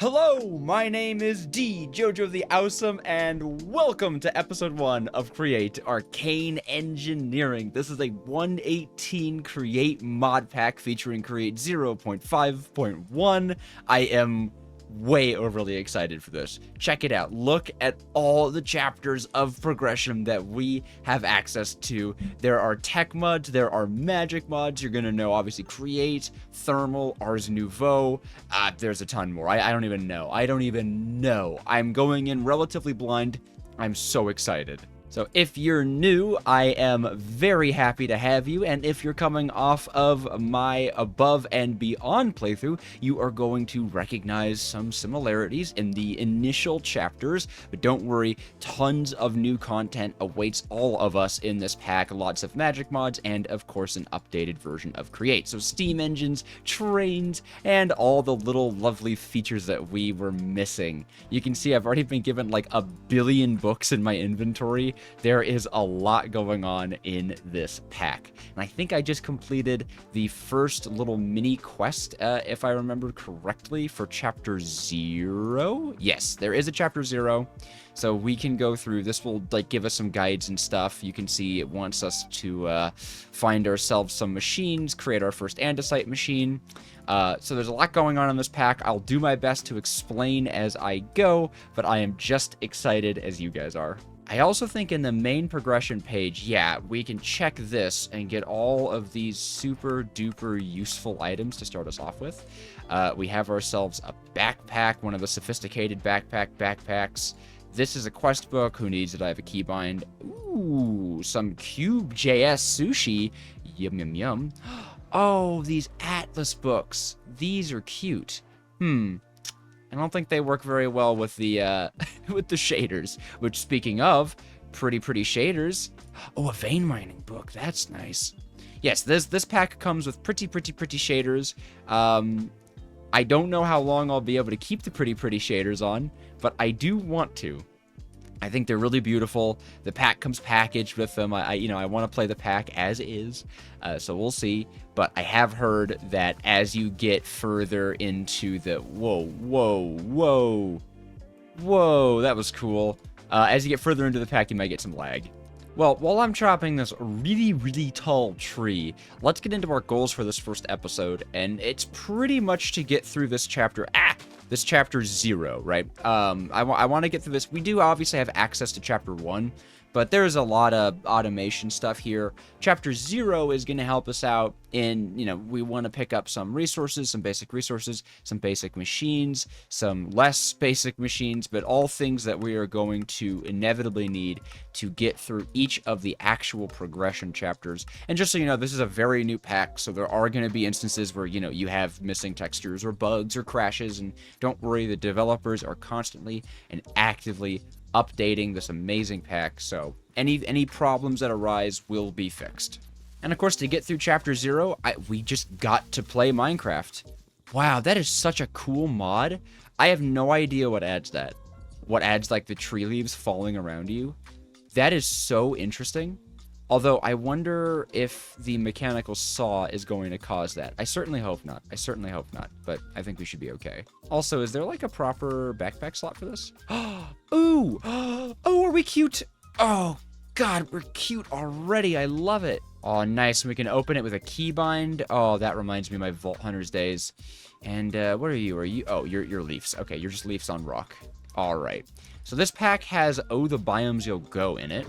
Hello, my name is D, Jojo the Awesome, and welcome to episode 1 of Create Arcane Engineering. This is a 118 Create mod pack featuring Create 0.5.1. I am way overly excited for this. Check it out. Look at all the chapters of progression that we have access to. There are tech mods, there are magic mods. You're gonna know, obviously, Create, Thermal, Ars Nouveau. There's a ton more. I don't even know. I'm going in relatively blind. I'm so excited. So if you're new, I am very happy to have you, and if you're coming off of my Above and Beyond playthrough, you are going to recognize some similarities in the initial chapters, but don't worry, tons of new content awaits all of us in this pack, lots of magic mods, and of course an updated version of Create. So steam engines, trains, and all the little lovely features that we were missing. You can see I've already been given like a billion books in my inventory. There is a lot going on in this pack. And I think I just completed the first little mini quest, if I remember correctly, for chapter 0. Yes, there is a chapter 0. So we can go through. This will like give us some guides and stuff. You can see it wants us to find ourselves some machines, create our first andesite machine. So there's a lot going on in this pack. I'll do my best to explain as I go, but I am just excited as you guys are. I also think in the main progression page, yeah, we can check this and get all of these super duper useful items to start us off with. We have ourselves a backpack, one of the sophisticated backpacks. This is a quest book. Who needs it? I have a keybind. Ooh, some Cube.js sushi. Yum, yum, yum. Oh, these Atlas books. These are cute. I don't think they work very well with the with the shaders. Which, speaking of pretty shaders, oh, a vein mining book. That's nice. Yes, this pack comes with pretty shaders. I don't know how long I'll be able to keep the pretty shaders on, but I do want to. I think they're really beautiful. The pack comes packaged with them. I want to play the pack as is, so we'll see. But I have heard that as you get further into the whoa, that was cool. As you get further into the pack, you might get some lag. Well, while I'm chopping this really tall tree, let's get into our goals for this first episode, and it's pretty much to get through this chapter. This chapter 0, right? I want to get through this. We do obviously have access to chapter 1, but there's a lot of automation stuff here. Chapter 0 is going to help us out in, we want to pick up some resources, some basic machines, some less basic machines, but all things that we are going to inevitably need to get through each of the actual progression chapters. And just so you know, this is a very new pack, so there are going to be instances where, you have missing textures or bugs or crashes, and don't worry, the developers are constantly and actively updating this amazing pack, so any problems that arise will be fixed. And of course, to get through chapter 0, we just got to play Minecraft. Wow, that is such a cool mod. I have no idea what adds that. What adds like the tree leaves falling around you. That is so interesting. Although I wonder if the mechanical saw is going to cause that. I certainly hope not. But I think we should be okay. Also, is there like a proper backpack slot for this? Ooh! Oh, are we cute? Oh, God, we're cute already. I love it. Oh, nice. We can open it with a keybind. Oh, that reminds me of my Vault Hunters days. And what are you? Oh, you're leaves. Okay, you're just leaves on rock. All right. So this pack has Oh, the Biomes You'll Go in it.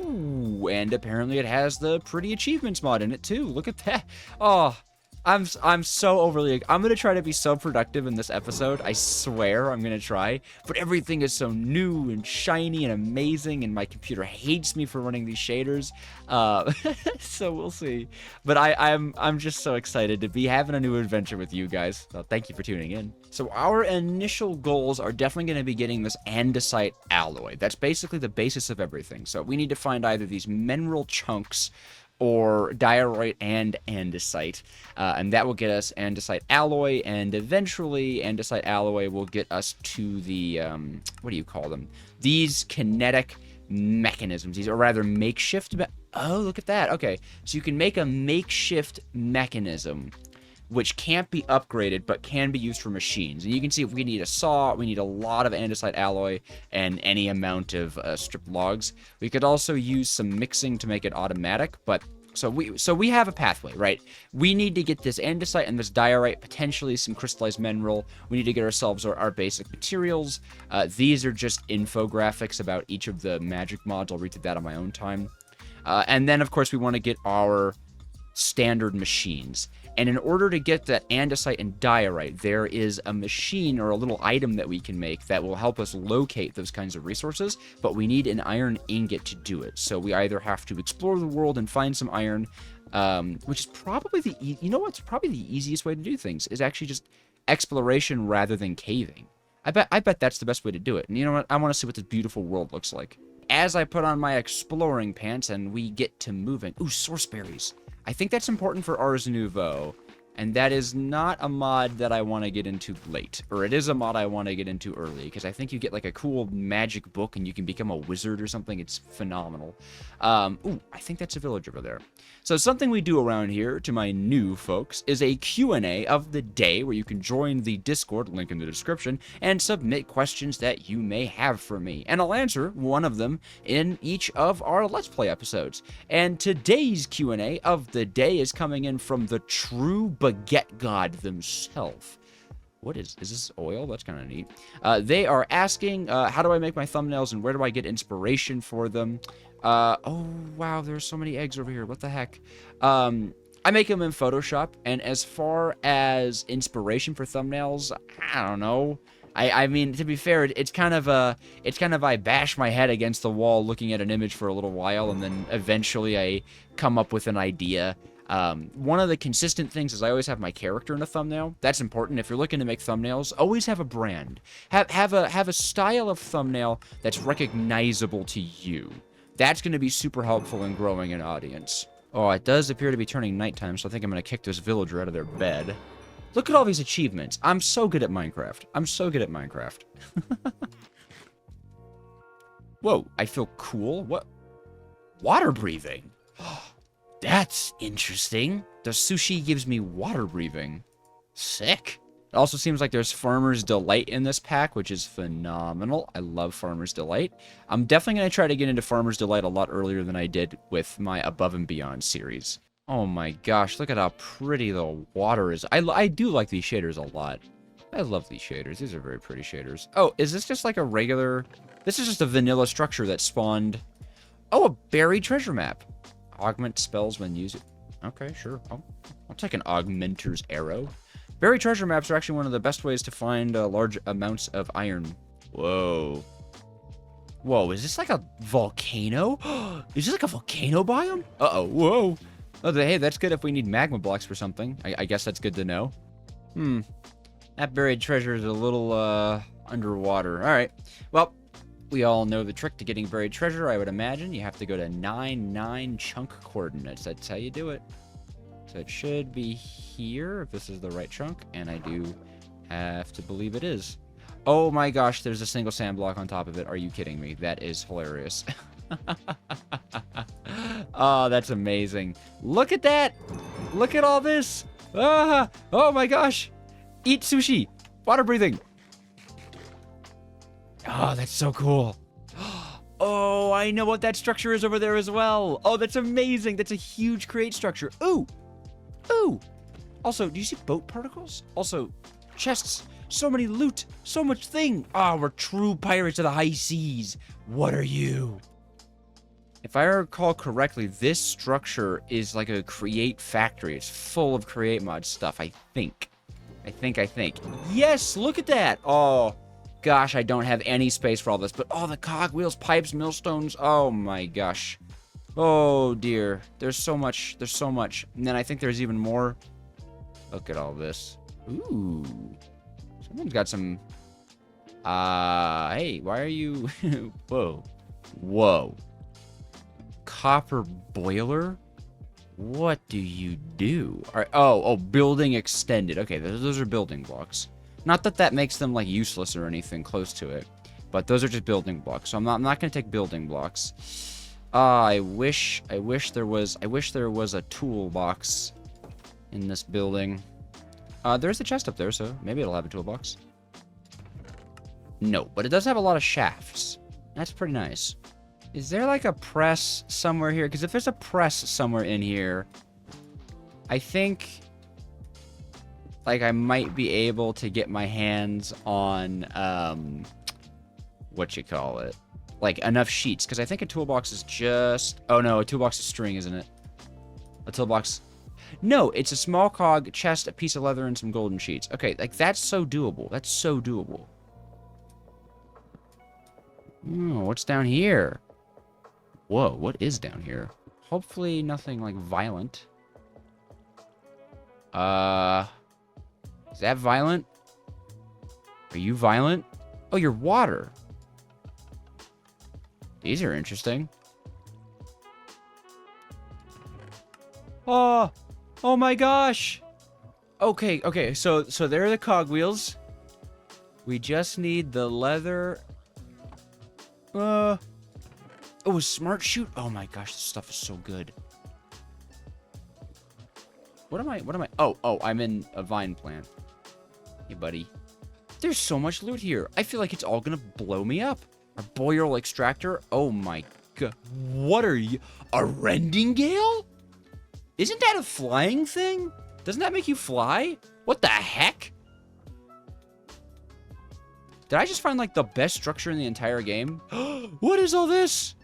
Ooh, and apparently it has the pretty achievements mod in it too. Look at that. Oh, I'm so overly... I'm going to try to be so productive in this episode. I swear I'm going to try. But everything is so new and shiny and amazing, and my computer hates me for running these shaders. So we'll see. But I'm just so excited to be having a new adventure with you guys. So thank you for tuning in. So our initial goals are definitely going to be getting this andesite alloy. That's basically the basis of everything. So we need to find either these mineral chunks or diorite and andesite, and that will get us andesite alloy, and eventually andesite alloy will get us to the, what do you call them? These kinetic mechanisms, these are rather makeshift, oh, look at that, okay, so you can make a makeshift mechanism which can't be upgraded, but can be used for machines. And you can see if we need a saw, we need a lot of andesite alloy and any amount of stripped logs. We could also use some mixing to make it automatic, but so we have a pathway, right? We need to get this andesite and this diorite, potentially some crystallized mineral. We need to get ourselves our basic materials. These are just infographics about each of the magic mods. I'll read through that on my own time. And then, of course, we want to get our standard machines. And in order to get that andesite and diorite, there is a machine or a little item that we can make that will help us locate those kinds of resources, but we need an iron ingot to do it. So we either have to explore the world and find some iron, which is probably probably the easiest way to do things, is actually just exploration rather than caving. I bet that's the best way to do it. And you know what? I want to see what this beautiful world looks like. As I put on my exploring pants and we get to moving. Ooh, source berries. I think that's important for Ars Nouveau, and that is not a mod that I want to get into late, or it is a mod I want to get into early, because I think you get like a cool magic book and you can become a wizard or something. It's phenomenal. Ooh, I think that's a village over there. So something we do around here, to my new folks, is a Q&A of the day where you can join the Discord, link in the description, and submit questions that you may have for me. And I'll answer one of them in each of our Let's Play episodes. And today's Q&A of the day is coming in from the true baguette god themselves. What is this oil? That's kind of neat. They are asking, how do I make my thumbnails and where do I get inspiration for them? Oh, wow, there's so many eggs over here. What the heck? I make them in Photoshop, and as far as inspiration for thumbnails, I don't know. I mean, to be fair, it's kind of I bash my head against the wall looking at an image for a little while, and then eventually I come up with an idea. One of the consistent things is I always have my character in a thumbnail. That's important. If you're looking to make thumbnails, always have a brand. Have a style of thumbnail that's recognizable to you. That's going to be super helpful in growing an audience. Oh, it does appear to be turning nighttime, so I think I'm going to kick this villager out of their bed. Look at all these achievements. I'm so good at Minecraft. I'm so good at Minecraft. Whoa, I feel cool. What? Water breathing. That's interesting. The sushi gives me water breathing. Sick. It also seems like there's Farmer's Delight in this pack, which is phenomenal. I love Farmer's Delight. I'm definitely going to try to get into Farmer's Delight a lot earlier than I did with my Above and Beyond series. Oh my gosh, look at how pretty the water is. I do like these shaders a lot. I love these shaders. These are very pretty shaders. Oh, is this just like a regular... This is just a vanilla structure that spawned... Oh, a buried treasure map. Augment spells when used. Okay, sure. I'll take an augmenter's arrow. Buried treasure maps are actually one of the best ways to find large amounts of iron. Whoa. Whoa, is this like a volcano? Is this like a volcano biome? Uh-oh, whoa. Oh, hey, that's good if we need magma blocks for something. I guess that's good to know. That buried treasure is a little underwater. All right. Well, we all know the trick to getting buried treasure, I would imagine. You have to go to 9 chunk coordinates. That's how you do it. So it should be here, if this is the right chunk, and I do have to believe it is. Oh my gosh, there's a single sand block on top of it. Are you kidding me? That is hilarious. Oh, that's amazing. Look at that! Look at all this! Ah! Oh my gosh! Eat sushi! Water breathing! Oh, that's so cool. Oh, I know what that structure is over there as well. Oh, that's amazing. That's a huge create structure. Ooh! Ooh! Also, do you see boat particles? Also, chests. So many loot. So much thing. Ah, we're true pirates of the high seas. What are you? If I recall correctly, this structure is like a create factory. It's full of create mod stuff, I think. I think. Yes, look at that. Oh, gosh, I don't have any space for all this. But, oh, the cogwheels, pipes, millstones. Oh, my gosh. Oh, dear. There's so much. There's so much. And then I think there's even more. Look at all this. Ooh. Someone's got some... hey, why are you... Whoa. Whoa. Copper boiler? What do you do? All right. Oh, building extended. Okay, those are building blocks. Not that that makes them, like, useless or anything close to it. But those are just building blocks. So I'm not going to take building blocks. I wish there was a toolbox in this building. There's a chest up there, so maybe it'll have a toolbox. No, but it does have a lot of shafts. That's pretty nice. Is there like a press somewhere here? Because if there's a press somewhere in here, I think like I might be able to get my hands on what you call it, like enough sheets, because I think a toolbox is just, oh no, a toolbox is string, isn't it? A toolbox, no, it's a small cog, chest, a piece of leather, and some golden sheets. Okay, like that's so doable. That's so doable. Oh, what's down here? Whoa, what is down here? Hopefully nothing like violent. Is that violent? Are you violent? Oh, you're water. These are interesting. Oh, oh my gosh. Okay, so there are the cogwheels. We just need the leather. Oh, a smart shoot. Oh my gosh, this stuff is so good. What am I? Oh, I'm in a vine plant. Hey, buddy. There's so much loot here. I feel like it's all gonna blow me up. A boreal extractor. Oh my god. What are you? A rending gale? Isn't that a flying thing? Doesn't that make you fly? What the heck? Did I just find like the best structure in the entire game? What is all this?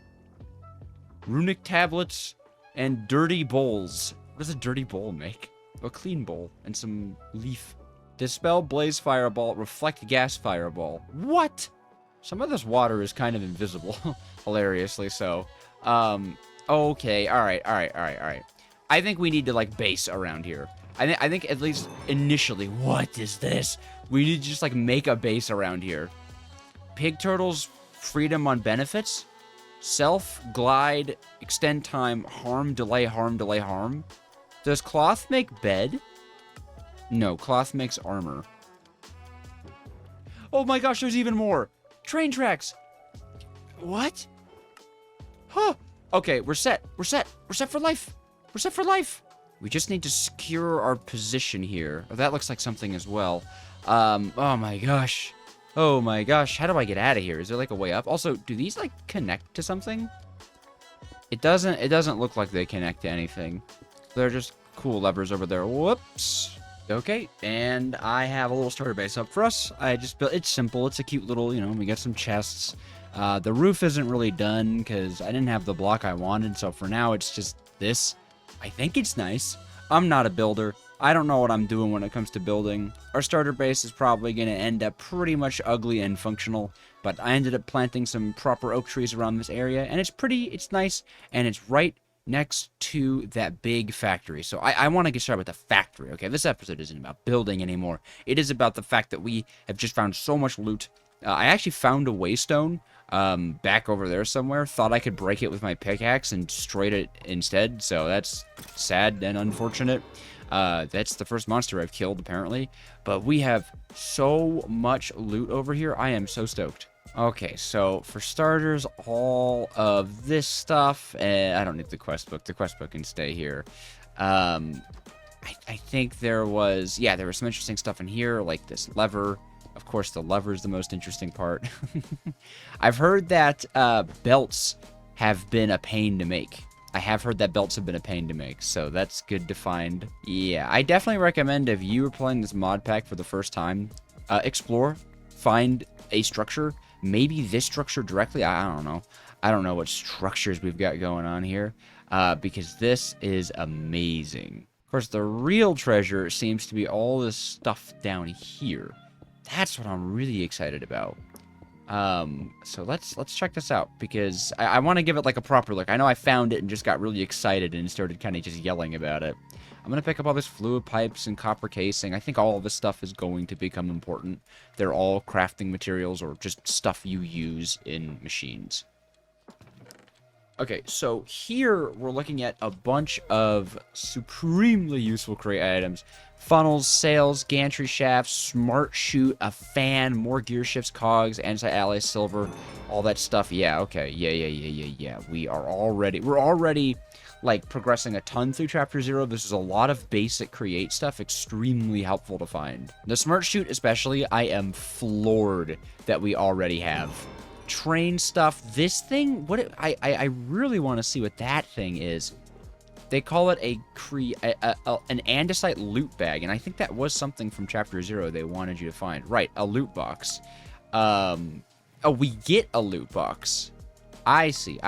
Runic tablets and dirty bowls. What does a dirty bowl make? A clean bowl and some leaf. Dispel blaze fireball, reflect gas fireball. What? Some of this water is kind of invisible. Hilariously so. Okay, alright. I think we need to like base around here. I think at least initially, what is this? We need to just like make a base around here. Pig turtles, freedom on benefits. Self, glide, extend time, harm, delay, harm, delay, harm. Does cloth make bed? No, cloth makes armor. Oh my gosh, there's even more. Train tracks. What? Huh. Okay, we're set. We're set for life. We're set for life. We just need to secure our position here. Oh, that looks like something as well. Oh my gosh. Oh my gosh. How do I get out of here? Is there like a way up? Also, do these like connect to something? It doesn't look like they connect to anything. They're just cool levers over there. Whoops. Okay, and I have a little starter base up for us. I just built, it's simple. It's a cute little, you know, we got some chests. The roof isn't really done because I didn't have the block I wanted. So for now, it's just this. I think it's nice. I'm not a builder. I don't know what I'm doing when it comes to building. Our starter base is probably going to end up pretty much ugly and functional, but I ended up planting some proper oak trees around this area, and it's pretty, it's nice, and it's right next to that big factory. So I want to get started with the factory, okay? This episode isn't about building anymore. It is about the fact that we have just found so much loot. I actually found a waystone back over there somewhere. Thought I could break it with my pickaxe and destroyed it instead, so that's sad and unfortunate. That's the first monster I've killed, apparently. But we have so much loot over here. I am so stoked. Okay, so for starters, all of this stuff, I don't need the quest book. The quest book can stay here. I think there was some interesting stuff in here, like this lever. Of course, the lever is the most interesting part. I've heard that belts have been a pain to make. I have heard that belts have been a pain to make, so that's good to find. Yeah, I definitely recommend if you are playing this mod pack for the first time, explore, find a structure, maybe this structure directly. I don't know. I don't know what structures we've got going on here, because this is amazing. Of course, the real treasure seems to be all this stuff down here. That's what I'm really excited about. So let's check this out, because I want to give it like a proper look. I know I found it and just got really excited and started kind of just yelling about it. I'm going to pick up all this fluid pipes and copper casing. I think all of this stuff is going to become important. They're all crafting materials or just stuff you use in machines. Okay, so here we're looking at a bunch of supremely useful crate items. Funnels, sails, gantry shafts, smart chute, a fan, more gear shifts, cogs, anti-alloy silver, all that stuff. Yeah, okay. Yeah. We're already like, progressing a ton through Chapter 0. This is a lot of basic create stuff, extremely helpful to find. The Smart Chute especially, I am floored that we already have. Train stuff. This thing, I really want to see what that thing is. They call it an andesite loot bag, and I think that was something from Chapter 0 they wanted you to find. Right, a loot box. Oh, we get a loot box. I see.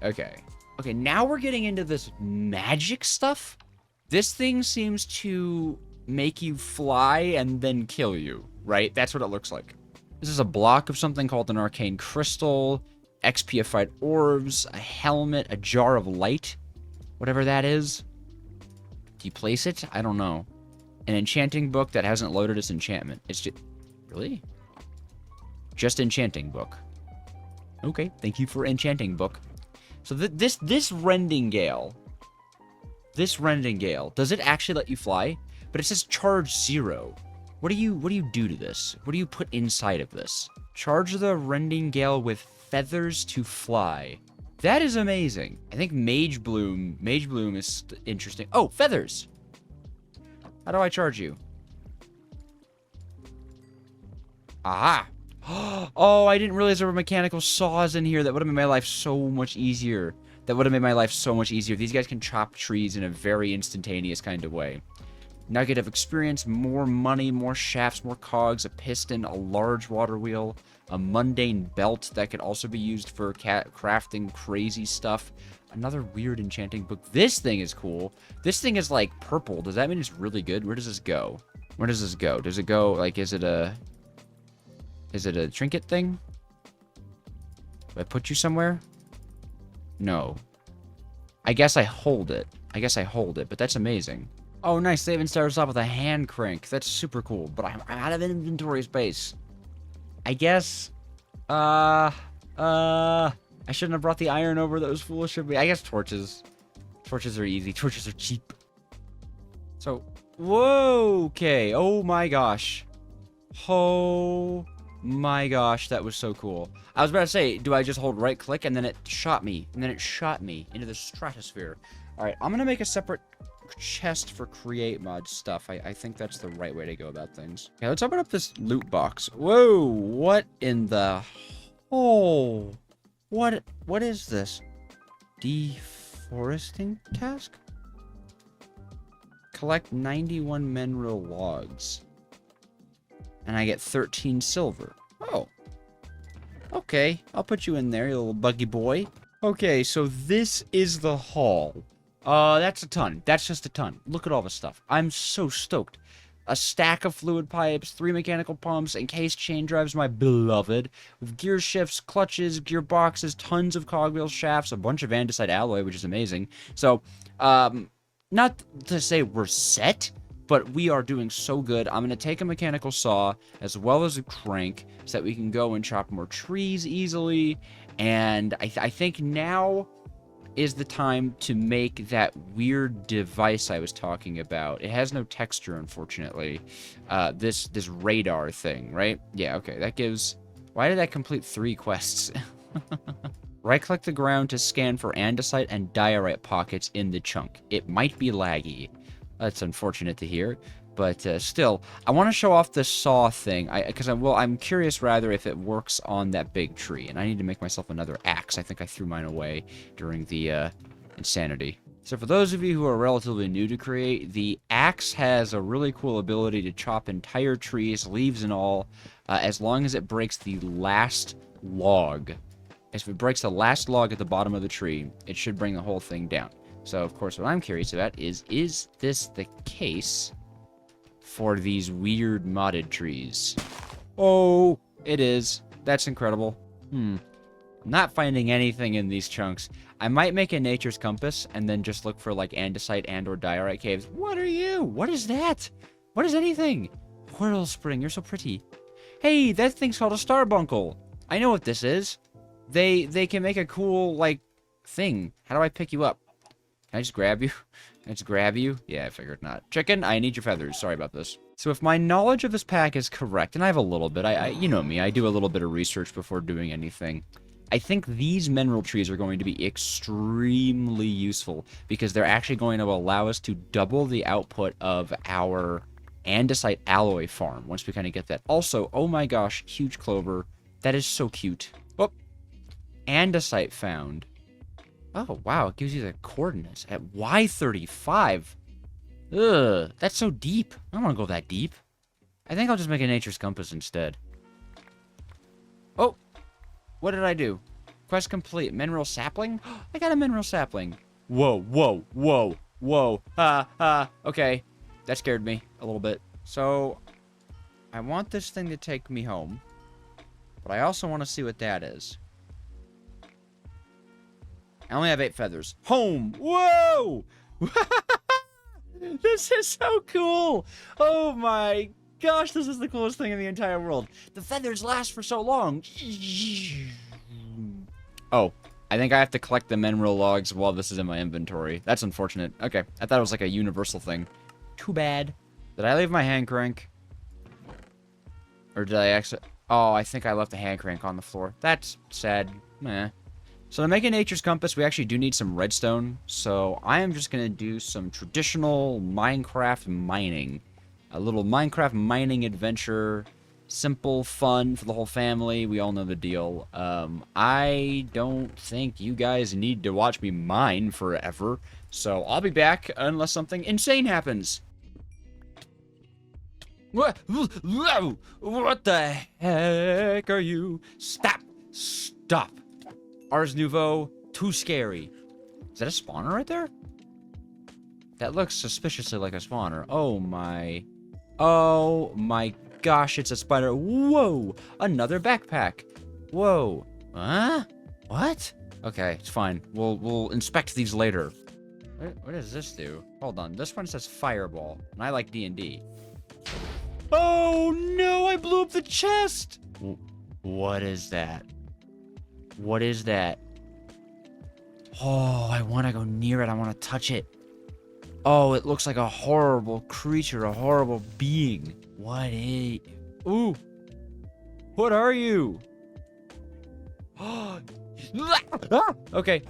Okay. Okay, now we're getting into this magic stuff. This thing seems to make you fly and then kill you, right? That's what it looks like. This is a block of something called an arcane crystal, XPified orbs, a helmet, a jar of light, whatever that is. Do you place it? I don't know. An enchanting book that hasn't loaded its enchantment. It's just... Really? Just enchanting book. Okay, thank you for enchanting book. So this rending gale, does it actually let you fly? But it says charge 0. What do you do to this? What do you put inside of this? Charge the rending gale with feathers to fly. That is amazing. I think Mage Bloom is interesting. Oh, feathers. How do I charge you? Aha. Oh, I didn't realize there were mechanical saws in here. That would have made my life so much easier. These guys can chop trees in a very instantaneous kind of way. Nugget of experience, more money, more shafts, more cogs, a piston, a large water wheel, a mundane belt that could also be used for crafting crazy stuff. Another weird enchanting book. This thing is cool. This thing is like purple. Does that mean it's really good? Where does this go? Does it go, like, is it a trinket thing? Do I put you somewhere? No. I guess I hold it, but that's amazing. Oh, nice. They even started us off with a hand crank. That's super cool, but I'm out of inventory space. I guess, I shouldn't have brought the iron over. That was foolish of me. I guess torches. Torches are easy. Torches are cheap. So, whoa, okay. Oh my gosh. Oh my gosh, that was so cool. I was about to say, do I just hold right click and then it shot me into the stratosphere. All right, I'm going to make a separate chest for create mod stuff. I think that's the right way to go about things. Okay, let's open up this loot box. Whoa, what in the... Oh, what is this? Deforesting task? Collect 91 mineral logs. And I get 13 silver. Oh. Okay, I'll put you in there, you little buggy boy. Okay, so this is the hall. That's a ton. That's just a ton. Look at all this stuff. I'm so stoked. A stack of fluid pipes, 3 mechanical pumps, encased chain drives, my beloved, with gear shifts, clutches, gearboxes, tons of cogwheel shafts, a bunch of andesite alloy, which is amazing. So, not to say we're set, but we are doing so good. I'm going to take a mechanical saw as well as a crank so that we can go and chop more trees easily. And I think now is the time to make that weird device I was talking about. It has no texture, unfortunately. This radar thing, right? Yeah, okay. That gives... Why did that complete 3 quests? Right-click the ground to scan for andesite and diorite pockets in the chunk. It might be laggy. That's unfortunate to hear, but still, I want to show off this saw thing, because I'm curious rather if it works on that big tree, and I need to make myself another axe. I think I threw mine away during the insanity. So for those of you who are relatively new to Create, the axe has a really cool ability to chop entire trees, leaves and all, as long as it breaks the last log. If it breaks the last log at the bottom of the tree, it should bring the whole thing down. So, of course, what I'm curious about is this the case for these weird modded trees? Oh, it is. That's incredible. I'm not finding anything in these chunks. I might make a nature's compass and then just look for, like, andesite and or diorite caves. What are you? What is that? What is anything? Whirl Spring, you're so pretty. Hey, that thing's called a starbuncle. I know what this is. They can make a cool, like, thing. How do I pick you up? Can I just grab you? Can I just grab you? Yeah, I figured not. Chicken, I need your feathers. Sorry about this. So if my knowledge of this pack is correct, and I have a little bit, you know me, I do a little bit of research before doing anything. I think these mineral trees are going to be extremely useful because they're actually going to allow us to double the output of our andesite alloy farm once we kind of get that. Also, oh my gosh, huge clover. That is so cute. Oh, andesite found. Oh, wow, it gives you the coordinates at Y35. Ugh, that's so deep. I don't want to go that deep. I think I'll just make a nature's compass instead. Oh, what did I do? Quest complete. Mineral sapling? I got a mineral sapling. Whoa, whoa, whoa, whoa. Okay. That scared me a little bit. So, I want this thing to take me home. But I also want to see what that is. I only have 8 feathers. Home! Whoa! This is so cool! Oh my gosh, this is the coolest thing in the entire world. The feathers last for so long. Oh, I think I have to collect the mineral logs while this is in my inventory. That's unfortunate. Okay, I thought it was like a universal thing. Too bad. Did I leave my hand crank? Or did I actually... Oh, I think I left the hand crank on the floor. That's sad. Meh. So to make a nature's compass, we actually do need some redstone. So I am just going to do some traditional Minecraft mining. A little Minecraft mining adventure. Simple, fun for the whole family. We all know the deal. I don't think you guys need to watch me mine forever. So I'll be back unless something insane happens. What the heck are you? Stop! Stop! Ars Nouveau, too scary. Is that a spawner right there? That looks suspiciously like a spawner. Oh my. Oh my gosh, it's a spider. Whoa! Another backpack. Whoa. Huh? What? Okay, it's fine. We'll inspect these later. What does this do? Hold on. This one says fireball, and I like D&D. Oh no, I blew up the chest! What is that? What is that? Oh, I want to go near it. I want to touch it. Oh, it looks like a horrible creature, a horrible being. What is... Ooh. What are you? Okay.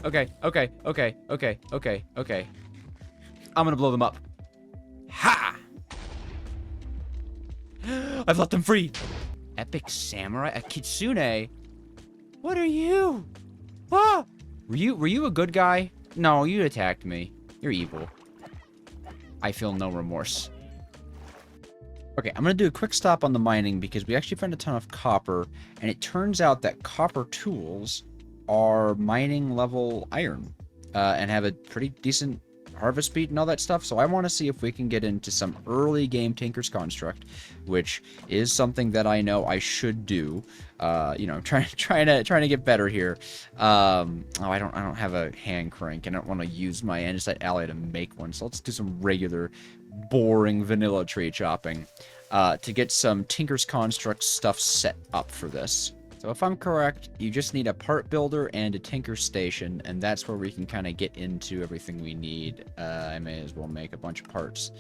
I'm gonna blow them up. Ha! I've let them free. Epic samurai, a kitsune. What are you? Ah! Were you a good guy? No, you attacked me. You're evil. I feel no remorse. Okay, I'm gonna do a quick stop on the mining because we actually found a ton of copper, and it turns out that copper tools are mining level iron, and have a pretty decent harvest speed and all that stuff. So I want to see if we can get into some early game Tinker's Construct, which is something that I know I should do. You know, trying to get better here. Oh, I don't have a hand crank. I don't want to use my andesite alloy to make one. So let's do some regular, boring vanilla tree chopping to get some Tinker's Construct stuff set up for this. So if I'm correct, you just need a part builder and a tinker station, and that's where we can kind of get into everything we need. I may as well make a bunch of parts.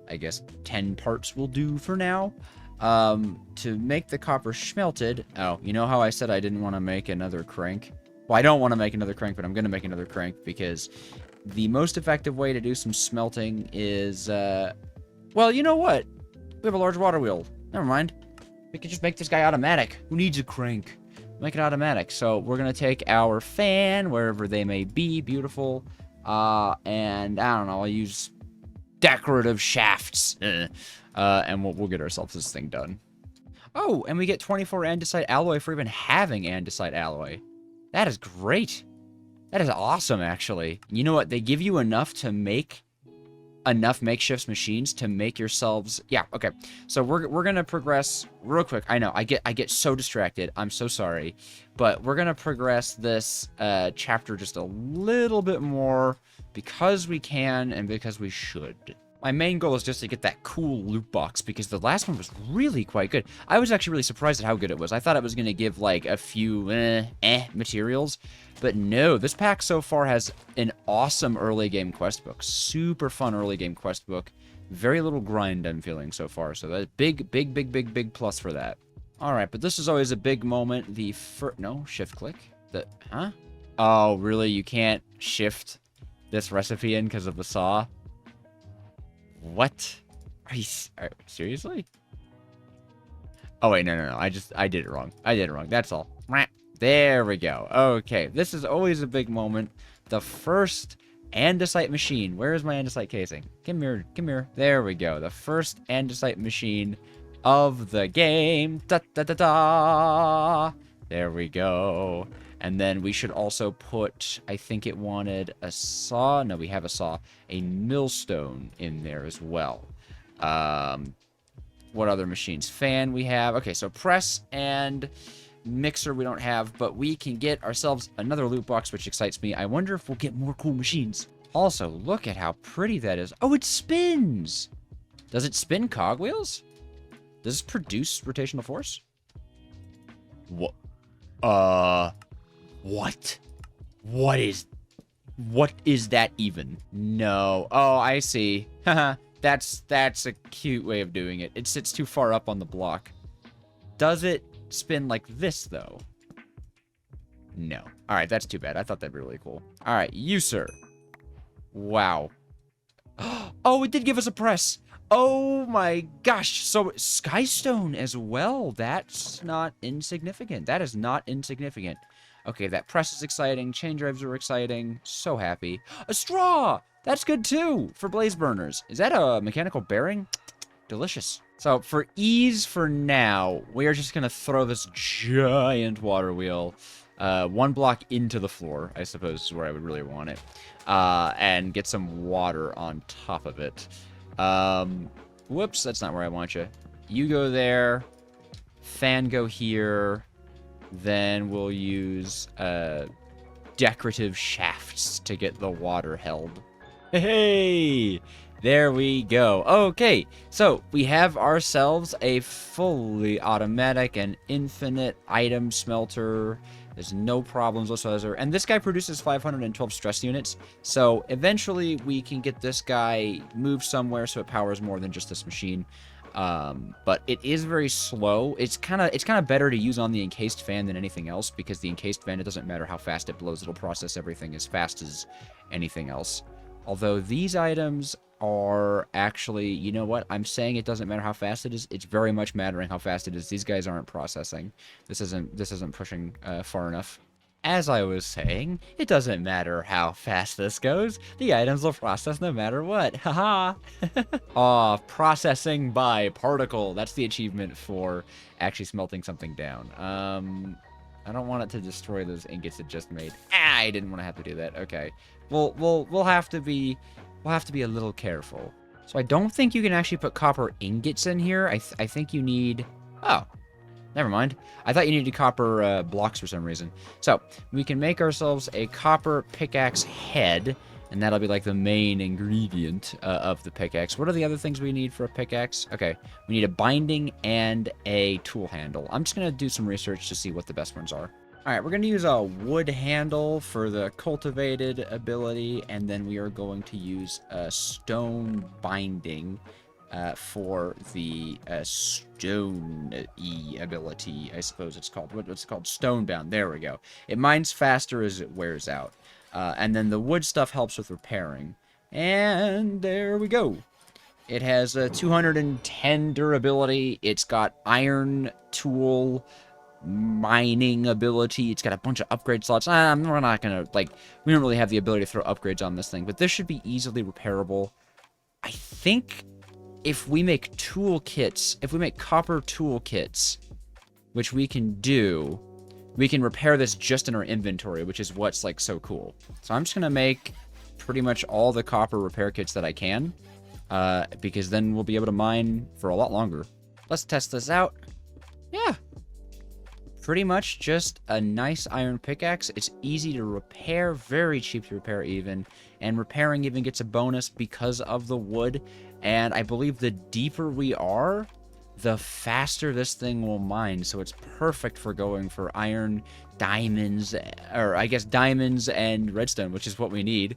I guess 10 parts will do for now. To make the copper smelted... Oh, you know how I said I didn't want to make another crank? Well, I don't want to make another crank, but I'm going to make another crank because the most effective way to do some smelting is... Well, you know what? We have a large water wheel. Never mind. We could just make this guy automatic. Who needs a crank? Make it automatic. So we're going to take our fan, wherever they may be, beautiful, and I don't know, I'll use decorative shafts, and we'll get ourselves this thing done. Oh, and we get 24 andesite alloy for even having andesite alloy. That is great. That is awesome, actually. You know what? They give you enough to make enough makeshift machines to make yourselves... Yeah, okay. So we're gonna progress real quick. I know, I get so distracted. I'm so sorry. But we're gonna progress this chapter just a little bit more because we can and because we should. My main goal is just to get that cool loot box because the last one was really quite good. I was actually really surprised at how good it was. I thought it was gonna give like a few materials. But no, this pack so far has an awesome early game quest book. Super fun early game quest book. Very little grind I'm feeling so far. So that's big plus for that. Alright, but this is always a big moment. No, shift click. Huh? Oh, really? You can't shift this recipe in because of the saw? What? Seriously? Oh, wait, no. I did it wrong. That's all. There we go. Okay, this is always a big moment. The first andesite machine. Where is my andesite casing? Come here. There we go. The first andesite machine of the game. Da da da da. There we go. And then we should also put, I think it wanted a saw. No, we have a saw. A millstone in there as well. What other machines? Fan we have. Okay, so press and mixer we don't have, but we can get ourselves another loot box, which excites me. I wonder if we'll get more cool machines. Also, look at how pretty that is. Oh, it spins! Does it spin cogwheels? Does it produce rotational force? What? What? What is that even? No. Oh, I see. Haha. That's a cute way of doing it. It sits too far up on the block. Does it spin like this, though? No. Alright, that's too bad. I thought that'd be really cool. Alright, you, sir. Wow. Oh, it did give us a press. Oh my gosh. So, Skystone as well. That's not insignificant. That is not insignificant. Okay, that press is exciting. Chain drives are exciting. So happy. A straw! That's good too, for blaze burners. Is that a mechanical bearing? Delicious. So, for ease for now, we are just going to throw this giant water wheel one block into the floor, I suppose is where I would really want it, and get some water on top of it. Whoops, that's not where I want you. You go there, fan go here, then we'll use decorative shafts to get the water held. Hey! There we go. Okay, so we have ourselves a fully automatic and infinite item smelter. There's no problems whatsoever. And this guy produces 512 stress units. So eventually we can get this guy moved somewhere so it powers more than just this machine. But it is very slow. It's kind of better to use on the encased fan than anything else, because the encased fan, it doesn't matter how fast it blows, it'll process everything as fast as anything else. Although these items are actually, you know what? I'm saying it doesn't matter how fast it is. It's very much mattering how fast it is. These guys aren't processing. This isn't pushing far enough. As I was saying, it doesn't matter how fast this goes. The items will process no matter what. Haha. Aw, processing by particle. That's the achievement for actually smelting something down. I don't want it to destroy those ingots it just made. Ah, I didn't want to have to do that. Okay. We'll have to be a little careful. So I don't think you can actually put copper ingots in here. I think you need... Oh, never mind. I thought you needed copper blocks for some reason. So we can make ourselves a copper pickaxe head, and that'll be like the main ingredient of the pickaxe. What are the other things we need for a pickaxe? Okay, we need a binding and a tool handle. I'm just going to do some research to see what the best ones are. Alright, we're going to use a wood handle for the cultivated ability, and then we are going to use a stone binding for the stone-y ability, I suppose it's called. What's it called? Stonebound. There we go. It mines faster as it wears out. And then the wood stuff helps with repairing. And there we go. It has a 210 durability. It's got iron tool mining ability. It's got a bunch of upgrade slots. We're not gonna, like, we don't really have the ability to throw upgrades on this thing, but this should be easily repairable. I think if we make toolkits, if we make copper toolkits, which we can do, we can repair this just in our inventory, which is what's, like, so cool. So I'm just gonna make pretty much all the copper repair kits that I can, because then we'll be able to mine for a lot longer. Let's test this out. Yeah. Pretty much just a nice iron pickaxe. It's easy to repair, very cheap to repair even, and repairing even gets a bonus because of the wood. And I believe the deeper we are, the faster this thing will mine, so it's perfect for going for iron, diamonds, or I guess diamonds and redstone, which is what we need.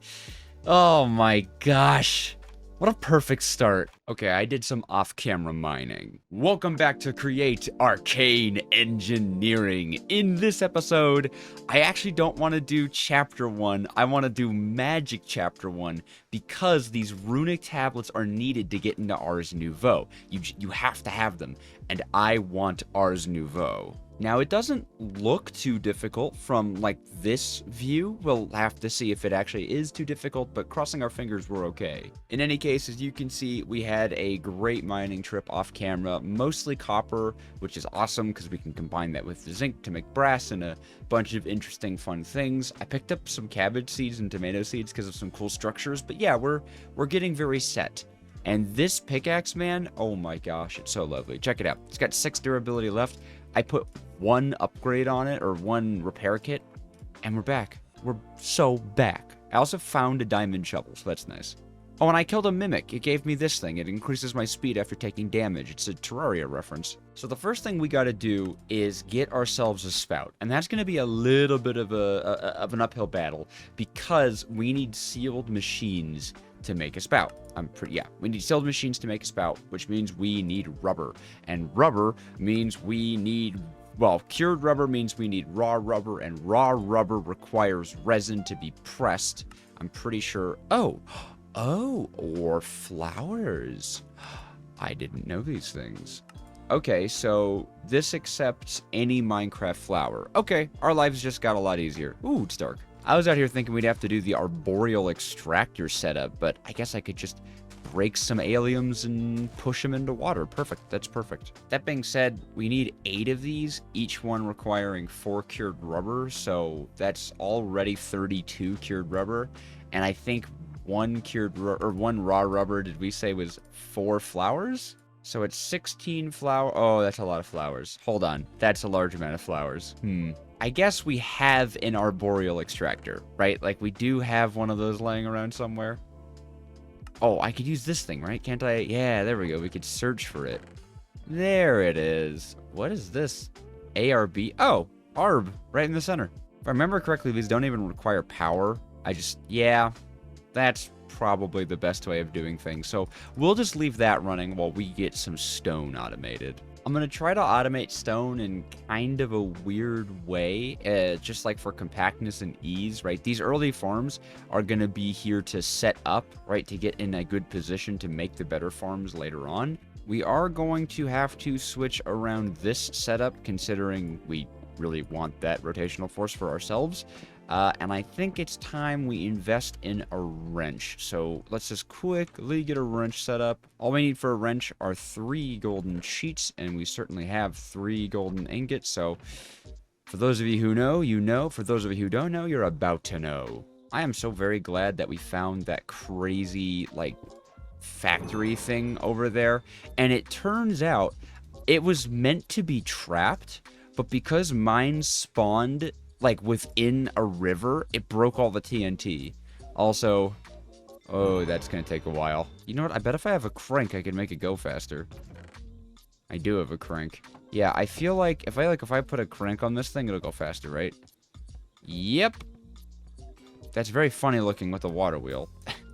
Oh my gosh. What a perfect start. Okay, I did some off-camera mining. Welcome back to Create Arcane Engineering. In this episode, I actually don't want to do Chapter 1. I want to do Magic Chapter 1 because these runic tablets are needed to get into Ars Nouveau. You have to have them, and I want Ars Nouveau. Now, it doesn't look too difficult from, like, this view. We'll have to see if it actually is too difficult, but crossing our fingers, we're okay. In any case, as you can see, we had a great mining trip off camera, mostly copper, which is awesome because we can combine that with the zinc to make brass and a bunch of interesting, fun things. I picked up some cabbage seeds and tomato seeds because of some cool structures, but yeah, we're getting very set. And this pickaxe, man, oh my gosh, it's so lovely. Check it out. It's got 6 durability left. I put 1 upgrade on it, or 1 repair kit, and we're back. We're so back. I also found a diamond shovel, so that's nice. Oh, and I killed a mimic. It gave me this thing. It increases my speed after taking damage. It's a Terraria reference. So the first thing we gotta do is get ourselves a spout, and that's gonna be a little bit of an uphill battle, because we need sealed machines to make a spout. We need sealed machines to make a spout, which means we need rubber. And rubber means we need, well, cured rubber means we need raw rubber, and raw rubber requires resin to be pressed. I'm pretty sure, oh, or flowers. I didn't know these things. Okay, so this accepts any Minecraft flower. Okay, our lives just got a lot easier. Ooh, it's dark. I was out here thinking we'd have to do the arboreal extractor setup, but I guess I could just break some aliens and push them into water. Perfect. That's perfect. That being said, we need 8 of these, each one requiring 4 cured rubber, so that's already 32 cured rubber, and I think 1 raw rubber, did we say was 4 flowers? So it's 16 flower. Oh, that's a lot of flowers. Hold on. That's a large amount of flowers. I guess we have an arboreal extractor, right? Like, we do have one of those laying around somewhere. Oh, I could use this thing, right? Can't I? Yeah, there we go. We could search for it. There it is. What is this? ARB? Oh, ARB, right in the center. If I remember correctly, these don't even require power. Yeah, that's probably the best way of doing things. So we'll just leave that running while we get some stone automated. I'm going to try to automate stone in kind of a weird way, just like for compactness and ease, right? These early farms are going to be here to set up, right, to get in a good position to make the better farms later on. We are going to have to switch around this setup, considering we really want that rotational force for ourselves. And I think it's time we invest in a wrench. So let's just quickly get a wrench set up. All we need for a wrench are 3 golden sheets, and we certainly have 3 golden ingots. So for those of you who know, you know. For those of you who don't know, you're about to know. I am so very glad that we found that crazy, like, factory thing over there. And it turns out it was meant to be trapped, but because mine spawned like within a river, it broke all the TNT. Also, oh, that's gonna take a while. You know what? I bet if I have a crank, I can make it go faster. I do have a crank. Yeah, I feel like if I put a crank on this thing, it'll go faster, right? Yep. That's very funny looking with the water wheel.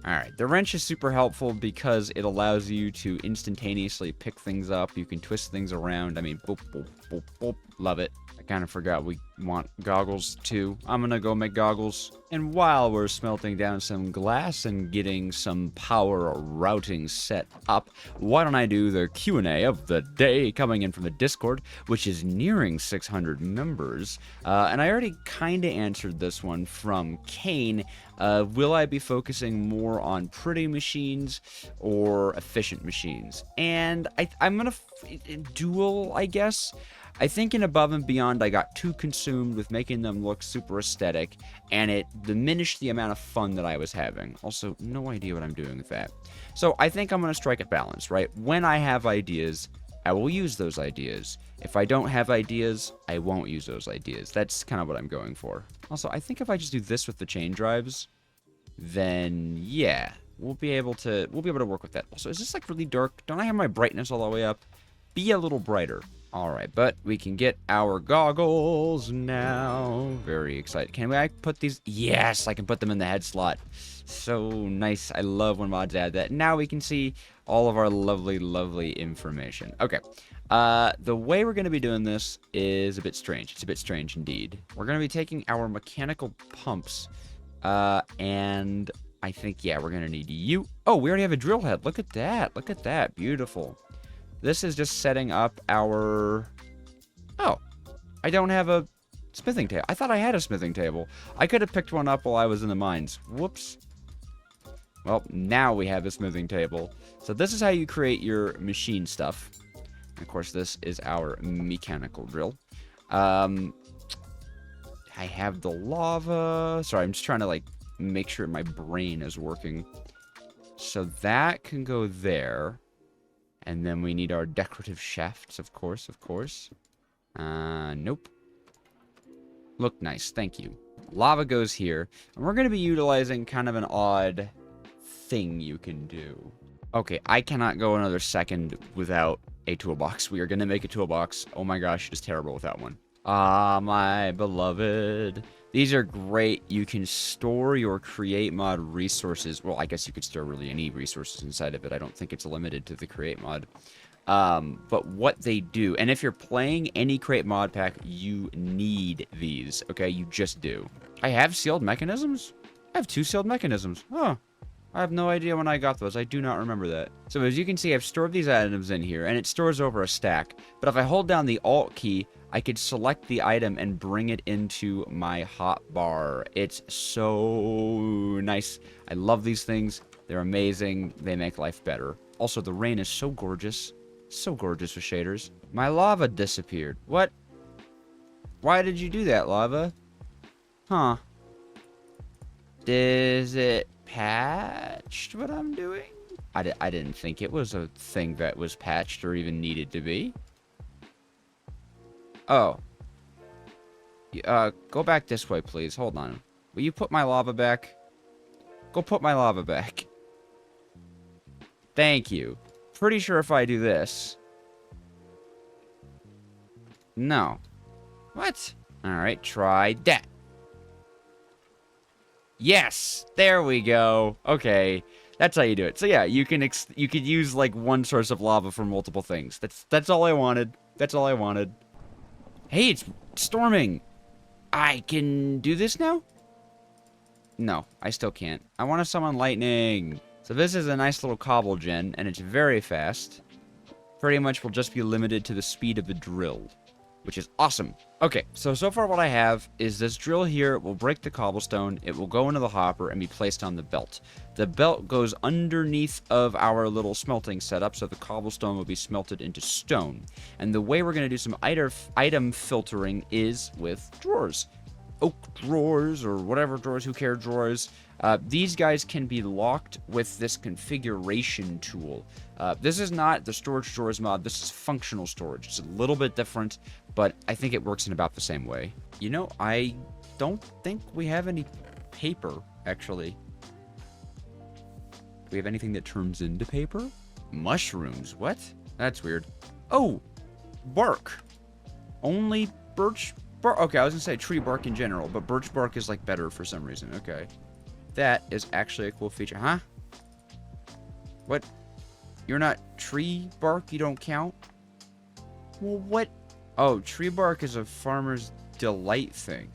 Alright, the wrench is super helpful because it allows you to instantaneously pick things up. You can twist things around. I mean, boop, boop, boop, boop. Love it. I kind of forgot we want goggles too. I'm gonna go make goggles. And while we're smelting down some glass and getting some power routing set up, why don't I do the Q&A of the day coming in from the Discord, which is nearing 600 members. And I already kind of answered this one from Kane. Will I be focusing more on pretty machines or efficient machines? And I'm gonna dual, I guess. I think in Above and Beyond, I got too consumed with making them look super aesthetic, and it diminished the amount of fun that I was having. Also, no idea what I'm doing with that. So I think I'm going to strike a balance, right? When I have ideas, I will use those ideas. If I don't have ideas, I won't use those ideas. That's kind of what I'm going for. Also, I think if I just do this with the chain drives, then yeah, we'll be able to work with that. Also, is this like really dark? Don't I have my brightness all the way up? Be a little brighter. All right, but we can get our goggles now. Very excited. Can I put these? Yes, I can put them in the head slot. So nice. I love when mods add that. Now we can see all of our lovely, lovely information. Okay. The way we're going to be doing this is a bit strange. It's a bit strange indeed. We're going to be taking our mechanical pumps, and I think, yeah, we're going to need you. Oh, we already have a drill head. Look at that. Look at that. Beautiful. This is just setting up our... Oh, I don't have a smithing table. I thought I had a smithing table. I could have picked one up while I was in the mines. Whoops. Well, now we have a smithing table. So this is how you create your machine stuff. Of course, this is our mechanical drill. I have the lava. Sorry, I'm just trying to, like, make sure my brain is working. So that can go there. And then we need our decorative shafts, of course, of course. Nope. Look nice, thank you. Lava goes here. And we're going to be utilizing kind of an odd thing you can do. Okay, I cannot go another second without a toolbox. We are going to make a toolbox. Oh my gosh, it is terrible without one. Ah, my beloved. These are great. You can store your create mod resources. Well, I guess you could store really any resources inside of it. I don't think it's limited to the create mod. But what they do, and if you're playing any create mod pack, you need these, okay? You just do. I have sealed mechanisms? I have 2 sealed mechanisms. Huh. I have no idea when I got those. I do not remember that. So as you can see, I've stored these items in here, and it stores over a stack. But if I hold down the Alt key, I could select the item and bring it into my hotbar. It's so nice. I love these things. They're amazing. They make life better. Also, the rain is so gorgeous. So gorgeous with shaders. My lava disappeared. What? Why did you do that, lava? Huh. Is it patched what I'm doing? I didn't think it was a thing that was patched or even needed to be. Oh. Go back this way, please. Hold on. Will you put my lava back? Go put my lava back. Thank you. Pretty sure if I do this... No. What? Alright, try that. Yes! There we go. Okay. That's how you do it. So yeah, you could use like one source of lava for multiple things. That's all I wanted. That's all I wanted. Hey, it's storming. I can do this now? No, I still can't. I want to summon lightning. So this is a nice little cobble gen, and it's very fast. Pretty much will just be limited to the speed of the drill, which is awesome. Okay, so far what I have is this drill here will break the cobblestone, it will go into the hopper and be placed on the belt. The belt goes underneath of our little smelting setup, so the cobblestone will be smelted into stone. And the way we're going to do some item filtering is with drawers. Oak drawers, or whatever drawers, who care drawers. These guys can be locked with this configuration tool. This is not the storage drawers mod, this is functional storage. It's a little bit different, but I think it works in about the same way. You know, I don't think we have any paper, actually. Do we have anything that turns into paper? Mushrooms, what? That's weird. Oh, bark. Only birch bark. Okay, I was gonna say tree bark in general, but birch bark is like better for some reason. Okay. That is actually a cool feature. Huh? What? You're not tree bark? You don't count? Well, what? Oh, tree bark is a farmer's delight thing.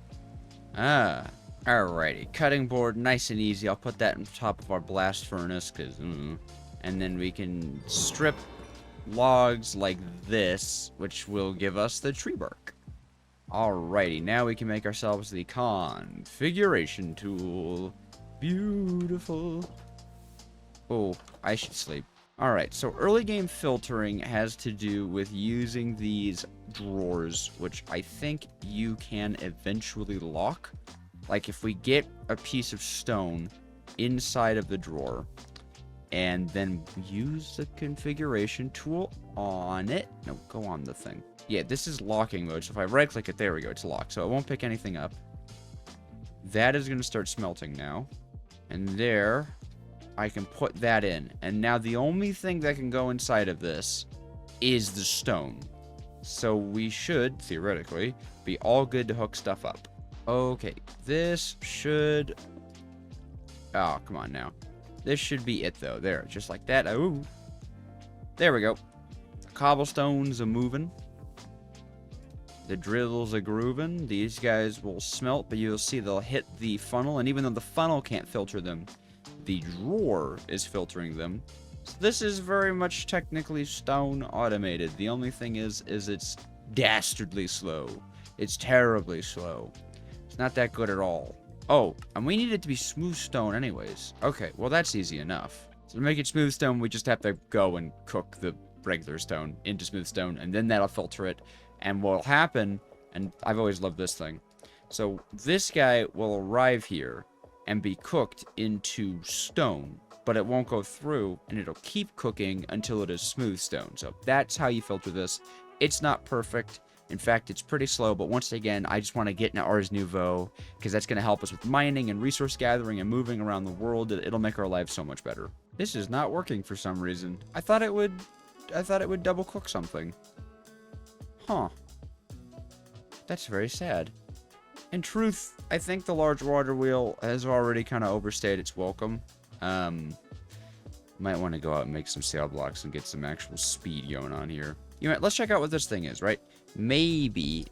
Ah. Alrighty. Cutting board, nice and easy. I'll put that on top of our blast furnace, because... and then we can strip logs like this, which will give us the tree bark. Alrighty. Now we can make ourselves the configuration tool. Beautiful. Oh, I should sleep. Alright, so early game filtering has to do with using these drawers, which I think you can eventually lock. Like if we get a piece of stone inside of the drawer and then use the configuration tool on it. No, go on the thing. Yeah, this is locking mode, so if I right click it, there we go, it's locked. So it won't pick anything up. That is going to start smelting now. And there, I can put that in. And now the only thing that can go inside of this is the stone. So we should, theoretically, be all good to hook stuff up. Okay, this should... Oh, come on now. This should be it, though. There, just like that. Oh, there we go. Cobblestones are moving. The drills are grooving. These guys will smelt, but you'll see they'll hit the funnel. And even though the funnel can't filter them, the drawer is filtering them. So this is very much technically stone automated. The only thing is it's dastardly slow. It's terribly slow. It's not that good at all. Oh, and we need it to be smooth stone anyways. Okay, well that's easy enough. So to make it smooth stone, we just have to go and cook the regular stone into smooth stone, and then that'll filter it. And what'll happen, and I've always loved this thing. So this guy will arrive here and be cooked into stone, but it won't go through, and it'll keep cooking until it is smooth stone. So that's how you filter this. It's not perfect. In fact, it's pretty slow, but once again, I just want to get into Ars Nouveau, because that's going to help us with mining and resource gathering and moving around the world. It'll make our lives so much better. This is not working for some reason. I thought it would double cook something. Huh. That's very sad. In truth, I think the large water wheel has already kind of overstayed its welcome. Might want to go out and make some sail blocks and get some actual speed going on here. You know what, let's check out what this thing is, right? Maybe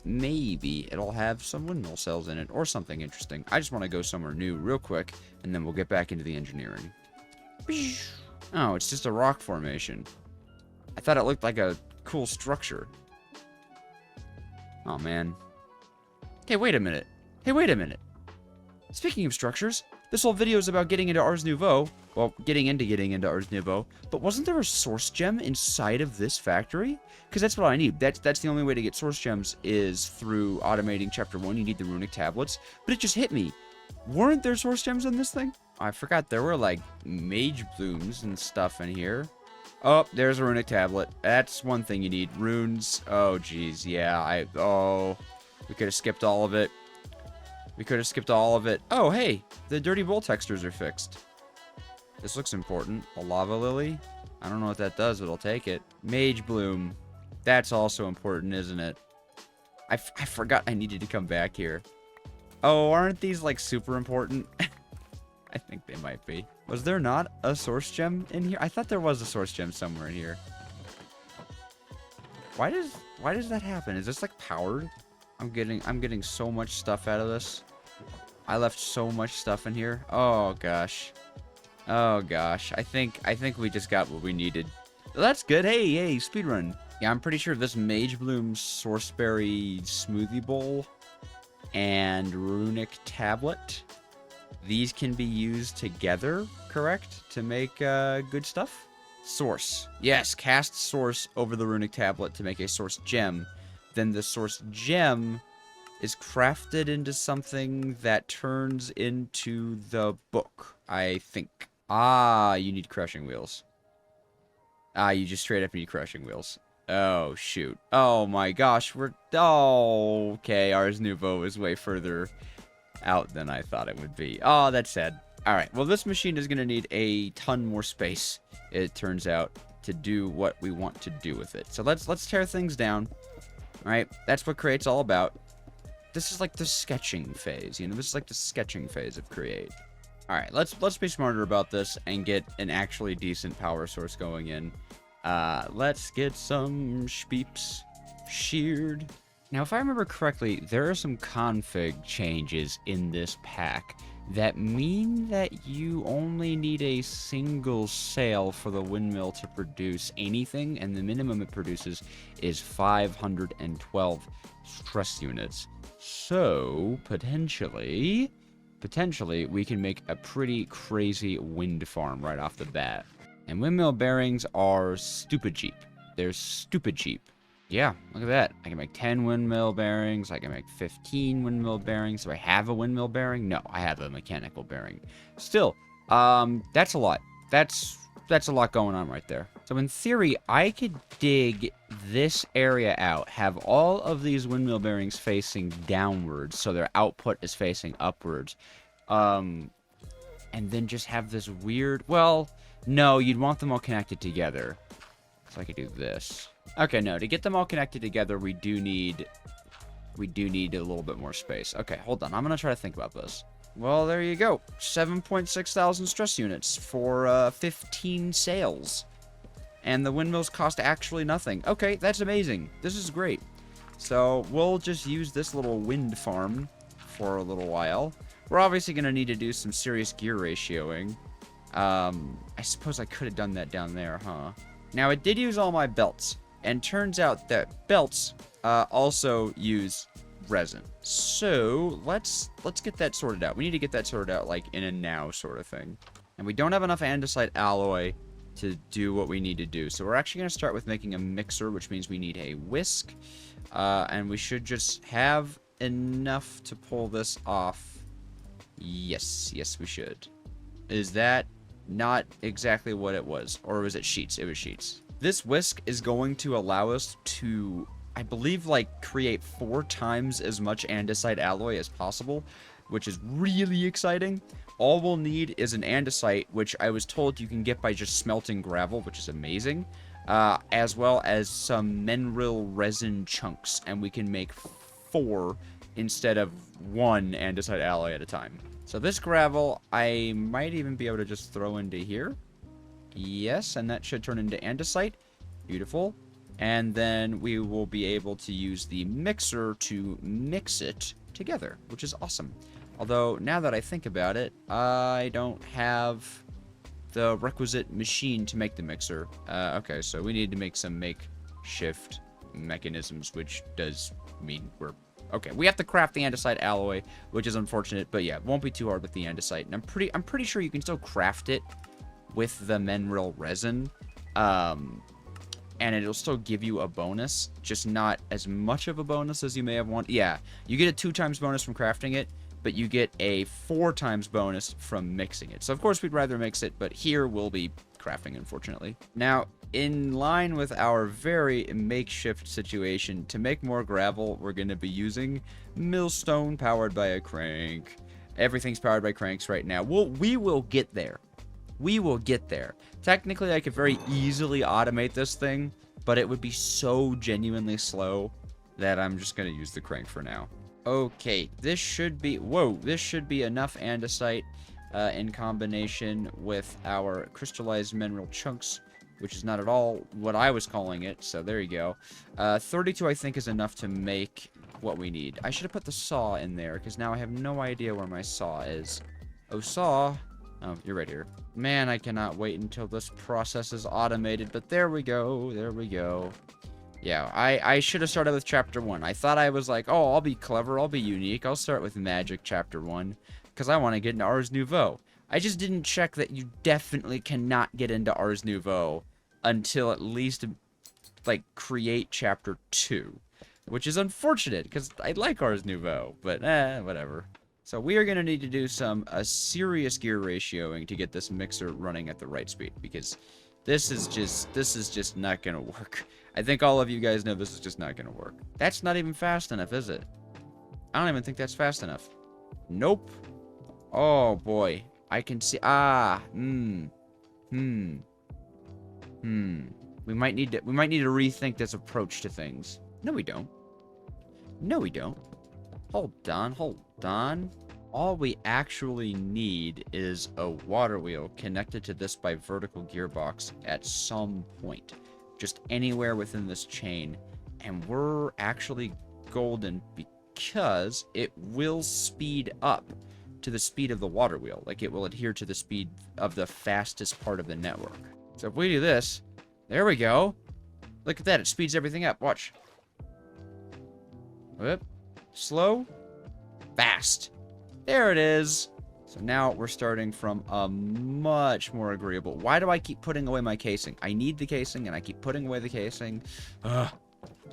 it'll have some windmill cells in it or something interesting. I just want to go somewhere new real quick, and then we'll get back into the engineering. Oh, it's just a rock formation. I thought it looked like a cool structure. Oh, man. Hey, wait a minute. Speaking of structures, this whole video is about getting into Ars Nouveau. Well, getting into Ars Nouveau. But wasn't there a source gem inside of this factory? Because that's what I need. That's the only way to get source gems is through automating Chapter 1. You need the runic tablets. But it just hit me. Weren't there source gems in this thing? I forgot there were, like, mage blooms and stuff in here. Oh, there's a runic tablet. That's one thing you need. Runes. Oh, geez. Yeah, we could have skipped all of it. Oh, hey, the dirty bowl textures are fixed. This looks important. A lava lily. I don't know what that does, but I'll take it. Mage bloom. That's also important, isn't it? I forgot I needed to come back here. Oh, aren't these, like, super important? I think they might be. Was there not a source gem in here? I thought there was a source gem somewhere in here. Why does that happen? Is this, like, powered? I'm getting so much stuff out of this. I left so much stuff in here. Oh gosh. I think we just got what we needed. Well, that's good. Hey, speedrun. Yeah, I'm pretty sure this Mage Bloom Sourceberry Smoothie Bowl and Runic Tablet, these can be used together, correct? To make good stuff? Source. Yes, cast Source over the Runic Tablet to make a Source Gem. Then the Source Gem is crafted into something that turns into the book, I think. Ah, you need crushing wheels. Ah, you just straight up need crushing wheels. Oh, shoot. Oh, my gosh. Oh, okay. Ars Nouveau is way further out than I thought it would be. Oh, that's sad. All right. Well, this machine is going to need a ton more space, it turns out, to do what we want to do with it. So let's tear things down. All right. That's what Create's all about. This is like the sketching phase. You know, this is like the sketching phase of Create. All right. Let's be smarter about this and get an actually decent power source going in. Let's get some sheeps sheared. Now, if I remember correctly, there are some config changes in this pack that mean that you only need a single sail for the windmill to produce anything, and the minimum it produces is 512 stress units. So, potentially, we can make a pretty crazy wind farm right off the bat. And windmill bearings are stupid cheap. They're stupid cheap. Yeah, look at that. I can make 10 windmill bearings. I can make 15 windmill bearings. Do I have a windmill bearing? No, I have a mechanical bearing. Still, that's a lot. That's a lot going on right there. So in theory, I could dig this area out, have all of these windmill bearings facing downwards, so their output is facing upwards. And then just have this weird... Well, no, you'd want them all connected together. So I could do this. Okay, no, to get them all connected together, we do need a little bit more space. Okay, hold on. I'm going to try to think about this. Well, there you go. 7.6 thousand stress units for 15 sails. And the windmills cost actually nothing. Okay, that's amazing. This is great. So we'll just use this little wind farm for a little while. We're obviously going to need to do some serious gear ratioing. I suppose I could have done that down there, huh? Now, it did use all my belts. And turns out that belts also use resin. So let's get that sorted out. We need to get that sorted out like in a now sort of thing. And we don't have enough andesite alloy to do what we need to do. So we're actually going to start with making a mixer, which means we need a whisk. And we should just have enough to pull this off. Yes, we should. Is that not exactly what it was? Or was it sheets? It was sheets. This whisk is going to allow us to, I believe, like, create 4 times as much andesite alloy as possible, which is really exciting. All we'll need is an andesite, which I was told you can get by just smelting gravel, which is amazing, as well as some mineral resin chunks, and we can make 4 instead of 1 andesite alloy at a time. So this gravel, I might even be able to just throw into here. Yes, and that should turn into andesite. Beautiful. And then we will be able to use the mixer to mix it together, which is awesome. Although, now that I think about it, I don't have the requisite machine to make the mixer. Okay, so we need to make some makeshift mechanisms, which does mean we're... Okay, we have to craft the andesite alloy, which is unfortunate, but yeah, it won't be too hard with the andesite. And I'm pretty sure you can still craft it with the mineral resin, and it'll still give you a bonus, just not as much of a bonus as you may have wanted. Yeah, you get a 2 times bonus from crafting it, but you get a 4 times bonus from mixing it. So of course we'd rather mix it, but here we'll be crafting, unfortunately. Now, in line with our very makeshift situation, to make more gravel, we're going to be using millstone powered by a crank. Everything's powered by cranks right now. We will get there. We will get there. Technically, I could very easily automate this thing, but it would be so genuinely slow that I'm just going to use the crank for now. Okay, this should be... Whoa, this should be enough andesite in combination with our crystallized mineral chunks, which is not at all what I was calling it, so there you go. 32, I think, is enough to make what we need. I should have put the saw in there, because now I have no idea where my saw is. Oh, saw... Oh, you're right here. Man, I cannot wait until this process is automated, but there we go, there we go. Yeah, I should have started with Chapter 1. I thought I was like, oh, I'll be clever, I'll be unique, I'll start with Magic Chapter 1, because I want to get into Ars Nouveau. I just didn't check that you definitely cannot get into Ars Nouveau until at least, like, create Chapter 2. Which is unfortunate, because I like Ars Nouveau, but whatever. So we are going to need to do a serious gear ratioing to get this mixer running at the right speed, because this is just not going to work. I think all of you guys know this is just not going to work. That's not even fast enough, is it? I don't even think that's fast enough. Nope. Oh boy. I can see. We might need to rethink this approach to things. No, we don't. No, we don't. Hold on. All we actually need is a water wheel connected to this by vertical gearbox at some point. Just anywhere within this chain. And we're actually golden because it will speed up to the speed of the water wheel. Like, it will adhere to the speed of the fastest part of the network. So if we do this, there we go. Look at that, it speeds everything up. Watch. Whoop. Slow. Fast. There it is. So now we're starting from a much more agreeable... Why do I keep putting away my casing? I need the casing, and I keep putting away the casing. Ugh.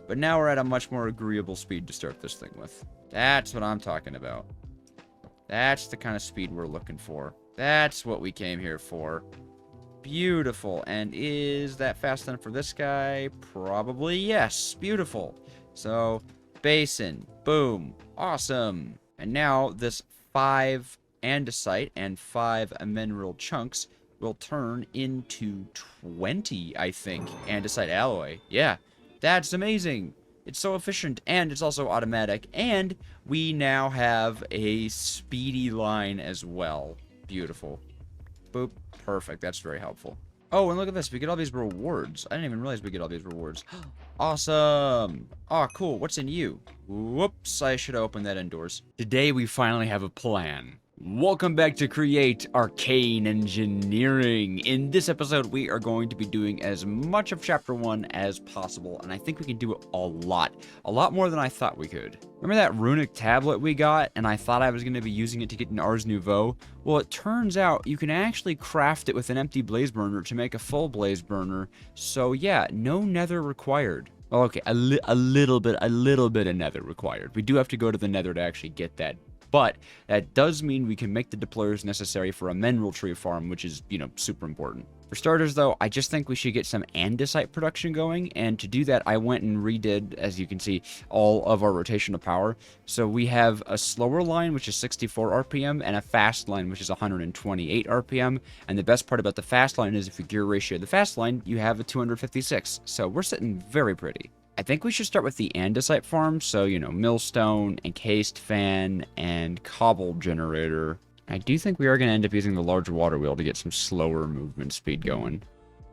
But now we're at a much more agreeable speed to start this thing with. That's what I'm talking about. That's the kind of speed we're looking for. That's what we came here for. Beautiful. And is that fast enough for this guy? Probably yes. Beautiful. So, basin. Boom. Awesome. And now this 5 andesite and 5 mineral chunks will turn into 20, I think, andesite alloy. Yeah, that's amazing. It's so efficient, and it's also automatic, and we now have a speedy line as well. Beautiful. Boop. Perfect. That's very helpful. Oh, and look at this. We get all these rewards. I didn't even realize we get all these rewards. Awesome. Oh, cool. What's in you? Whoops. I should open that indoors. Today, we finally have a plan. Welcome back to Create Arcane Engineering. In this episode, we are going to be doing as much of Chapter 1 as possible, and I think we can do it a lot more than I thought we could. Remember that runic tablet we got, and I thought I was going to be using it to get an Ars Nouveau? Well, it turns out you can actually craft it with an empty blaze burner to make a full blaze burner, so yeah, no nether required. Well, okay, a little bit of nether required. We do have to go to the nether to actually get that. But that does mean we can make the deployers necessary for a mineral tree farm, which is, super important. For starters, though, I just think we should get some andesite production going, and to do that, I went and redid, as you can see, all of our rotational power. So we have a slower line, which is 64 RPM, and a fast line, which is 128 RPM, and the best part about the fast line is if you gear ratio the fast line, you have a 256, so we're sitting very pretty. I think we should start with the andesite farm, so, millstone, encased fan, and cobble generator. I do think we are going to end up using the large water wheel to get some slower movement speed going.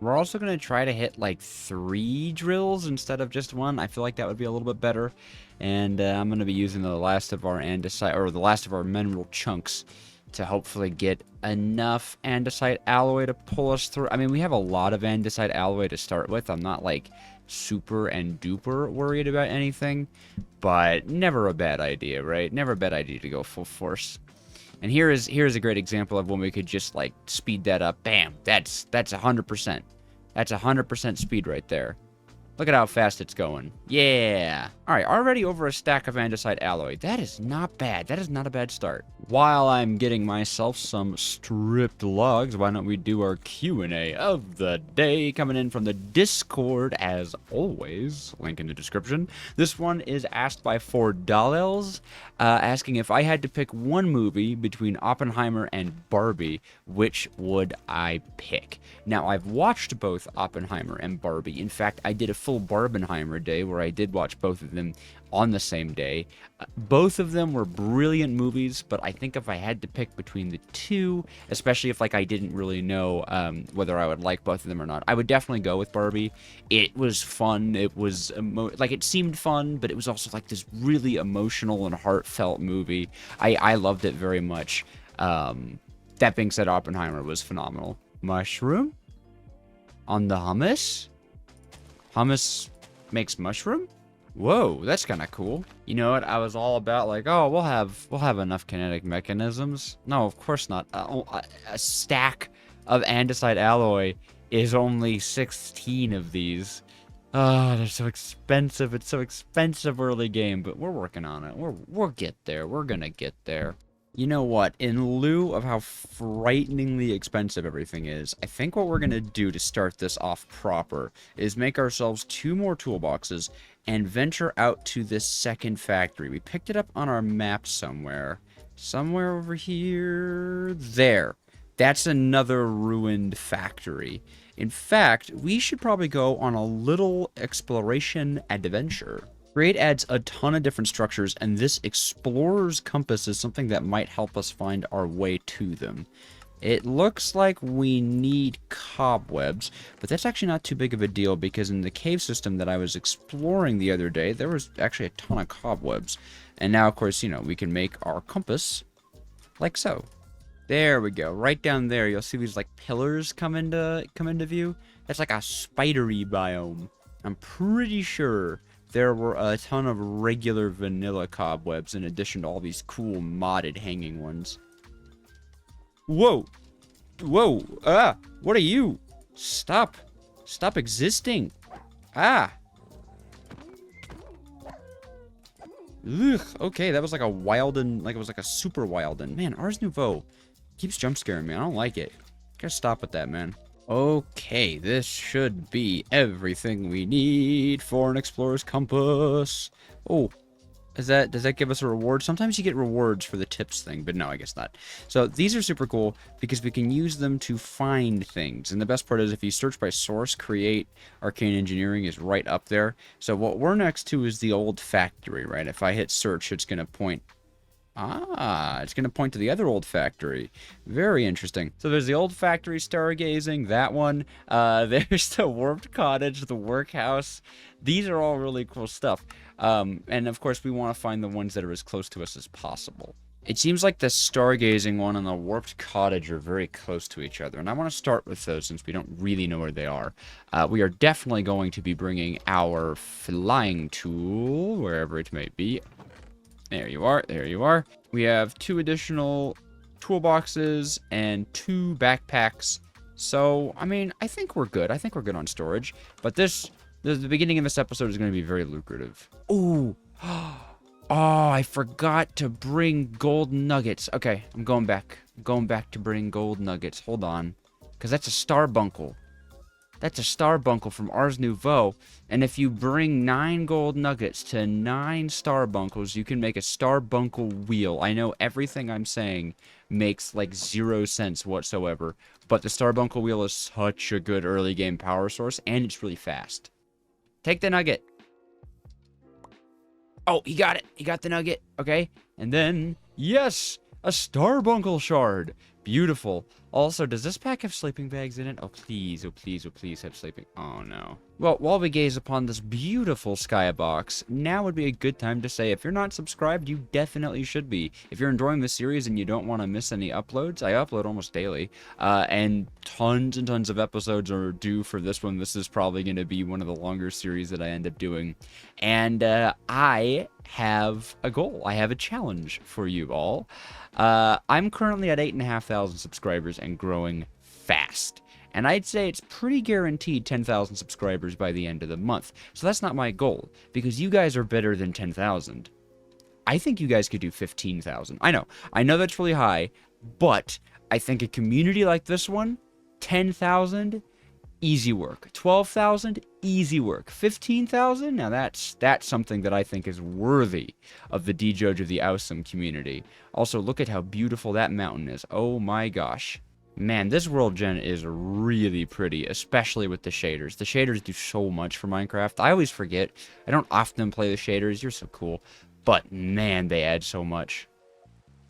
We're also going to try to hit, 3 drills instead of just 1. I feel like that would be a little bit better. And I'm going to be using the last of our andesite, or the last of our mineral chunks to hopefully get enough andesite alloy to pull us through. I mean, we have a lot of andesite alloy to start with. I'm not, super and duper worried about anything, but never a bad idea, right? Never a bad idea to go full force. And here's a great example of when we could just speed that up. Bam, that's 100%. That's 100% speed right there. Look at how fast it's going. Yeah. All right, already over a stack of andesite alloy. That is not bad. That is not a bad start. While I'm getting myself some stripped logs, why don't we do our Q&A of the day coming in from the Discord, as always. Link in the description. This one is asked by 4Dalels, asking if I had to pick one movie between Oppenheimer and Barbie, which would I pick? Now, I've watched both Oppenheimer and Barbie. In fact, I did a full Barbenheimer day where I did watch both of them on the same day. Both of them were brilliant movies, but I think if I had to pick between the two, especially if I didn't really know whether I would like both of them or not, I would definitely go with Barbie. It was fun. It was it seemed fun, but it was also this really emotional and heartfelt movie. I loved it very much. That being said, Oppenheimer was phenomenal. Mushroom on the hummus. Hummus makes mushroom? Whoa, that's kind of cool. You know what? I was all about oh, we'll have enough kinetic mechanisms. No, of course not. A stack of andesite alloy is only 16 of these. Oh, they're so expensive. It's so expensive early game, but we're working on it. We'll get there. We're gonna get there. You know what? In lieu of how frighteningly expensive everything is, I think what we're going to do to start this off proper is make ourselves 2 more toolboxes and venture out to this second factory. We picked it up on our map somewhere. Somewhere over here. There. That's another ruined factory. In fact, we should probably go on a little exploration adventure. Create adds a ton of different structures, and this explorer's compass is something that might help us find our way to them. It looks like we need cobwebs, but that's actually not too big of a deal because in the cave system that I was exploring the other day, there was actually a ton of cobwebs. And now, of course, we can make our compass like so. There we go. Right down there, you'll see these pillars come into view. That's like a spidery biome. I'm pretty sure there were a ton of regular vanilla cobwebs in addition to all these cool modded hanging ones. Whoa! Whoa! Ah! What are you? Stop! Stop existing! Ah! Ugh! Okay, that was like a Wilden, it was like a super Wilden. Man, Ars Nouveau keeps jump scaring me. I don't like it. Gotta stop with that, man. Okay, this should be everything we need for an explorer's compass. Oh, Does that give us a reward? Sometimes you get rewards for the tips thing, but no, I guess not. So these are super cool because we can use them to find things. And the best part is if you search by source, create Arcane Engineering is right up there. So what we're next to is the old factory, right? If I hit search, it's going to point. It's going to point to the other old factory. Very interesting. So there's the old factory stargazing, that one. There's the warped cottage, the workhouse. These are all really cool stuff. And of course, we want to find the ones that are as close to us as possible. It seems like the stargazing one and the warped cottage are very close to each other, and I want to start with those since we don't really know where they are. We are definitely going to be bringing our flying tool, wherever it may be. There you are, there you are. We have 2 additional toolboxes and 2 backpacks. So, I mean, I think we're good. I think we're good on storage. But the beginning of this episode is going to be very lucrative. Ooh. Oh, I forgot to bring gold nuggets. Okay, I'm going back. I'm going back to bring gold nuggets. Hold on. Because that's a starbuncle. That's a starbuncle from Ars Nouveau, and if you bring 9 gold nuggets to 9 starbuncles, you can make a starbuncle wheel. I know everything I'm saying makes like 0 sense whatsoever, but the starbuncle wheel is such a good early game power source, and it's really fast. Take the nugget. Oh, he got it. He got the nugget. Okay, and then, yes, a starbuncle shard. Beautiful. Also, does this pack have sleeping bags in it? Oh, please, oh, please, oh, please have sleeping... Oh, no. Well, while we gaze upon this beautiful skybox, now would be a good time to say, if you're not subscribed, you definitely should be. If you're enjoying this series and you don't want to miss any uploads, I upload almost daily, and tons of episodes are due for this one. This is probably going to be one of the longer series that I end up doing. And I have a goal. I have a challenge for you all. I'm currently at 8,500 subscribers and growing fast. And I'd say it's pretty guaranteed 10,000 subscribers by the end of the month. So that's not my goal, because you guys are better than 10,000. I think you guys could do 15,000. I know that's really high, but I think a community like this one, 10,000, easy work. 12,000, easy work. 15,000, now that's something that I think is worthy of the D-Judge of the Awesome community. Also, look at how beautiful that mountain is. Oh my gosh. Man, this world gen is really pretty, especially with the shaders. The shaders do so much for Minecraft. I always forget. I don't often play the shaders. You're so cool. But man, they add so much.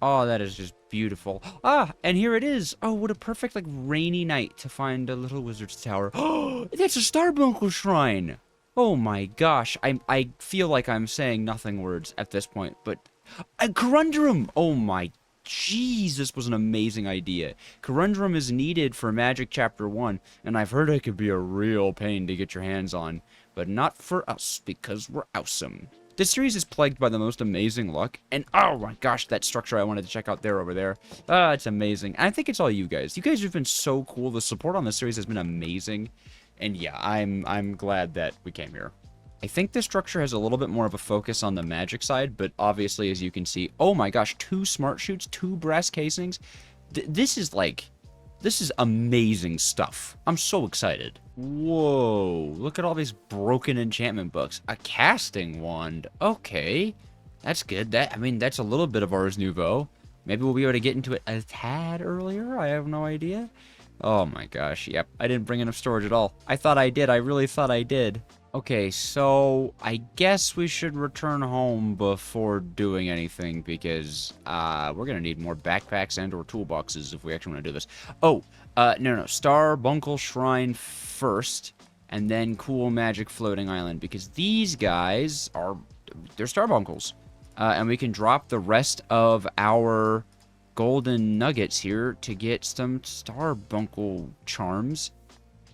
Oh, that is just beautiful. Ah, and here it is. Oh, what a perfect, like, rainy night to find a little wizard's tower. Oh, that's a starbuncle shrine. Oh my gosh. I feel like I'm saying nothing words at this point, but... A Corundrum! Oh my jeez, this was an amazing idea. Corundrum is needed for Magic Chapter 1, and I've heard it could be a real pain to get your hands on. But not for us, because we're awesome. This series is plagued by the most amazing luck, and oh my gosh, that structure I wanted to check out there over there. It's amazing. And I think it's all you guys. You guys have been so cool. The support on this series has been amazing. And yeah, I'm glad that we came here. I think this structure has a little bit more of a focus on the magic side, but obviously, as you can see, oh my gosh, 2 smart chutes, 2 brass casings. This is amazing stuff. I'm so excited. Whoa, look at all these broken enchantment books. A casting wand. Okay, that's good. That's a little bit of Ars Nouveau. Maybe we'll be able to get into it a tad earlier. I have no idea. Oh my gosh, yep. I didn't bring enough storage at all. I thought I did. I really thought I did. Okay, so I guess we should return home before doing anything because we're going to need more backpacks and or toolboxes if we actually want to do this. Oh, no. Starbuncle Shrine first and then Cool Magic Floating Island because these guys they're starbuncles. And we can drop the rest of our golden nuggets here to get some starbuncle charms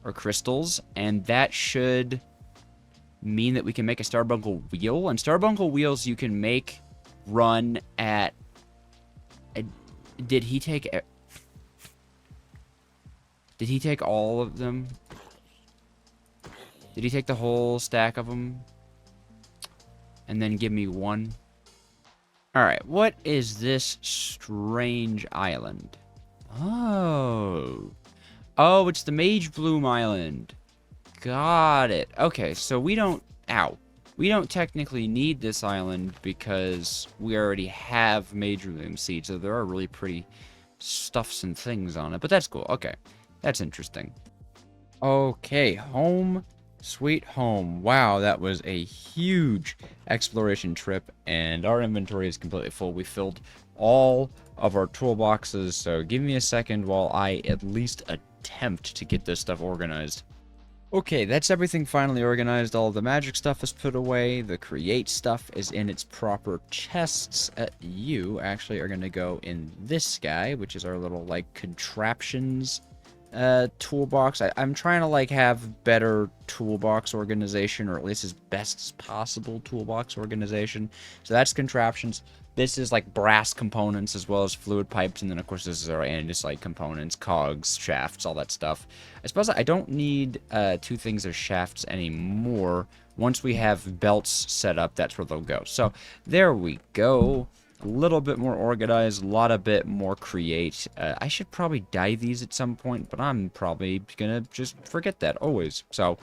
or crystals, and that should mean that we can make a starbuncle wheel, and starbuncle wheels you can make run at did he take all of them? Did he take the whole stack of them and then give me one? Alright, what is this strange island? Oh, it's the Mage Bloom Island. Got it. Okay, so we don't... Ow. We don't technically need this island because we already have Major Loom Seed, so there are really pretty stuffs and things on it. But that's cool. Okay, that's interesting. Okay, home sweet home. Wow, that was a huge exploration trip, and our inventory is completely full. We filled all of our toolboxes, so give me a second while I at least attempt to get this stuff organized. Okay, that's everything finally organized. All the magic stuff is put away. The create stuff is in its proper chests. You actually are going to go in this guy, which is our little, like, contraptions toolbox. I'm trying to, like, have better toolbox organization, or at least as best as possible toolbox organization. So that's contraptions. This is like brass components as well as fluid pipes, and then of course this is our andesite components, cogs, shafts, all that stuff. I suppose I don't need two things of shafts anymore. Once we have belts set up, that's where they'll go. So there we go. A little bit more organized, a lot of bit more create. I should probably dye these at some point, but I'm probably gonna just forget that always. So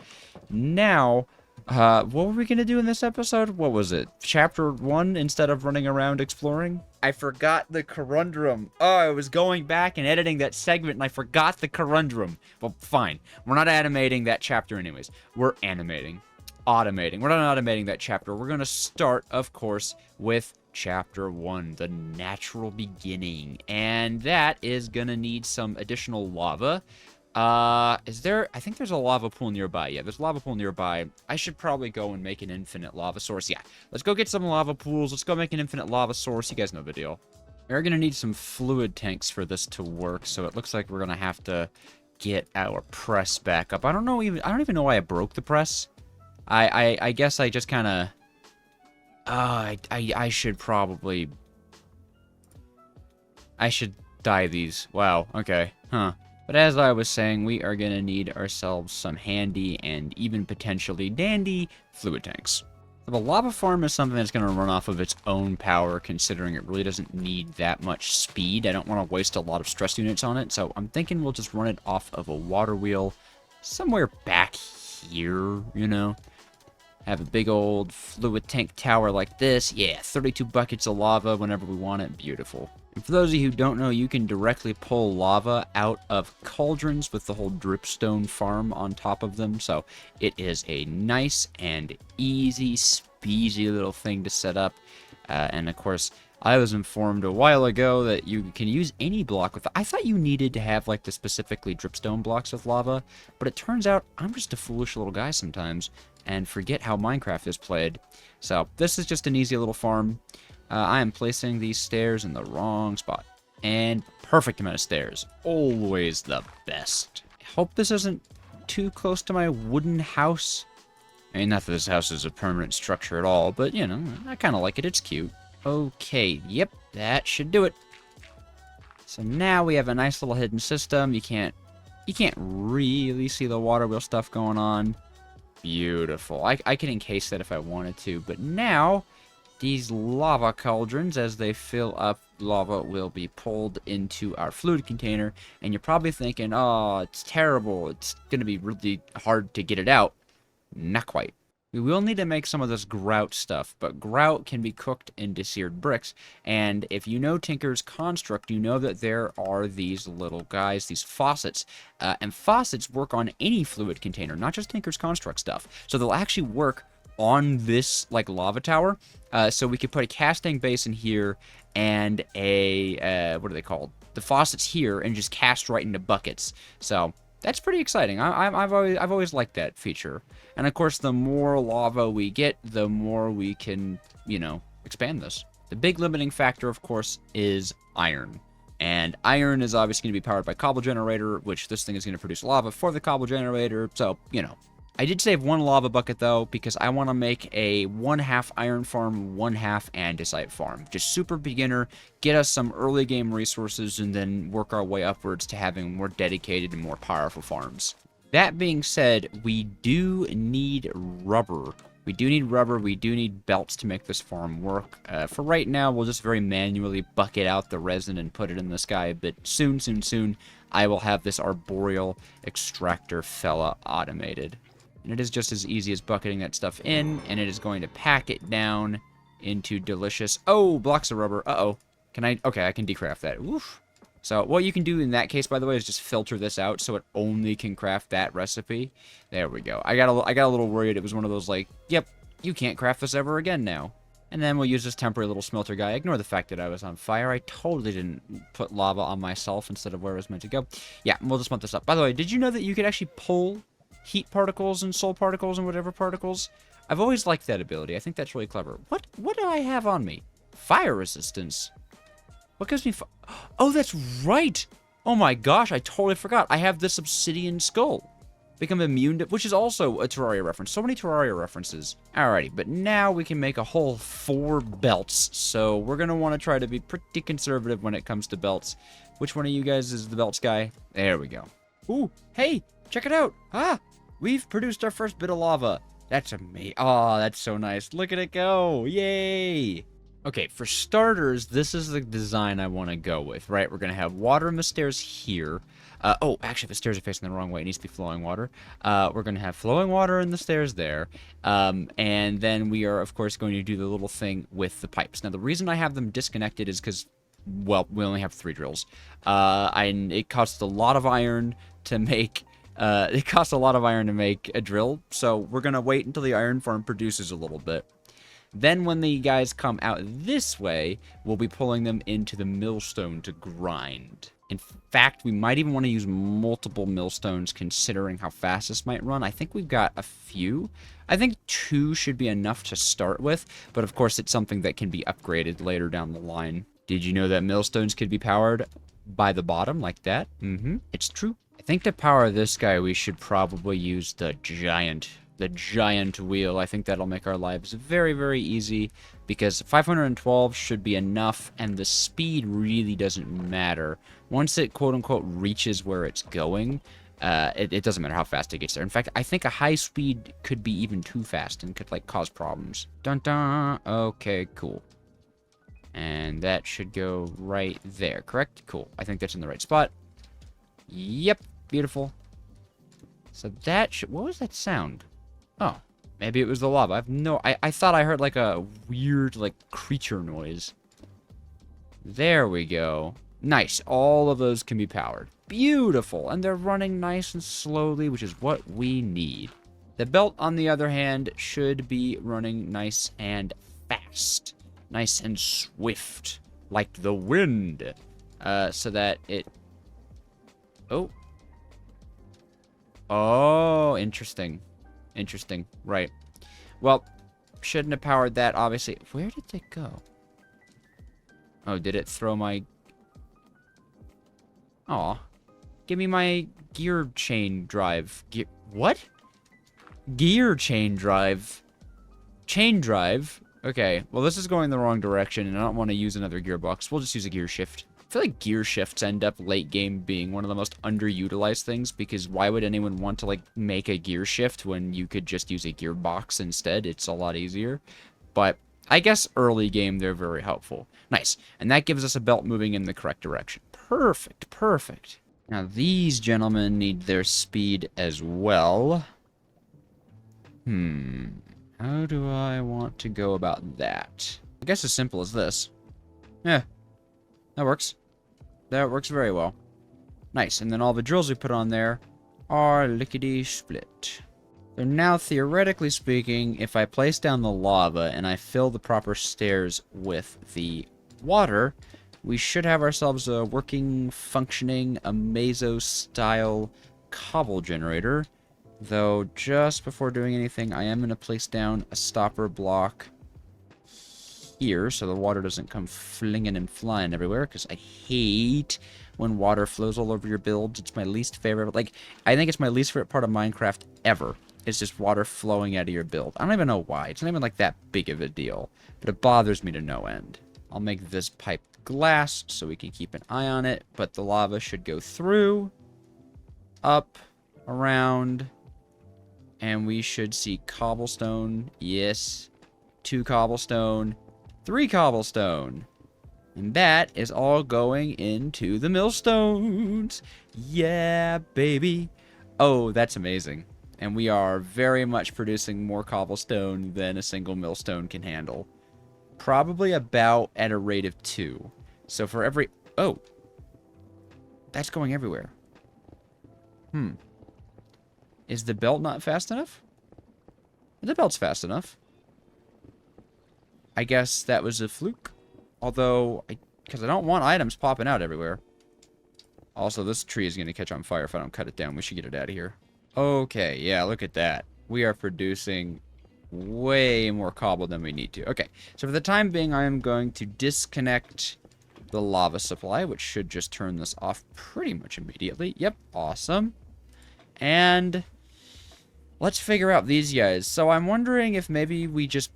now, what were we gonna do in this episode? What was it? Chapter 1 instead of running around exploring? I forgot the conundrum. Oh, I was going back and editing that segment and I forgot the conundrum. Well, fine. We're not animating that chapter anyways. We're automating. We're not automating that chapter. We're gonna start, of course, with Chapter 1, the natural beginning. And that is gonna need some additional lava. I think there's a lava pool nearby. Yeah, there's a lava pool nearby. I should probably go and make an infinite lava source. Yeah, let's go get some lava pools. Let's go make an infinite lava source. You guys know the deal. We're gonna need some fluid tanks for this to work, so it looks like we're gonna have to get our press back up. I don't even know why I broke the press. I guess I just kind of... I should probably... I should dye these. Wow, okay, huh. But as I was saying, we are going to need ourselves some handy and even potentially dandy fluid tanks. The lava farm is something that's going to run off of its own power, considering it really doesn't need that much speed. I don't want to waste a lot of stress units on it, so I'm thinking we'll just run it off of a water wheel somewhere back here, you know? Have a big old fluid tank tower like this. Yeah, 32 buckets of lava whenever we want it. Beautiful. And for those of you who don't know, you can directly pull lava out of cauldrons with the whole dripstone farm on top of them. So it is a nice and easy, speedy little thing to set up. And of course, I was informed a while ago that you can use any block with... I thought you needed to have like the specifically dripstone blocks with lava, but it turns out I'm just a foolish little guy sometimes and forget how Minecraft is played. So this is just an easy little farm. I am placing these stairs in the wrong spot. And perfect amount of stairs. Always the best. I hope this isn't too close to my wooden house. I mean, not that this house is a permanent structure at all, but, you know, I kind of like it. It's cute. Okay, yep, that should do it. So now we have a nice little hidden system. You can't really see the water wheel stuff going on. Beautiful. I can encase that if I wanted to, but now these lava cauldrons, as they fill up, lava will be pulled into our fluid container, and you're probably thinking, oh, it's terrible, it's going to be really hard to get it out. Not quite. We will need to make some of this grout stuff, but grout can be cooked into seared bricks, and if you know Tinker's construct, you know that there are these little guys, these faucets, and faucets work on any fluid container, not just Tinker's construct stuff. So they'll actually work on this, like, lava tower, so we could put a casting basin here and a, what are they called? The faucets here, and just cast right into buckets. So that's pretty exciting. I've always liked that feature. And of course, the more lava we get, the more we can, you know, expand this. The big limiting factor, of course, is iron. And iron is obviously going to be powered by cobble generator, which this thing is going to produce lava for the cobble generator. So, you know. I did save one lava bucket, though, because I want to make a 1/2 iron farm, 1/2 andesite farm. Just super beginner, get us some early game resources, and then work our way upwards to having more dedicated and more powerful farms. That being said, we do need rubber. We do need belts to make this farm work. For right now, we'll just very manually bucket out the resin and put it in the sky, but soon, I will have this arboreal extractor fella automated. And it is just as easy as bucketing that stuff in, and it is going to pack it down into delicious... Oh, blocks of rubber. Uh-oh. Can I... Okay, I can decraft that. Oof. So what you can do in that case, by the way, is just filter this out so it only can craft that recipe. There we go. I got a little worried. It was one of those like, yep, you can't craft this ever again now. And then we'll use this temporary little smelter guy. Ignore the fact that I was on fire. I totally didn't put lava on myself instead of where it was meant to go. Yeah, we'll just melt this up. By the way, did you know that you could actually pull heat particles and soul particles and whatever particles? I've always liked that ability. I think that's really clever. What do I have on me? Fire resistance. What gives me Oh, that's right! Oh my gosh, I totally forgot. I have this obsidian skull. Become immune to... Which is also a Terraria reference. So many Terraria references. Alrighty, but now we can make a whole 4 belts. So we're going to want to try to be pretty conservative when it comes to belts. Which one of you guys is the belts guy? There we go. Ooh, hey, check it out. Ah, we've produced our first bit of lava. That's amazing. Oh, that's so nice. Look at it go. Yay! Okay, for starters, this is the design I want to go with, right? We're going to have water in the stairs here. Oh, actually, the stairs are facing the wrong way. It needs to be flowing water. We're going to have flowing water in the stairs there. And then we are, of course, going to do the little thing with the pipes. Now, the reason I have them disconnected is because, well, we only have 3 drills. It costs a lot of iron to make... it costs a lot of iron to make a drill, so we're going to wait until the iron farm produces a little bit. Then when the guys come out this way, we'll be pulling them into the millstone to grind. In fact, we might even want to use multiple millstones considering how fast this might run. I think we've got a few. I think 2 should be enough to start with, but of course it's something that can be upgraded later down the line. Did you know that millstones could be powered by the bottom like that? It's true. I think to power this guy, we should probably use the giant wheel. I think that'll make our lives very, very easy because 512 should be enough and the speed really doesn't matter. Once it quote-unquote reaches where it's going, it doesn't matter how fast it gets there. In fact, I think a high speed could be even too fast and could like cause problems. Dun dun. Okay, cool. And that should go right there, correct? Cool. I think that's in the right spot. Yep, beautiful. So that should... What was that sound? Oh, maybe it was the lava. I thought I heard like a weird like creature noise. There we go. Nice. All of those can be powered. Beautiful. And they're running nice and slowly, which is what we need. The belt, on the other hand, should be running nice and fast. Nice and swift. Like the wind. So that it... Oh. Oh, interesting. Interesting. Right. Well, shouldn't have powered that, obviously. Where did it go? Oh, did it throw my... Aw. Give me my gear chain drive. What? Gear chain drive. Chain drive? Okay. Well, this is going the wrong direction, and I don't want to use another gearbox. We'll just use a gear shift. I feel like gear shifts end up late game being one of the most underutilized things because why would anyone want to like make a gear shift when you could just use a gearbox instead? It's a lot easier. But I guess early game they're very helpful. Nice. And that gives us a belt moving in the correct direction. Perfect, perfect. Now these gentlemen need their speed as well. How do I want to go about that? I guess as simple as this. Yeah. That works. That works very well. Nice. And then all the drills we put on there are lickety-split. So now, theoretically speaking, if I place down the lava and I fill the proper stairs with the water, we should have ourselves a working, functioning, Amazo-style cobble generator. Though, just before doing anything, I am going to place down a stopper block here so the water doesn't come flinging and flying everywhere, because I hate when water flows all over your builds. It's my least favorite. Like, I think it's my least favorite part of Minecraft ever. It's just water flowing out of your build. I don't even know why. It's not even like that big of a deal, but it bothers me to no end. I'll make this pipe glass so we can keep an eye on it, but the lava should go through, up, around, and we should see cobblestone. Yes, 2 cobblestone. 3 cobblestone. And that is all going into the millstones. Yeah, baby. Oh, that's amazing. And we are very much producing more cobblestone than a single millstone can handle. Probably about at a rate of 2. So for every... Oh! That's going everywhere. Is the belt not fast enough? The belt's fast enough. I guess that was a fluke. Although, because I don't want items popping out everywhere. Also, this tree is going to catch on fire if I don't cut it down. We should get it out of here. Okay, yeah, look at that. We are producing way more cobble than we need to. Okay, so for the time being, I am going to disconnect the lava supply, which should just turn this off pretty much immediately. Yep, awesome. And let's figure out these guys. So I'm wondering if maybe we just...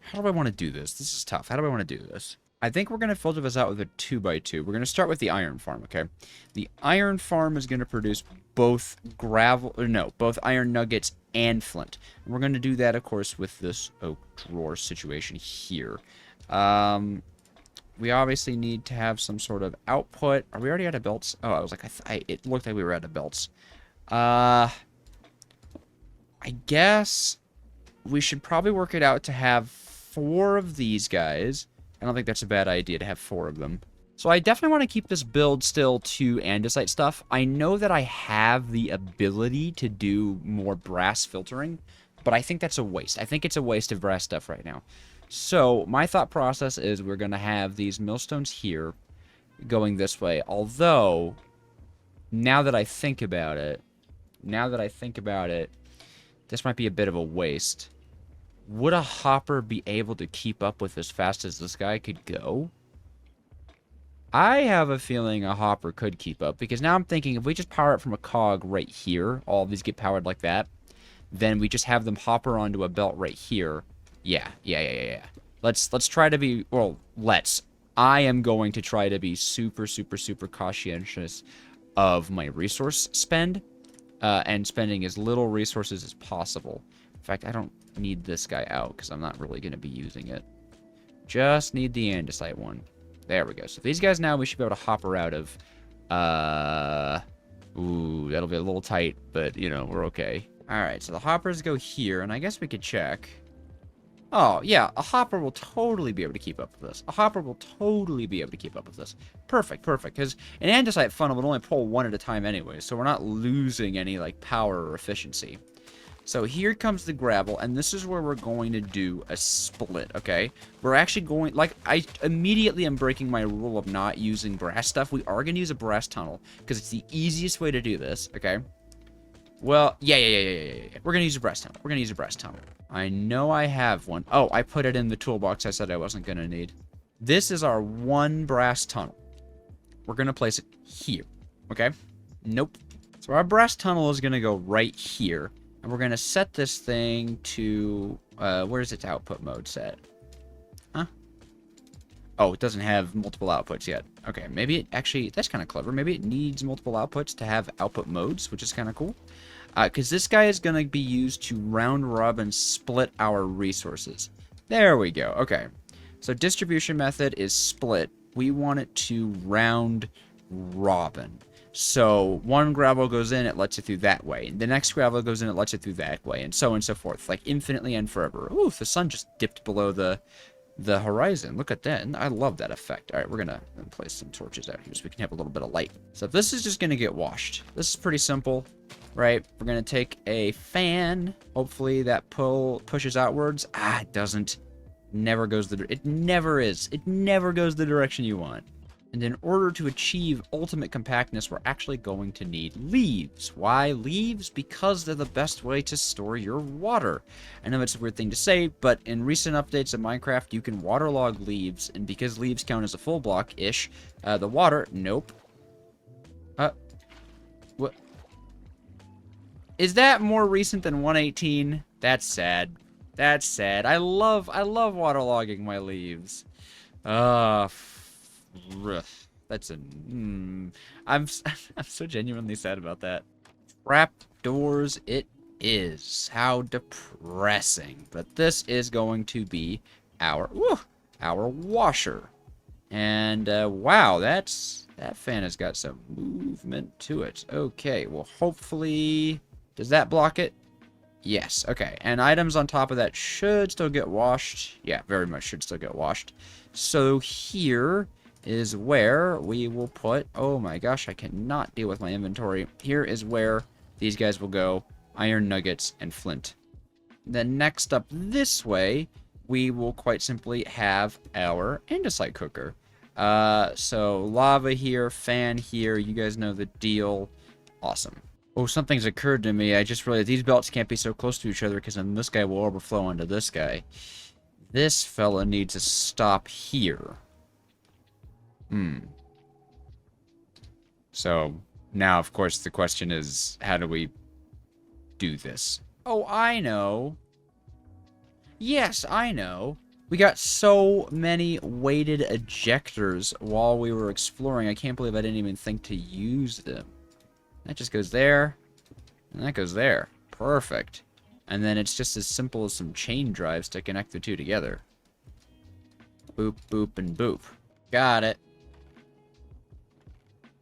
How do I want to do this? This is tough. How do I want to do this? I think we're going to filter this out with a 2x2. We're going to start with the iron farm, okay? The iron farm is going to produce both both iron nuggets and flint. And we're going to do that, of course, with this oak drawer situation here. We obviously need to have some sort of output. Are we already out of belts? Oh, I was like, it looked like we were out of belts. I guess we should probably work it out to have 4 of these guys. I don't think that's a bad idea to have 4 of them. So I definitely want to keep this build still to andesite stuff. I know that I have the ability to do more brass filtering, but I think that's a waste. I think it's a waste of brass stuff right now. So my thought process is we're going to have these millstones here going this way. Although, now that I think about it, this might be a bit of a waste. Would a hopper be able to keep up with as fast as this guy could go? I have a feeling a hopper could keep up, because now I'm thinking if we just power it from a cog right here, all of these get powered like that, then we just have them hopper onto a belt right here. Yeah. Let's try to be, well, I am going to try to be super conscientious of my resource spend, and spending as little resources as possible. In fact, I don't need this guy out because I'm not really going to be using it. Just need the andesite one. There we go. So these guys now we should be able to hopper out of. Ooh, that'll be a little tight, but you know, we're okay. Alright, so the hoppers go here, and I guess we could check. Oh, yeah, a hopper will totally be able to keep up with this. A hopper will totally be able to keep up with this. Perfect, because an andesite funnel would only pull 1 at a time anyway, so we're not losing any, like, power or efficiency. So here comes the gravel, and this is where we're going to do a split, okay? We're actually going, like, I immediately am breaking my rule of not using brass stuff. We are going to use a brass tunnel, because it's the easiest way to do this, okay? Well, yeah. We're going to use a brass tunnel. I know I have one. Oh, I put it in the toolbox I said I wasn't going to need. This is our 1 brass tunnel. We're going to place it here, okay? Nope. So our brass tunnel is going to go right here. And we're going to set this thing to, where's its output mode set? Huh? Oh, it doesn't have multiple outputs yet. Okay, maybe it actually, that's kind of clever. Maybe it needs multiple outputs to have output modes, which is kind of cool. Because this guy is going to be used to round robin split our resources. There we go. Okay. So distribution method is split. We want it to round robin. So 1 gravel goes in, it lets it through that way. The next gravel goes in, it lets it through that way, and so on and so forth, like infinitely and forever. Ooh, the sun just dipped below the horizon. Look at that. I love that effect. All right, we're gonna place some torches out here so we can have a little bit of light. So this is just gonna get washed. This is pretty simple, right? We're gonna take a fan. Hopefully that pushes outwards. Ah, it doesn't. Never goes it never is. It never goes the direction you want. And in order to achieve ultimate compactness, we're actually going to need leaves. Why leaves? Because they're the best way to store your water. I know it's a weird thing to say, but in recent updates of Minecraft, you can waterlog leaves, and because leaves count as a full block-ish, the water... Nope. What? Is that more recent than 1.18? That's sad. That's sad. I love waterlogging my leaves. That's a... I'm so genuinely sad about that. Trapdoors it is. How depressing. But this is going to be our washer. And, wow, that's That fan has got some movement to it. Okay, well, hopefully... Does that block it? Yes, okay. And items on top of that should still get washed. Yeah, very much should still get washed. So here is where we will put... Oh my gosh, I cannot deal with my inventory. Here is where these guys will go. Iron nuggets and flint. Then next up this way, we will quite simply have our andesite cooker. So lava here, fan here, you guys know the deal. Awesome. Oh, something's occurred to me. I just realized these belts can't be so close to each other because then this guy will overflow onto this guy. This fella needs to stop here. So now, of course, the question is, how do we do this? Oh, I know. Yes, I know. We got so many weighted ejectors while we were exploring. I can't believe I didn't even think to use them. That just goes there, and that goes there. Perfect. And then it's just as simple as some chain drives to connect the two together. Boop, boop, and boop. Got it.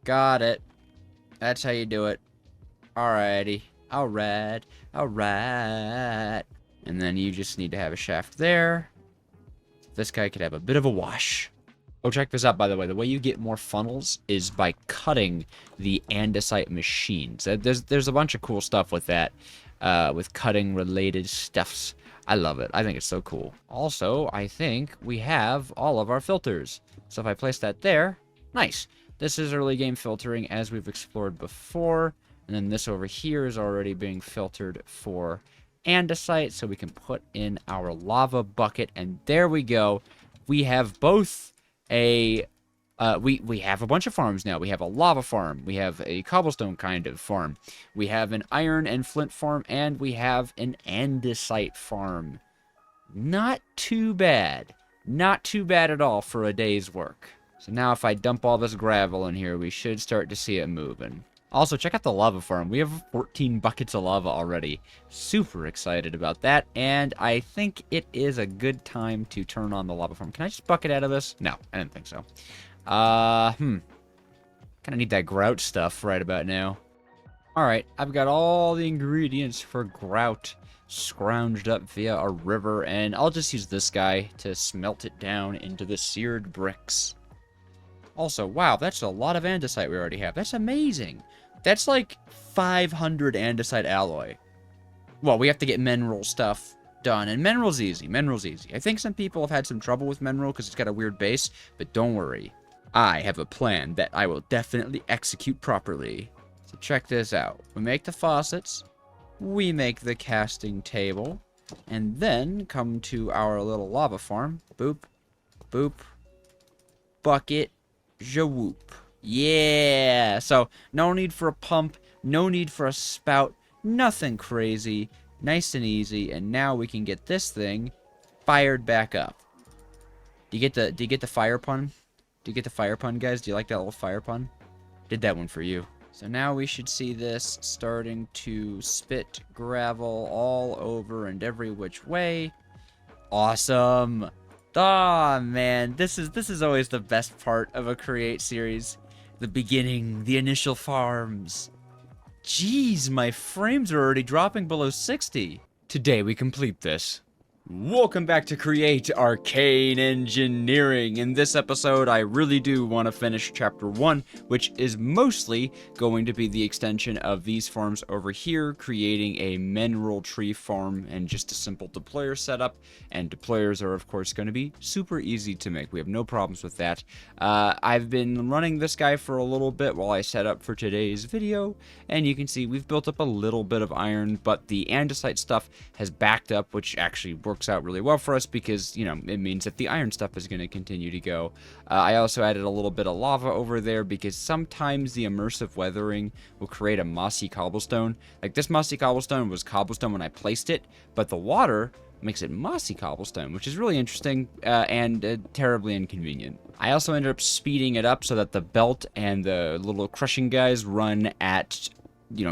Got it. That's how you do it. Alrighty. Alright. Alright. And then you just need to have a shaft there. This guy could have a bit of a wash. Oh, check this out, by the way. The way you get more funnels is by cutting the andesite machines. There's a bunch of cool stuff with that, with cutting related stuffs. I love it. I think it's so cool. Also, I think we have all of our filters. So if I place that there, nice. This is early game filtering as we've explored before. And then this over here is already being filtered for andesite, so we can put in our lava bucket, and there we go. We have both a we have a bunch of farms now. We have a lava farm, we have a cobblestone kind of farm, we have an iron and flint farm, and we have an andesite farm. Not too bad. Not too bad at all for a day's work. So now if I dump all this gravel in here, we should start to see it moving. Also, check out the lava farm. We have 14 buckets of lava already. Super excited about that, and I think it is a good time to turn on the lava farm. Can I just bucket out of this? No, I didn't think so. Kind of need that grout stuff right about now. Alright, I've got all the ingredients for grout scrounged up via a river, and I'll just use this guy to smelt it down into the seared bricks. Also, wow, that's a lot of andesite we already have. That's amazing. That's like 500 andesite alloy. Well, we have to get mineral stuff done, and mineral's easy. Mineral's easy. I think some people have had some trouble with mineral because it's got a weird base, but don't worry. I have a plan that I will definitely execute properly. So check this out. We make the faucets, we make the casting table, and then come to our little lava farm. Boop, boop, bucket, jawhoop. Yeah! So, no need for a pump, no need for a spout, nothing crazy, nice and easy, and now we can get this thing fired back up. Do you get the fire pun? Do you get the fire pun, guys? Do you like that little fire pun? Did that one for you. So now we should see this starting to spit gravel all over and every which way. Awesome! Aw, man, this is always the best part of a Create series. The beginning, the initial farms. Jeez, my frames are already dropping below 60. Today we complete this. Welcome back to Create Arcane Engineering. In this episode, I really do want to finish Chapter 1, which is mostly going to be the extension of these farms over here, creating a mineral tree farm and just a simple deployer setup. And deployers are, of course, going to be super easy to make. We have no problems with that. I've been running this guy for a little bit while I set up for today's video, and you can see we've built up a little bit of iron, but the andesite stuff has backed up, which actually works out really well for us because, you know, it means that the iron stuff is going to continue to go. I also added a little bit of lava over there because sometimes the immersive weathering will create a mossy cobblestone. Like this mossy cobblestone was cobblestone when I placed it, but the water makes it mossy cobblestone, which is really interesting and terribly inconvenient. I also ended up speeding it up so that the belt and the little crushing guys run at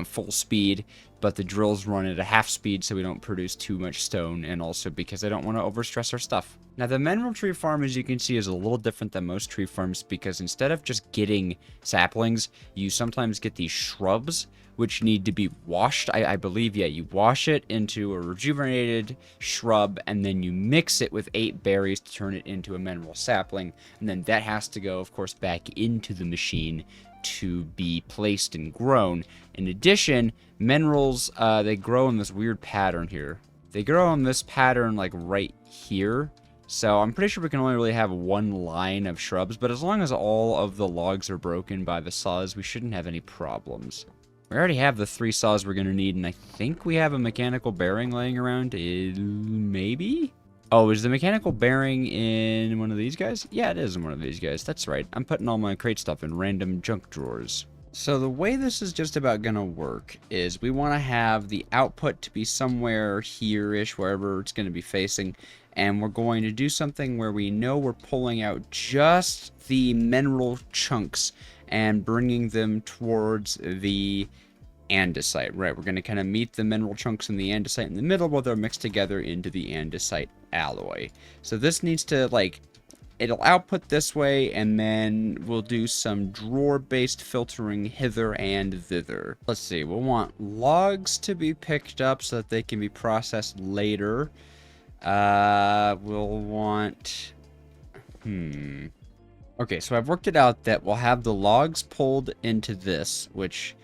full speed, but the drills run at a half speed so we don't produce too much stone, and also because I don't want to overstress our stuff. Now, the mineral tree farm, as you can see, is a little different than most tree farms because instead of just getting saplings, you sometimes get these shrubs, which need to be washed. I believe, yeah, you wash it into a rejuvenated shrub, and then you mix it with 8 berries to turn it into a mineral sapling, and then that has to go, of course, back into the machine to be placed and grown. In addition, minerals, they grow in this weird pattern here. They grow in this pattern, like, right here. So I'm pretty sure we can only really have one line of shrubs, but as long as all of the logs are broken by the saws, we shouldn't have any problems. We already have the 3 saws we're going to need, and I think we have a mechanical bearing laying around. Maybe? Oh, is the mechanical bearing in one of these guys? Yeah, it is in one of these guys. That's right. I'm putting all my crate stuff in random junk drawers. So the way this is just about going to work is we want to have the output to be somewhere here-ish, wherever it's going to be facing. And we're going to do something where we know we're pulling out just the mineral chunks and bringing them towards the andesite. Right, we're going to kind of meet the mineral chunks in the andesite in the middle while they're mixed together into the andesite alloy. So this needs to, like, it'll output this way, and then we'll do some drawer-based filtering hither and thither. Let's see, we'll want logs to be picked up so that they can be processed later. We'll want... Okay, so I've worked it out that we'll have the logs pulled into this, which...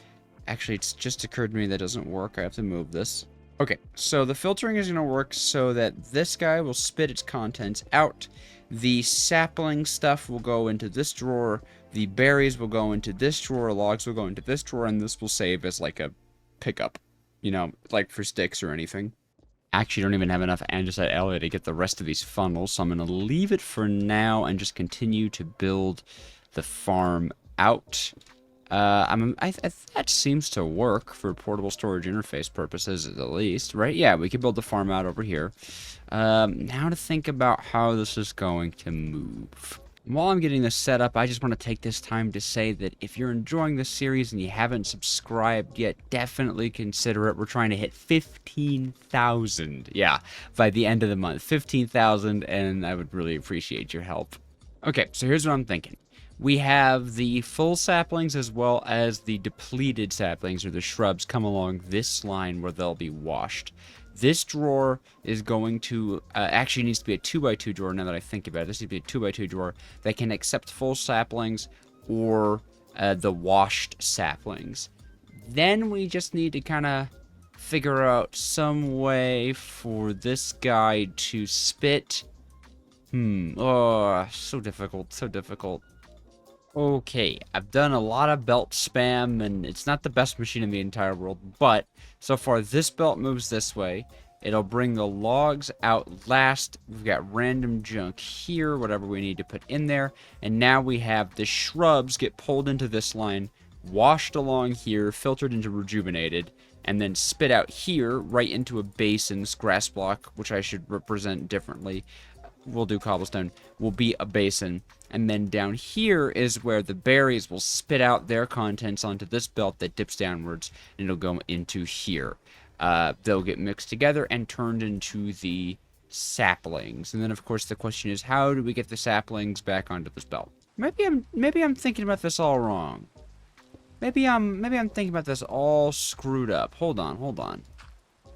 Actually, it's just occurred to me that doesn't work. I have to move this. Okay, so the filtering is going to work so that this guy will spit its contents out. The sapling stuff will go into this drawer. The berries will go into this drawer. Logs will go into this drawer, and this will save as like a pickup. You know, like for sticks or anything. Actually, don't even have enough andesite alloy to get the rest of these funnels, so I'm going to leave it for now and just continue to build the farm out. That seems to work for portable storage interface purposes at least, right? Yeah, we can build the farm out over here. Now to think about how this is going to move. While I'm getting this set up, I just want to take this time to say that if you're enjoying this series and you haven't subscribed yet, definitely consider it. We're trying to hit 15,000, yeah, by the end of the month. 15,000, and I would really appreciate your help. Okay, so here's what I'm thinking. We have the full saplings as well as the depleted saplings or the shrubs come along this line where they'll be washed. This drawer is going to, actually needs to be a 2x2 drawer now that I think about it. This needs to be a 2x2 drawer that can accept full saplings or the washed saplings. Then we just need to kind of figure out some way for this guy to spit. Oh, so difficult, so difficult. Okay, I've done a lot of belt spam, and it's not the best machine in the entire world, but so far this belt moves this way. It'll bring the logs out last. We've got random junk here, whatever we need to put in there, and now we have the shrubs get pulled into this line, washed along here, filtered into rejuvenated, and then spit out here right into a basin's grass block, which I should represent differently. We'll do cobblestone, will be a basin. And then down here is where the berries will spit out their contents onto this belt that dips downwards, and it'll go into here. They'll get mixed together and turned into the saplings. And then, of course, the question is, how do we get the saplings back onto this belt? Maybe I'm thinking about this all wrong. Maybe I'm thinking about this all screwed up. Hold on.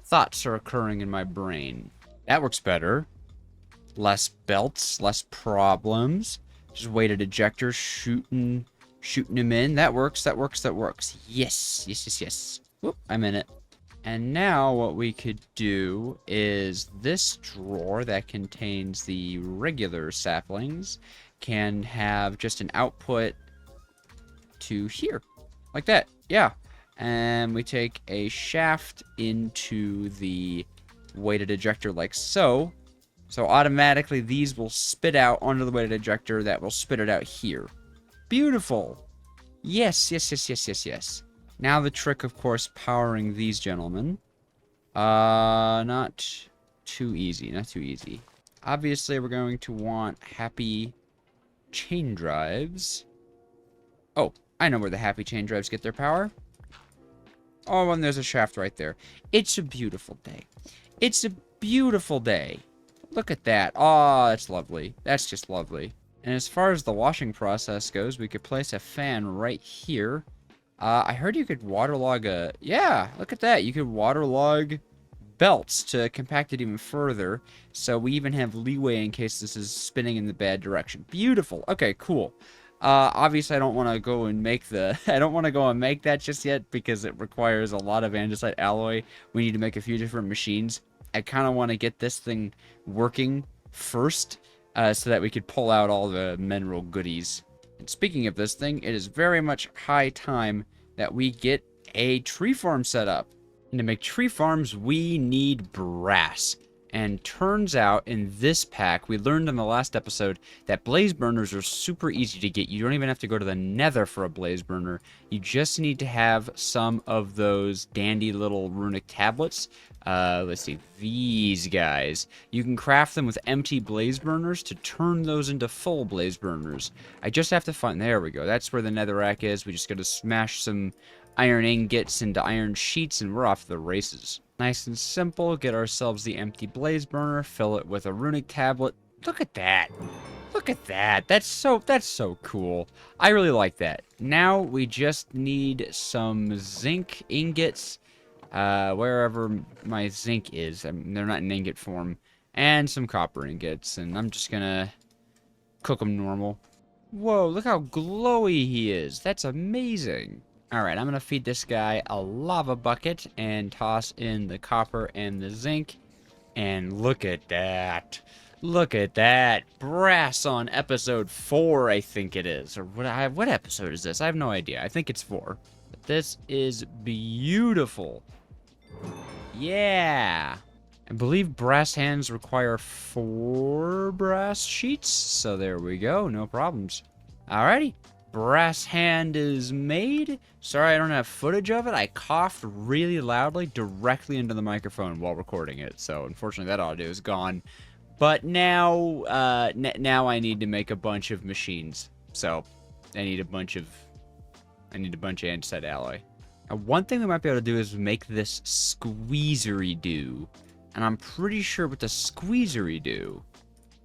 Thoughts are occurring in my brain. That works better. Less belts, less problems. Just weighted ejectors, shooting them in. That works. Yes. Whoop, I'm in it. And now what we could do is this drawer that contains the regular saplings can have just an output to here. Like that. Yeah. And we take a shaft into the weighted ejector like so. So automatically these will spit out onto the weighted ejector that will spit it out here. Beautiful. Yes. Now the trick, of course, powering these gentlemen. Not too easy. Obviously, we're going to want happy chain drives. Oh, I know where the happy chain drives get their power. Oh, and there's a shaft right there. It's a beautiful day. It's a beautiful day. Look at that. Oh, that's lovely. That's just lovely. And as far as the washing process goes, we could place a fan right here. I heard you could waterlog a... Yeah, look at that. You could waterlog belts to compact it even further. So we even have leeway in case this is spinning in the bad direction. Beautiful. Okay, cool. Obviously, I don't want to go and make the... I don't want to go and make that just yet because it requires a lot of andesite alloy. We need to make a few different machines. I kind of want to get this thing working first so that we could pull out all the mineral goodies. And speaking of this thing, it is very much high time that we get a tree farm set up. And to make tree farms, we need brass. And turns out in this pack, we learned in the last episode that blaze burners are super easy to get. You don't even have to go to the nether for a blaze burner. You just need to have some of those dandy little runic tablets. Let's see, these guys. You can craft them with empty blaze burners to turn those into full blaze burners. I just have to find, there we go. That's where the netherrack is. We just got to smash some iron ingots into iron sheets and we're off to the races. Nice and simple, get ourselves the empty blaze burner, fill it with a runic tablet. Look at that. Look at that. That's so cool. I really like that. Now we just need some zinc ingots, wherever my zinc is. I mean, they're not in ingot form. And some copper ingots, and I'm just gonna cook them normal. Whoa, look how glowy he is. That's amazing. Alright, I'm going to feed this guy a lava bucket and toss in the copper and the zinc. And look at that. Look at that. Brass on episode 4, I think it is. Or what episode is this? I have no idea. I think it's 4. But this is beautiful. Yeah. I believe brass hands require 4 brass sheets. So there we go. No problems. Alrighty. Brass hand is made. Sorry I don't have footage of it. I coughed really loudly directly into the microphone while recording it. So unfortunately that audio is gone. But now now I need to make a bunch of machines. So I need a bunch of andesite alloy. Now, one thing we might be able to do is make this squeezery-do. And I'm pretty sure with the squeezery-do,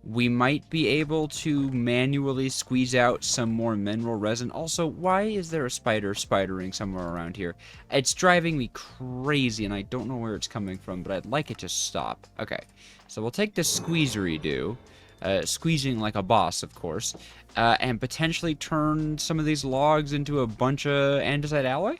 we might be able to manually squeeze out some more mineral resin. Also, why is there a spider spidering somewhere around here? It's driving me crazy, and I don't know where it's coming from, but I'd like it to stop. Okay, so we'll take the squeezery-do, squeezing like a boss, of course, and potentially turn some of these logs into a bunch of andesite alloy?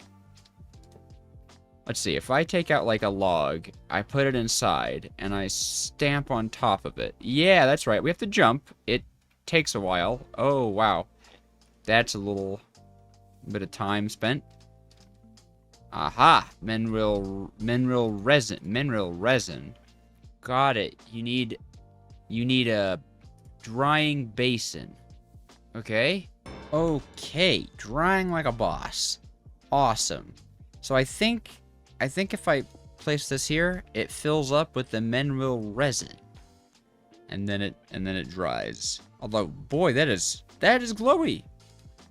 Let's see, if I take out like a log, I put it inside, and I stamp on top of it. Yeah, that's right, we have to jump. It takes a while. Oh, wow. That's a little bit of time spent. Aha! Mineral resin. Got it. You need a drying basin. Okay? Okay, drying like a boss. Awesome. So I think if I place this here, it fills up with the mineral resin. And then it dries. Although, boy, that is glowy.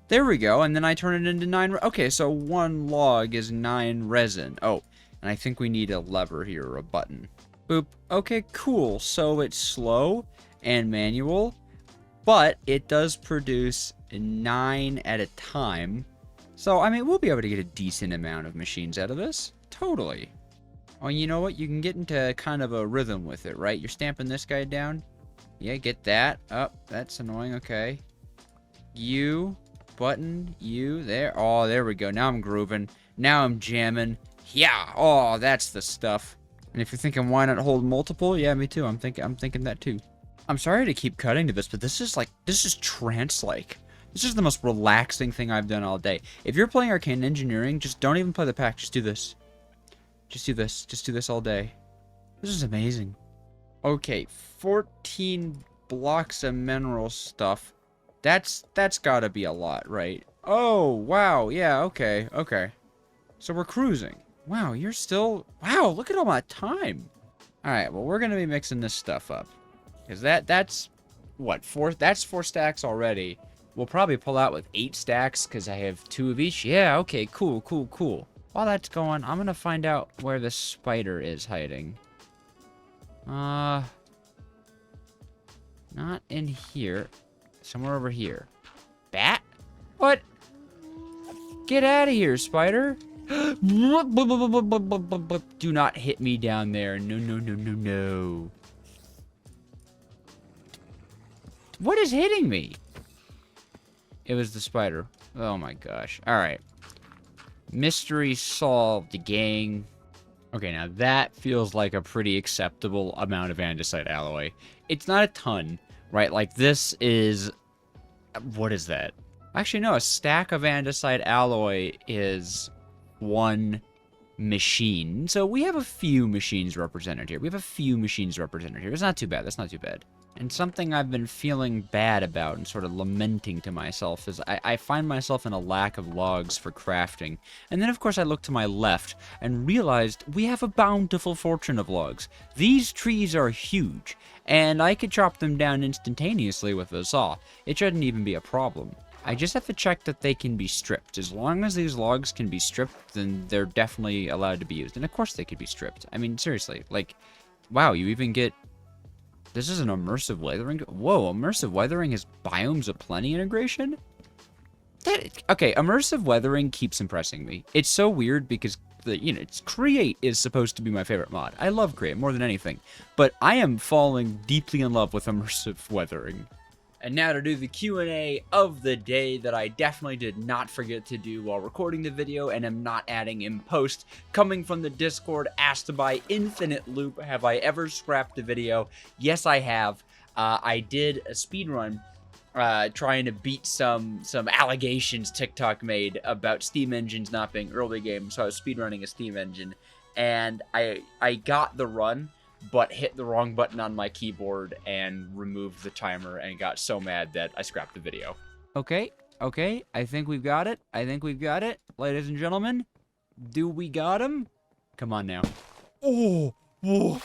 There we go, and then I turn it into 9... Okay, so 1 log is 9 resin. Oh, and I think we need a lever here, or a button. Boop. Okay, cool. So it's slow and manual, but it does produce 9 at a time. So, I mean, we'll be able to get a decent amount of machines out of this. Totally. Oh, you know what? You can get into kind of a rhythm with it, right? You're stamping this guy down. Yeah, get that. Oh, that's annoying. Okay. You. Button. You. There. Oh, there we go. Now I'm grooving. Now I'm jamming. Yeah. Oh, that's the stuff. And if you're thinking, why not hold multiple? Yeah, me too. I'm thinking that too. I'm sorry to keep cutting to this, but this is trance-like. This is the most relaxing thing I've done all day. If you're playing Arcane Engineering, just don't even play the pack. Just do this. Just do this. Just do this all day. This is amazing. Okay, 14 blocks of mineral stuff. That's gotta be a lot, right? Oh, wow. Yeah, okay. Okay. So we're cruising. Wow, you're still... Wow, look at all my time. Alright, well, we're gonna be mixing this stuff up. Because that's... What? 4... That's 4 stacks already. We'll probably pull out with 8 stacks because I have 2 of each. Yeah, okay, cool. while that's going, I'm gonna find out where the spider is hiding. Not in here. Somewhere over here. Bat? What? Get out of here, spider. Do not hit me down there. No, no, no, no, no. What is hitting me? It was the spider. Oh my gosh. Alright. Mystery solved, gang. Okay, now that feels like a pretty acceptable amount of andesite alloy. It's not a ton, right? Like, this is... What is that? Actually, no, a stack of andesite alloy is one machine. So we have a few machines represented here. It's not too bad. That's not too bad. And something I've been feeling bad about and sort of lamenting to myself is I find myself in a lack of logs for crafting. And then, of course, I look to my left and realized we have a bountiful fortune of logs. These trees are huge, and I could chop them down instantaneously with a saw. It shouldn't even be a problem. I just have to check that they can be stripped. As long as these logs can be stripped, then they're definitely allowed to be used. And of course they could be stripped. I mean, seriously, like, wow, you even get... This is an immersive weathering. Whoa, immersive weathering has biomes aplenty integration? Okay, immersive weathering keeps impressing me. It's so weird because, Create is supposed to be my favorite mod. I love Create more than anything. But I am falling deeply in love with immersive weathering. And now to do the Q&A of the day that I definitely did not forget to do while recording the video and am not adding in post. Coming from the Discord, asked by Infinite Loop, have I ever scrapped a video? Yes, I have. I did a speedrun trying to beat some allegations TikTok made about Steam engines not being early game. So I was speedrunning a Steam engine, and I got the run, but hit the wrong button on my keyboard and removed the timer and got so mad that I scrapped the video. Okay, I think we've got it. Ladies and gentlemen, do we got him? Come on now. Oh, whoa.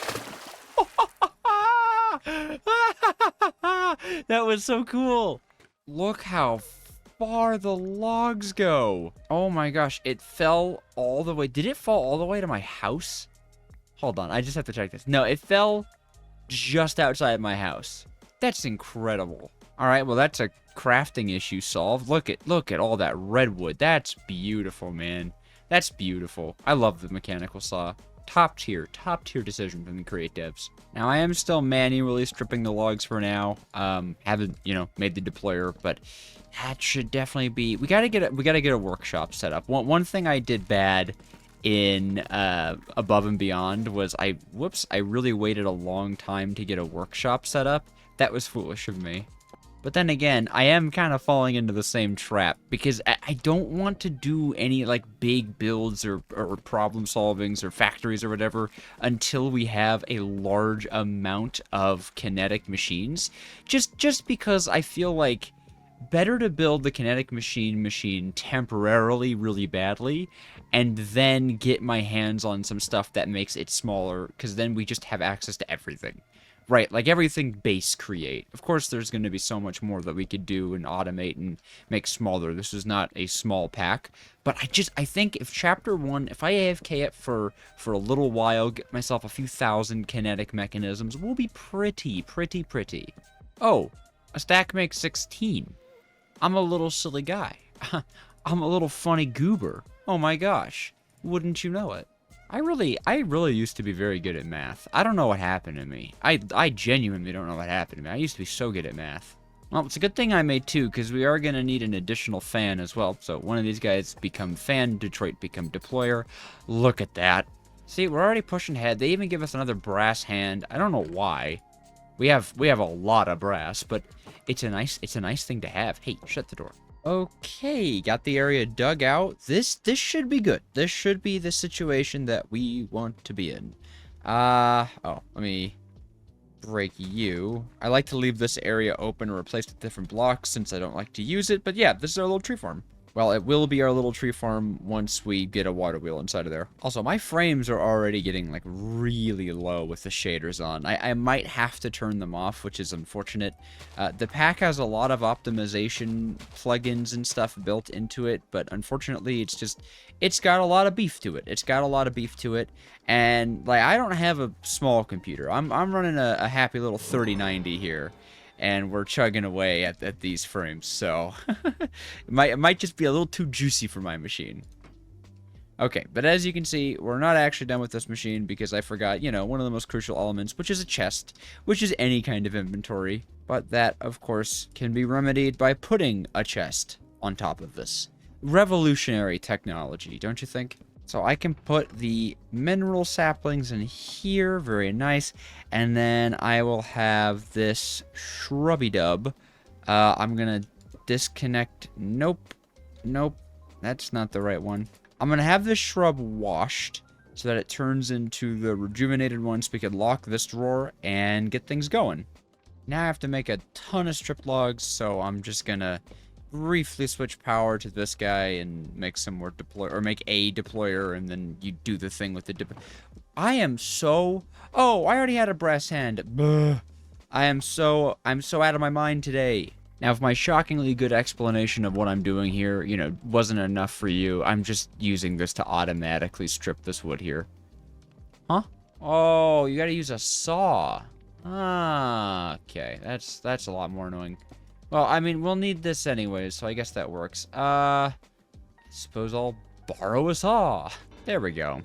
That was so cool. Look how far the logs go. Oh my gosh, it fell all the way. Did it fall all the way to my house? Hold on, I just have to check this. No, it fell just outside my house. That's incredible. All right, well, that's a crafting issue solved. Look at all that redwood. That's beautiful, man. That's beautiful. I love the mechanical saw. Top tier decision from the Create devs. Now, I am still manually stripping the logs for now. Haven't, made the deployer, but that should definitely be... We gotta get a workshop set up. One thing I did bad in Above and Beyond was I really waited a long time to get a workshop set up. That was foolish of me. But then again, I am kind of falling into the same trap because I don't want to do any like big builds or problem solvings or factories or whatever until we have a large amount of kinetic machines. Just because I feel like better to build the kinetic machine temporarily really badly and then get my hands on some stuff that makes it smaller, because then we just have access to everything. Right, like everything base Create. Of course, there's going to be so much more that we could do and automate and make smaller. This is not a small pack. But I think if Chapter 1, if I AFK it for a little while, get myself a few thousand kinetic mechanisms, we'll be pretty. Oh, a stack makes 16. I'm a little silly guy. I'm a little funny goober. Oh my gosh. Wouldn't you know it? I really used to be very good at math. I don't know what happened to me. I genuinely don't know what happened to me. I used to be so good at math. Well, it's a good thing I made two, because we are going to need an additional fan as well. So one of these guys become fan, Detroit become deployer. Look at that. See, we're already pushing ahead. They even give us another brass hand. I don't know why. We have a lot of brass, but it's a nice thing to have. Hey, shut the door. Okay, got the area dug out. This should be good. This should be the situation that we want to be in. Oh, let me break you. I like to leave this area open or replace with different blocks since I don't like to use it. But yeah, this is our little tree farm. Well, it will be our little tree farm once we get a water wheel inside of there. Also, my frames are already getting, like, really low with the shaders on. I might have to turn them off, which is unfortunate. The pack has a lot of optimization plugins and stuff built into it, but unfortunately, it's got a lot of beef to it. And, like, I don't have a small computer. I'm running a happy little 3090 here. And we're chugging away at these frames, so it might just be a little too juicy for my machine. Okay, but as you can see, we're not actually done with this machine because I forgot, you know, one of the most crucial elements, which is a chest, which is any kind of inventory. But that, of course, can be remedied by putting a chest on top of this. Revolutionary technology, don't you think? So I can put the mineral saplings in here, very nice, and then I will have this shrubby dub. I'm gonna disconnect, nope, that's not the right one. I'm gonna have this shrub washed so that it turns into the rejuvenated one so we can lock this drawer and get things going. Now I have to make a ton of strip logs, so I'm just gonna briefly switch power to this guy and make some more deploy, or make a deployer, and then you do the thing with the I am so, oh, I already had a brass hand. I'm so out of my mind today. Now, if my shockingly good explanation of what I'm doing here, you know, wasn't enough for you, I'm just using this to automatically strip this wood here. Huh? Oh, you gotta use a saw. Ah, okay, that's a lot more annoying. Well, I mean, we'll need this anyways, so I guess that works. I suppose I'll borrow a saw. There we go.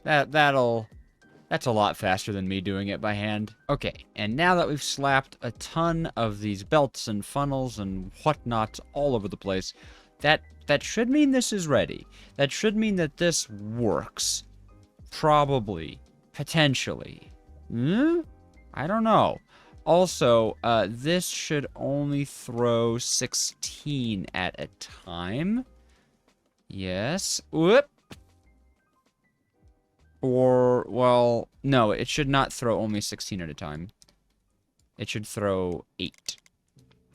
That's a lot faster than me doing it by hand. Okay, and now that we've slapped a ton of these belts and funnels and whatnot all over the place, that should mean this is ready. That should mean that this works. Probably. Potentially. I don't know. Also, this should only throw 16 at a time. Yes. Whoop. Or, well, no, it should not throw only 16 at a time. It should throw 8.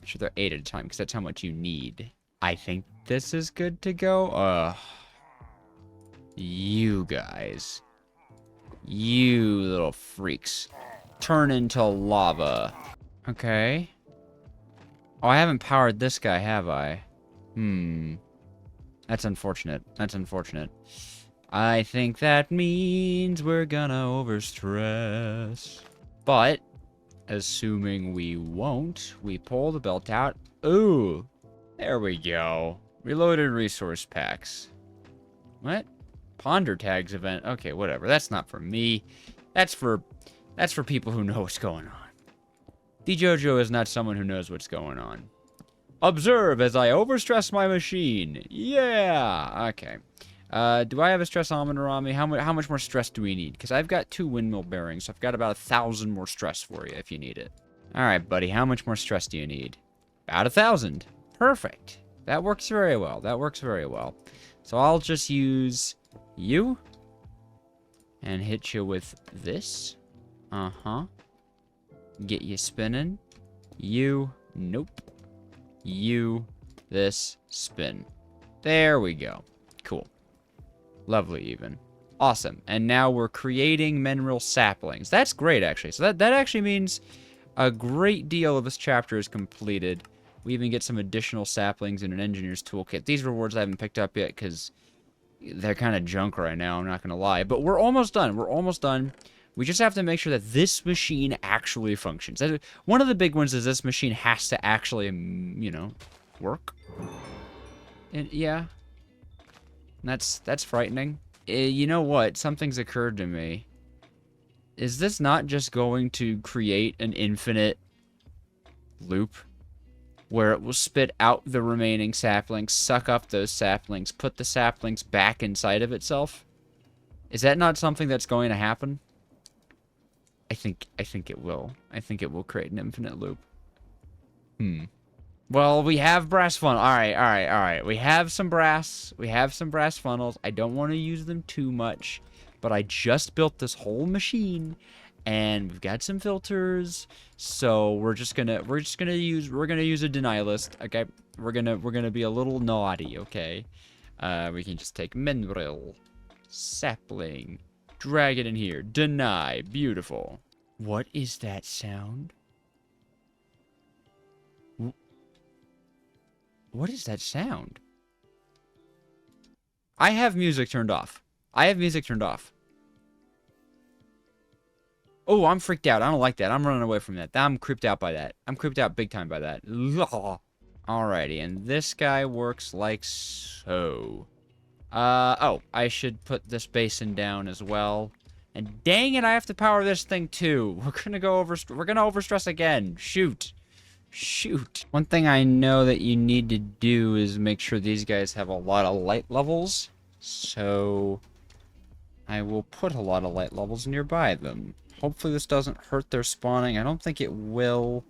It should throw 8 at a time, because that's how much you need. I think this is good to go. You guys. You little freaks. Turn into lava. Okay. Oh, I haven't powered this guy, have I? That's unfortunate. That's unfortunate. I think that means we're gonna overstress. But, assuming we won't, we pull the belt out. Ooh. There we go. Reloaded resource packs. What? Ponder tags event. Okay, whatever. That's not for me. That's for people who know what's going on. DJojo is not someone who knows what's going on. Observe as I overstress my machine. Yeah. Okay. Do I have a stressometer on me? How much more stress do we need? Because I've got 2 windmill bearings, so I've got about 1,000 more stress for you if you need it. All right, buddy. How much more stress do you need? About 1,000. Perfect. That works very well. That works very well. So I'll just use you and hit you with this. Get you spinning. You. Nope. You. This. Spin. There we go. Cool. Lovely even. Awesome. And now we're creating mineral saplings. That's great, actually. So that actually means a great deal of this chapter is completed. We even get some additional saplings in an engineer's toolkit. These rewards I haven't picked up yet because they're kind of junk right now, I'm not going to lie. But we're almost done. We're almost done. We just have to make sure that this machine actually functions. One of the big ones is this machine has to actually, you know, work. And yeah. That's frightening. You know what? Something's occurred to me. Is this not just going to create an infinite loop? Where it will spit out the remaining saplings, suck up those saplings, put the saplings back inside of itself? Is that not something that's going to happen? I think it will. I think it will create an infinite loop. Well, we have brass funnels. All right. We have some brass. We have some brass funnels. I don't want to use them too much, but I just built this whole machine, and we've got some filters. So we're gonna use a deny list. Okay. We're gonna be a little naughty, okay? We can just take mineral, sapling, drag it in here, deny, beautiful. What is that sound? What is that sound? I have music turned off. I have music turned off. Oh, I'm freaked out. I don't like that. I'm running away from that. I'm creeped out by that. I'm creeped out big time by that. Alrighty, and this guy works like so. Oh, I should put this basin down as well. And dang it, I have to power this thing too. We're gonna overstress again. Shoot. Shoot. One thing I know that you need to do is make sure these guys have a lot of light levels. So I will put a lot of light levels nearby them. Hopefully this doesn't hurt their spawning. I don't think it will.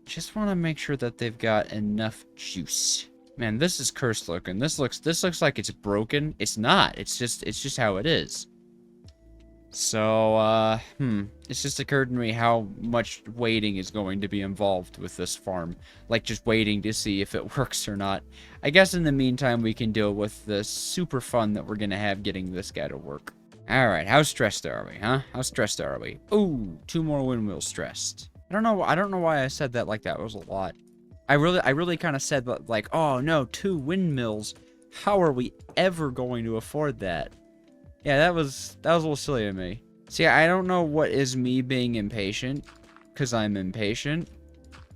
Just want to make sure that they've got enough juice. Man, this is cursed looking. This looks like it's broken. It's not. It's just how it is. So, it's just occurred to me how much waiting is going to be involved with this farm. Like, just waiting to see if it works or not. I guess in the meantime, we can deal with the super fun that we're gonna have getting this guy to work. Alright, how stressed are we, huh? How stressed are we? Ooh, 2 more windmills stressed. I don't know why I said that like that. It was a lot. I really kind of said, like, oh no, 2 windmills. How are we ever going to afford that? Yeah, that was a little silly of me. See, I don't know what is me being impatient, because I'm impatient,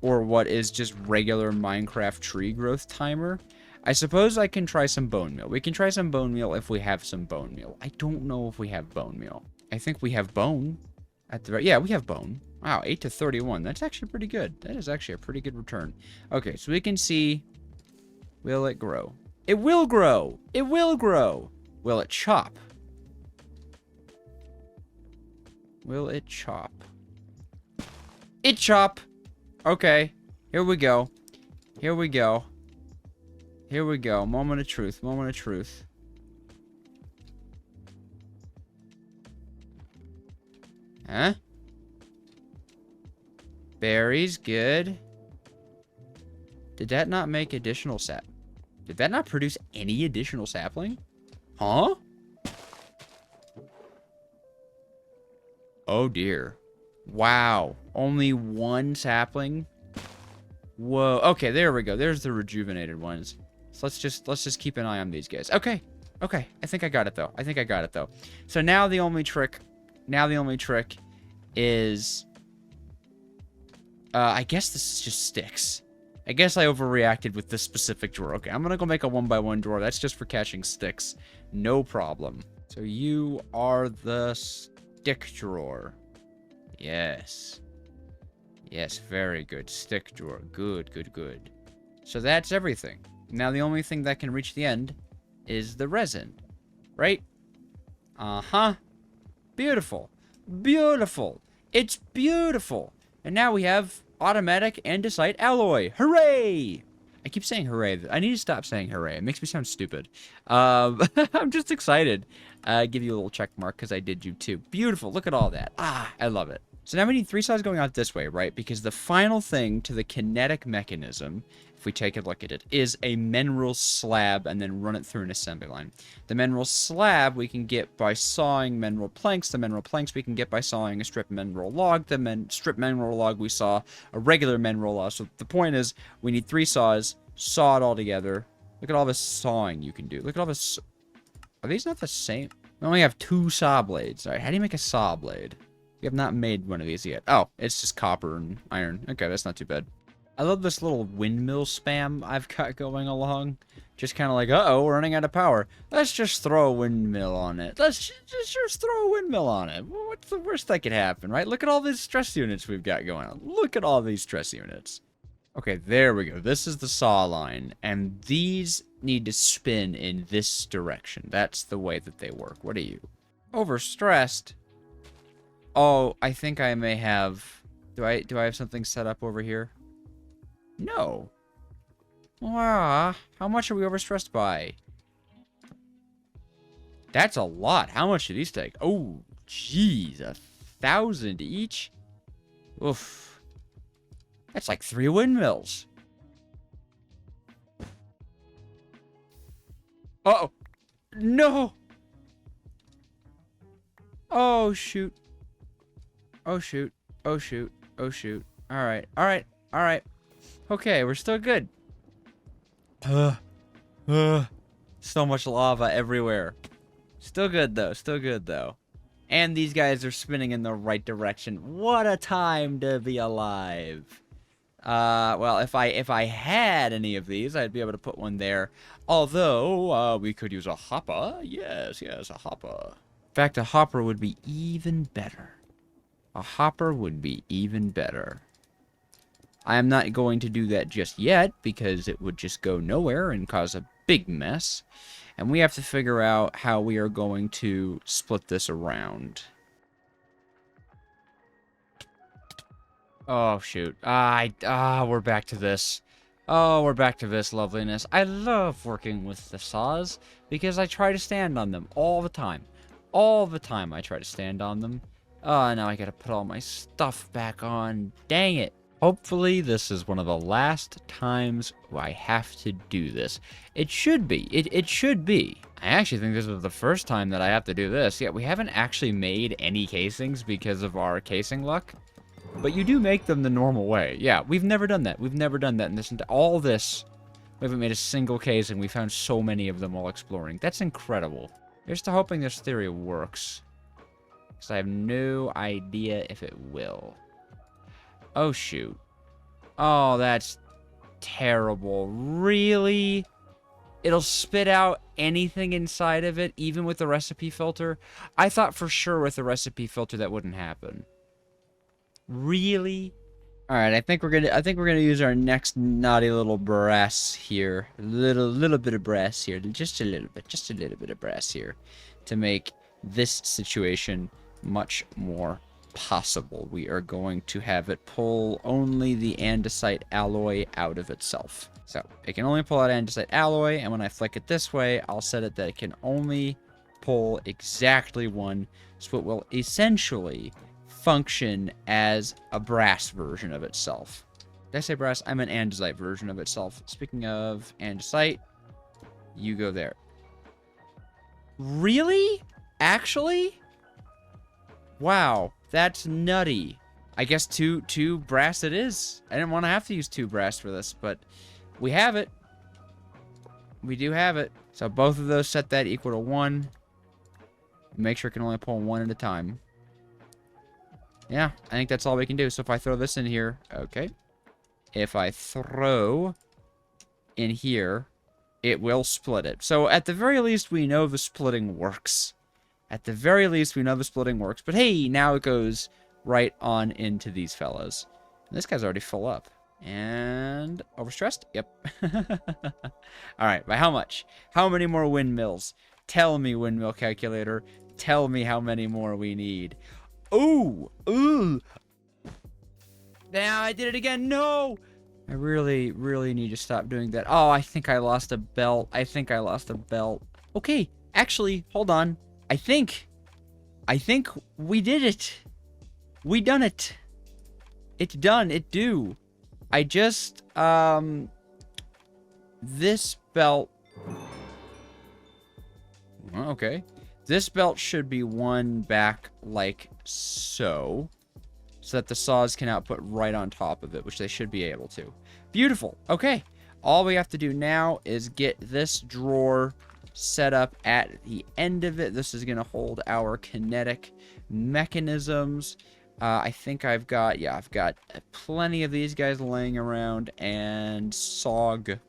or what is just regular Minecraft tree growth timer. I suppose I can try some bone meal. We can try some bone meal if we have some bone meal. I don't know if we have bone meal. I think we have bone. Yeah, we have bone. Wow, 8 to 31. That's actually pretty good. That is actually a pretty good return. Okay, so we can see... Will it grow? It will grow! It will grow! Will it chop? Will it chop? It chop! Okay, here we go. Here we go. Here we go. Moment of truth. Moment of truth. Huh? Berries, good. Did that not make additional sap? Did that not produce any additional sapling? Huh? Oh dear. Wow. Only 1 sapling? Whoa. Okay, there we go. There's the rejuvenated ones. So let's just keep an eye on these guys. Okay. Okay. I think I got it though. So now the only trick is I guess this is just sticks. I guess I overreacted with this specific drawer. Okay, I'm gonna go make a 1x1 drawer. That's just for catching sticks. No problem. So you are the stick drawer. Yes. Yes, very good. Stick drawer. Good, good, good. So that's everything. Now the only thing that can reach the end is the resin. Right? Uh-huh. Beautiful. Beautiful. It's beautiful. And now we have automatic andesite alloy. Hooray! I keep saying hooray. I need to stop saying hooray. It makes me sound stupid. I'm just excited. Give you a little check mark because I did you too. Beautiful. Look at all that. Ah, I love it. So now we need 3 saws going out this way, right? Because the final thing to the kinetic mechanism, if we take a look at it, is a mineral slab and then run it through an assembly line. The mineral slab we can get by sawing mineral planks. The mineral planks we can get by sawing a strip mineral log. The strip mineral log we saw a regular mineral log. So the point is we need 3 saws, saw it all together. Look at all this sawing you can do. Look at all this. Are these not the same? We only have 2 saw blades. All right, how do you make a saw blade? We have not made one of these yet. Oh, it's just copper and iron. Okay, that's not too bad. I love this little windmill spam I've got going along. Just kind of like, uh-oh, we're running out of power. Let's just throw a windmill on it. Let's just throw a windmill on it. What's the worst that could happen, right? Look at all these stress units we've got going on. Look at all these stress units. Okay, there we go. This is the saw line. And these need to spin in this direction. That's the way that they work. What are you? Overstressed? Oh, I think I may have... Do I have something set up over here? No. Wow. How much are we overstressed by? That's a lot. How much do these take? Oh, jeez. 1,000 each? Oof. That's like 3 windmills. Uh-oh. No! Oh, shoot. Oh, shoot. Oh, shoot. Oh, shoot. Alright. Alright. Alright. Okay, we're still good. So much lava everywhere. Still good, though. Still good, though. And these guys are spinning in the right direction. What a time to be alive. Well, if I had any of these, I'd be able to put one there. Although, we could use a hopper. Yes, yes, a hopper. In fact, a hopper would be even better. A hopper would be even better. I am not going to do that just yet, because it would just go nowhere and cause a big mess. And we have to figure out how we are going to split this around. Oh, shoot. We're back to this. Oh, we're back to this loveliness. I love working with the saws because I try to stand on them all the time. All the time I try to stand on them. Oh, now I gotta put all my stuff back on. Dang it. Hopefully this is one of the last times I have to do this. It should be. It should be. I actually think this is the first time that I have to do this. Yeah, we haven't actually made any casings because of our casing luck. But you do make them the normal way. Yeah, we've never done that. We've never done that in this. All this, we haven't made a single casing. We found so many of them while exploring. That's incredible. Here's to hoping this theory works. Because I have no idea if it will. Oh, shoot. Oh, that's terrible. Really? It'll spit out anything inside of it, even with the recipe filter? I thought for sure with the recipe filter that wouldn't happen. Really? All right, I think we're gonna use our next naughty little brass here. Little bit of brass here, just a little bit of brass here, to make this situation much more possible. We are going to have it pull only the andesite alloy out of itself. So it can only pull out andesite alloy, and when I flick it this way, I'll set it that it can only pull exactly one, so it will essentially function as a brass version of itself. Did I say brass? I'm an andesite version of itself. Speaking of andesite, you go there. Really? Actually? Wow, that's nutty. I guess two brass it is. I didn't want to have to use 2 brass for this, but we have it. We do have it. So both of those set that equal to 1. Make sure it can only pull 1 at a time. Yeah, I think that's all we can do. So if I throw this in here, okay. If I throw in here, it will split it. So at the very least, we know the splitting works. At the very least, we know the splitting works. But hey, now it goes right on into these fellas. And this guy's already full up. And overstressed? Yep. All right, by how much? How many more windmills? Tell me, windmill calculator. Tell me how many more we need. Ooh! Ooh! Now I did it again. No! I really, really need to stop doing that. Oh, I think I lost a belt. I think I lost a belt. Okay, actually, hold on. I think we did it. We done it. It's done. It do. I just, this belt. Okay. This belt should be one back like so. So that the saws can output right on top of it, which they should be able to. Beautiful. Okay. All we have to do now is get this drawer set up at the end of it. This is going to hold our kinetic mechanisms. I think I've got plenty of these guys laying around, and saw goes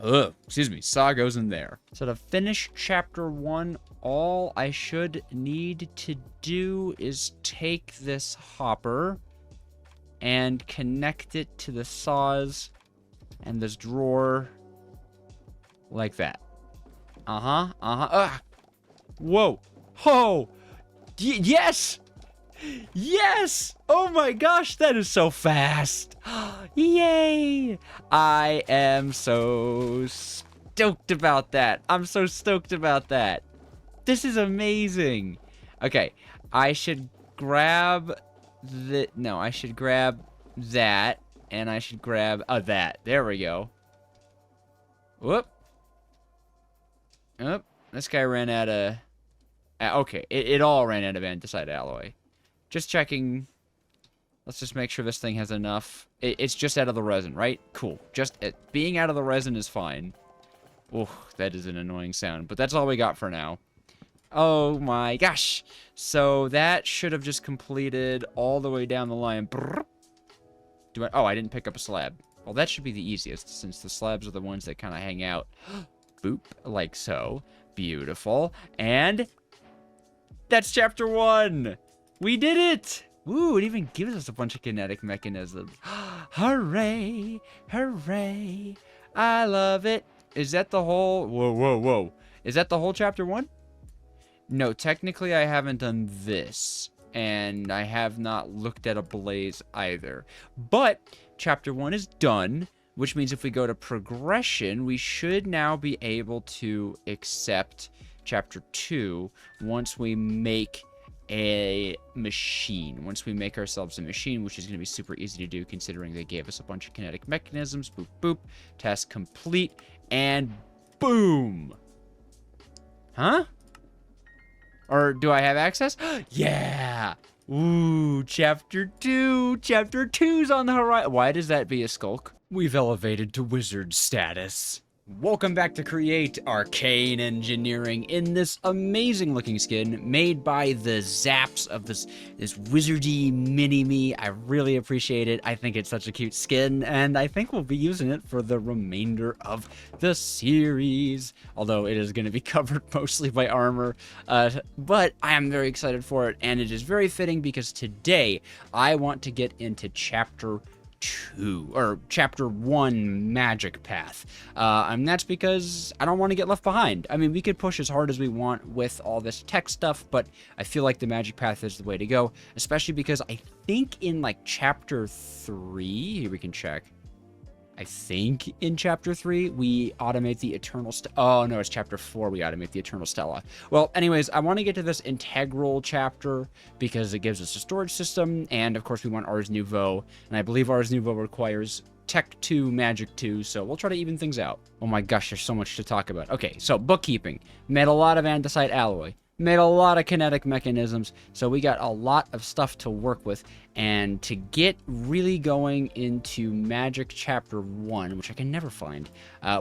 in there. So to finish chapter 1, all I should need to do is take this hopper and connect it to the saws and this drawer like that. Whoa. Oh. Yes. Yes! Oh my gosh, that is so fast! Yay! I am so stoked about that. I'm so stoked about that. This is amazing. Okay, I should grab I should grab that, and I should grab that. There we go. Whoop. Up. This guy ran out of... okay, it all ran out of andesite alloy. Just checking. Let's just make sure this thing has enough. It's just out of the resin, right? Cool. Just being out of the resin is fine. Oh, that is an annoying sound. But that's all we got for now. Oh my gosh. So that should have just completed all the way down the line. Oh, I didn't pick up a slab. Well, that should be the easiest, since the slabs are the ones that kind of hang out. Boop, like so. Beautiful. And that's chapter 1. We did it. Woo, it even gives us a bunch of kinetic mechanisms. Hooray, hooray. I love it. Is that the whole... Whoa. Is that the whole chapter 1? No, technically I haven't done this. And I have not looked at a blaze either. But chapter 1 is done, which means if we go to progression, we should now be able to accept chapter 2 once we make a machine. Once we make ourselves a machine, which is going to be super easy to do considering they gave us a bunch of kinetic mechanisms. Boop, boop. Task complete. And boom! Huh? Or do I have access? Yeah! Ooh, chapter 2! Chapter 2's on the horizon! Why does that be a skulk? We've elevated to wizard status. Welcome back to Create Arcane Engineering in this amazing looking skin made by the Zaps of this wizardy mini-me. I really appreciate it. I think it's such a cute skin, and I think we'll be using it for the remainder of the series, although it is going to be covered mostly by armor. But I am very excited for it, and it is very fitting because today I want to get into chapter 1 magic path. And that's because I don't want to get left behind. I mean, we could push as hard as we want with all this tech stuff, but I feel like the magic path is the way to go, especially because I think in like chapter 3, here we can check. I think in chapter 3, we automate the Eternal Oh, no, it's chapter 4 we automate the Eternal Stella. Well, anyways, I want to get to this integral chapter because it gives us a storage system, and of course we want Ars Nouveau, and I believe Ars Nouveau requires Tech 2, Magic 2, so we'll try to even things out. Oh my gosh, there's so much to talk about. Okay, so bookkeeping. Made a lot of andesite alloy. Made a lot of kinetic mechanisms, so we got a lot of stuff to work with. And to get really going into Magic Chapter 1, which I can never find,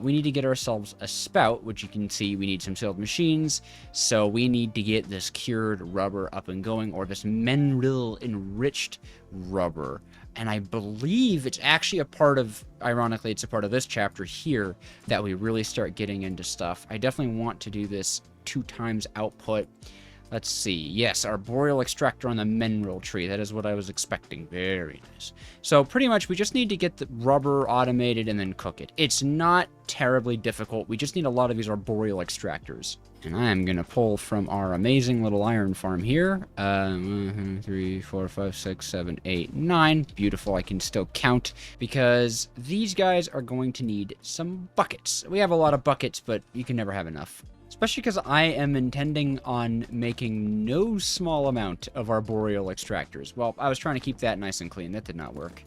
we need to get ourselves a spout, which you can see we need some sealed machines. So we need to get this cured rubber up and going, or this mineral enriched rubber. And I believe it's actually a part of, ironically, it's a part of this chapter here that we really start getting into stuff. I definitely want to do this 2 times output. Let's see. Yes, our boreal extractor on the mineral tree. That is what I was expecting. Very nice. So pretty much we just need to get the rubber automated and then cook it. It's not terribly difficult. We just need a lot of these arboreal extractors. And I am going to pull from our amazing little iron farm here. 1, 2, 3, 4, 5, 6, 7, 8, 9. Beautiful. I can still count because these guys are going to need some buckets. We have a lot of buckets, but you can never have enough. Especially because I am intending on making no small amount of arboreal extractors. Well, I was trying to keep that nice and clean. That did not work.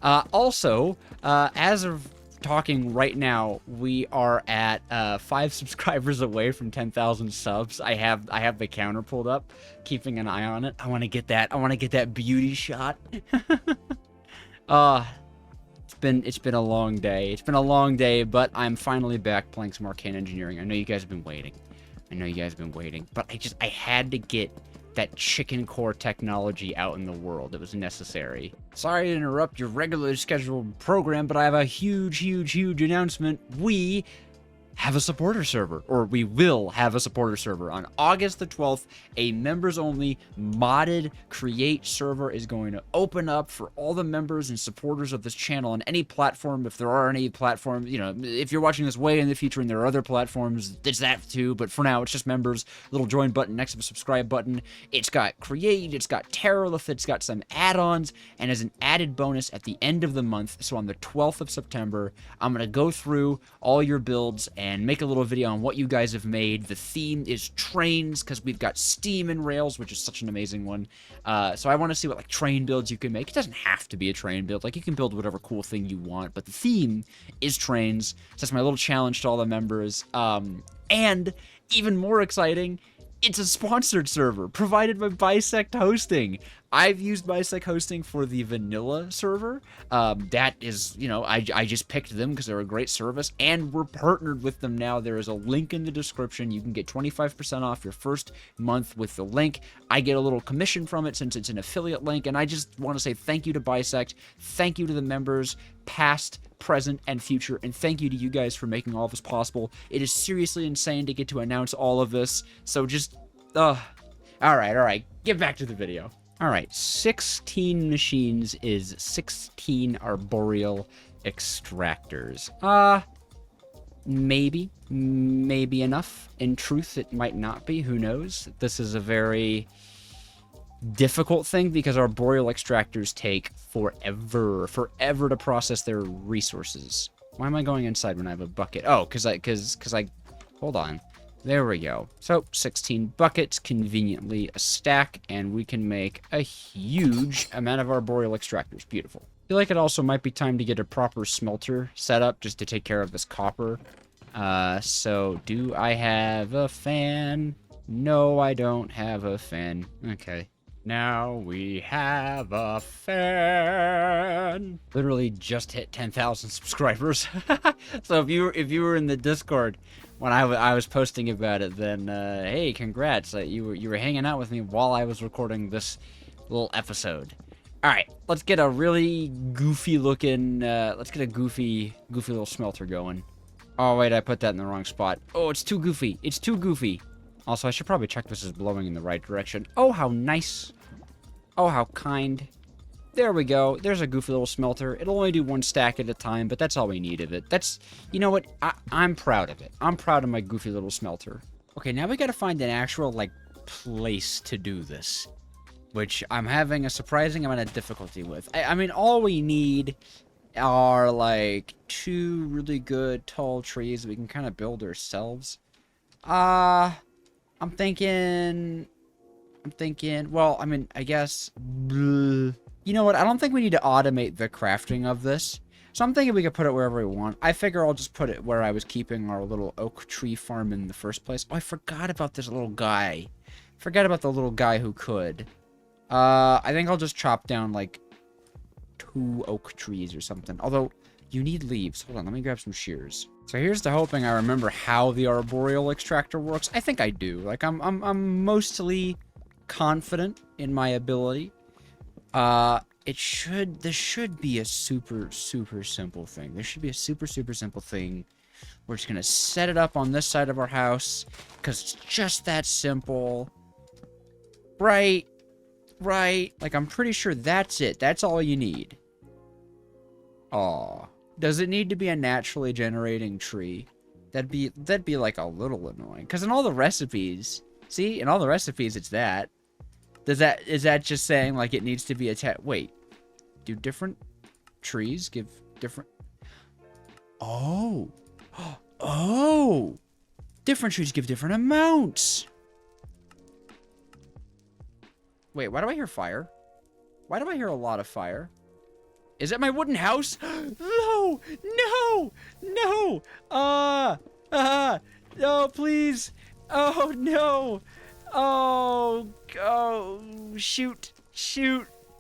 Also, as of talking right now, we are at 5 subscribers away from 10,000 subs. I have the counter pulled up, keeping an eye on it. I want to get that. I want to get that beauty shot. It's been a long day. It's been a long day, but I'm finally back playing some Arcane Engineering. I know you guys have been waiting. But I had to get that chicken core technology out in the world. It was necessary. Sorry to interrupt your regularly scheduled program, but I have a huge announcement. We have a supporter server, or we will have a supporter server. On August the 12th, a members-only modded Create server is going to open up for all the members and supporters of this channel on any platform. If there are any platforms, you know, if you're watching this way in the future and there are other platforms, it's that too, but for now, it's just members. Little join button next to the subscribe button. It's got Create, it's got Terralith, it's got some add-ons, and as an added bonus at the end of the month, so on the 12th of September, I'm going to go through all your builds and make a little video on what you guys have made. The theme is trains, because we've got steam and rails, which is such an amazing one. So I want to see what like train builds you can make. It doesn't have to be a train build. Like, you can build whatever cool thing you want, but the theme is trains. So that's my little challenge to all the members. And even more exciting, it's a sponsored server provided by Bisect Hosting. I've used Bisect Hosting for the vanilla server. That is, you know, I just picked them because they're a great service, and we're partnered with them now. There is a link in the description. You can get 25% off your first month with the link. I get a little commission from it since it's an affiliate link, and I just want to say thank you to Bisect. Thank you to the members, past, present, and future, and thank you to you guys for making all of this possible. It is seriously insane to get to announce all of this, so just, all right, get back to the video. All right, 16 machines is 16 arboreal extractors. Maybe enough. In truth, it might not be, who knows? This is a very difficult thing because arboreal extractors take forever to process their resources. Why am I going inside when I have a bucket? Oh, cause I, hold on. There we go. So 16 buckets, conveniently a stack, and we can make a huge amount of arboreal extractors. Beautiful. I feel like it also might be time to get a proper smelter set up just to take care of this copper. So do I have a fan? No, I don't have a fan. Okay. Now we have a fan. Literally just hit 10,000 subscribers. So if you were in the Discord when I was posting about it, then hey, congrats! You were hanging out with me while I was recording this little episode. All right, let's get a really goofy looking. Let's get a goofy little smelter going. Oh wait, I put that in the wrong spot. Oh, it's too goofy. It's too goofy. Also, I should probably check this is blowing in the right direction. Oh, how nice. Oh, how kind. There we go. There's a goofy little smelter. It'll only do one stack at a time, but that's all we need of it. That's, you know what? I'm proud of it. I'm proud of my goofy little smelter. Okay, now we gotta find an actual, like, place to do this, which I'm having a surprising amount of difficulty with. I mean, all we need are, like, 2 really good tall trees that we can kind of build ourselves. I'm thinking, well, I mean, I guess, bleh. You know what? I don't think we need to automate the crafting of this. So I'm thinking we could put it wherever we want. I figure I'll just put it where I was keeping our little oak tree farm in the first place. Oh, I forgot about this little guy. Forgot about the little guy who could. I think I'll just chop down, like, 2 oak trees or something. Although, you need leaves. Hold on, let me grab some shears. So here's to hoping I remember how the arboreal extractor works. I think I do. Like, I'm mostly confident in my ability. This should be a super simple thing. There should be a super simple thing. We're just gonna set it up on this side of our house, because it's just that simple. Right. Like, I'm pretty sure that's it. That's all you need. Aw. Does it need to be a naturally generating tree? That'd be like a little annoying. Because in all the recipes, see, in all the recipes, it's that. Is that just saying, like, it needs to be wait, do different trees give different... Oh, different trees give different amounts. Wait, why do I hear fire? Why do I hear a lot of fire? Is that my wooden house? No, no, please. Oh, no. Oh, shoot.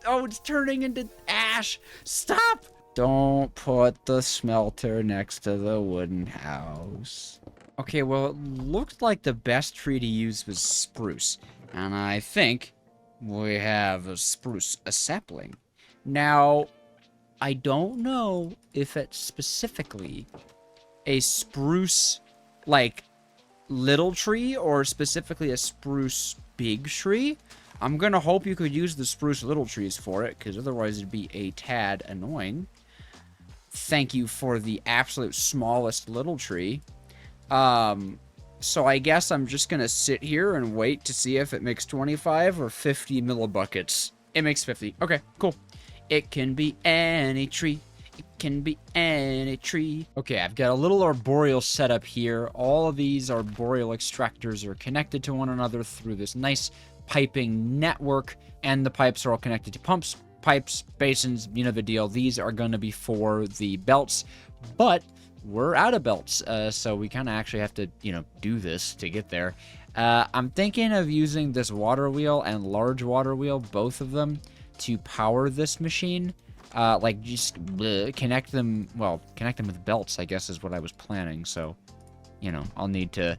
Oh, it's turning into ash. Stop. Don't put the smelter next to the wooden house. Okay, well, it looked like the best tree to use was spruce. And I think we have a sapling. Now, I don't know if it's specifically a spruce, like, little tree or specifically a spruce big tree. I'm gonna hope you could use the spruce little trees for it, because otherwise it'd be a tad annoying. Thank you for the absolute smallest little tree. So I guess I'm just gonna sit here and wait to see if it makes 25 or 50 millibuckets. It makes 50. Okay, cool. It can be any tree. It can be any tree. Okay, I've got a little arboreal setup here. All of these arboreal extractors are connected to one another through this nice piping network, and the pipes are all connected to pumps, pipes, basins, you know the deal. These are going to be for the belts, but we're out of belts, so we kind of actually have to, you know, do this to get there. I'm thinking of using this water wheel and large water wheel, both of them, to power this machine. Like, just connect them with belts, I guess, is what I was planning. So, you know, I'll need to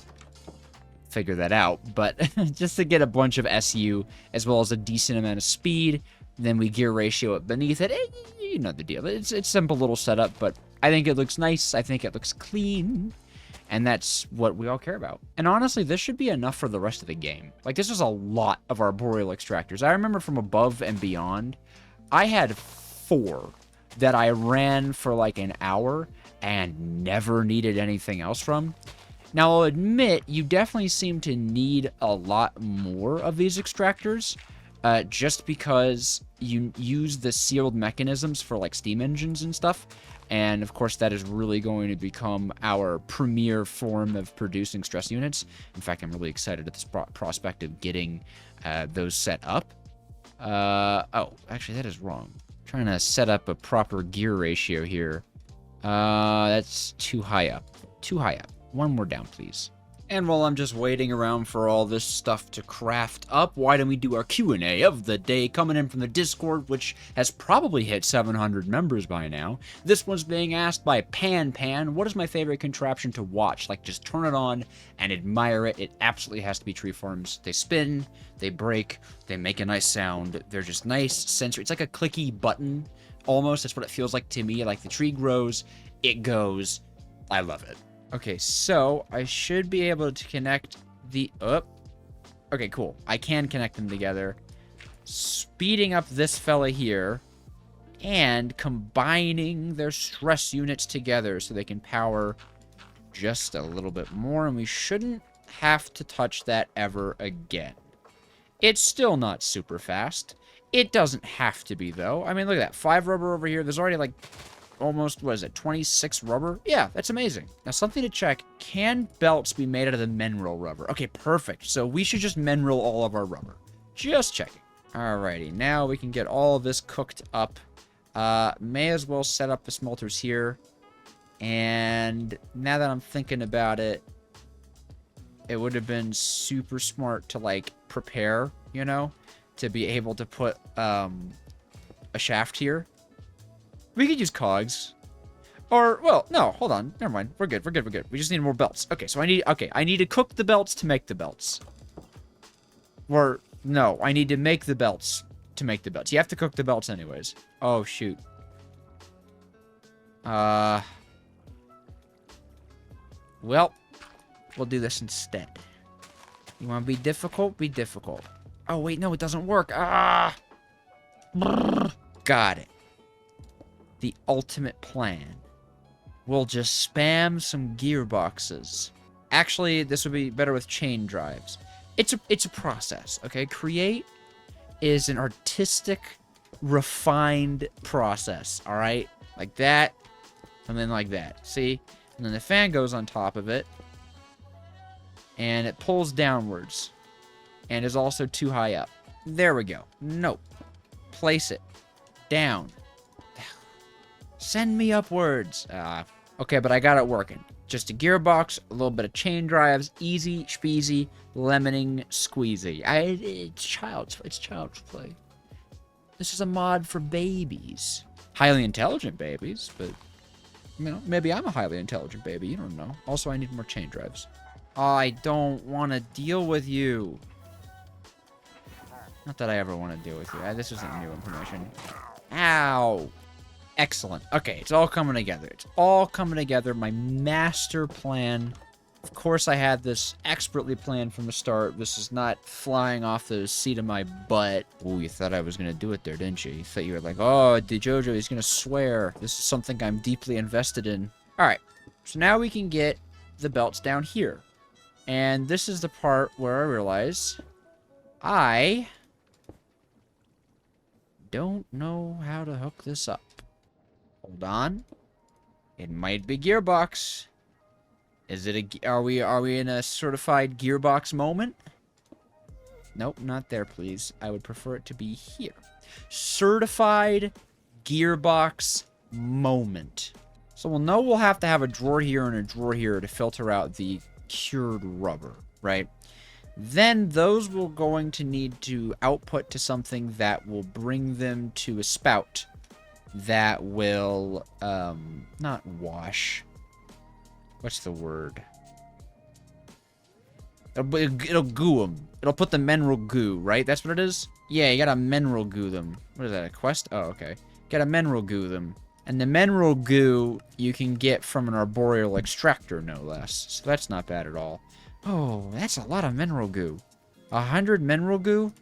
figure that out. But just to get a bunch of SU, as well as a decent amount of speed, then we gear ratio it beneath it. You know the deal. It's a simple little setup, but I think it looks nice. I think it looks clean. And that's what we all care about. And honestly, this should be enough for the rest of the game. Like, this is a lot of arboreal extractors. I remember from Above and Beyond, I had 4 that I ran for like an hour and never needed anything else from. Now, I'll admit, you definitely seem to need a lot more of these extractors, just because you use the sealed mechanisms for like steam engines and stuff. And of course, that is really going to become our premier form of producing stress units. In fact, I'm really excited at this prospect of getting those set up. Oh, actually, that is wrong. I'm trying to set up a proper gear ratio here. That's too high up. Too high up. One more down, please. And while I'm just waiting around for all this stuff to craft up, why don't we do our Q&A of the day, coming in from the Discord, which has probably hit 700 members by now. This one's being asked by Pan. What is my favorite contraption to watch? Like, just turn it on and admire it. It absolutely has to be tree forms. They spin, they break, they make a nice sound. They're just nice, sensory. It's like a clicky button, almost. That's what it feels like to me. Like, the tree grows, it goes. I love it. Okay, so I should be able to connect the... Okay, cool. I can connect them together. Speeding up this fella here and combining their stress units together so they can power just a little bit more, and we shouldn't have to touch that ever again. It's still not super fast. It doesn't have to be, though. I mean, look at that. 5 rubber over here. There's already, like... almost, what is it, 26 rubber? Yeah, that's amazing. Now, something to check. Can belts be made out of the mineral rubber? Okay, perfect. So we should just mineral all of our rubber. Just checking. Alrighty, now we can get all of this cooked up. May as well set up the smelters here. And now that I'm thinking about it, it would have been super smart to, like, prepare, you know, to be able to put a shaft here. We could use cogs. Or, well, no, hold on. Never mind. We're good. We just need more belts. Okay, so I need to cook the belts to make the belts. Or, no, I need to make the belts to make the belts. You have to cook the belts anyways. Oh, shoot. Well, we'll do this instead. You want to be difficult? Be difficult. Oh, wait, no, it doesn't work. Ah! Got it. The ultimate plan. We'll just spam some gearboxes. Actually, this would be better with chain drives. It's a process, okay? Create is an artistic, refined process, all right? Like that, and then like that. See? And then the fan goes on top of it, and it pulls downwards, and is also too high up. There we go. Nope. Place it. Down. Send me upwards. Okay, but I got it working. Just a gearbox, a little bit of chain drives, easy, speezy, lemoning, squeezy. It's child's play. This is a mod for babies. Highly intelligent babies, but, you know, maybe I'm a highly intelligent baby. You don't know. Also, I need more chain drives. I don't want to deal with you. Not that I ever want to deal with you. This isn't new information. Ow. Excellent. Okay, it's all coming together. It's all coming together. My master plan. Of course, I had this expertly planned from the start. This is not flying off the seat of my butt. Oh, you thought I was going to do it there, didn't you? You thought you were like, oh, Jojo, he's going to swear. This is something I'm deeply invested in. All right, so now we can get the belts down here. And this is the part where I realize I don't know how to hook this up. Hold on. It might be gearbox. Is it a... Are we in a certified gearbox moment? Nope, not there, please. I would prefer it to be here. Certified gearbox moment. So we'll know we'll have to have a drawer here and a drawer here to filter out the cured rubber, right? Then those we're going to need to output to something that will bring them to a spout that will, not wash. What's the word? It'll goo them. It'll put the mineral goo, right? That's what it is? Yeah, you gotta mineral goo them. What is that, a quest? Oh, okay. Gotta mineral goo them. And the mineral goo you can get from an arboreal extractor, no less. So that's not bad at all. Oh, that's a lot of mineral goo. 100 mineral goo?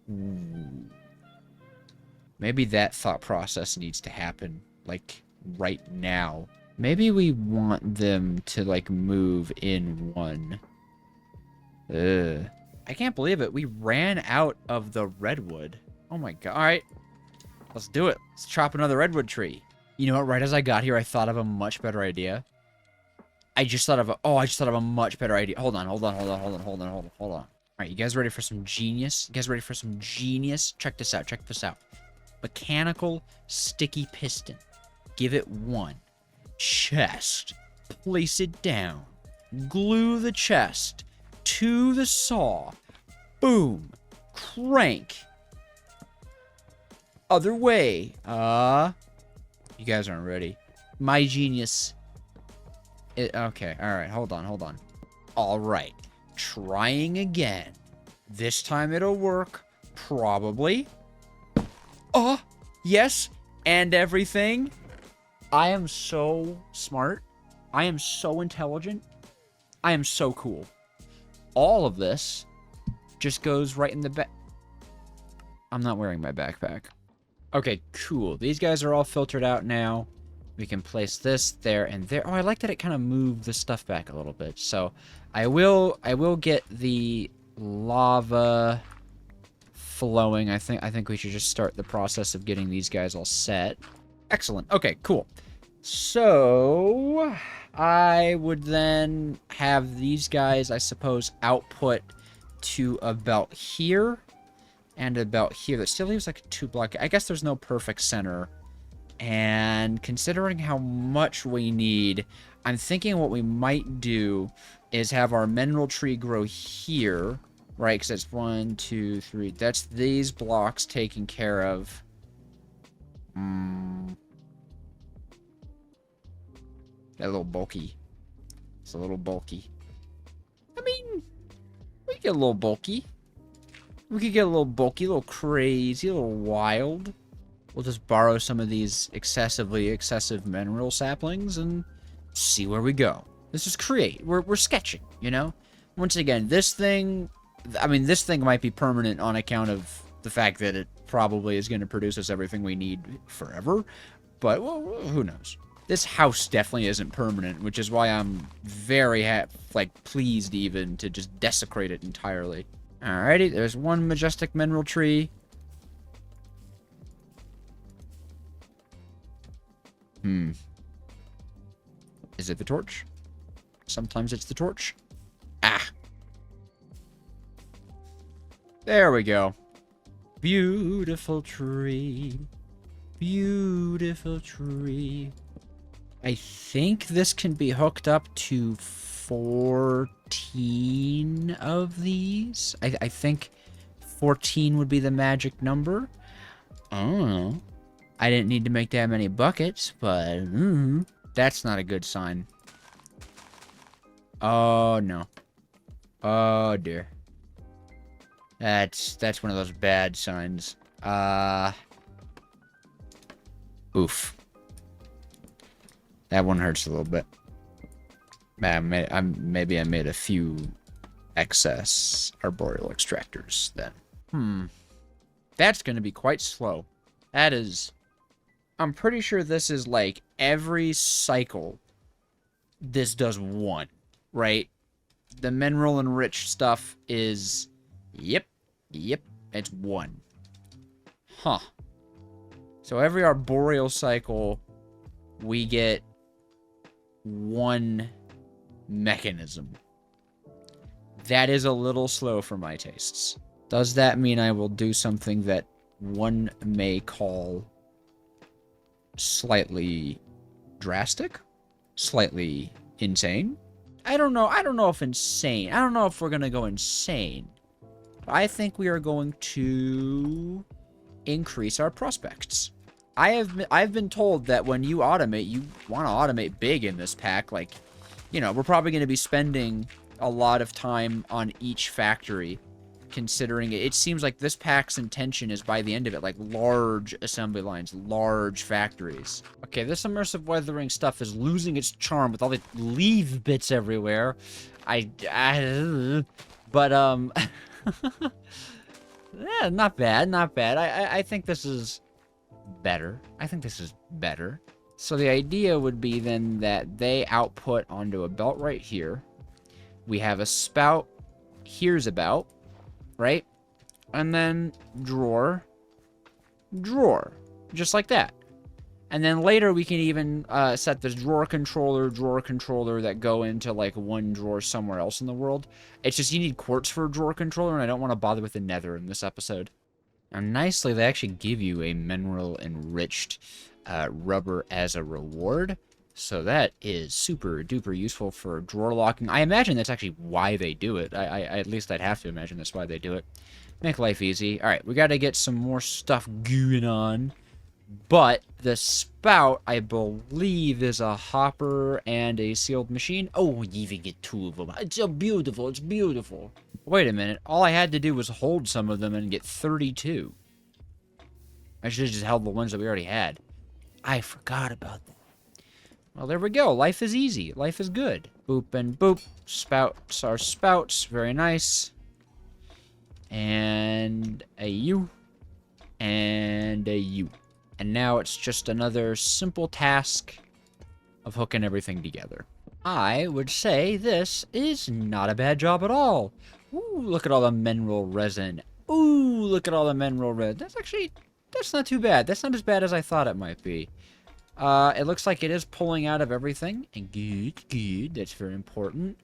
Ooh. Maybe that thought process needs to happen, like, right now. Maybe we want them to, like, move in one. Ugh. I can't believe it. We ran out of the redwood. Oh my god. Alright. Let's do it. Let's chop another redwood tree. You know what? Right as I got here, I thought of a much better idea. I just thought of a much better idea. Hold on. Alright, you guys ready for some genius? You guys ready for some genius? Check this out. Mechanical sticky piston. Give it one. Chest. Place it down. Glue the chest to the saw. Boom. Crank. Other way. You guys aren't ready. My genius. Okay, alright, hold on. Alright. Trying again. This time it'll work. Probably. Oh, yes. And everything. I am so smart. I am so intelligent. I am so cool. All of this just goes right in the back. I'm not wearing my backpack. Okay, cool. These guys are all filtered out now. We can place this there and there. Oh, I like that it kind of moved the stuff back a little bit. So I will get the lava flowing. I think we should just start the process of getting these guys all set. Excellent. Okay, cool. So I would then have these guys, I suppose, output to about here and about here. That still leaves like a 2-block. I guess there's no perfect center. And considering how much we need, I'm thinking what we might do is have our mineral tree grow here, right? Because that's 1, 2, 3. That's these blocks taken care of. That a little bulky. It's a little bulky. I mean, we could get a little bulky. We could get a little bulky, a little crazy, a little wild. We'll just borrow some of these excessive mineral saplings and see where we go. This is create. We're sketching, you know? Once again, this thing might be permanent on account of the fact that it probably is going to produce us everything we need forever. But, well, who knows? This house definitely isn't permanent, which is why I'm very, pleased even to just desecrate it entirely. Alrighty, there's one majestic mineral tree. Is it the torch? Sometimes it's the torch. Ah. There we go. Beautiful tree. Beautiful tree. I think this can be hooked up to 14 of these. I think 14 would be the magic number. I don't know. I didn't need to make that many buckets, but that's not a good sign. Oh, no. Oh, dear. That's one of those bad signs. Oof. That one hurts a little bit. Maybe I made a few excess arboreal extractors then. That's going to be quite slow. That is... I'm pretty sure this is like every cycle this does one, right? The mineral enriched stuff is... Yep, it's one. Huh. So every arboreal cycle, we get one mechanism. That is a little slow for my tastes. Does that mean I will do something that one may call slightly drastic? Slightly insane? I don't know. I don't know if insane. I don't know if we're going to go insane. But I think we are going to increase our prospects. I've been told that when you automate, you want to automate big in this pack. Like, you know, we're probably going to be spending a lot of time on each factory, considering it seems like this pack's intention is by the end of it, like large assembly lines, large factories. Okay, this immersive weathering stuff is losing its charm with all the leaf bits everywhere. But yeah, not bad, not bad. I think this is better. I think this is better. So the idea would be then that they output onto a belt right here. We have a spout. Here's a belt, right? And then drawer, drawer, just like that. And then later we can even set this drawer controller that go into like one drawer somewhere else in the world. It's just you need quartz for a drawer controller, and I don't want to bother with the nether in this episode. Now, nicely, they actually give you a mineral enriched rubber as a reward. So that is super duper useful for drawer locking. I imagine that's actually why they do it. At least I'd have to imagine that's why they do it. Make life easy. All right, we got to get some more stuff going on. But the spout, I believe, is a hopper and a sealed machine. Oh, you even get two of them. It's so beautiful. It's beautiful. Wait a minute. All I had to do was hold some of them and get 32. I should have just held the ones that we already had. I forgot about that. Well, there we go. Life is easy. Life is good. Boop and boop. Spouts are spouts. Very nice. And a U. And a U. And now it's just another simple task of hooking everything together. I would say this is not a bad job at all. Ooh, look at all the mineral resin. Ooh, look at all the mineral resin. That's not too bad. That's not as bad as I thought it might be. It looks like it is pulling out of everything. And good. That's very important.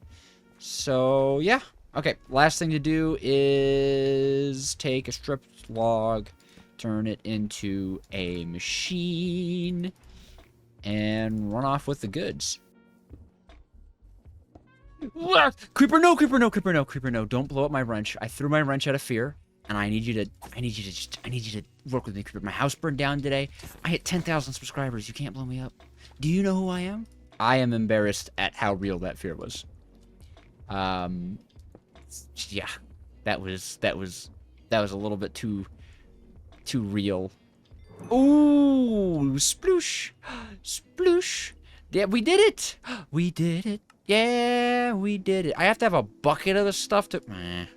So, yeah. Okay, last thing to do is take a stripped log, turn it into a machine, and run off with the goods. Creeper, no, creeper, no, creeper, no, creeper, no. Don't blow up my wrench. I threw my wrench out of fear, and I need you to work with me, creeper. My house burned down today. I hit 10,000 subscribers. You can't blow me up. Do you know who I am? I am embarrassed at how real that fear was. Yeah, that was a little bit too real. Ooh, sploosh, sploosh. Yeah, we did it. We did it. Yeah, we did it. I have to have a bucket of the stuff to... Can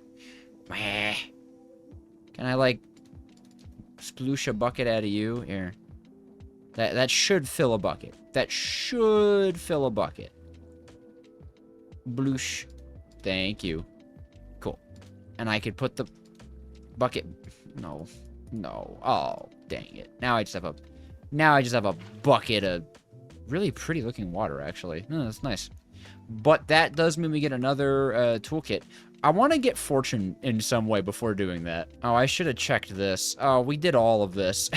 I, like, sploosh a bucket out of you? Here. That should fill a bucket. That should fill a bucket. Bloosh. Thank you. Cool. And I could put the bucket... No. Oh, dang it. Now I just have a bucket of really pretty looking water, actually. No, that's nice. But that does mean we get another toolkit. I want to get fortune in some way before doing that. Oh, I should have checked this. Oh, we did all of this.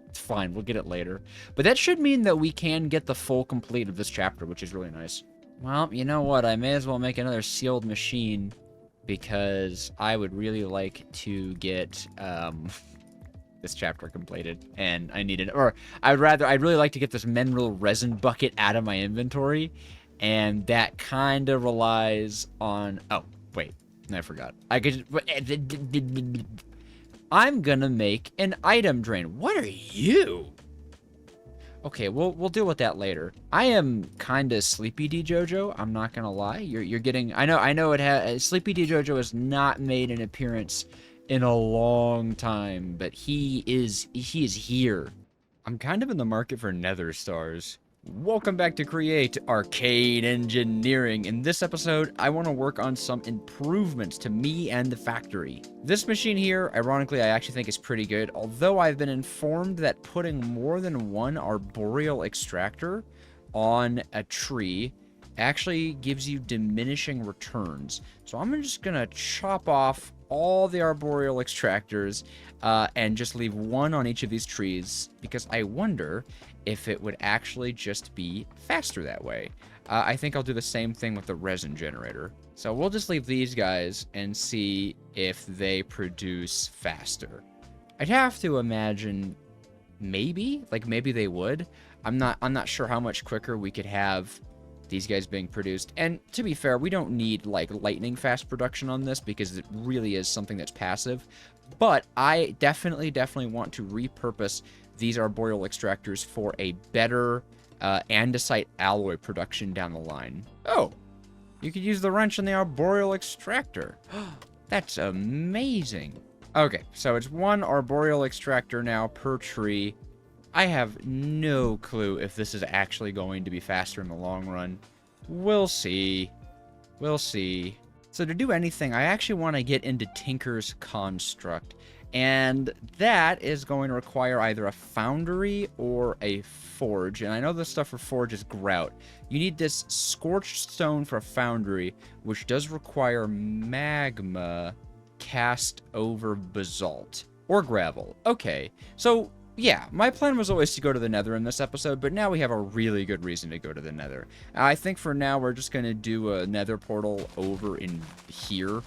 It's fine. We'll get it later. But that should mean that we can get the full complete of this chapter, which is really nice. Well, you know what? I may as well make another sealed machine because I would really like to get this chapter completed, and I need it. Or I'd really like to get this mineral resin bucket out of my inventory, and that kind of relies on... Oh, wait. I forgot. I'm gonna make an item drain. What are you? Okay, we'll deal with that later. I am kind of Sleepy D Jojo. I'm not gonna lie. You're getting... I know it has... Sleepy D Jojo has not made an appearance in a long time, but he is here. I'm kind of in the market for nether stars. Welcome back to Create Arcane Engineering. In this episode, I want to work on some improvements to me and the factory. This machine here, ironically, I actually think is pretty good, although I've been informed that putting more than one arboreal extractor on a tree actually gives you diminishing returns. So I'm just going to chop off all the arboreal extractors and just leave one on each of these trees, because I wonder if it would actually just be faster that way. I think I'll do the same thing with the resin generator. So we'll just leave these guys and see if they produce faster. I'd have to imagine maybe they would. I'm not sure how much quicker we could have these guys being produced. And to be fair, we don't need like lightning fast production on this because it really is something that's passive. But I definitely want to repurpose these arboreal extractors for a better andesite alloy production down the line. Oh, you could use the wrench in the arboreal extractor. That's amazing. Okay, so it's one arboreal extractor now per tree. I have no clue if this is actually going to be faster in the long run. We'll see. We'll see. So to do anything, I actually want to get into Tinker's Construct. And that is going to require either a foundry or a forge. And I know the stuff for forge is grout. You need this scorched stone for a foundry, which does require magma cast over basalt. Or gravel. Okay, so yeah, my plan was always to go to the Nether in this episode, but now we have a really good reason to go to the Nether. I think for now we're just going to do a Nether portal over in here.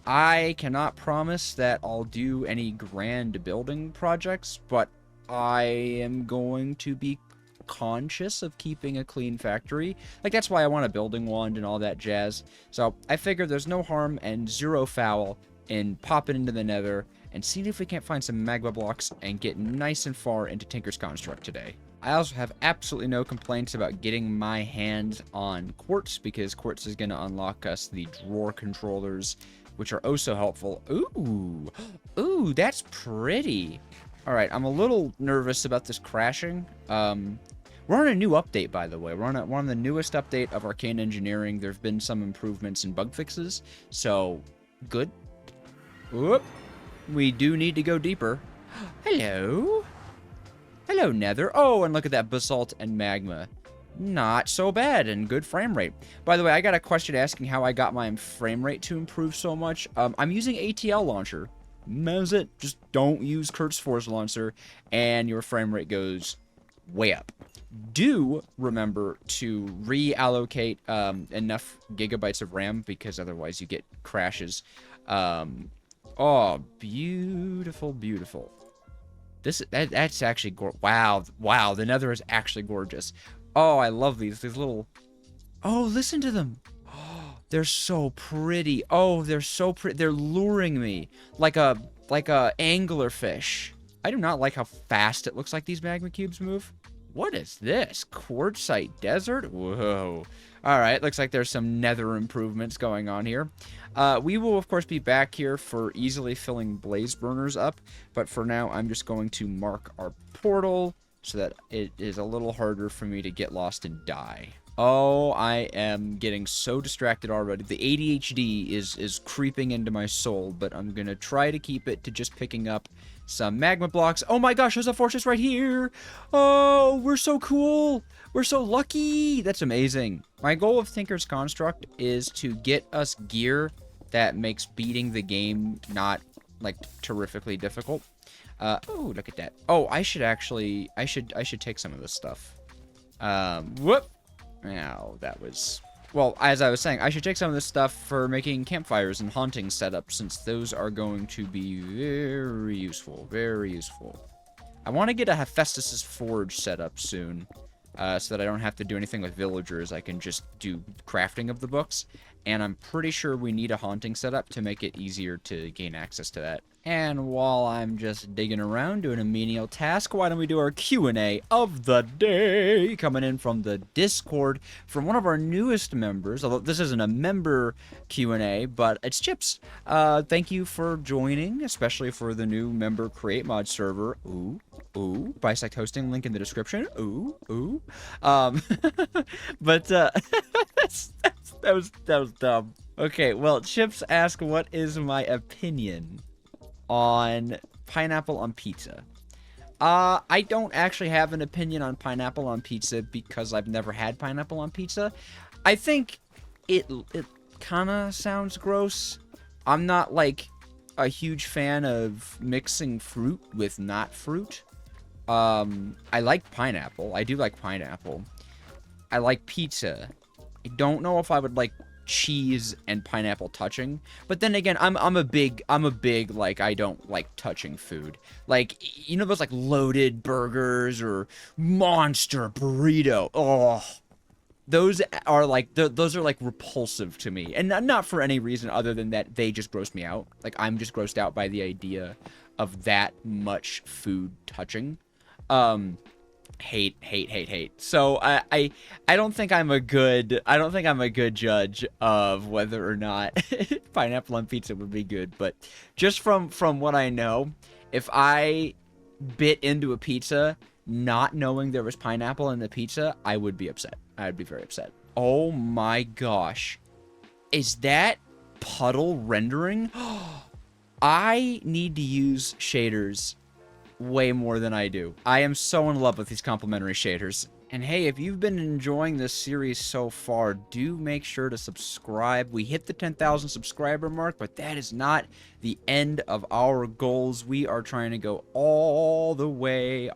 I cannot promise that I'll do any grand building projects, but I am going to be conscious of keeping a clean factory. Like, that's why I want a building wand and all that jazz. So I figure there's no harm and zero foul in popping into the Nether and seeing if we can't find some magma blocks and get nice and far into Tinker's Construct today. I also have absolutely no complaints about getting my hands on quartz, because quartz is going to unlock us the drawer controllers, which are oh so helpful. Ooh, ooh, that's pretty. All right, I'm a little nervous about this crashing. We're on a new update, by the way. We're on the newest update of Arcane Engineering. There have been some improvements and bug fixes, so good. Whoop. We do need to go deeper. Hello? Hello, Nether. Oh, and look at that basalt and magma. Not so bad, and good frame rate. By the way, I got a question asking how I got my frame rate to improve so much. I'm using ATL launcher. That's it. Just don't use Kurt's Force launcher, and your frame rate goes way up. Do remember to reallocate enough gigabytes of RAM, because otherwise you get crashes. Oh, beautiful, beautiful. That's actually wow, the Nether is actually gorgeous. Oh, I love these little. Oh, listen to them. Oh, they're so pretty. Oh, they're so pretty. They're luring me like a angler fish. I do not like how fast it looks like these magma cubes move. What is this? Quartzite desert? Whoa. All right, looks like there's some Nether improvements going on here. We will, of course, be back here for easily filling blaze burners up, but for now, I'm just going to mark our portal so that it is a little harder for me to get lost and die. Oh, I am getting so distracted already. The ADHD is creeping into my soul, but I'm going to try to keep it to just picking up some magma blocks. Oh my gosh, there's a fortress right here. Oh, we're so cool. We're so lucky. That's amazing. My goal of Tinker's Construct is to get us gear that makes beating the game not, like, terrifically difficult. Oh, look at that. Oh, I should take some of this stuff. Whoop. Now, that was... Well, as I was saying, I should take some of this stuff for making campfires and haunting setups, since those are going to be very useful. Very useful. I want to get a Hephaestus's Forge set up soon, so that I don't have to do anything with villagers. I can just do crafting of the books. and I'm pretty sure we need a haunting setup to make it easier to gain access to that. And while I'm just digging around doing a menial task, why don't we do our Q&A of the day, coming in from the Discord from one of our newest members, although this isn't a member Q&A, but it's Chips. Thank you for joining, especially for the new member Create Mod server. Ooh, Bisect hosting, link in the description. Ooh. But that was dumb. Okay, well, Chips asked, what is my opinion on pineapple on pizza? I don't actually have an opinion on pineapple on pizza because I've never had pineapple on pizza. I think it kind of sounds gross. I'm not like a huge fan of mixing fruit with not fruit. I like pineapple. I do like pineapple. I like pizza. I don't know if I would like cheese and pineapple touching, but then again, I'm a big like, I don't like touching food. Like, you know those like loaded burgers or monster burrito. Oh, those are like repulsive to me, and not for any reason other than that they just gross me out. Like, I'm just grossed out by the idea of that much food touching. Hate. So I don't think I'm a good judge of whether or not pineapple on pizza would be good. But just from what I know, if I bit into a pizza not knowing there was pineapple in the pizza, I would be upset. I would be very upset. Oh my gosh. Is that puddle rendering? I need to use shaders way more than I do. I am so in love with these complementary shaders. And hey, if you've been enjoying this series so far, do make sure to subscribe. We hit the 10,000 subscriber mark, but that is not the end of our goals. We are trying to go all the way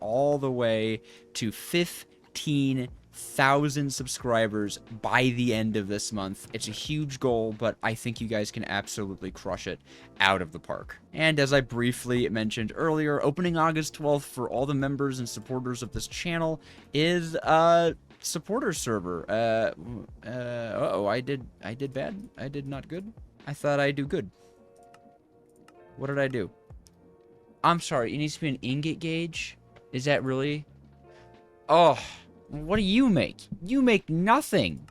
to 15,000 subscribers by the end of this month. It's a huge goal, but I think you guys can absolutely crush it out of the park. And as I briefly mentioned earlier, opening August 12th for all the members and supporters of this channel is a supporter server. Uh-oh, I did bad. I did not good. I thought I'd do good. What did I do? I'm sorry, it needs to be an ingot gauge? Is that really? Oh, what do you make? You make nothing.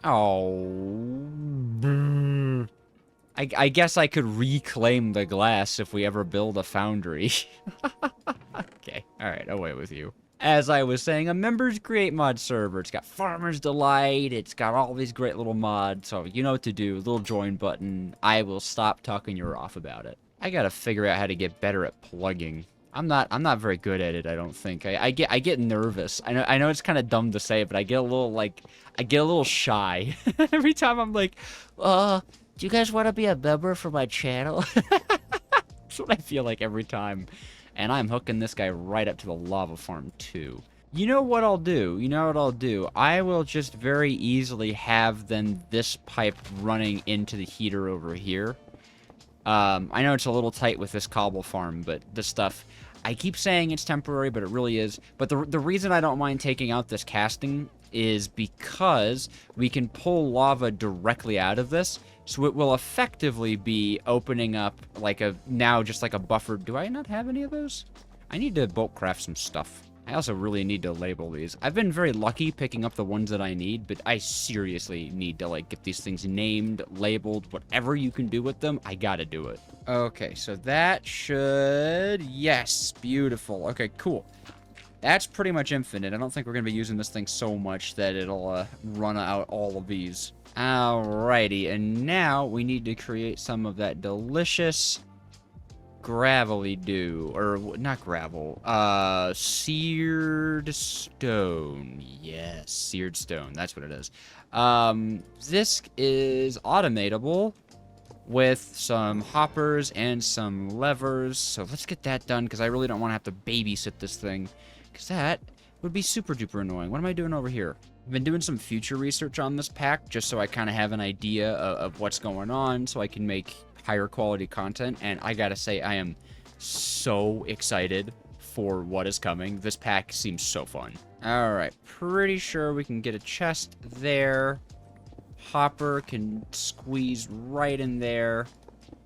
Oh. I guess I could reclaim the glass if we ever build a foundry. Okay, alright, away with you. As I was saying, a members create mod server. It's got Farmer's Delight. It's got all these great little mods. So you know what to do. Little join button. I will stop talking your off about it. I gotta figure out how to get better at plugging. I'm not very good at it, I don't think. I get nervous. I know it's kind of dumb to say, but I get a little shy every time I'm like, do you guys want to be a member for my channel? That's what I feel like every time. And I'm hooking this guy right up to the lava farm too. You know what I'll do? I will just very easily have then this pipe running into the heater over here. I know it's a little tight with this cobble farm, but this stuff, I keep saying it's temporary, but it really is. But the reason I don't mind taking out this casting is because we can pull lava directly out of this, so it will effectively be opening up like just like a buffer. Do I not have any of those? I need to bulk craft some stuff. I also really need to label these. I've been very lucky picking up the ones that I need, but I seriously need to like get these things named, labeled, whatever you can do with them, I gotta do it. Okay, so that should, yes, beautiful. Okay, cool. That's pretty much infinite. I don't think we're gonna be using this thing so much that it'll run out all of these. Alrighty, and now we need to create some of that delicious gravelly dew, or not gravel, seared stone. Yes, seared stone, that's what it is. This is automatable with some hoppers and some levers, so let's get that done, because I really don't want to have to babysit this thing, because that would be super duper annoying. What am I doing over here? I've been doing some future research on this pack, just so I kind of have an idea of what's going on, so I can make higher quality content, and I gotta say, I am so excited for what is coming. This pack seems so fun. Alright, pretty sure we can get a chest there. Hopper can squeeze right in there.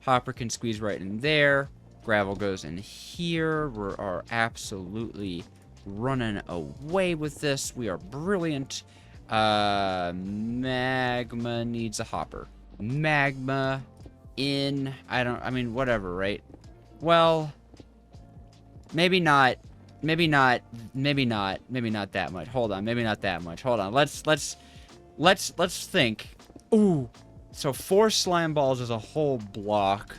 Hopper can squeeze right in there. Gravel goes in here. We are absolutely running away with this. We are brilliant. Magma needs a hopper. Magma in. I mean, whatever, right? Well, maybe not. Maybe not that much. Hold on, maybe not that much. Hold on. Let's think. Ooh. So 4 slime balls is a whole block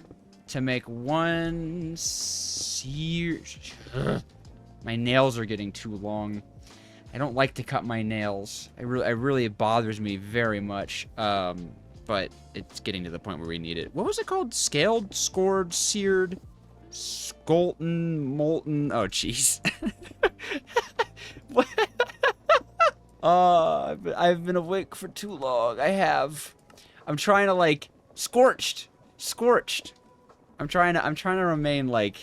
to make one My nails are getting too long. I don't like to cut my nails. It really bothers me very much. But it's getting to the point where we need it. What was it called? Scaled, scored, seared, scolten, molten. Oh, jeez. I've been awake for too long. I have. I'm trying to like scorched. I'm trying to remain like.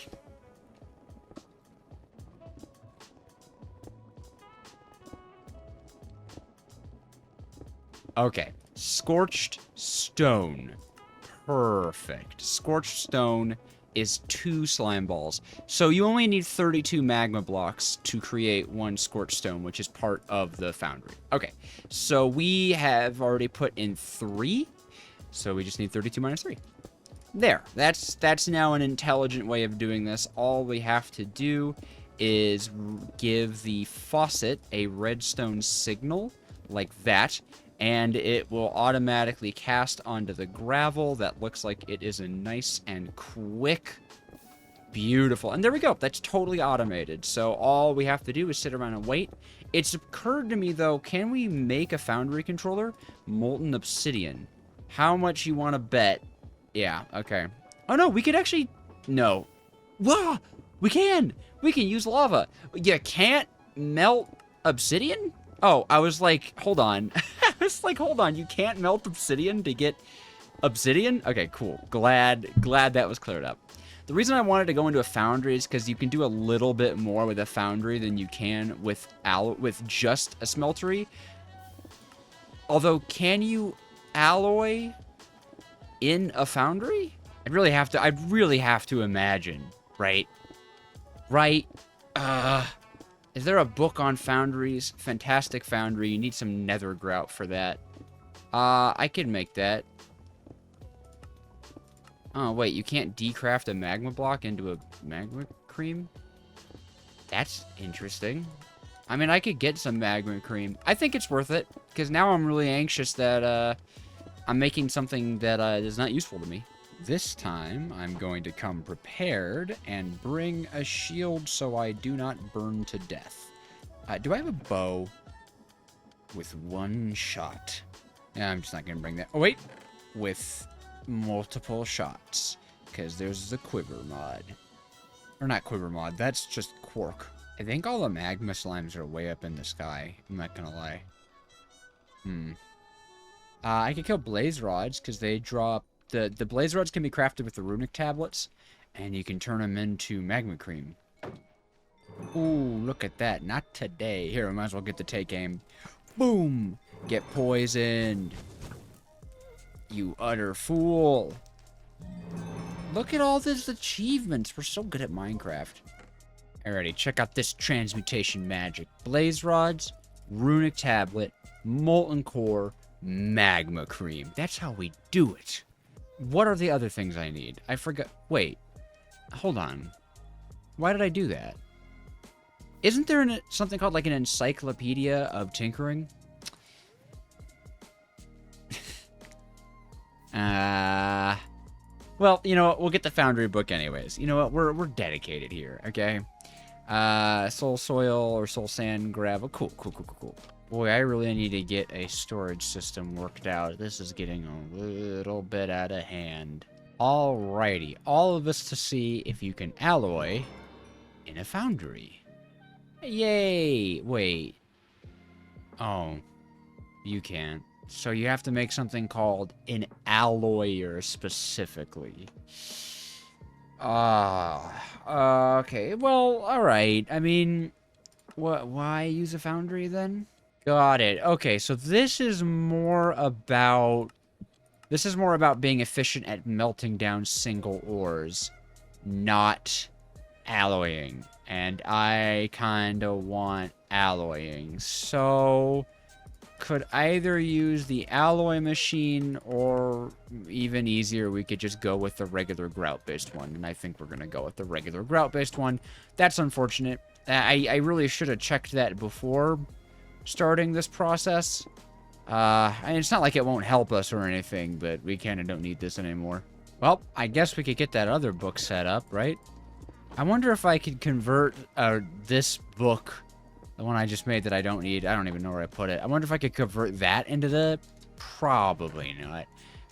Okay, scorched stone. Perfect. Scorched stone is 2 slime balls. So you only need 32 magma blocks to create 1 scorched stone, which is part of the foundry. Okay, so we have already put in 3. So we just need 32 minus 3. There. That's now an intelligent way of doing this. All we have to do is give the faucet a redstone signal, like that, and it will automatically cast onto the gravel. That looks like it is a nice and quick, beautiful. And there we go. That's totally automated. So all we have to do is sit around and wait. It's occurred to me, though, can we make a foundry controller? Molten obsidian. How much you want to bet? Yeah, okay. Oh, no, we could actually... No. Whoa! We can! We can use lava. You can't melt obsidian? Oh, I was like, hold on. I was like, hold on. You can't melt obsidian to get obsidian? Okay, cool. Glad that was cleared up. The reason I wanted to go into a foundry is because you can do a little bit more with a foundry than you can with just a smeltery. Although, can you alloy in a foundry? I'd really have to imagine, right? Right? Is there a book on foundries? Fantastic foundry. You need some nether grout for that. I could make that. Oh, wait, you can't decraft a magma block into a magma cream? That's interesting. I mean, I could get some magma cream. I think it's worth it, because now I'm really anxious that, I'm making something that, is not useful to me. This time, I'm going to come prepared and bring a shield so I do not burn to death. Do I have a bow? With 1 shot. Yeah, I'm just not going to bring that. Oh, wait. With multiple shots. Because there's the quiver mod. Or not quiver mod. That's just quark. I think all the magma slimes are way up in the sky. I'm not going to lie. I could kill blaze rods because they drop... The blaze rods can be crafted with the runic tablets, and you can turn them into magma cream. Ooh, look at that. Not today. Here, we might as well get the take aim. Boom! Get poisoned. You utter fool. Look at all these achievements. We're so good at Minecraft. Alrighty, check out this transmutation magic. Blaze rods, runic tablet, molten core, magma cream. That's how we do it. What are the other things I need? I forgot. Wait. Hold on. Why did I do that? Isn't there something called like an encyclopedia of tinkering? Well, you know what? We'll get the foundry book anyways. You know what? We're dedicated here, okay? Soul soil or soul sand gravel. Cool. Boy, I really need to get a storage system worked out. This is getting a little bit out of hand. Alrighty. All of us to see if you can alloy in a foundry. Yay! Wait. Oh. You can't. So you have to make something called an alloyer specifically. Okay. Well, alright. I mean, why use a foundry then? Got it. Okay, so this is more about being efficient at melting down single ores, not alloying. And I kind of want alloying. So could either use the alloy machine, or even easier, we could just go with the regular grout-based one. And I think we're going to go with the regular grout-based one. That's unfortunate. I really should have checked that before starting this process. And it's not like it won't help us or anything, but we kind of don't need this anymore. Well, I guess we could get that other book set up, right? I wonder if I could convert this book, the one I just made that I don't need. I don't even know where I put it. I wonder if I could convert that into the... Probably not.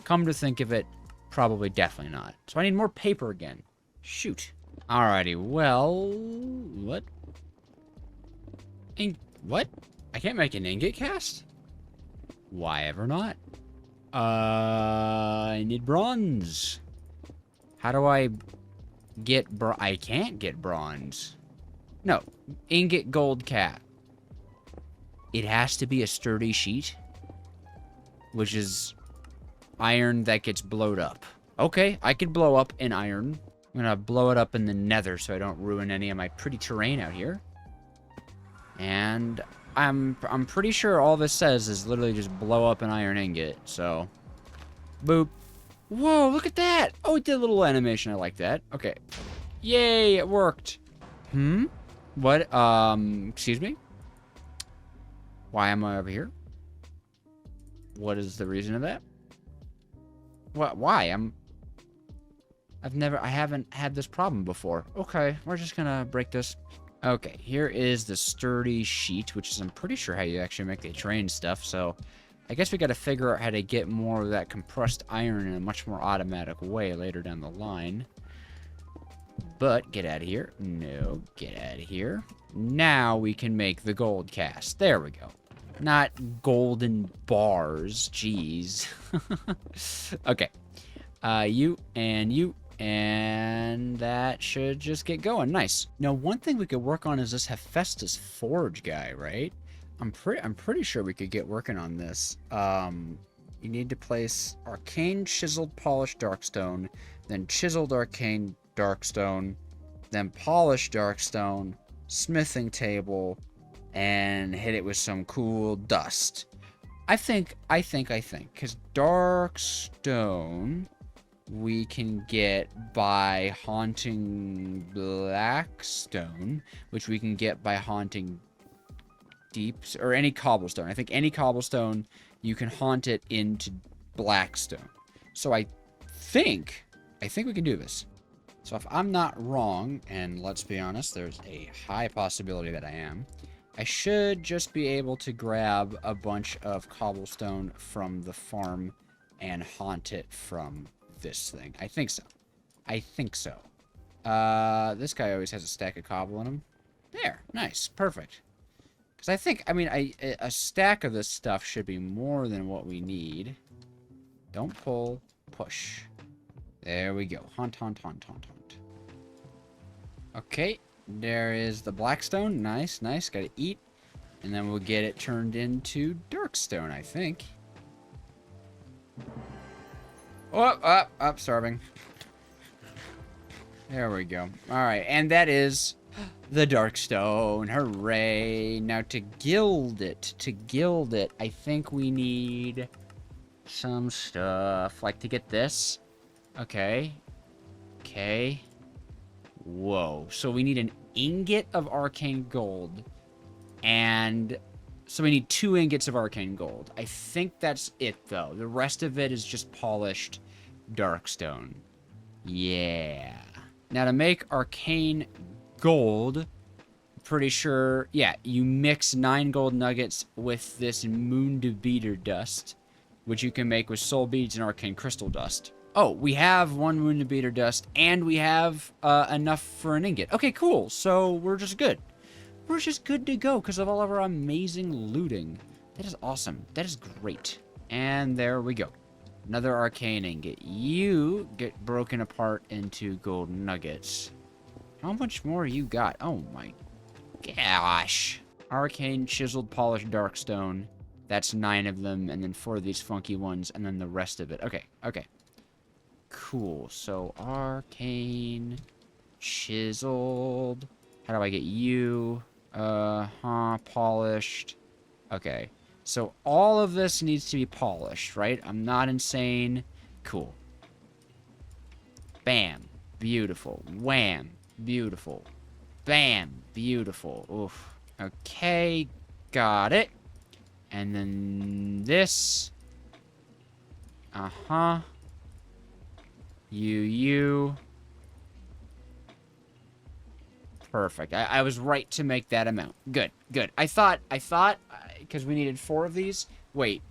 Come to think of it, probably definitely not. So I need more paper again. Shoot. Alrighty, well... What? What? I can't make an ingot cast? Why ever not? I need bronze. How do I get I can't get bronze. No, ingot gold cat. It has to be a sturdy sheet, which is iron that gets blowed up. Okay, I could blow up an iron. I'm gonna blow it up in the nether so I don't ruin any of my pretty terrain out here. And I'm pretty sure all this says is literally just blow up an iron ingot, so... Boop. Whoa, look at that! Oh, it did a little animation, I like that. Okay. Yay, it worked! What, excuse me? Why am I over here? What is the reason of that? What, why? I haven't had this problem before. Okay, we're just gonna break this. Okay, here is the sturdy sheet, which is, I'm pretty sure, how you actually make the terrain stuff, so I guess we gotta figure out how to get more of that compressed iron in a much more automatic way later down the line. But, get out of here. No, get out of here. Now we can make the gold cast. There we go. Not golden bars, jeez. Okay. You, and that should just get going. Nice. Now, one thing we could work on is this Hephaestus Forge guy, right? I'm pretty sure we could get working on this. You need to place arcane chiseled polished darkstone, then chiseled arcane darkstone, then polished darkstone, smithing table, and hit it with some cool dust. I think, because darkstone we can get by haunting blackstone, which we can get by haunting deeps, or any cobblestone. I think any cobblestone, you can haunt it into blackstone. So I think we can do this. So if I'm not wrong, and let's be honest, there's a high possibility that I am, I should just be able to grab a bunch of cobblestone from the farm and haunt it from this thing. I think so. This guy always has a stack of cobble in him. There. Nice. Perfect. Because I think, a stack of this stuff should be more than what we need. Don't pull. Push. There we go. Haunt. Okay. There is the blackstone. Nice. Gotta eat. And then we'll get it turned into darkstone, I think. Oh, starving. There we go. Alright, and that is the darkstone. Hooray. Now to gild it, I think we need some stuff. Like to get this. Okay. Whoa. So we need an ingot of arcane gold. And so we need 2 ingots of arcane gold. I think that's it, though. The rest of it is just polished darkstone. Yeah. Now, to make arcane gold, pretty sure... Yeah, you mix 9 gold nuggets with this moon beater dust, which you can make with soul beads and arcane crystal dust. Oh, we have 1 moon beater dust, and we have enough for an ingot. Okay, cool. So, we're just good. We're just good to go because of all of our amazing looting. That is awesome. That is great. And there we go. Another arcane ingot. You get broken apart into gold nuggets. How much more you got? Oh my gosh. Arcane, chiseled, polished, dark stone. That's 9 of them, and then 4 of these funky ones, and then the rest of it. Okay, okay. Cool. So, arcane, chiseled. How do I get you? Polished. Okay. So, all of this needs to be polished, right? I'm not insane. Cool. Bam. Beautiful. Wham. Beautiful. Bam. Beautiful. Oof. Okay. Got it. And then this. Uh-huh. You. Perfect. I was right to make that amount. Good, good. I thought, because we needed 4 of these. Wait.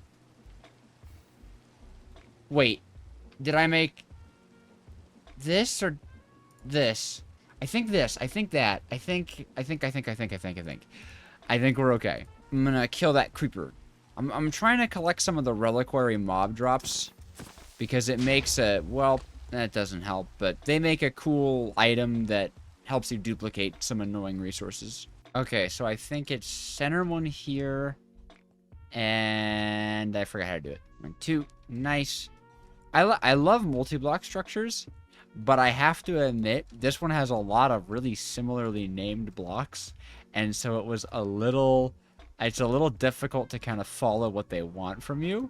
Did I make this or this? I think this. I think that. I think we're okay. I'm gonna kill that creeper. I'm trying to collect some of the reliquary mob drops because it makes a, well, that doesn't help, but they make a cool item that helps you duplicate some annoying resources. Okay, so I think it's center one here, and I forgot how to do it. 1, 2, nice. I love multi-block structures, but I have to admit, this one has a lot of really similarly named blocks, and so it's a little difficult to kind of follow what they want from you,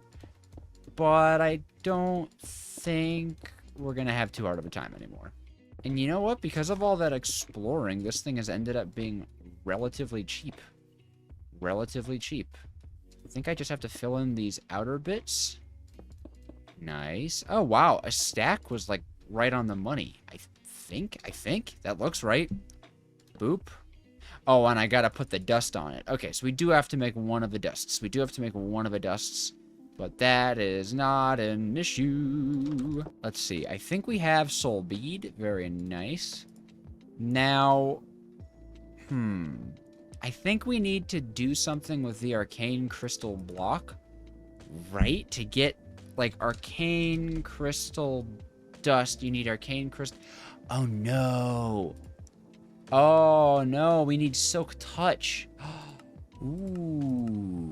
but I don't think we're gonna have too hard of a time anymore. And you know what? Because of all that exploring, this thing has ended up being relatively cheap. Relatively cheap. I think I just have to fill in these outer bits. Nice. Oh, wow. A stack was, like, right on the money. I think. That looks right. Boop. Oh, and I gotta put the dust on it. Okay, so we do have to make one of the dusts. But that is not an issue. Let's see. I think we have soul bead. Very nice. Now, I think we need to do something with the arcane crystal block, right? To get, like, arcane crystal dust. You need arcane crystal. Oh, no. Oh, no. We need silk touch. Ooh.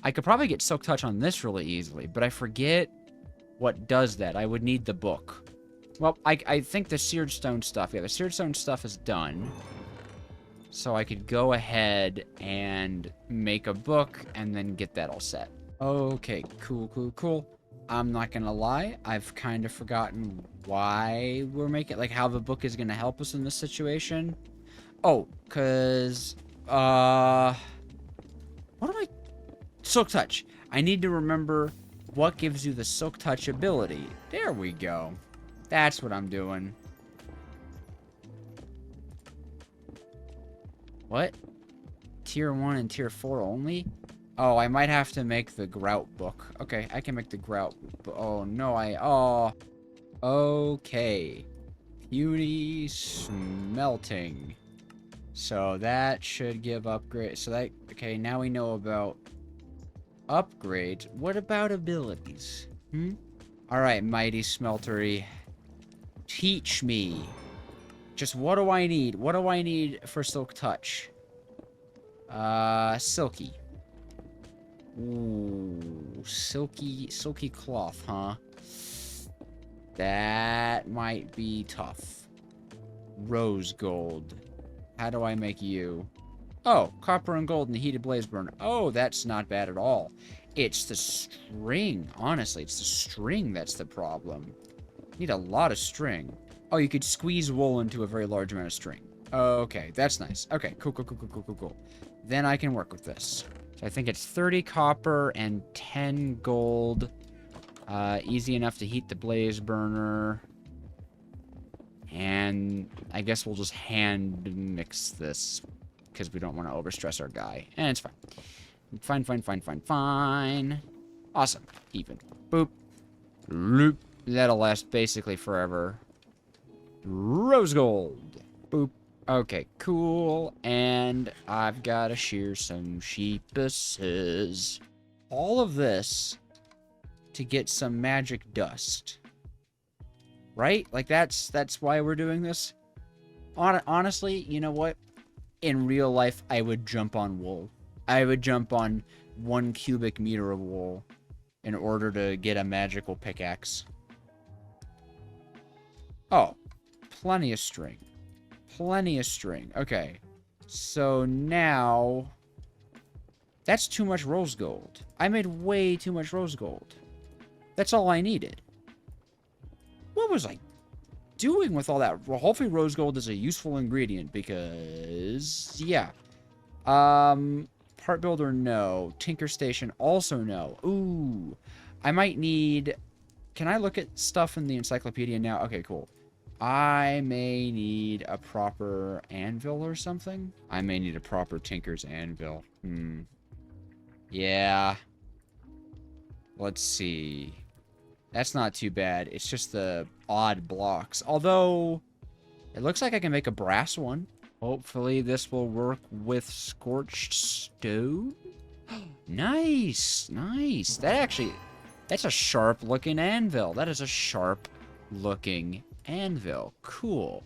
I could probably get silk touch on this really easily, but I forget what does that. I would need the book. Well, I think the seared stone stuff, yeah, the seared stone stuff is done. So I could go ahead and make a book and then get that all set. Okay, cool. I'm not gonna lie, I've kind of forgotten why we're making, like, how the book is gonna help us in this situation. Oh, cause, what am I? Silk touch. I need to remember what gives you the silk touch ability. There we go. That's what I'm doing. What? Tier 1 and Tier 4 only? Oh, I might have to make the grout book. Okay, I can make the grout. Oh, no, oh. Okay. Puny smelting. So that should give upgrade. So that, okay, now we know about upgrades. What about abilities? Alright, mighty smeltery. Teach me. Just what do I need? What do I need for silk touch? Silky. Ooh, silky cloth, huh? That might be tough. Rose gold. How do I make you? Oh, copper and gold in the heated blaze burner. Oh, that's not bad at all. It's the string. Honestly, it's the string that's the problem. Need a lot of string. Oh, you could squeeze wool into a very large amount of string. Okay, that's nice. Okay, cool. Then I can work with this. So I think it's 30 copper and 10 gold. Easy enough to heat the blaze burner. And I guess we'll just hand mix this because we don't want to overstress our guy. And it's fine. Fine. Awesome. Even. Boop. Loop. That'll last basically forever. Rose gold. Boop. Okay, cool. And I've got to shear some sheepuses. All of this to get some magic dust. Right? Like, that's why we're doing this. Honestly, you know what? in real life, I would jump on wool. I would jump on 1 cubic meter of wool in order to get a magical pickaxe. Oh, plenty of string. Plenty of string. Okay. So now... That's too much rose gold. I made way too much rose gold. That's all I needed. What was I doing with all that? Well, hopefully rose gold is a useful ingredient because... Yeah. Part builder, no. Tinker station, also no. Ooh. I might need... Can I look at stuff in the encyclopedia now? Okay, cool. I may need a proper anvil or something. I may need a proper tinker's anvil. Yeah. Let's see. That's not too bad. It's just the odd blocks. Although, it looks like I can make a brass one. Hopefully this will work with scorched stone. Nice. Nice. That's a sharp looking anvil. That is a sharp looking anvil. Cool.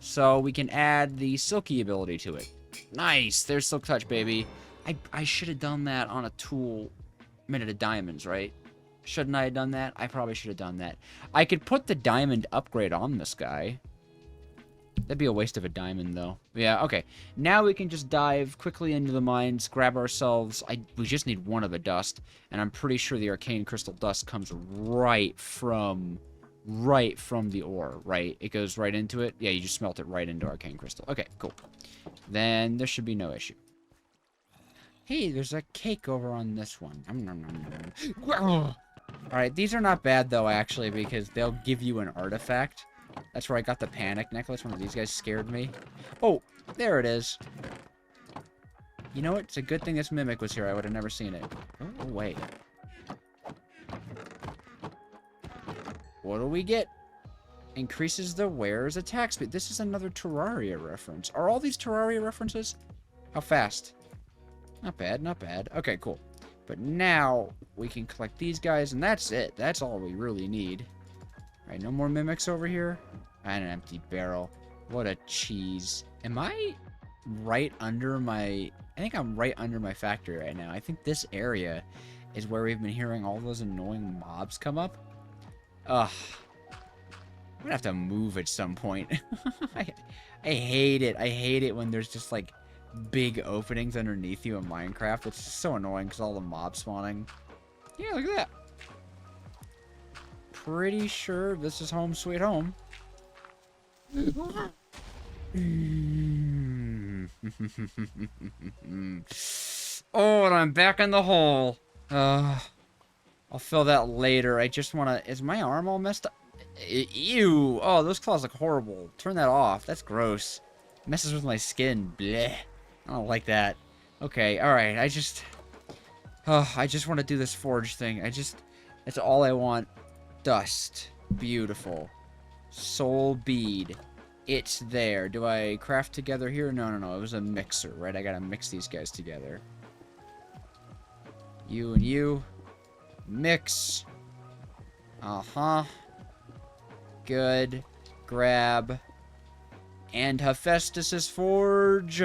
So we can add the silky ability to it. Nice. There's silk touch, baby. I should have done that on a tool made out of diamonds, right? Shouldn't I have done that? I probably should have done that. I could put the diamond upgrade on this guy. That'd be a waste of a diamond, though. Yeah, okay. Now we can just dive quickly into the mines, grab ourselves... we just need 1 of the dust, and I'm pretty sure the arcane crystal dust comes right from the ore, right? It goes right into it. Yeah, you just smelt it right into arcane crystal. Okay, cool. Then there should be no issue. Hey, there's a cake over on this one. Alright, these are not bad, though, actually, because they'll give you an artifact. That's where I got the panic necklace. One of these guys scared me. Oh, there it is. You know what? It's a good thing this mimic was here. I would have never seen it. Oh, wait. What do we get? Increases the wearer's attack speed. This is another Terraria reference. Are all these Terraria references? How fast? Not bad, not bad. Okay, cool. But now we can collect these guys, and that's it. That's all we really need. All right, no more mimics over here. And an empty barrel. What a cheese. Am I right under my... I think I'm right under my factory right now. I think this area is where we've been hearing all those annoying mobs come up. Ugh. I'm gonna have to move at some point. I hate it. I hate it when there's just, like, big openings underneath you in Minecraft. It's just so annoying because all the mobs spawning. Yeah, look at that. Pretty sure this is home sweet home. Oh, and I'm back in the hole. I'll fill that later. I just want to... Is my arm all messed up? Ew. Oh, those claws look horrible. Turn that off. That's gross. Messes with my skin. Bleh. I don't like that. Okay, alright. I just want to do this forge thing. That's all I want. Dust. Beautiful. Soul bead. It's there. Do I craft together here? No. It was a mixer, right? I gotta mix these guys together. You and you. Mix. Uh-huh. Good. Grab. And Hephaestus's forge.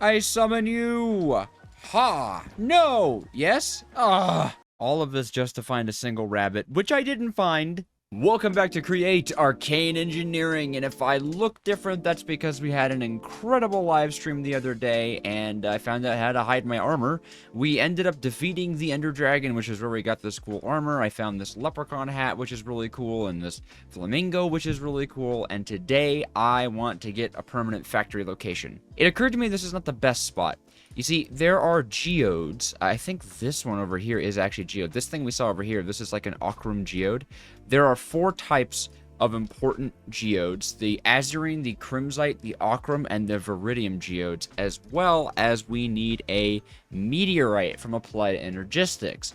I summon you. Ha! No! Yes? Ah! All of this just to find a single rabbit, which I didn't find. Welcome back to Create Arcane Engineering, and if I look different, that's because we had an incredible live stream the other day, and I found out how to hide my armor. We ended up defeating the Ender Dragon, which is where we got this cool armor. I found this leprechaun hat, which is really cool, and this flamingo, which is really cool, and today I want to get a permanent factory location. It occurred to me this is not the best spot. You see, there are geodes. I think this one over here is actually a geode. This thing we saw over here, this is like an ochrum geode. There are 4 types of important geodes: the azurine, the crimsite, the ochrum, and the viridium geodes, as well as we need a meteorite from Applied Energistics.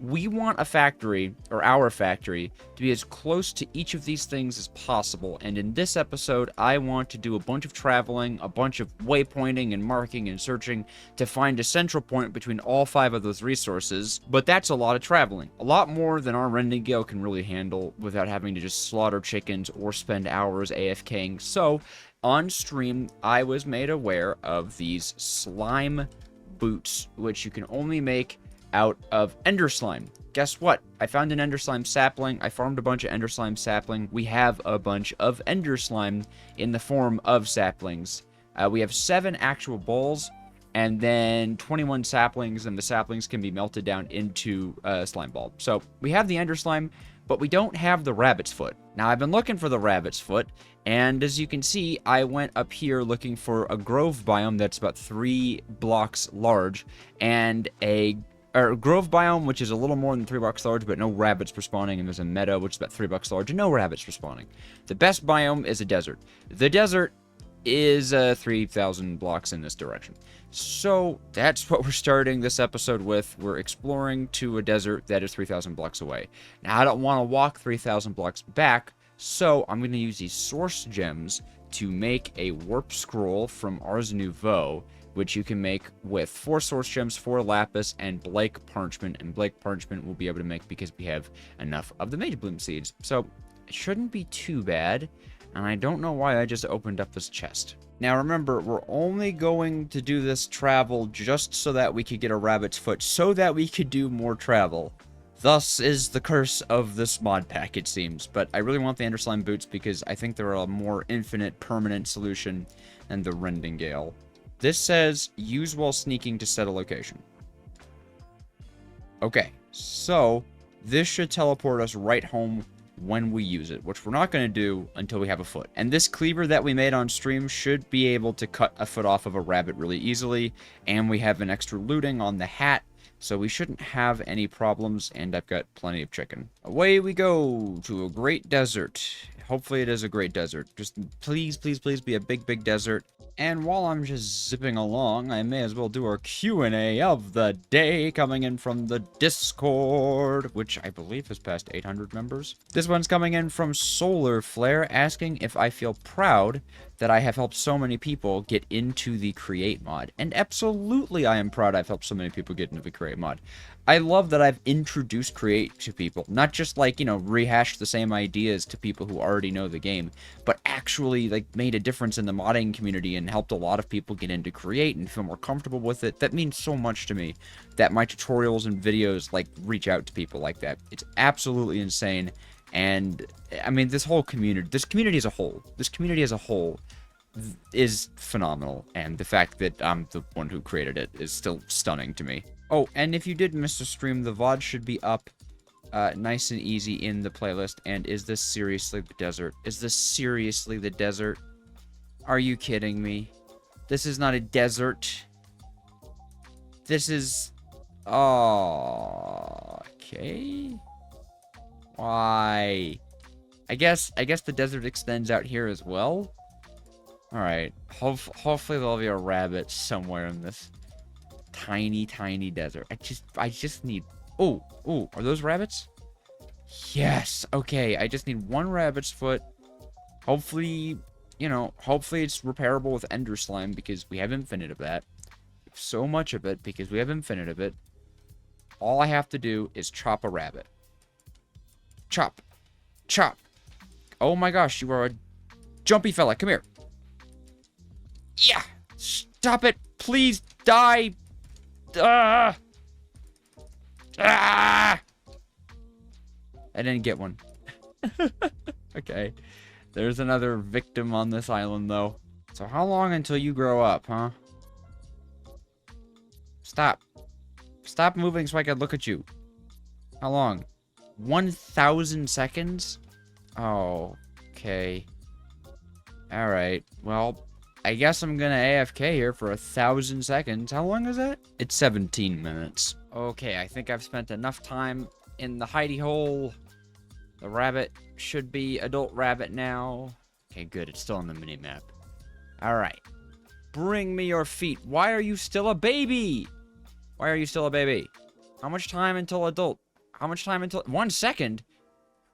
We want a factory, or our factory, to be as close to each of these things as possible, and in this episode, I want to do a bunch of traveling, a bunch of waypointing and marking and searching to find a central point between all 5 of those resources, but that's a lot of traveling. A lot more than our Rendingale can really handle without having to just slaughter chickens or spend hours AFKing, so on stream, I was made aware of these slime boots, which you can only make out of ender slime. Guess what? I found an ender slime sapling. I farmed a bunch of ender slime sapling. We have a bunch of ender slime in the form of saplings. We have 7 actual balls, and then 21 saplings, and the saplings can be melted down into a slime ball. So we have the ender slime, but we don't have the rabbit's foot. Now, I've been looking for the rabbit's foot, and as you can see, I went up here looking for a grove biome that's about 3 blocks large, and a grove biome, which is a little more than 3 blocks large, but no rabbits respawning, and there's a meadow, which is about 3 blocks large, and no rabbits respawning. The best biome is a desert. The desert is 3,000 blocks in this direction. So that's what we're starting this episode with. We're exploring to a desert that is 3,000 blocks away. Now, I don't want to walk 3,000 blocks back, so I'm going to use these source gems to make a warp scroll from Ars Nouveau, which you can make with 4 source gems, 4 lapis, and Blake parchment. And Blake parchment we'll be able to make because we have enough of the mage bloom seeds. So it shouldn't be too bad. And I don't know why I just opened up this chest. Now remember, we're only going to do this travel just so that we could get a rabbit's foot, so that we could do more travel. Thus is the curse of this mod pack, it seems. But I really want the Ender Slime boots because I think they're a more infinite, permanent solution than the Rending Gale. This says, use while sneaking to set a location. Okay, so this should teleport us right home when we use it, which we're not going to do until we have a foot. And this cleaver that we made on stream should be able to cut a foot off of a rabbit really easily, and we have an extra looting on the hat, so we shouldn't have any problems, and I've got plenty of chicken. Away we go to a great desert. Hopefully it is a great desert. Just please, please, please be a big, big desert. And while I'm just zipping along, I may as well do our Q&A of the day coming in from the Discord, which I believe has passed 800 members. This one's coming in from Solar Flare, asking if I feel proud that I have helped so many people get into the Create mod. And absolutely I am proud I've helped so many people get into the Create mod. I love that I've introduced Create to people, not just like, you know, rehashed the same ideas to people who already know the game, but actually like made a difference in the modding community and helped a lot of people get into Create and feel more comfortable with it. That means so much to me that my tutorials and videos like reach out to people like that. It's absolutely insane. And I mean, this community as a whole is phenomenal, and the fact that I'm the one who created it is still stunning to me. Oh, and if you did miss a stream, the VOD should be up nice and easy in the playlist. And is this seriously the desert? Is this seriously the desert? Are you kidding me? This is not a desert. This is... Oh, okay. Why? I guess the desert extends out here as well. Alright. Hopefully there'll be a rabbit somewhere in this tiny, tiny desert. I just need... Oh, are those rabbits? Yes. Okay, I just need 1 rabbit's foot. Hopefully, you know, hopefully it's repairable with ender slime because we have infinite of that. So much of it because we have infinite of it. All I have to do is chop a rabbit. Chop. Chop. Oh my gosh, you are a jumpy fella. Come here. Yeah. Stop it. Please die. I didn't get one. Okay. There's another victim on this island, though. So how long until you grow up, huh? Stop. Stop moving so I can look at you. How long? 1,000 seconds? Oh, okay. Alright. Well, I guess I'm gonna AFK here for 1,000 seconds. How long is that? It's 17 minutes. Okay, I think I've spent enough time in the hidey hole. The rabbit should be adult rabbit now. Okay, good. It's still on the mini-map. Alright. Bring me your feet. Why are you still a baby? Why are you still a baby? How much time until adult? How much time until... 1 second?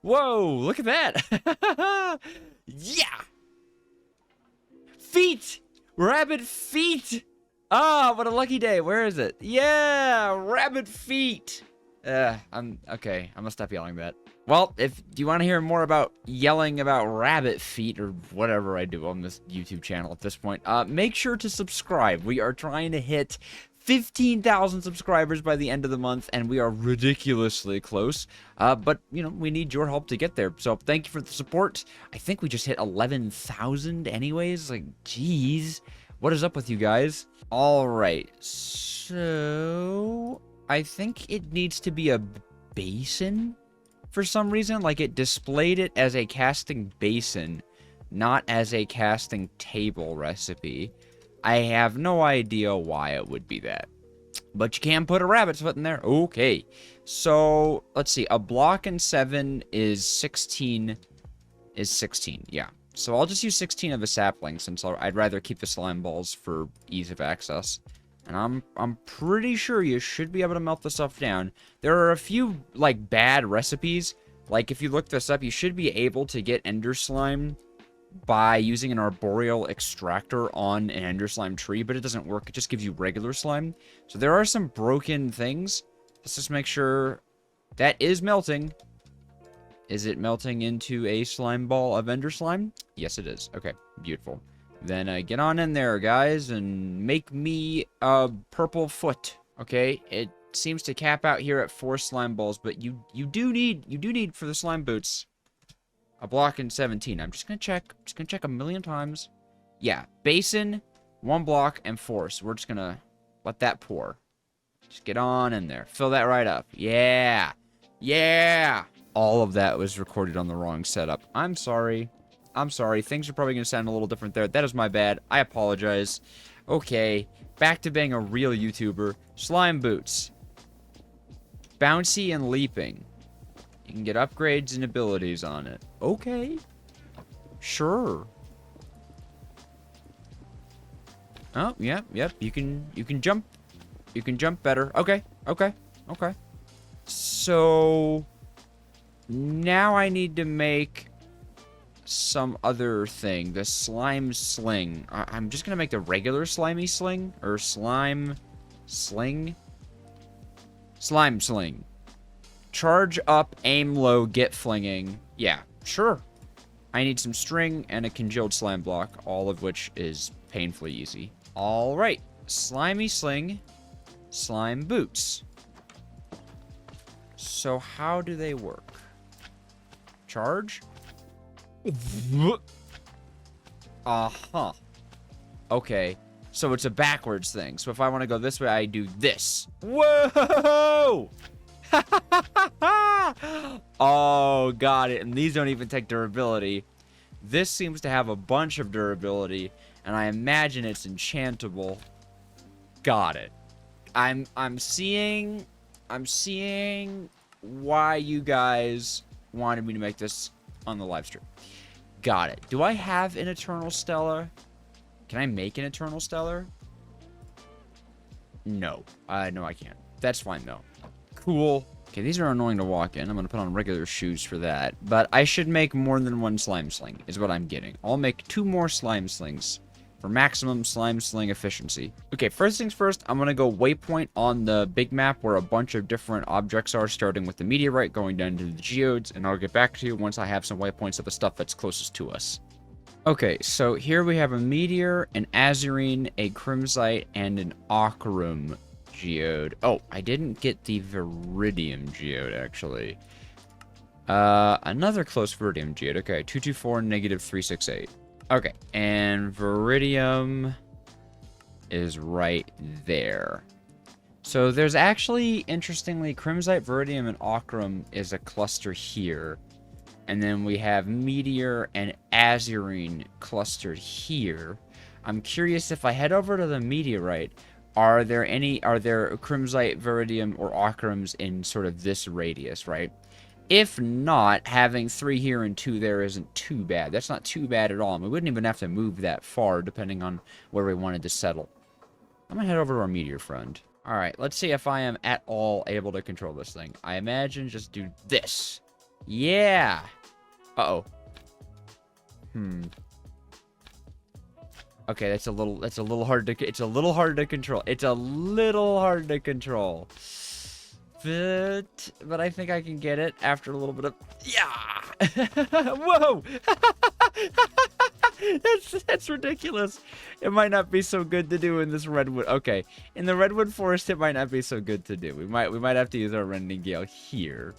Whoa, look at that. Yeah. Feet. Rabbit feet. Ah, what a lucky day. Where is it? Yeah, rabbit feet. I'm okay. I'm gonna stop yelling that. Well, if do you want to hear more about yelling about rabbit feet or whatever I do on this YouTube channel at this point, make sure to subscribe. We are trying to hit 15,000 subscribers by the end of the month, and we are ridiculously close. But, you know, we need your help to get there. So thank you for the support. I think we just hit 11,000 anyways. Like, geez. What is up with you guys? All right. So I think it needs to be a basin for some reason. Like, it displayed it as a casting basin, not as a casting table recipe. I have no idea why it would be that. But you can put a rabbit's foot in there. Okay. So, let's see. A block and 7 is 16. Yeah. So I'll just use 16 of a sapling since I'd rather keep the slime balls for ease of access. And I'm pretty sure you should be able to melt this stuff down. There are a few, like, bad recipes. Like, if you look this up, you should be able to get ender slime by using an arboreal extractor on an ender slime tree, but it doesn't work. It just gives you regular slime. So there are some broken things. Let's just make sure that is melting. Is it melting into a slime ball of ender slime? Yes, it is. Okay, beautiful. Then get on in there, guys, and make me a purple foot. Okay, it seems to cap out here at 4 slime balls, but you do need for the slime boots a block and 17. I'm just gonna check. Just gonna check a million times. Yeah, basin, 1 block, and 4. So we're just gonna let that pour. Just get on in there. Fill that right up. Yeah. Yeah. All of that was recorded on the wrong setup. I'm sorry. I'm sorry. Things are probably gonna sound a little different there. That is my bad. I apologize. Okay. Back to being a real YouTuber. Slime boots. Bouncy and leaping. You can get upgrades and abilities on it. Okay. Sure. Oh, yeah, yep. You can jump. You can jump better. Okay. Okay. Okay. So now I need to make some other thing. The slime sling. I'm just gonna make the regular slimy sling or slime sling. Slime sling. Charge up, aim low, get flinging. Yeah, sure. I need some string and a congealed slime block, all of which is painfully easy. All right, slimy sling, slime boots. So how do they work? Charge? Uh-huh. Okay, so it's a backwards thing. So if I want to go this way, I do this. Whoa! Oh, got it. And these don't even take durability. This seems to have a bunch of durability, and I imagine it's enchantable. Got it. I'm seeing why you guys wanted me to make this on the live stream. Got it. Do I have an Eternal Stellar? Can I make an Eternal Stellar? No. No, I can't. That's fine, though. Cool. Okay, these are annoying to walk in. I'm going to put on regular shoes for that. But I should make more than 1 slime sling, is what I'm getting. I'll make 2 more slime slings for maximum slime sling efficiency. Okay, first things first, I'm going to go waypoint on the big map where a bunch of different objects are, starting with the meteorite, going down to the geodes, and I'll get back to you once I have some waypoints of the stuff that's closest to us. Okay, so here we have a meteor, an azurine, a crimsite, and an ochrum geode. Oh, I didn't get the viridium geode, actually. Another close viridium geode. Okay, 224, negative 368. Okay, and viridium is right there. So there's actually, interestingly, crimsite, viridium, and ochrum is a cluster here. And then we have meteor and azurine clustered here. I'm curious, if I head over to the meteorite, are there crimsite, viridium, or ochrums in sort of this radius, right? If not, having 3 here and 2 there isn't too bad. That's not too bad at all. And we wouldn't even have to move that far, depending on where we wanted to settle. I'm gonna head over to our meteor friend. Alright, let's see if I am at all able to control this thing. I imagine just do this. Yeah! Uh-oh. Okay, it's a little hard to control. It's a little hard to control. but I think I can get it after a little bit of, yeah. Whoa. That's ridiculous. It might not be so good to do in this redwood. Okay, in the redwood forest, it might not be so good to do. We might have to use our rending gale here.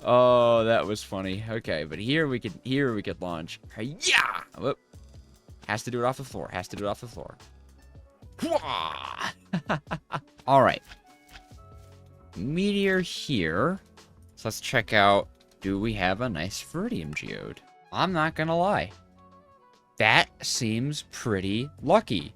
Oh, that was funny. Okay, but here we could launch. Yeah. Whoop. Has to do it off the floor. Has to do it off the floor. All right. Meteor here. So let's check out. Do we have a nice Viridium geode? I'm not gonna lie. That seems pretty lucky.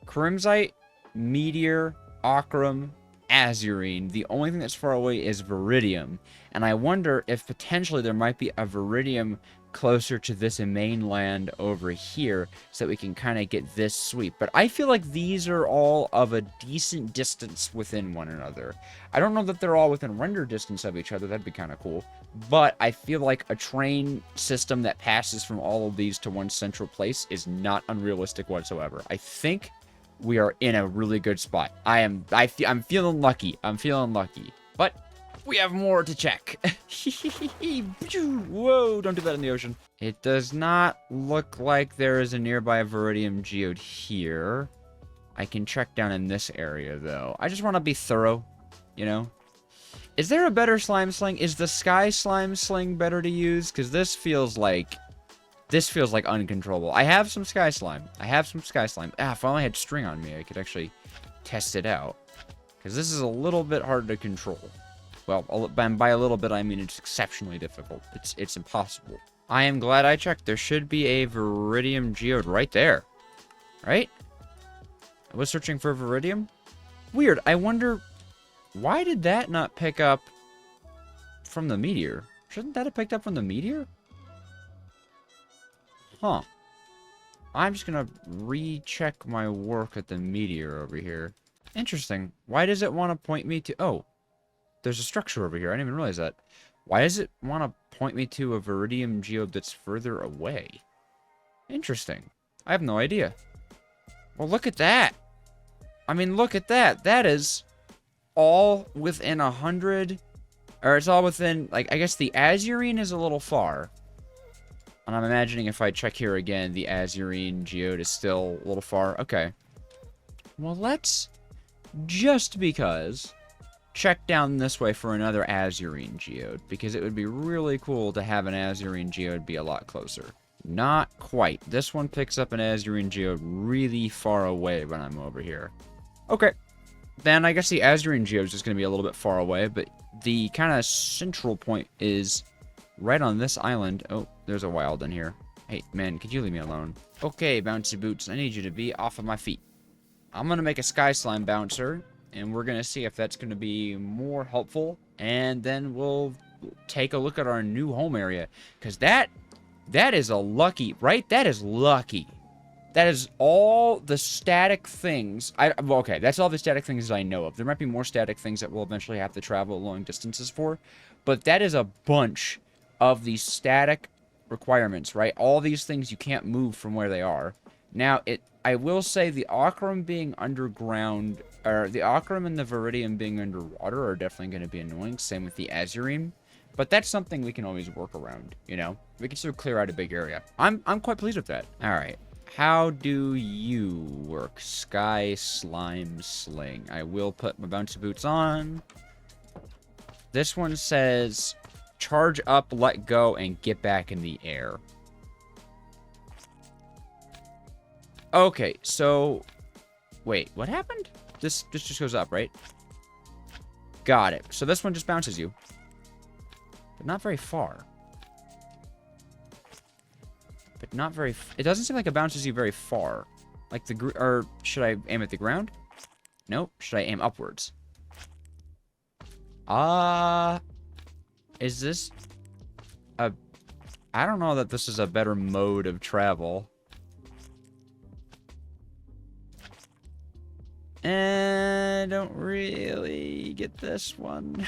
Crimsite, Meteor, Ochrum, Azurine. The only thing that's far away is Viridium. And I wonder if potentially there might be a Viridium closer to this mainland over here so that we can kind of get this sweep. But I feel like these are all of a decent distance within one another. I don't know that they're all within render distance of each other. That'd be kind of cool. But I feel like a train system that passes from all of these to one central place is not unrealistic whatsoever. I think we are in a really good spot. I'm feeling lucky. I'm feeling lucky. But we have more to check. Whoa, don't do that in the ocean. It does not look like there is a nearby Viridium geode here. I can check down in this area, though. I just want to be thorough, you know? Is there a better slime sling? Is the sky slime sling better to use? Because this feels like uncontrollable. I have some sky slime. Ah, if I only had string on me, I could actually test it out. Because this is a little bit hard to control. Well, by a little bit, I mean it's exceptionally difficult. It's impossible. I am glad I checked. There should be a Viridium geode right there. Right? I was searching for Viridium. Weird. I wonder, why did that not pick up from the meteor? Shouldn't that have picked up from the meteor? Huh. I'm just gonna recheck my work at the meteor over here. Interesting. Why does it want to point me to... Oh. There's a structure over here. I didn't even realize that. Why does it want to point me to a Viridium geode that's further away? Interesting. I have no idea. Well, look at that. I mean, look at that. That is all within 100... Or it's all within... Like, I guess the Azurine is a little far. And I'm imagining if I check here again, the Azurine geode is still a little far. Okay. Well, let's... Just because... check down this way for another Azurine geode, because it would be really cool to have an Azurine geode be a lot closer. Not quite. This one picks up an Azurine geode really far away when I'm over here. Okay. Then I guess the Azurine geode is just going to be a little bit far away, but the kind of central point is right on this island. Oh, there's a wild in here. Hey, man, could you leave me alone? Okay, Bouncy Boots, I need you to be off of my feet. I'm going to make a Sky Slime Bouncer. And we're going to see if that's going to be more helpful. And then we'll take a look at our new home area. Because that is a lucky, right? That is lucky. That is all the static things. Okay, that's all the static things I know of. There might be more static things that we'll eventually have to travel long distances for. But that is a bunch of these static requirements, right? All these things you can't move from where they are. Now, I will say the Ochrum being underground, or the Ochrum and the Viridium being underwater are definitely going to be annoying. Same with the Azurine. But that's something we can always work around, you know? We can still clear out a big area. I'm quite pleased with that. All right. How do you work? Sky Slime Sling. I will put my Bouncy Boots on. This one says, charge up, let go, and get back in the air. Okay, so... Wait, what happened? This just goes up, right? Got it. So this one just bounces you. But not very far. But not very... It doesn't seem like it bounces you very far. Like the... Or should I aim at the ground? Nope. Should I aim upwards? Is this... I don't know that this is a better mode of travel. And I don't really get this one.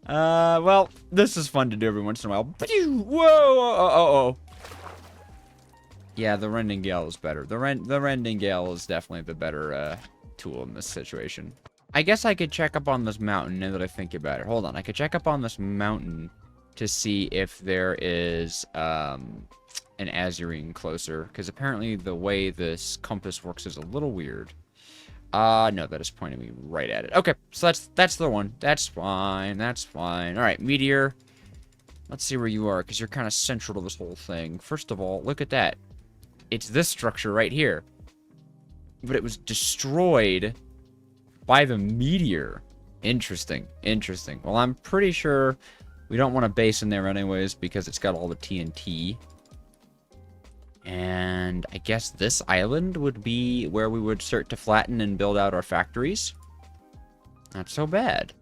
Well, this is fun to do every once in a while. Whoa! Yeah, the Rending Gale is better. The Rending Gale is definitely the better tool in this situation. I guess I could check up on this mountain now that I think about it. Hold on. I could check up on this mountain to see if there is an azurine closer. Because apparently the way this compass works is a little weird. No, that is pointing me right at it. Okay, so that's the one. That's fine. That's fine. All right, meteor. Let's see where you are, because you're kind of central to this whole thing. First of all, look at that. It's this structure right here. But it was destroyed by the meteor. Interesting. Interesting. Well, I'm pretty sure we don't want a base in there anyways, because it's got all the TNT. And I guess this island would be where we would start to flatten and build out our factories. Not so bad.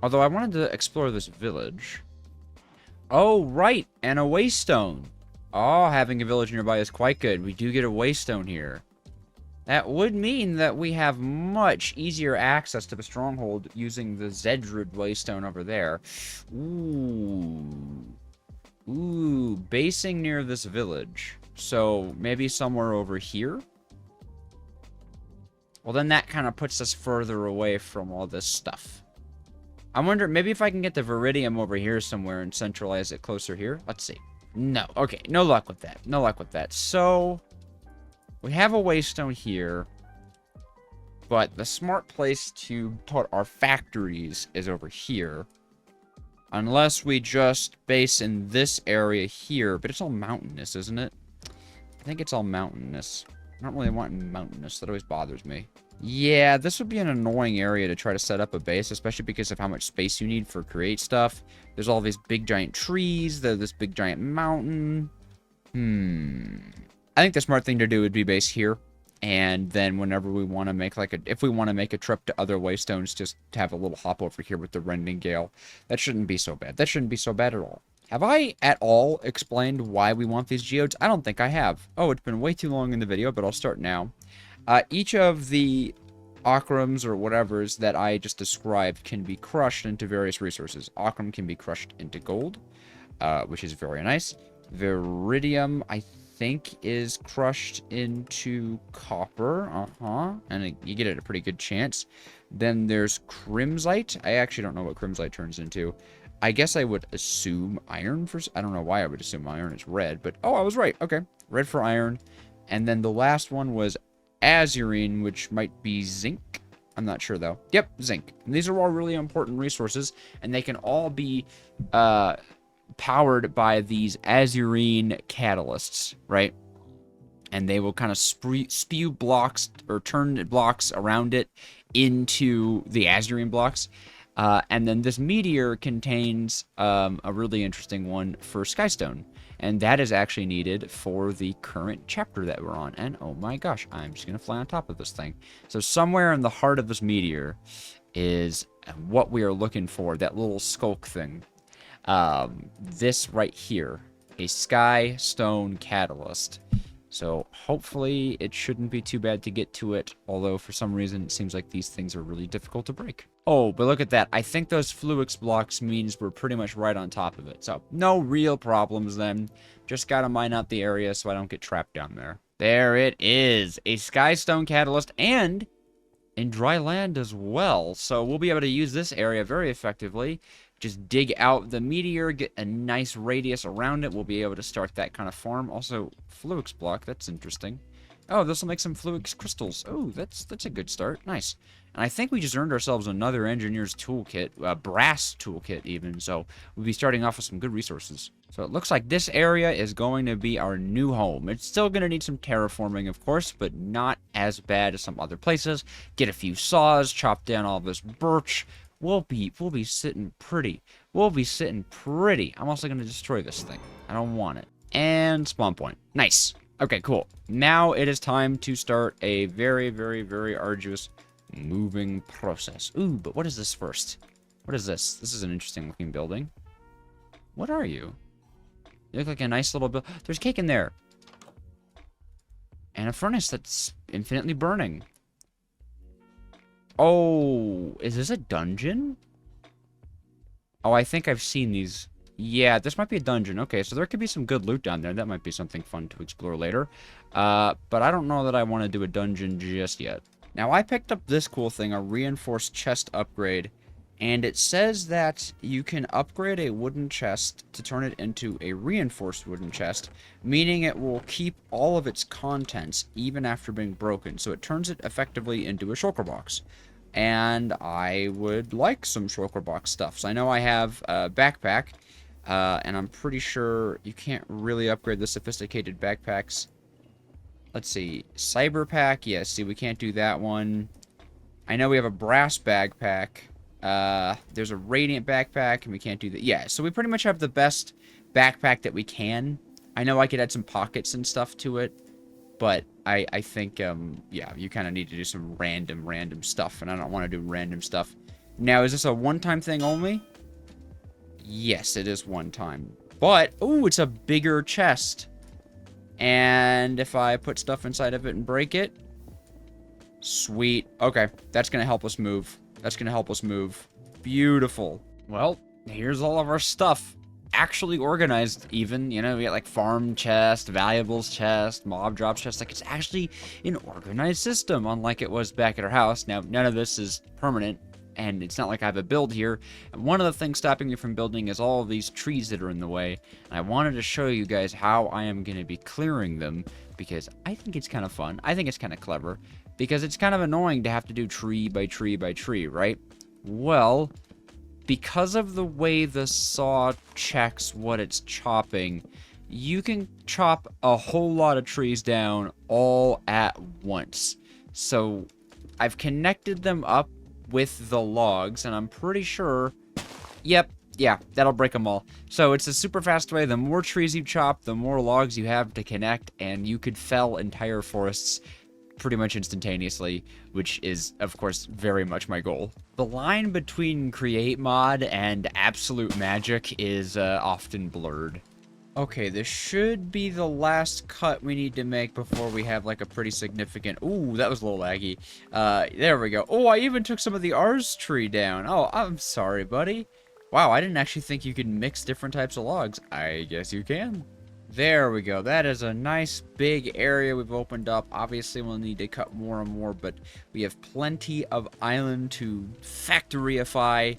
Although I wanted to explore this village. Oh, right, and a waystone. Oh, having a village nearby is quite good. We do get a waystone here. That would mean that we have much easier access to the stronghold using the Zedrid waystone over there. Ooh, basing near this village. So maybe somewhere over here? Well, then that kind of puts us further away from all this stuff. I wonder, maybe if I can get the Viridium over here somewhere and centralize it closer here. Let's see. No. Okay, no luck with that. No luck with that. So, we have a waystone here. But the smart place to put our factories is over here. Unless we just base in this area here. But it's all mountainous, isn't it? I think it's all mountainous. I don't really want mountainous. That always bothers me. Yeah, this would be an annoying area to try to set up a base, especially because of how much space you need for create stuff. There's all these big giant trees. There's this big giant mountain. I think the smart thing to do would be base here. And then whenever we want to make if we want to make a trip to other waystones, just to have a little hop over here with the Rending Gale. That shouldn't be so bad. That shouldn't be so bad at all. Have I at all explained why we want these geodes? I don't think I have. Oh, it's been way too long in the video, but I'll start now. Each of the Akrams or whatevers that I just described can be crushed into various resources. Akram can be crushed into gold, which is very nice. Viridium, I think, is crushed into copper. And you get it a pretty good chance. Then there's Crimsite. I actually don't know what Crimsite turns into. I guess I would assume iron for... I don't know why I would assume iron. It's red, but... Oh, I was right. Okay. Red for iron. And then the last one was azurine, which might be zinc. I'm not sure, though. Yep, zinc. And these are all really important resources, and they can all be powered by these azurine catalysts, right? And they will kind of spew blocks or turn blocks around it into the azurine blocks. And then this meteor contains a really interesting one for Skystone. And that is actually needed for the current chapter that we're on. And oh my gosh, I'm just going to fly on top of this thing. So somewhere in the heart of this meteor is what we are looking for, that little skulk thing. This right here, a Skystone catalyst. So hopefully it shouldn't be too bad to get to it, although for some reason it seems like these things are really difficult to break. Oh, but look at that. I think those Fluix blocks means we're pretty much right on top of it. So no real problems then. Just gotta mine out the area so I don't get trapped down there. There it is. A Skystone catalyst and in dry land as well. So we'll be able to use this area very effectively. Just dig out the meteor, get a nice radius around it. We'll be able to start that kind of farm. Also, Fluix block, that's interesting. Oh, this will make some Fluix crystals. Oh, that's a good start. Nice. And I think we just earned ourselves another engineer's toolkit, a brass toolkit even. So we'll be starting off with some good resources. So it looks like this area is going to be our new home. It's still going to need some terraforming, of course, but not as bad as some other places. Get a few saws, chop down all this birch. We'll be sitting pretty. We'll be sitting pretty. I'm also going to destroy this thing. I don't want it. And spawn point. Nice. Okay, cool. Now it is time to start a very, very, very arduous moving process. Ooh, but what is this first? What is this? This is an interesting looking building. What are you? You look like a nice little build. There's cake in there. And a furnace that's infinitely burning. Oh, is this a dungeon? Oh, I think I've seen these. Yeah, this might be a dungeon. Okay, so there could be some good loot down there. That might be something fun to explore later. But I don't know that I want to do a dungeon just yet. Now, I picked up this cool thing, a reinforced chest upgrade, and it says that you can upgrade a wooden chest to turn it into a reinforced wooden chest, meaning it will keep all of its contents even after being broken. So it turns it effectively into a shulker box. And I would like some shulker box stuff. So I know I have a backpack, and I'm pretty sure you can't really upgrade the sophisticated backpacks. Let's see, cyber pack, yeah, see, we can't do that one. I know we have a brass backpack. There's a radiant backpack, and we can't do that. Yeah, so we pretty much have the best backpack that we can. I know I could add some pockets and stuff to it, but I think, yeah, you kind of need to do some random stuff, and I don't want to do random stuff. Now, is this a one-time thing only? Yes, it is one time. But, ooh, it's a bigger chest. And if I put stuff inside of it and break it, sweet. Okay, that's going to help us move. That's going to help us move. Beautiful. Well, here's all of our stuff. Actually organized even, you know, we got like farm chest, valuables chest, mob drops chest. Like, it's actually an organized system, unlike it was back at our house. Now, none of this is permanent, and it's not like I have a build here. And one of the things stopping me from building is all of these trees that are in the way. And I wanted to show you guys how I am going to be clearing them, because I think it's kind of fun. I think it's kind of clever, because it's kind of annoying to have to do tree by tree by tree, right? Well, because of the way the saw checks what it's chopping, you can chop a whole lot of trees down all at once. So I've connected them up with the logs, and I'm pretty sure, yep, yeah, that'll break them all. So it's a super fast way. The more trees you chop, the more logs you have to connect, and you could fell entire forests pretty much instantaneously, which is, of course, very much my goal. The line between create mod and absolute magic is often blurred. Okay, this should be the last cut we need to make before we have, like, a pretty significant... Ooh, that was a little laggy. There we go. Oh, I even took some of the Rs tree down. Oh, I'm sorry, buddy. Wow, I didn't actually think you could mix different types of logs. I guess you can. There we go. That is a nice big area we've opened up. Obviously, we'll need to cut more and more, but we have plenty of island to factoryify.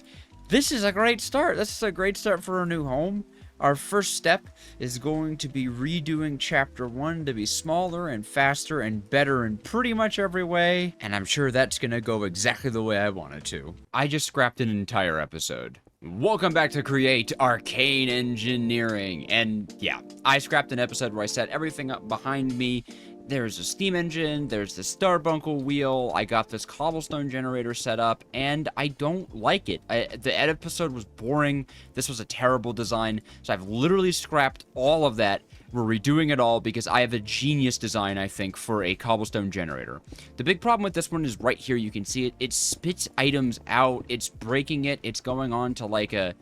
This is a great start. This is a great start for a new home. Our first step is going to be redoing Chapter 1 to be smaller and faster and better in pretty much every way, and I'm sure that's going to go exactly the way I want it to. I just scrapped an entire episode. Welcome back to Create Arcane Engineering, and yeah, I scrapped an episode where I set everything up behind me. There's a steam engine, there's the Starbuncle wheel, I got this cobblestone generator set up, and I don't like it. The episode was boring, this was a terrible design, so I've literally scrapped all of that. We're redoing it all because I have a genius design, I think, for a cobblestone generator. The big problem with this one is right here, you can see it. It spits items out, it's breaking it, it's going on to like a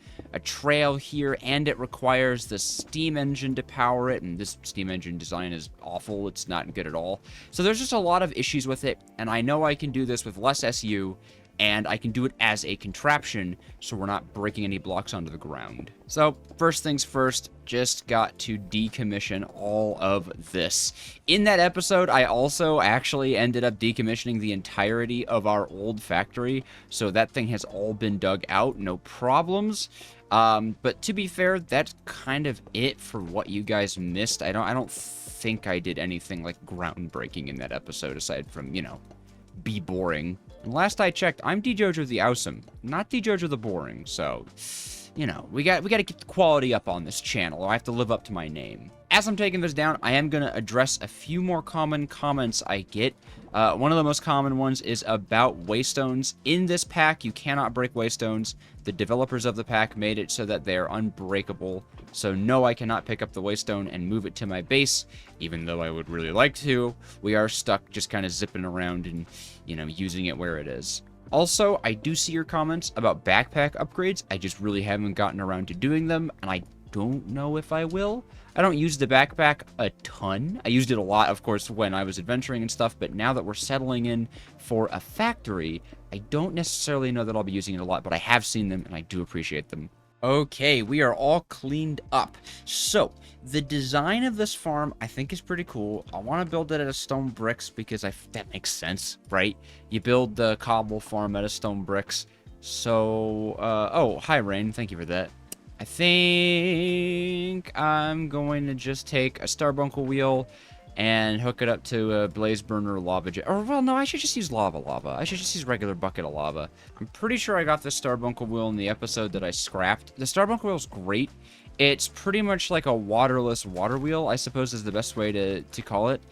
trail here, and it requires the steam engine to power it, and this steam engine design is awful, it's not good at all. So there's just a lot of issues with it, and I know I can do this with less SU, and I can do it as a contraption, so we're not breaking any blocks onto the ground. So, first things first, just got to decommission all of this. In that episode, I also actually ended up decommissioning the entirety of our old factory, so that thing has all been dug out, no problems. But to be fair, that's kind of it for what you guys missed. I don't think I did anything like groundbreaking in that episode, aside from, you know, be boring. And last I checked, I'm DJojo the Awesome, not DJojo the Boring, so, you know, we gotta get the quality up on this channel, or I have to live up to my name. As I'm taking this down, I am gonna address a few more common comments I get. One of the most common ones is about waystones. In this pack, you cannot break waystones. The developers of the pack made it so that they are unbreakable. So no, I cannot pick up the waystone and move it to my base, even though I would really like to. We are stuck just kind of zipping around and, you know, using it where it is. Also, I do see your comments about backpack upgrades. I just really haven't gotten around to doing them, and I don't know if I will. I don't use the backpack a ton. I used it a lot, of course, when I was adventuring and stuff, but now that we're settling in for a factory, I don't necessarily know that I'll be using it a lot, but I have seen them, and I do appreciate them. Okay, we are all cleaned up. So, the design of this farm, I think, is pretty cool. I want to build it out of stone bricks because that makes sense, right? You build the cobble farm out of stone bricks. So, oh, hi, Rain. Thank you for that. I think I'm going to just take a starbuncle wheel and hook it up to a blaze burner lava jet. Or, well, no, I should just use lava. I should just use regular bucket of lava. I'm pretty sure I got the starbuncle wheel in the episode that I scrapped. The starbuncle wheel is great. It's pretty much like a waterless water wheel, I suppose is the best way to call it.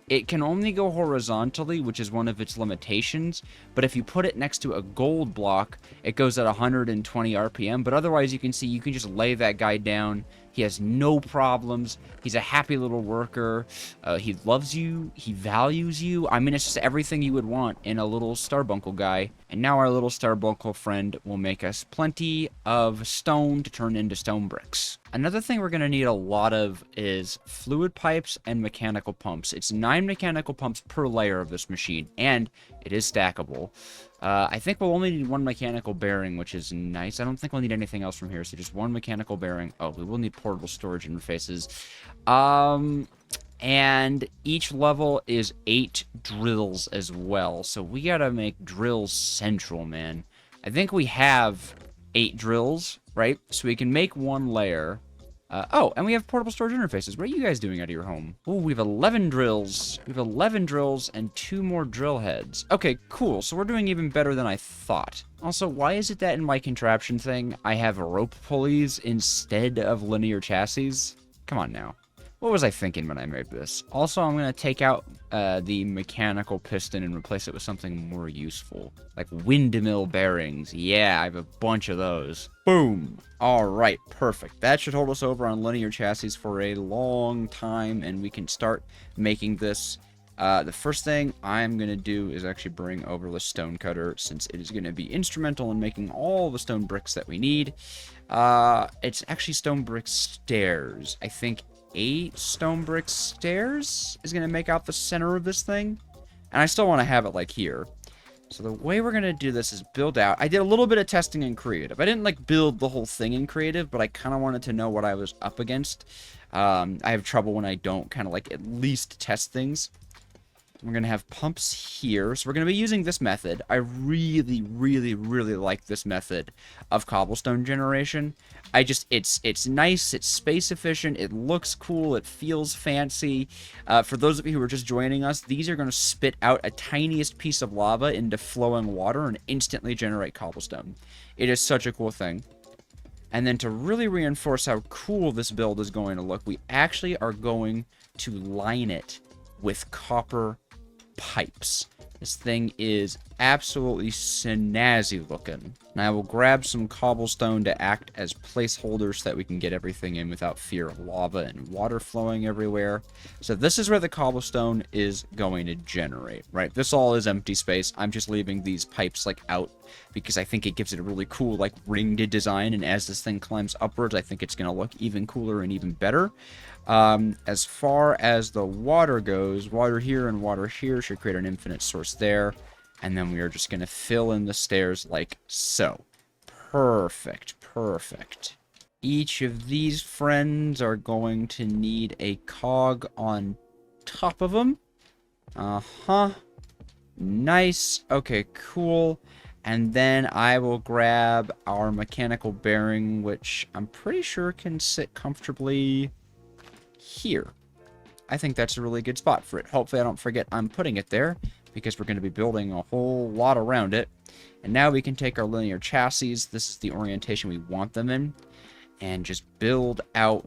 It can only go horizontally, which is one of its limitations, but if you put it next to a gold block, it goes at 120 RPM, but otherwise you can see you can just lay that guy down. He has no problems. He's a happy little worker. He loves you. He values you. I mean, it's just everything you would want in a little starbuncle guy. And now our little starbuncle friend will make us plenty of stone to turn into stone bricks. Another thing we're going to need a lot of is fluid pipes and mechanical pumps. It's 9 mechanical pumps per layer of this machine, and it is stackable. I think we'll only need 1 mechanical bearing, which is nice. I don't think we'll need anything else from here, so just 1 mechanical bearing. Oh, we will need portable storage interfaces. And each level is 8 drills as well, so we gotta make drills central, man. I think we have 8 drills, right? So we can make 1 layer. Oh, and we have portable storage interfaces. What are you guys doing out of your home? Oh, we have 11 drills. We have 11 drills and 2 more drill heads. Okay, cool. So we're doing even better than I thought. Also, why is it that in my contraption thing, I have rope pulleys instead of linear chassis? Come on now. What was I thinking when I made this? Also, I'm going to take out the mechanical piston and replace it with something more useful. Like windmill bearings. Yeah, I have a bunch of those. Boom. All right, perfect. That should hold us over on linear chassis for a long time, and we can start making this. The first thing I'm going to do is actually bring over the stone cutter, since it is going to be instrumental in making all the stone bricks that we need. It's actually stone brick stairs. I think 8 stone brick stairs is going to make out the center of this thing. And I still want to have it like here. So the way we're going to do this is build out. I did a little bit of testing in creative. I didn't like build the whole thing in creative, but I kind of wanted to know what I was up against. I have trouble when I don't kind of like at least test things. We're going to have pumps here. So we're going to be using this method. I really, really, really like this method of cobblestone generation. It's nice, it's space efficient, it looks cool, it feels fancy. For those of you who are just joining us, these are going to spit out a tiniest piece of lava into flowing water and instantly generate cobblestone. It is such a cool thing. And then to really reinforce how cool this build is going to look, we actually are going to line it with copper pipes. This thing is absolutely snazzy looking. And I will grab some cobblestone to act as placeholders so that we can get everything in without fear of lava and water flowing everywhere. So this is where the cobblestone is going to generate, right? This all is empty space. I'm just leaving these pipes like out because I think it gives it a really cool like ringed design, and as this thing climbs upwards, I think it's going to look even cooler and even better. As far as the water goes, water here and water here should create an infinite source there. And then we are just going to fill in the stairs like so. Perfect, perfect. Each of these friends are going to need a cog on top of them. Nice. Okay, cool. And then I will grab our mechanical bearing, which I'm pretty sure can sit comfortably here. I think that's a really good spot for it. Hopefully I don't forget I'm putting it there, because we're going to be building a whole lot around it. And now we can take our linear chassis, this is the orientation we want them in, and just build out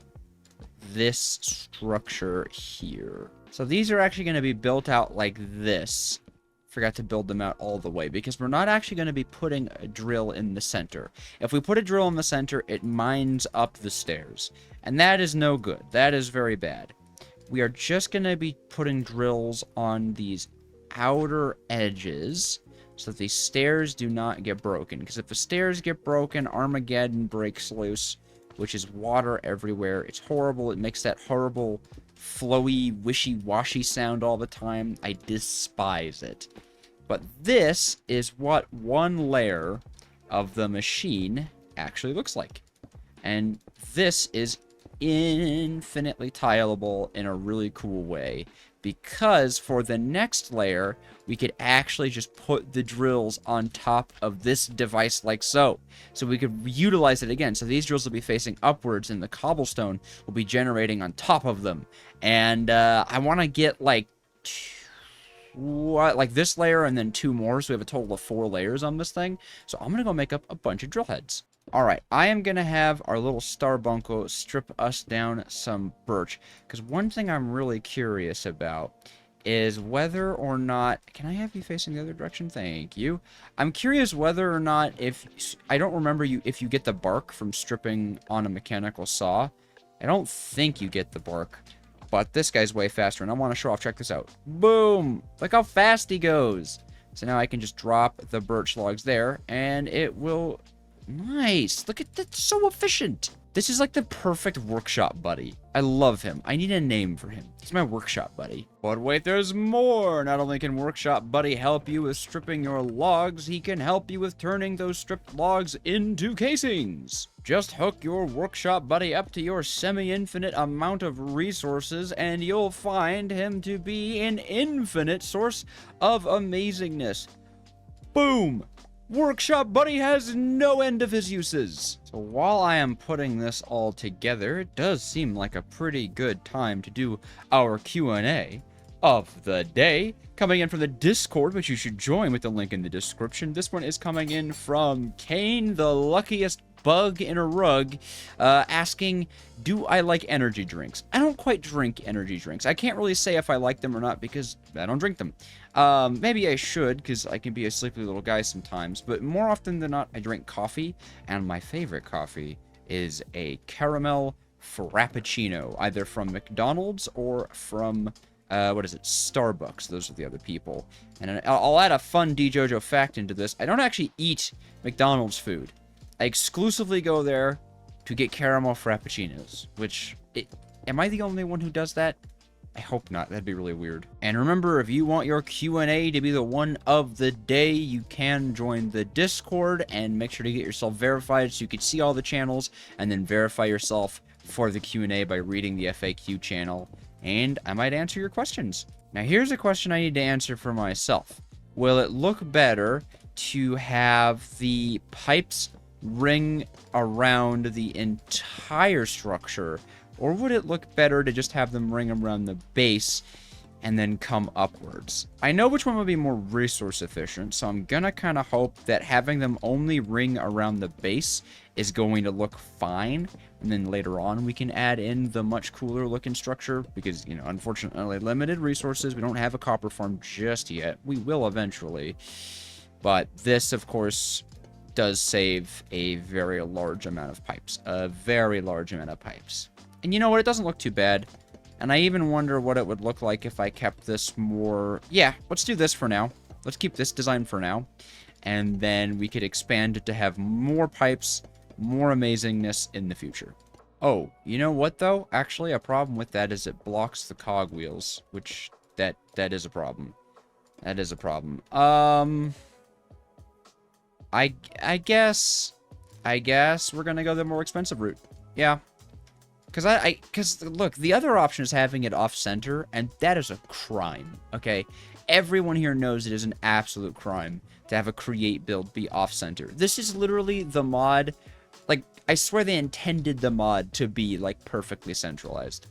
this structure here. So these are actually going to be built out like this. Forgot to build them out all the way, because we're not actually going to be putting a drill in the center. If we put a drill in the center, it mines up the stairs, and that is no good. That is very bad. We are just going to be putting drills on these outer edges so that the stairs do not get broken, because if the stairs get broken, Armageddon breaks loose, which is water everywhere. It's horrible. It makes that horrible flowy wishy-washy sound all the time. I despise it. But this is what one layer of the machine actually looks like. And this is infinitely tileable in a really cool way, because for the next layer, we could actually just put the drills on top of this device like so. So we could utilize it again. So these drills will be facing upwards and the cobblestone will be generating on top of them. And I want to get like this layer and then 2 more, so we have a total of 4 layers on this thing. So I'm gonna go make up a bunch of drill heads. All right, I am gonna have our little Starbuncle strip us down some birch, because one thing I'm really curious about is whether or not, can I have you facing the other direction? Thank you. I'm curious whether or not, I don't remember if you get the bark from stripping on a mechanical saw. I don't think you get the bark. But this guy's way faster, and I want to show off. Check this out. Boom! Look how fast he goes. So now I can just drop the birch logs there, and it will... Nice! Look at that, so efficient! This is like the perfect workshop buddy. I love him. I need a name for him. He's my workshop buddy. But wait, there's more! Not only can workshop buddy help you with stripping your logs, he can help you with turning those stripped logs into casings. Just hook your workshop buddy up to your semi-infinite amount of resources, and you'll find him to be an infinite source of amazingness. Boom! Workshop Buddy has no end of his uses. So while I am putting this all together, it does seem like a pretty good time to do our Q&A of the day. Coming in from the Discord, which you should join with the link in the description. This one is coming in from Kane, the luckiest bug in a rug, asking, do I like energy drinks? I don't quite drink energy drinks. I can't really say if I like them or not because I don't drink them. Maybe I should, because I can be a sleepy little guy sometimes, but more often than not, I drink coffee, and my favorite coffee is a caramel frappuccino, either from McDonald's or from, Starbucks. Those are the other people. And I'll add a fun DJojo fact into this. I don't actually eat McDonald's food. I exclusively go there to get caramel frappuccinos, am I the only one who does that? I hope not. That'd be really weird. And remember, if you want your Q&A to be the one of the day, you can join the Discord and make sure to get yourself verified so you can see all the channels and then verify yourself for the Q&A by reading the FAQ channel. And I might answer your questions. Now, here's a question I need to answer for myself. Will it look better to have the pipes ring around the entire structure, or would it look better to just have them ring around the base and then come upwards? I know which one would be more resource efficient, so I'm gonna kind of hope that having them only ring around the base is going to look fine, and then later on we can add in the much cooler looking structure, because, you know, unfortunately limited resources. We don't have a copper farm just yet. We will eventually, but this, of course, does save a very large amount of pipes. A very large amount of pipes. And you know what? It doesn't look too bad. And I even wonder what it would look like if I kept this more... Yeah, let's do this for now. Let's keep this design for now. And then we could expand it to have more pipes, more amazingness in the future. Oh, you know what, though? Actually, a problem with that is it blocks the cogwheels, which that is a problem. That is a problem. I guess we're gonna go the more expensive route. Yeah. Because look, the other option is having it off-center, and that is a crime, okay? Everyone here knows it is an absolute crime to have a create build be off-center. This is literally the mod, like, I swear they intended the mod to be, like, perfectly centralized.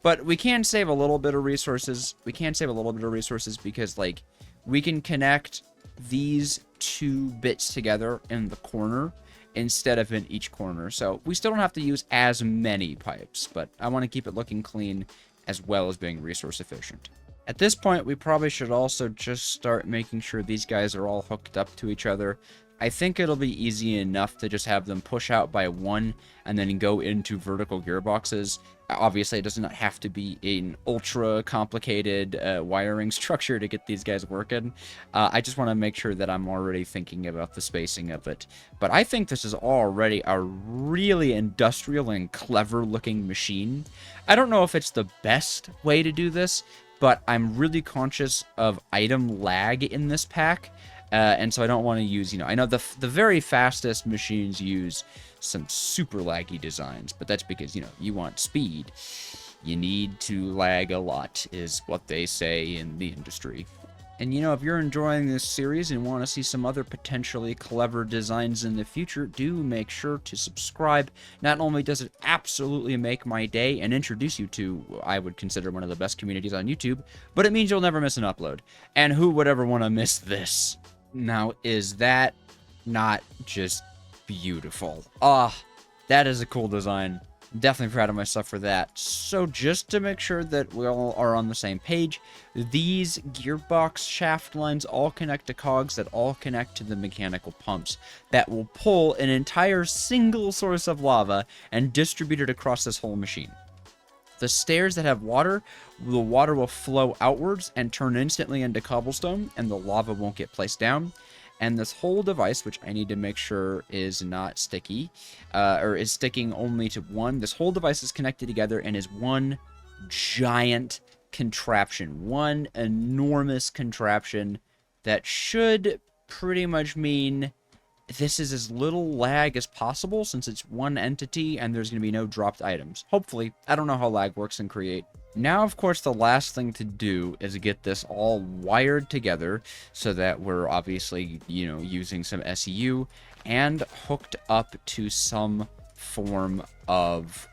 But we can save a little bit of resources. We can save a little bit of resources because, like, we can connect these 2 bits together in the corner instead of in each corner. So we still don't have to use as many pipes, but I want to keep it looking clean as well as being resource efficient. At this point, we probably should also just start making sure these guys are all hooked up to each other. I think it'll be easy enough to just have them push out by 1 and then go into vertical gearboxes. Obviously, it does not have to be an ultra complicated wiring structure to get these guys working. I just want to make sure that I'm already thinking about the spacing of it. But I think this is already a really industrial and clever looking machine. I don't know if it's the best way to do this, but I'm really conscious of item lag in this pack. And so I don't want to use, I know the very fastest machines use some super laggy designs, but that's because, you want speed. You need to lag a lot, is what they say in the industry. And if you're enjoying this series and want to see some other potentially clever designs in the future, do make sure to subscribe. Not only does it absolutely make my day and introduce you to, I would consider, one of the best communities on YouTube, but it means you'll never miss an upload. And who would ever want to miss this? Now, is that not just beautiful? That is a cool design. Definitely proud of myself for that. So just to make sure that we all are on the same page, these gearbox shaft lines all connect to cogs that all connect to the mechanical pumps that will pull an entire single source of lava and distribute it across this whole machine. The stairs that have water, the water will flow outwards and turn instantly into cobblestone, and the lava won't get placed down. And this whole device, which I need to make sure is not sticky, or is sticking only to one, this whole device is connected together and is one giant contraption, one enormous contraption that should pretty much mean this is as little lag as possible since it's one entity and there's going to be no dropped items. Hopefully. I don't know how lag works in Create. Now, of course, the last thing to do is get this all wired together so that we're obviously, using some SEU and hooked up to some form of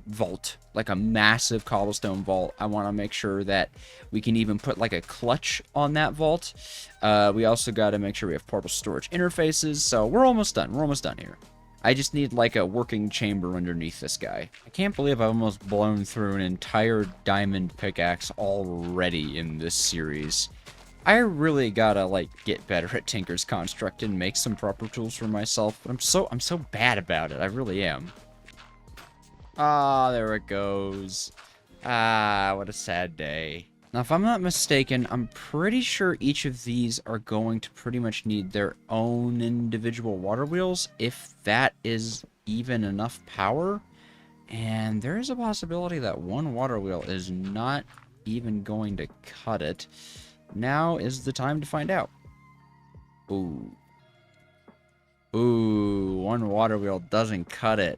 vault, like a massive cobblestone vault. I want to make sure that we can even put like a clutch on that vault. We also got to make sure we have portable storage interfaces. So we're almost done. We're almost done here. I just need like a working chamber underneath this guy. I can't believe I've almost blown through an entire diamond pickaxe already in this series. I really gotta get better at Tinker's Construct and make some proper tools for myself. But I'm so bad about it. I really am. There it goes. What a sad day. Now, if I'm not mistaken, I'm pretty sure each of these are going to pretty much need their own individual water wheels, if that is even enough power. And there is a possibility that one water wheel is not even going to cut it. Now is the time to find out. Ooh, one water wheel doesn't cut it.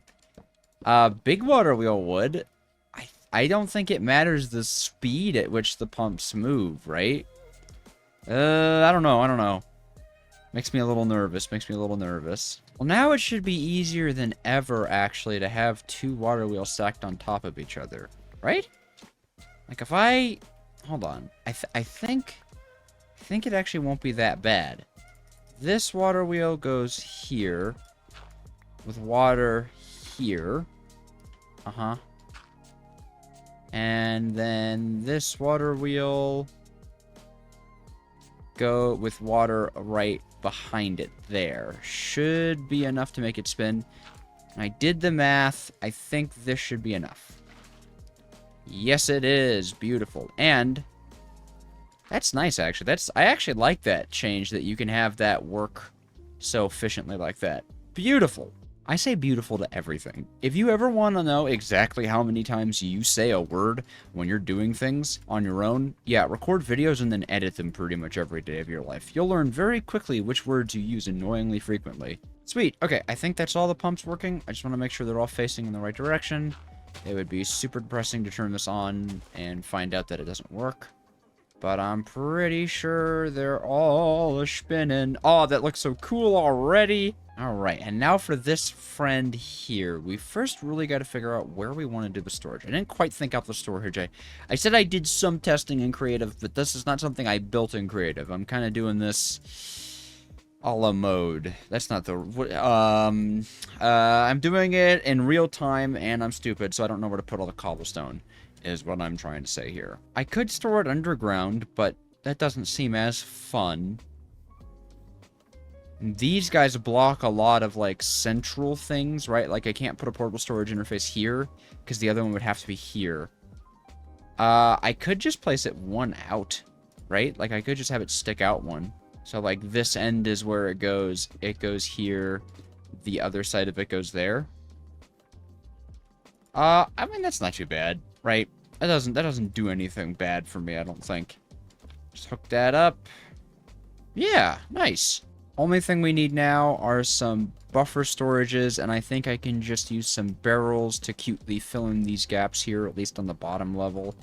Big water wheel would. I don't think it matters the speed at which the pumps move, right? I don't know. Makes me a little nervous. Well, now it should be easier than ever, actually, to have two water wheels stacked on top of each other, right? Like if I... Hold on. I think it actually won't be that bad. This water wheel goes here with water here. And then this water wheel go with water right behind it there. Should be enough to make it spin. I did the math. I think this should be enough. Yes, it is. Beautiful. And that's nice, actually. I actually like that change, that you can have that work so efficiently like that. Beautiful. I say beautiful to everything. If you ever want to know exactly how many times you say a word when you're doing things on your own, yeah, record videos and then edit them pretty much every day of your life. You'll learn very quickly which words you use annoyingly frequently. Sweet. Okay, I think that's all the pumps working. I just want to make sure they're all facing in the right direction. It would be super depressing to turn this on and find out that it doesn't work. But I'm pretty sure they're all spinning. Oh, that looks so cool already. All right, and now for this friend here. We first really got to figure out where we want to do the storage. I didn't quite think out the storage. I said I did some testing in Creative, but this is not something I built in Creative. I'm kind of doing this a la mode. That's not the... I'm doing it in real time, and I'm stupid, so I don't know where to put all the cobblestone, is what I'm trying to say here. I could store it underground, but that doesn't seem as fun. These guys block a lot of, central things, right? Like, I can't put a portable storage interface here, because the other one would have to be here. I could just place it one out, right? Like, I could just have it stick out one. So, this end is where it goes. It goes here. The other side of it goes there. I mean, that's not too bad, right? That doesn't do anything bad for me, I don't think. Just hook that up. Yeah, nice. Only thing we need now are some buffer storages, and I think I can just use some barrels to cutely fill in these gaps here, at least on the bottom level.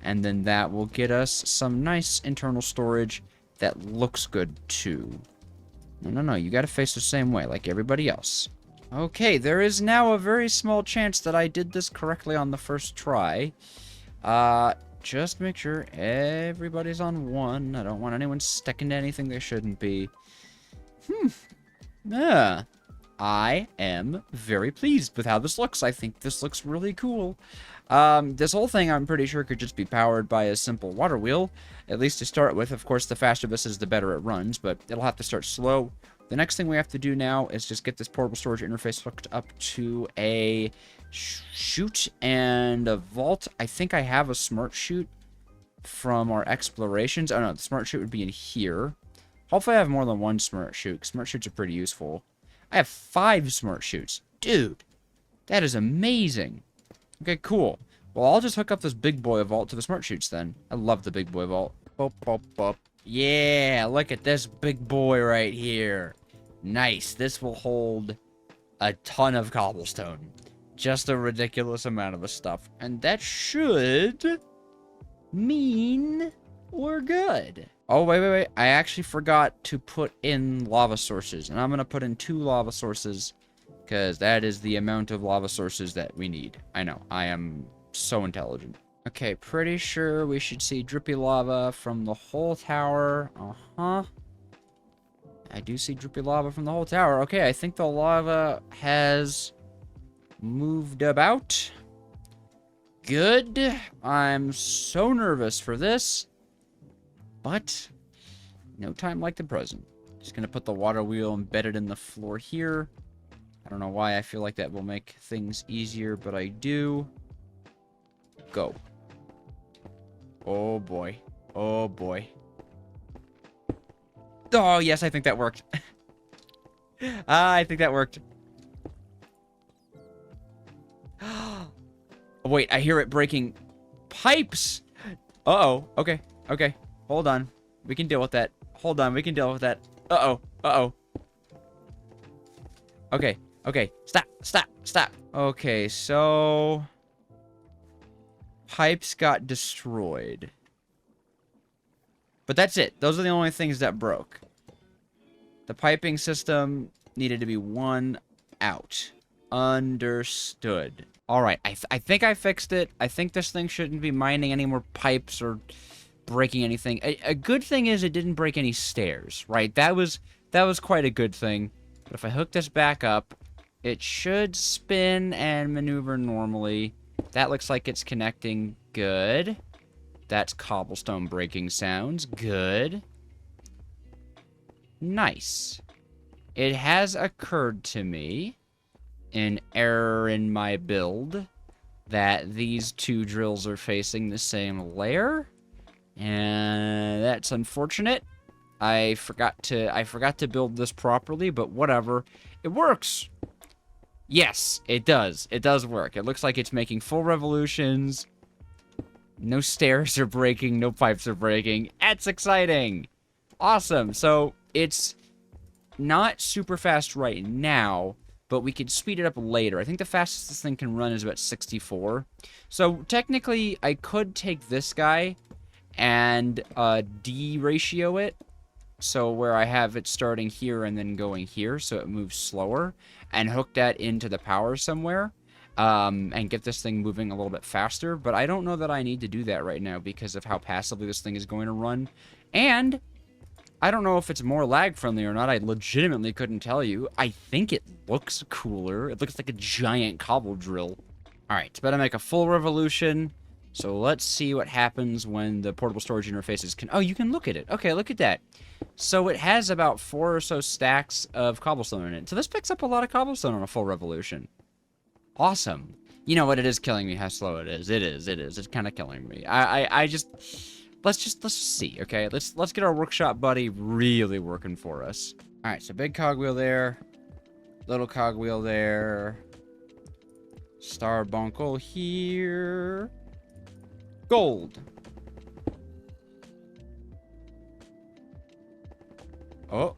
And then that will get us some nice internal storage that looks good too. No, you gotta face the same way, like everybody else. Okay, there is now a very small chance that I did this correctly on the first try. Just make sure everybody's on 1. I don't want anyone sticking to anything they shouldn't be. Yeah. I am very pleased with how this looks. I think this looks really cool. This whole thing, I'm pretty sure, could just be powered by a simple water wheel, at least to start with. Of course, the faster this is, the better it runs, but it'll have to start slow. The next thing we have to do now is just get this portable storage interface hooked up to a chute and a vault. I think I have a smart chute from our explorations. Oh, no, the smart chute would be in here. Hopefully I have more than 1 smart chute. Smart chutes are pretty useful. I have 5 smart chutes. Dude, that is amazing. Okay, cool. Well, I'll just hook up this big boy vault to the smart chutes then. I love the big boy vault. Bop, bop, bop. Yeah, look at this big boy right here. Nice. This will hold a ton of cobblestone. Just a ridiculous amount of the stuff. And that should mean we're good. Oh, wait. I actually forgot to put in lava sources. And I'm going to put in 2 lava sources, because that is the amount of lava sources that we need. I know. I am so intelligent. Okay, pretty sure we should see drippy lava from the whole tower. Uh-huh. I do see drippy lava from the whole tower. Okay, I think the lava has moved about. Good. I'm so nervous for this. But no time like the present. Just going to put the water wheel embedded in the floor here. I don't know why I feel like that will make things easier, but I do. Go. Oh, boy. Oh, boy. Oh, yes, I think that worked. I think that worked. Oh, wait, I hear it breaking pipes. Uh-oh. Okay. Hold on. We can deal with that. Hold on, we can deal with that. Uh-oh. Okay. Stop. Okay, so pipes got destroyed. But that's it. Those are the only things that broke. The piping system needed to be 1 out. Understood. Alright, I think I fixed it. I think this thing shouldn't be mining any more pipes or breaking anything. A good thing is it didn't break any stairs, right? That was quite a good thing. But if I hook this back up, it should spin and maneuver normally. That looks like it's connecting. Good. That's cobblestone breaking sounds. Good. Nice. It has occurred to me, an error in my build, that these 2 drills are facing the same layer. And that's unfortunate. I forgot to build this properly, but whatever. It works. Yes, it does. It does work. It looks like it's making full revolutions. No stairs are breaking, no pipes are breaking. That's exciting. Awesome. So it's not super fast right now, but we could speed it up later. I think the fastest this thing can run is about 64. So technically, I could take this guy and de-ratio it. So where I have it starting here and then going here, so it moves slower, and hook that into the power somewhere, and get this thing moving a little bit faster. But I don't know that I need to do that right now because of how passively this thing is going to run. And I don't know if it's more lag friendly or not. I legitimately couldn't tell you. I think it looks cooler. It looks like a giant cobble drill. All right, it's better make a full revolution. So let's see what happens when the portable storage interfaces can... Oh, you can look at it. Okay, look at that. So it has about 4 or so stacks of cobblestone in it. So this picks up a lot of cobblestone on a full revolution. Awesome. You know what? It is killing me how slow it is. It is. It's kind of killing me. I just... Let's just see, okay? Let's get our workshop buddy really working for us. All right, so big cogwheel there. Little cogwheel there. Starbuncle here. Gold. Oh.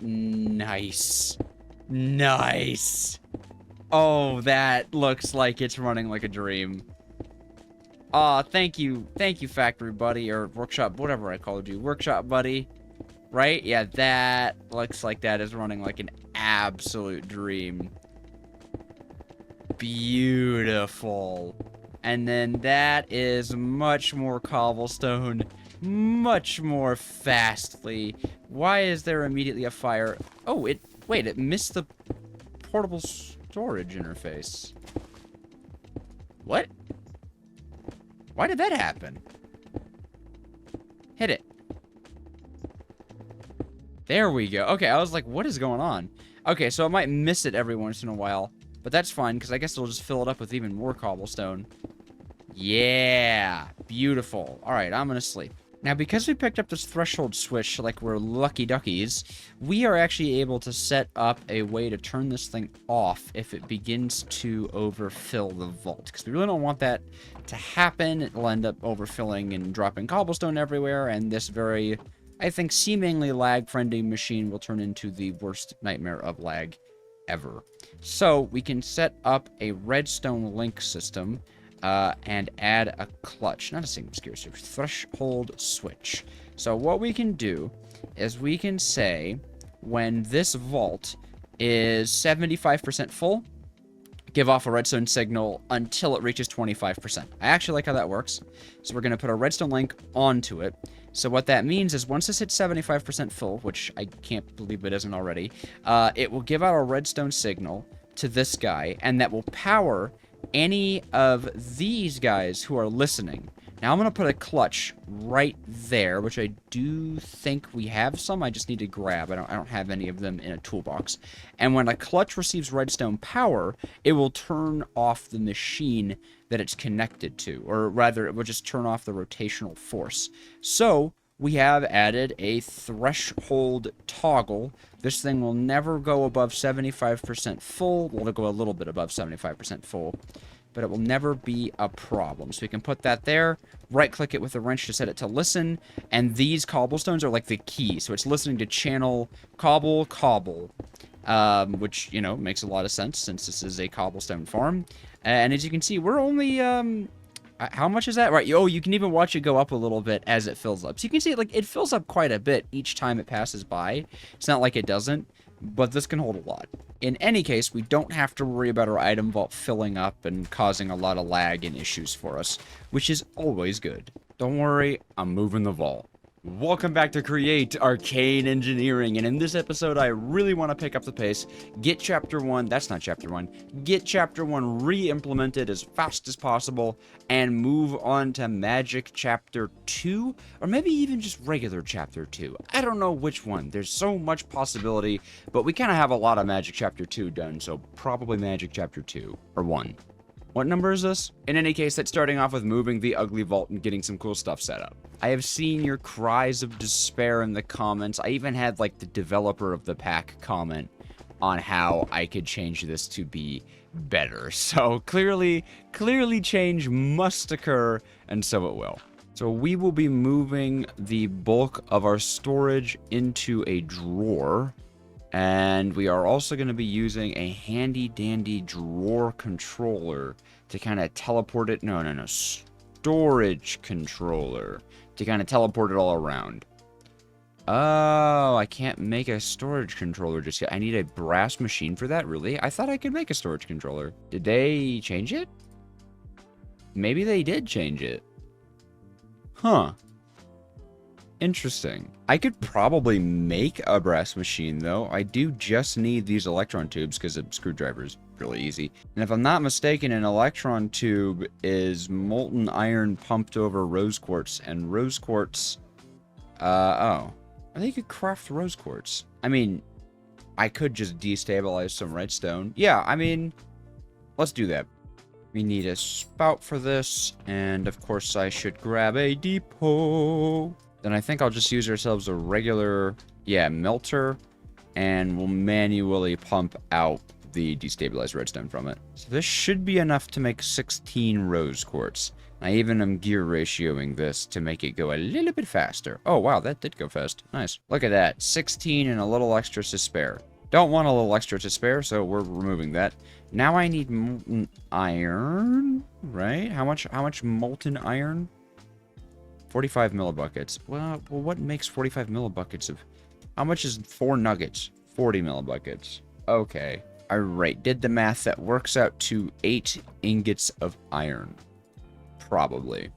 Nice. Nice. Oh, that looks like it's running like a dream. Aw, thank you. Thank you, factory buddy, or workshop, whatever I called you. Workshop buddy. Right? Yeah, that looks like that is running like an absolute dream. Beautiful. And then that is much more cobblestone, much more fastly. Why is there immediately a fire? Oh, wait, it missed the portable storage interface. What? Why did that happen? Hit it. There we go. Okay, I was like, what is going on? Okay, so I might miss it every once in a while, but that's fine, because I guess it'll just fill it up with even more cobblestone. Yeah, beautiful. All right, I'm going to sleep. Now, because we picked up this threshold switch like we're lucky duckies, we are actually able to set up a way to turn this thing off if it begins to overfill the vault. Because we really don't want that to happen. It'll end up overfilling and dropping cobblestone everywhere, and this very, I think, seemingly lag-friendly machine will turn into the worst nightmare of lag ever. So, we can set up a redstone link system and add a clutch, not a single secure switch, threshold switch. So what we can do is we can say when this vault is 75% full, give off a redstone signal until it reaches 25%. I actually like how that works. So we're going to put a redstone link onto it. So what that means is once this hits 75% full, which I can't believe it isn't already, it will give out a redstone signal to this guy, and that will power any of these guys who are listening. Now I'm going to put a clutch right there, which I do think we have some. I just need to grab. I don't have any of them in a toolbox. And when a clutch receives redstone power, it will turn off the machine that it's connected to, or rather, it will just turn off the rotational force. So we have added a threshold toggle. This thing will never go above 75% full. Well, it'll go a little bit above 75% full, but it will never be a problem. So we can put that there, right-click it with a wrench to set it to listen, and these cobblestones are like the key. So it's listening to channel cobble, which, you know, makes a lot of sense since this is a cobblestone farm. And as you can see, we're only, how much is that? Right, oh, you can even watch it go up a little bit as it fills up. So you can see, like, it fills up quite a bit each time it passes by. It's not like it doesn't, but this can hold a lot. In any case, we don't have to worry about our item vault filling up and causing a lot of lag and issues for us, which is always good. Don't worry, I'm moving the vault. Welcome back to Create Arcane Engineering, and in this episode I really want to pick up the pace, get Chapter 1, that's not Chapter 1, get Chapter 1 re-implemented as fast as possible, and move on to Magic Chapter 2, or maybe even just regular Chapter 2. I don't know which one, there's so much possibility, but we kind of have a lot of Magic Chapter 2 done, so probably Magic Chapter 2, or 1. What number is this? In any case, that's starting off with moving the ugly vault and getting some cool stuff set up. I have seen your cries of despair in the comments. I even had, like, the developer of the pack comment on how I could change this to be better. So clearly change must occur, and so it will. So we will be moving the bulk of our storage into a drawer. And we are also going to be using a handy-dandy drawer controller to kind of teleport it. No. Storage controller to kind of teleport it all around. Oh, I can't make a storage controller just yet. I need a brass machine for that, really? I thought I could make a storage controller. Did they change it? Maybe they did change it. Huh. Interesting. I could probably make a brass machine, though. I do just need these electron tubes because a screwdriver is really easy. And if I'm not mistaken, an electron tube is molten iron pumped over rose quartz, and rose quartz... oh. I think you could craft rose quartz. I mean, I could just destabilize some redstone. Yeah, I mean, let's do that. We need a spout for this, and of course I should grab a depot. Then I think I'll just use ourselves a regular, melter, and we'll manually pump out the destabilized redstone from it. So this should be enough to make 16 rose quartz. I even am gear ratioing this to make it go a little bit faster. Oh, wow, that did go fast. Nice. Look at that. 16 and a little extra to spare. Don't want a little extra to spare, so we're removing that. Now I need molten iron, right? How much molten iron? 45 millibuckets. Well, what makes 45 millibuckets of... How much is 4 nuggets? 40 millibuckets. Okay. Alright, did the math. That works out to 8 ingots of iron. Probably.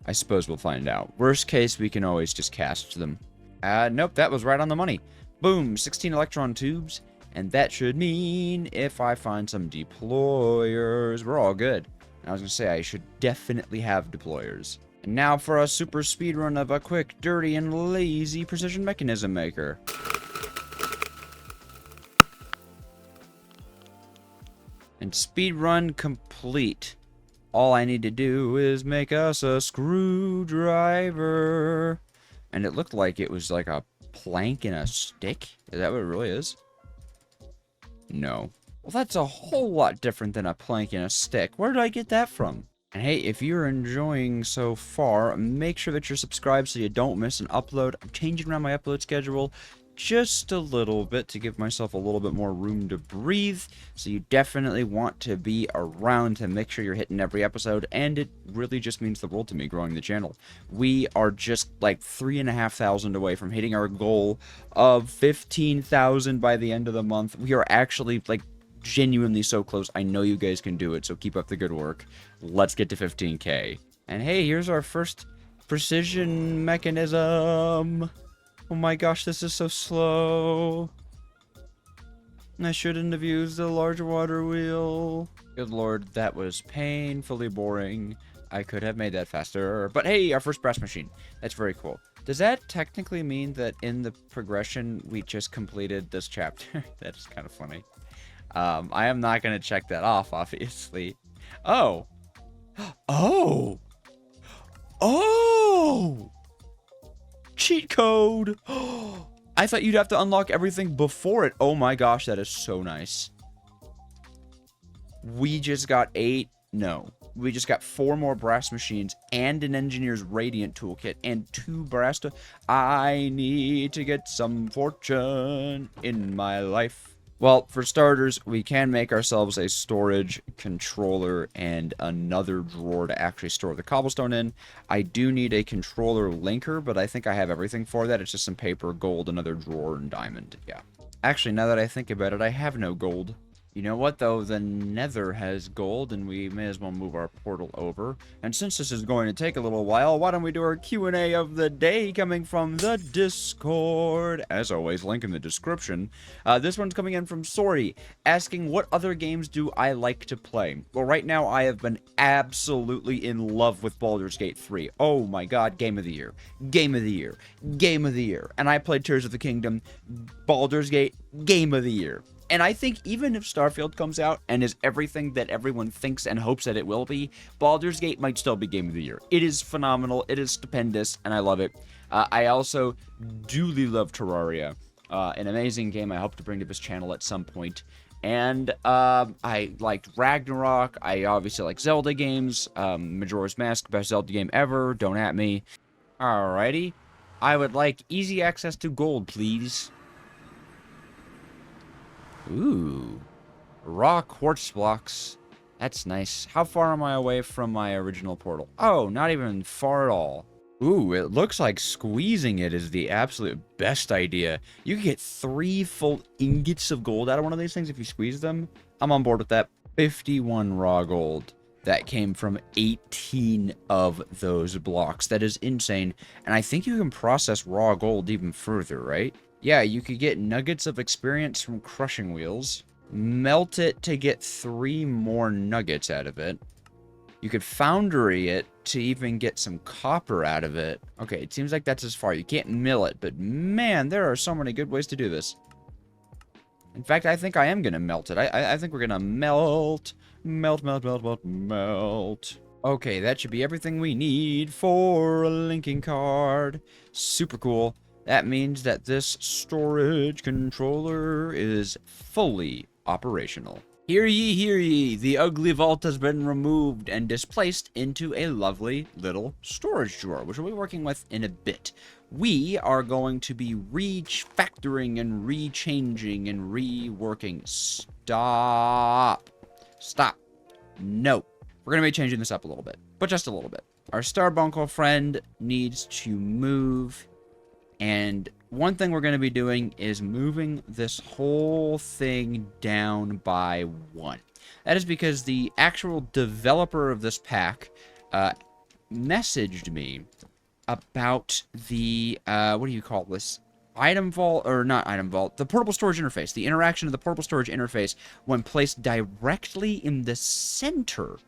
I suppose we'll find out. Worst case, we can always just cast them. Nope, that was right on the money. Boom, 16 electron tubes. And that should mean if I find some deployers, we're all good. I was going to say, I should definitely have deployers. And now for a super speed run of a quick, dirty, and lazy precision mechanism maker. And speed run complete. All I need to do is make us a screwdriver. And it looked like it was like a plank and a stick. Is that what it really is? No. Well, that's a whole lot different than a plank and a stick. Where did I get that from? And hey, if you're enjoying so far, make sure that you're subscribed so you don't miss an upload. I'm changing around my upload schedule just a little bit to give myself a little bit more room to breathe. So you definitely want to be around to make sure you're hitting every episode. And it really just means the world to me growing the channel. We are just like 3,500 away from hitting our goal of 15,000 by the end of the month. We are actually like genuinely so close. I know you guys can do it, so keep up the good work. Let's get to 15K. And hey, here's our first precision mechanism. Oh my gosh, this is so slow. I shouldn't have used a large water wheel. Good lord, that was painfully boring. I could have made that faster. But hey, our first brass machine. That's very cool. Does that technically mean that in the progression we just completed this chapter? That is kind of funny. I am not going to check that off, obviously. Oh. Oh. Oh. Cheat code. I thought you'd have to unlock everything before it. Oh my gosh, that is so nice. We just got 8. No. We just got 4 more brass machines and an engineer's radiant toolkit and 2 brass I need to get some fortune in my life. Well, for starters, we can make ourselves a storage controller and another drawer to actually store the cobblestone in. I do need a controller linker, but I think I have everything for that. It's just some paper, gold, another drawer, and diamond. Yeah. Actually, now that I think about it, I have no gold. You know what, though? The Nether has gold, and we may as well move our portal over. And since this is going to take a little while, why don't we do our Q&A of the day coming from the Discord? As always, link in the description. This one's coming in from Sori, asking, what other games do I like to play? Well, right now, I have been absolutely in love with Baldur's Gate 3. Oh my god, Game of the Year. Game of the Year. Game of the Year. And I played Tears of the Kingdom, Baldur's Gate, Game of the Year. And I think even if Starfield comes out and is everything that everyone thinks and hopes that it will be, Baldur's Gate might still be Game of the Year. It is phenomenal, it is stupendous, and I love it. I also duly love Terraria, an amazing game I hope to bring to this channel at some point. And I liked Ragnarok, I obviously like Zelda games, Majora's Mask, best Zelda game ever, don't at me. Alrighty, I would like easy access to gold, please. Ooh, raw quartz blocks. That's nice. How far am I away from my original portal? Oh, not even far at all. Ooh, it looks like squeezing it is the absolute best idea. You can get 3 full ingots of gold out of one of these things if you squeeze them. I'm on board with that. 51 raw gold. That came from 18 of those blocks. That is insane. And I think you can process raw gold even further, right? Yeah, you could get nuggets of experience from crushing wheels. Melt it to get 3 more nuggets out of it. You could foundry it to even get some copper out of it. Okay, it seems like that's as far. You can't mill it, but man, there are so many good ways to do this. In fact, I think I am going to melt it. I think we're going to melt. Melt. Okay, that should be everything we need for a linking card. Super cool. That means that this storage controller is fully operational. Hear ye, the ugly vault has been removed and displaced into a lovely little storage drawer, which we'll be working with in a bit. We are going to be refactoring and rechanging and reworking. Stop. No. We're going to be changing this up a little bit, but just a little bit. Our Starbuncle friend needs to move, and one thing we're going to be doing is moving this whole thing down by 1. That is because the actual developer of this pack messaged me about the, what do you call this? Item vault, or not item vault, the portable storage interface. The interaction of the portable storage interface when placed directly in the center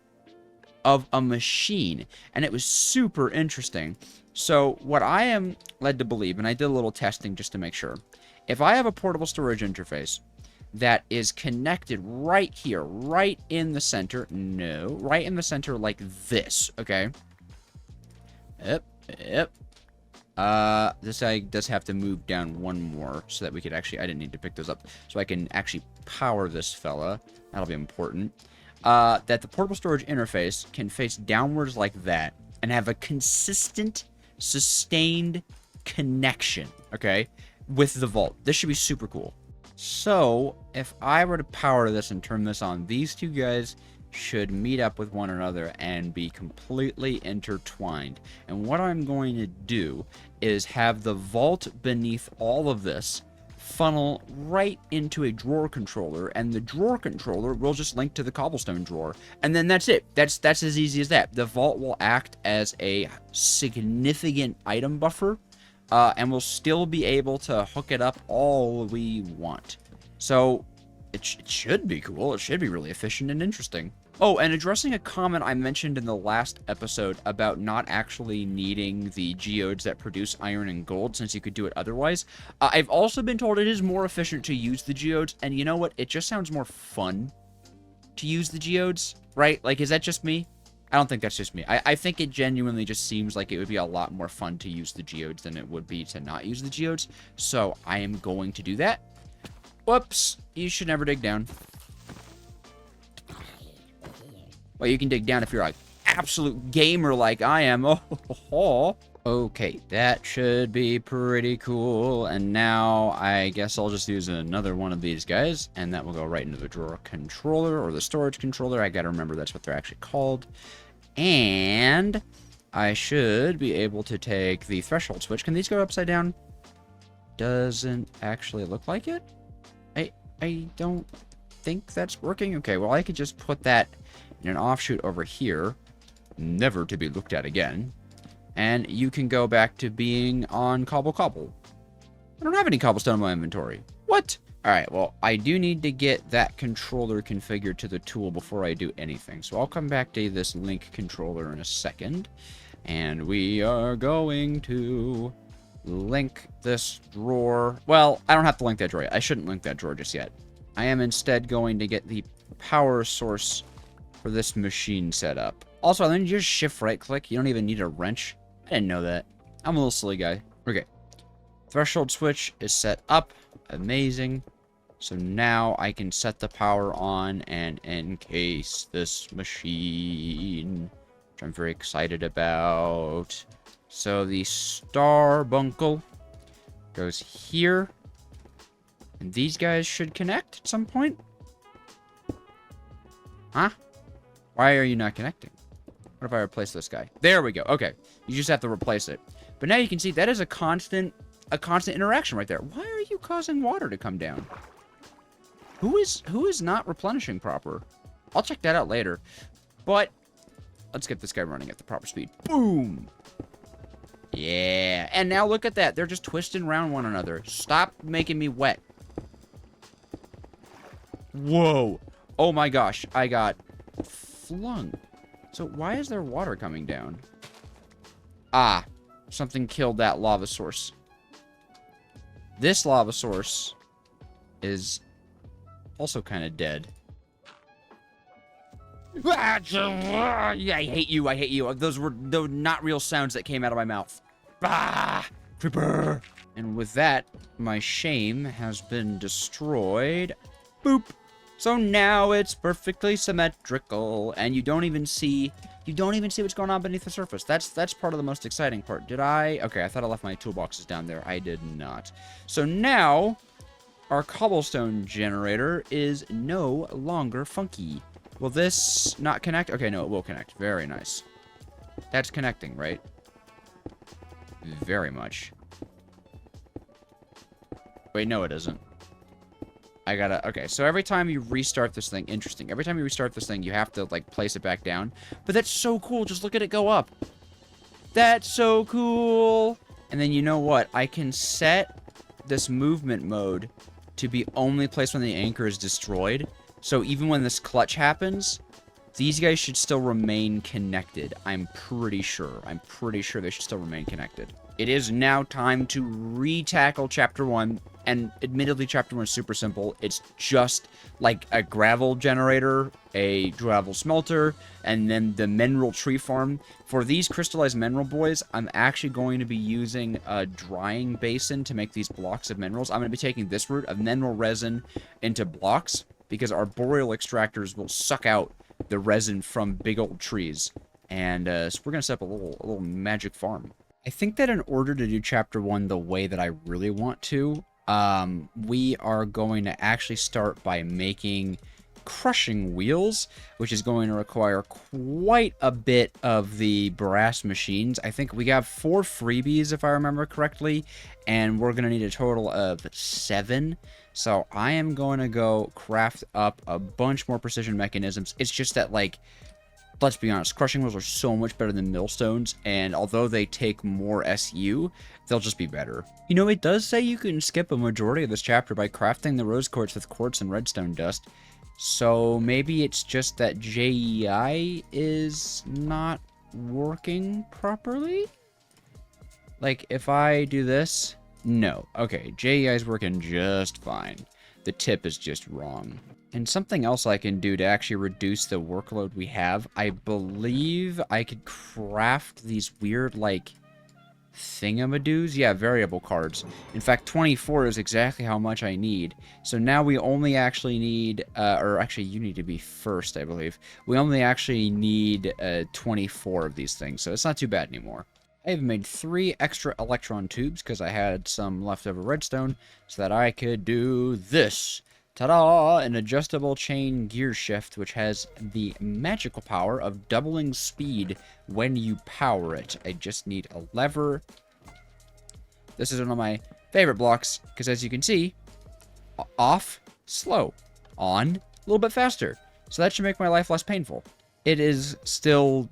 of a machine. And it was super interesting. So what I am led to believe, and I did a little testing just to make sure, if I have a portable storage interface that is connected right here, right in the center, right in the center like this, okay? Yep. This guy does have to move down 1 more so that we could actually, I didn't need to pick those up, so I can actually power this fella. That'll be important. That the portable storage interface can face downwards like that and have a consistent, sustained connection, okay, with the vault. This should be super cool. So, if I were to power this and turn this on, these two guys should meet up with one another and be completely intertwined. And what I'm going to do is have the vault beneath all of this funnel right into a drawer controller, and the drawer controller will just link to the cobblestone drawer, and then that's it. That's as easy as that. The vault will act as a significant item buffer, and we'll still be able to hook it up all we want. So it should be cool. It should be really efficient and interesting. Oh, and addressing a comment I mentioned in the last episode about not actually needing the geodes that produce iron and gold, since you could do it otherwise. I've also been told it is more efficient to use the geodes, and you know what? It just sounds more fun to use the geodes, right? Like, is that just me? I don't think that's just me. I think it genuinely just seems like it would be a lot more fun to use the geodes than it would be to not use the geodes. So I am going to do that. Whoops. You should never dig down. Well, you can dig down if you're an absolute gamer like I am. Oh. Okay, that should be pretty cool. And now I guess I'll just use another one of these guys, and that will go right into the drawer controller, or the storage controller. I gotta remember that's what they're actually called. And I should be able to take the threshold switch. Can these go upside down? Doesn't actually look like it. I don't think that's working. Okay, well, I could just put that in an offshoot over here, never to be looked at again, and you can go back to being on cobble. I don't have any cobblestone in my inventory. What? Alright, well, I do need to get that controller configured to the tool before I do anything, so I'll come back to this link controller in a second, and we are going to link this drawer. Well, I don't have to link that drawer yet. I shouldn't link that drawer just yet. I am instead going to get the power source for this machine set up. Also, then you just shift right click. You don't even need a wrench. I didn't know that. I'm a little silly guy. Okay. Threshold switch is set up. Amazing. So now I can set the power on and encase this machine, which I'm very excited about. So the Starbuncle goes here. And these guys should connect at some point. Huh? Why are you not connecting? What if I replace this guy? There we go. Okay. You just have to replace it. But now you can see that is a constant interaction right there. Why are you causing water to come down? Who is not replenishing proper? I'll check that out later. But let's get this guy running at the proper speed. Boom! Yeah. And now look at that. They're just twisting around one another. Stop making me wet. Whoa. Oh my gosh. I got flung. So why is there water coming down? Ah. Something killed that lava source. This lava source is also kind of dead. I hate you. I hate you. Those were not real sounds that came out of my mouth. Ah, creeper. And with that, my shame has been destroyed. Boop. So now it's perfectly symmetrical, and you don't even see what's going on beneath the surface. That's part of the most exciting part. Did I? Okay, I thought I left my toolboxes down there. I did not. So now our cobblestone generator is no longer funky. Will this not connect? Okay, no, it will connect. Very nice. That's connecting, right? Very much. Wait, no, it isn't. I gotta... Okay, so every time you restart this thing... Interesting. Every time you restart this thing, you have to, like, place it back down. But that's so cool. Just look at it go up. That's so cool. And then you know what? I can set this movement mode to be only placed when the anchor is destroyed. So even when this clutch happens, these guys should still remain connected. I'm pretty sure. I'm pretty sure they should still remain connected. It is now time to re-tackle Chapter 1. And admittedly, Chapter 1 is super simple. It's just like a gravel generator, a gravel smelter, and then the mineral tree farm. For these crystallized mineral boys, I'm actually going to be using a drying basin to make these blocks of minerals. I'm going to be taking this route of mineral resin into blocks, because our boreal extractors will suck out the resin from big old trees. And so we're going to set up a little magic farm. I think that in order to do Chapter 1 the way that I really want to, we are going to actually start by making crushing wheels, which is going to require quite a bit of the brass machines. I think we got 4 freebies, if I remember correctly, and we're going to need a total of 7. So I am going to go craft up a bunch more precision mechanisms. It's just that, like, let's be honest, crushing wheels are so much better than millstones, and although they take more SU, they'll just be better. You know, it does say you can skip a majority of this chapter by crafting the rose quartz with quartz and redstone dust. So maybe it's just that JEI is not working properly? Like, if I do this... No. Okay, JEI is working just fine. The tip is just wrong. And something else I can do to actually reduce the workload we have, I believe I could craft these weird, like, thingamadoos? Yeah, variable cards. In fact, 24 is exactly how much I need. So now we only actually need, or actually you need to be first, I believe. We only actually need 24 of these things, so it's not too bad anymore. I have made 3 extra electron tubes because I had some leftover redstone so that I could do this. Ta-da! An adjustable chain gear shift, which has the magical power of doubling speed when you power it. I just need a lever. This is one of my favorite blocks, because as you can see, off, slow. On, a little bit faster. So that should make my life less painful. It is still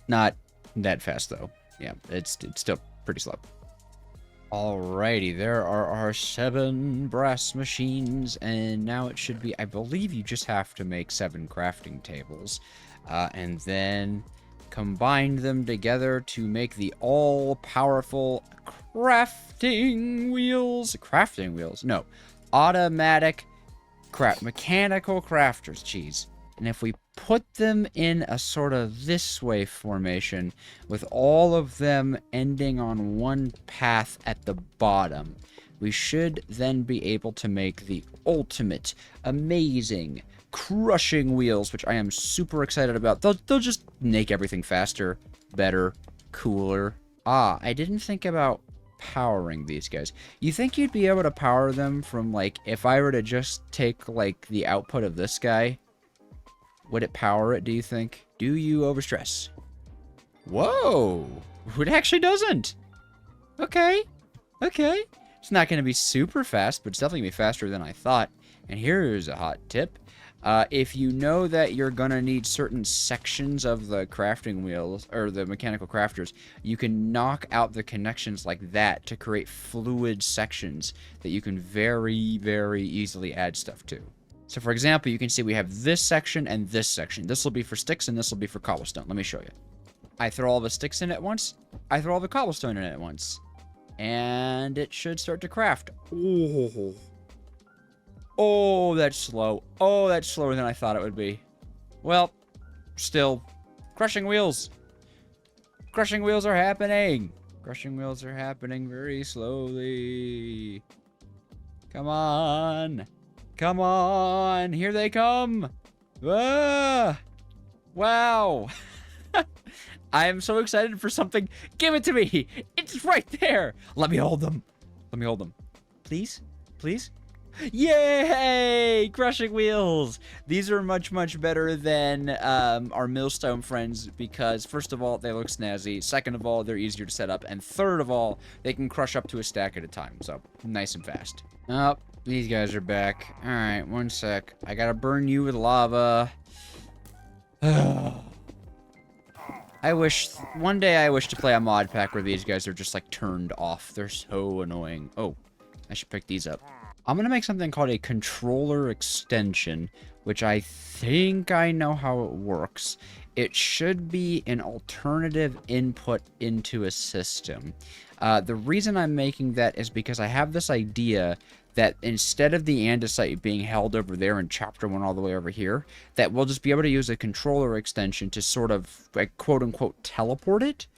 not that fast, though. Yeah, it's still pretty slow. Alrighty, there are our 7 brass machines, and now it should be, I believe you just have to make 7 crafting tables, and then combine them together to make the all-powerful crafting wheels. No, automatic mechanical crafters, jeez. And if we put them in a sort of this way formation, with all of them ending on one path at the bottom, we should then be able to make the ultimate, amazing, crushing wheels, which I am super excited about. They'll just make everything faster, better, cooler. I didn't think about powering these guys. You think you'd be able to power them from, like, if I were to just take, like, the output of this guy? Would it power it, do you think? Do you overstress? Whoa! It actually doesn't! Okay. Okay. It's not going to be super fast, but it's definitely going to be faster than I thought. And here's a hot tip. If you know that you're going to need certain sections of the crafting wheels, or the mechanical crafters, you can knock out the connections like that to create fluid sections that you can very, very easily add stuff to. So, for example, you can see we have this section and this section. This will be for sticks and this will be for cobblestone. Let me show you. I throw all the sticks in at once. I throw all the cobblestone in at once. And it should start to craft. Oh. Oh, that's slow. Oh, that's slower than I thought it would be. Well, still, crushing wheels. Crushing wheels are happening. Crushing wheels are happening very slowly. Come on. Come on. Here they come. Ah! Wow. I am so excited for something. Give it to me. It's right there. Let me hold them. Let me hold them. Please? Please? Yay! Crushing wheels. These are much, much better than our millstone friends because, first of all, they look snazzy. Second of all, they're easier to set up. And third of all, they can crush up to a stack at a time. So, nice and fast. Oh, these guys are back. All right, one sec. I gotta burn you with lava. One day I wish to play a mod pack where these guys are just, like, turned off. They're so annoying. Oh, I should pick these up. I'm going to make something called a controller extension, which I think I know how it works. It should be an alternative input into a system. The reason I'm making that is because I have this idea that instead of the andesite being held over there in chapter 1 all the way over here, that we'll just be able to use a controller extension to sort of, like, quote-unquote teleport it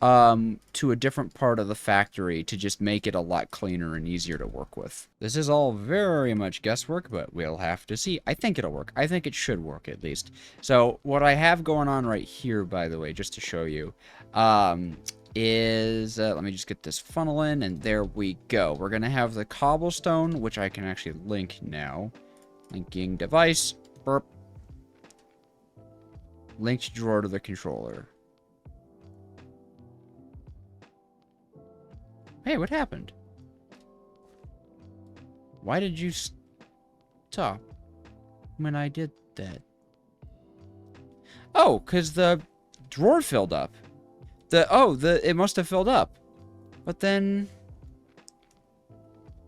to a different part of the factory to just make it a lot cleaner and easier to work with. This is all very much guesswork, but we'll have to see. I think it'll work. I think it should work, at least. So, what I have going on right here, by the way, just to show you, is, let me just get this funnel in, and there we go. We're going to have the cobblestone, which I can actually link now. Linking device, burp. Linked drawer to the controller. Hey, what happened? Why did you stop when I did that? Oh, because the drawer filled up. It must have filled up. But then,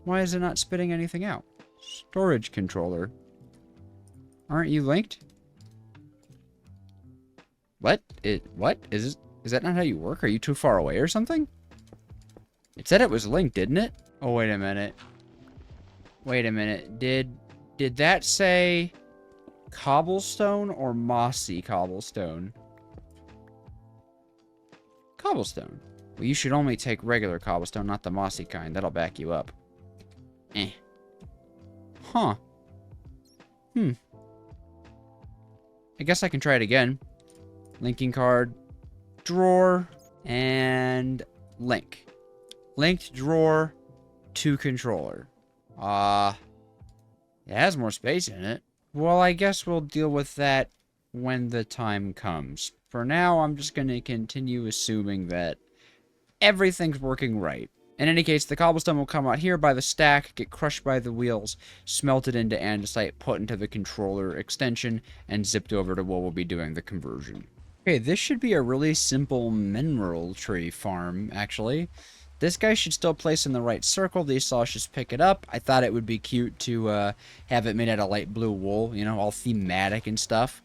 why is it not spitting anything out? Storage controller. Aren't you linked? What? What? Is that not how you work? Are you too far away or something? It said it was linked, didn't it? Oh, wait a minute. Wait a minute. Did that say cobblestone or mossy cobblestone? Cobblestone. Well, you should only take regular cobblestone, not the mossy kind. That'll back you up. Eh. Huh. I guess I can try it again. Linking card. Drawer. And link. Linked drawer to controller. It has more space in it. Well, I guess we'll deal with that when the time comes. For now, I'm just going to continue assuming that everything's working right. In any case, the cobblestone will come out here by the stack, get crushed by the wheels, smelted into andesite, put into the controller extension, and zipped over to where we'll be doing the conversion. Okay, this should be a really simple mineral tree farm, actually. This guy should still place in the right circle. These saws just pick it up. I thought it would be cute to have it made out of light blue wool, you know, all thematic and stuff.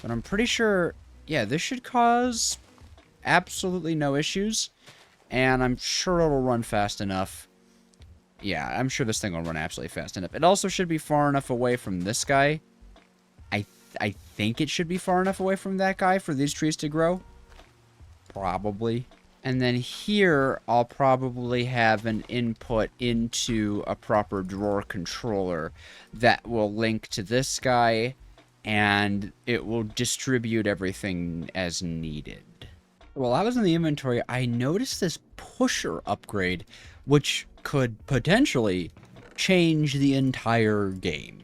But I'm pretty sure, yeah, this should cause absolutely no issues. And I'm sure it'll run fast enough. Yeah, I'm sure this thing will run absolutely fast enough. It also should be far enough away from this guy. I think it should be far enough away from that guy for these trees to grow. Probably. And then here, I'll probably have an input into a proper drawer controller that will link to this guy, and it will distribute everything as needed. While I was in the inventory, I noticed this pusher upgrade, which could potentially change the entire game.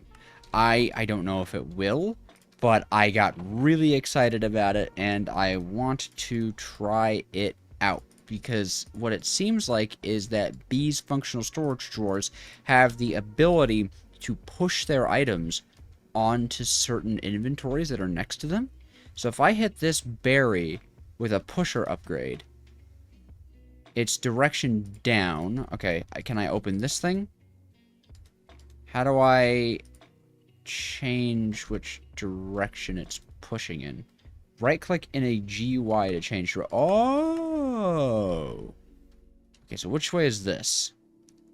I don't know if it will, but I got really excited about it, and I want to try it out, because what it seems like is that B's functional storage drawers have the ability to push their items onto certain inventories that are next to them. So if I hit this berry with a pusher upgrade, its direction down. Okay, can I open this thing? How do I change which direction it's pushing in? Right-click in a GUI to change. Oh! Okay, so which way is this?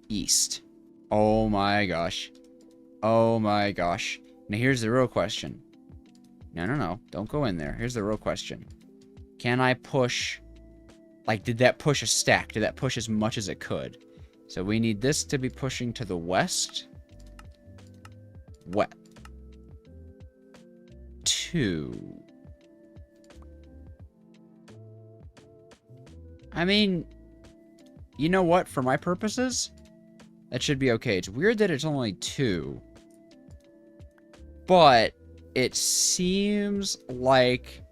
East. Oh my gosh. Oh my gosh. Now here's the real question. No. Don't go in there. Here's the real question. Can I push... Like, did that push a stack? Did that push as much as it could? So we need this to be pushing to the west. wet. 2. I mean, you know what? For my purposes, that should be okay. It's weird that it's only 2. But it seems like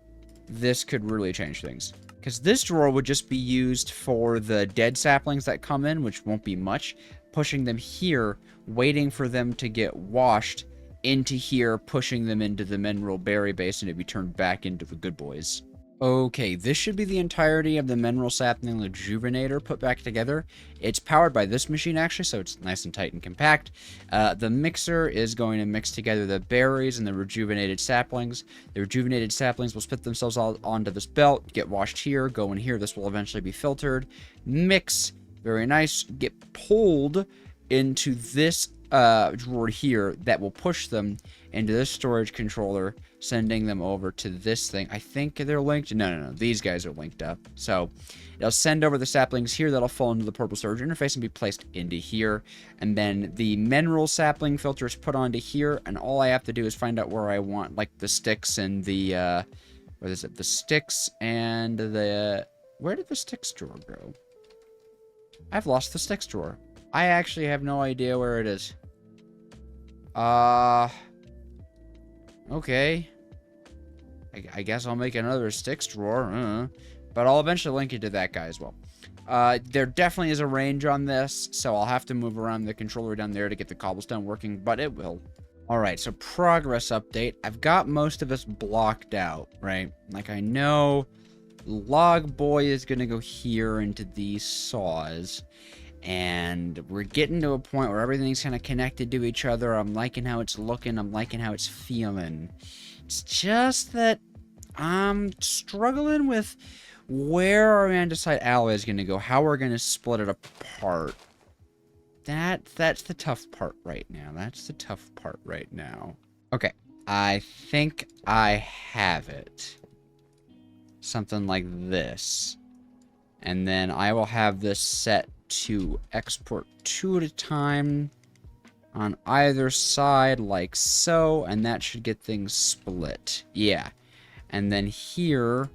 this could really change things. Because this drawer would just be used for the dead saplings that come in, which won't be much. Pushing them here, waiting for them to get washed into here, pushing them into the mineral berry basin to be turned back into the good boys. Okay, this should be the entirety of the mineral sapling rejuvenator put back together. It's powered by this machine, actually, so it's nice and tight and compact. The mixer is going to mix together the berries and the rejuvenated saplings. The rejuvenated saplings will spit themselves all onto this belt, get washed here, go in here. This will eventually be filtered. Mix, very nice, get pulled into this drawer here that will push them into this storage controller, sending them over to this thing. I think they're linked. No. These guys are linked up. So it'll send over the saplings here that'll fall into the purple storage interface and be placed into here. And then the mineral sapling filter is put onto here. And all I have to do is find out where I want, like, the sticks and the, what is it? The sticks and the, where did the sticks drawer go? I've lost the sticks drawer. I actually have no idea where it is. Okay. I guess I'll make another sticks drawer. But I'll eventually link you to that guy as well. There definitely is a range on this, so I'll have to move around the controller down there to get the cobblestone working, but it will. Alright, so progress update. I've got most of this blocked out, right? Like, I know Log Boy is going to go here into these saws. And we're getting to a point where everything's kind of connected to each other. I'm liking how it's looking. I'm liking how it's feeling. It's just that I'm struggling with where our andesite alloy is going to go. How we're going to split it apart. That's the tough part right now. That's the tough part right now. Okay. I think I have it. Something like this. And then I will have this set to export 2 at a time on either side like so, and that should get things split. Yeah. And then here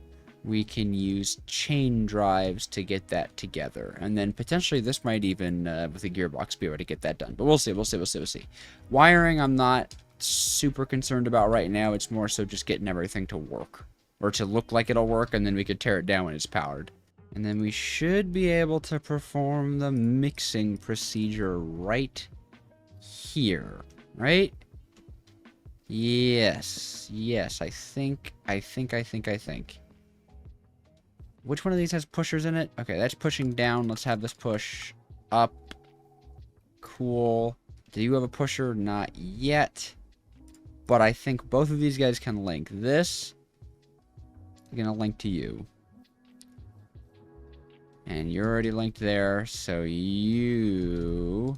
we can use chain drives to get that together, and then potentially this might even with a gearbox be able to get that done, but we'll see. Wiring I'm not super concerned about right now. It's more so just getting everything to work, or to look like it'll work, and then we could tear it down when it's powered. And then we should be able to perform the mixing procedure right here, right? Yes, I think. Which one of these has pushers in it? Okay, that's pushing down. Let's have this push up. Cool. Do you have a pusher? Not yet. But I think both of these guys can link. This is going to link to you. And you're already linked there, so you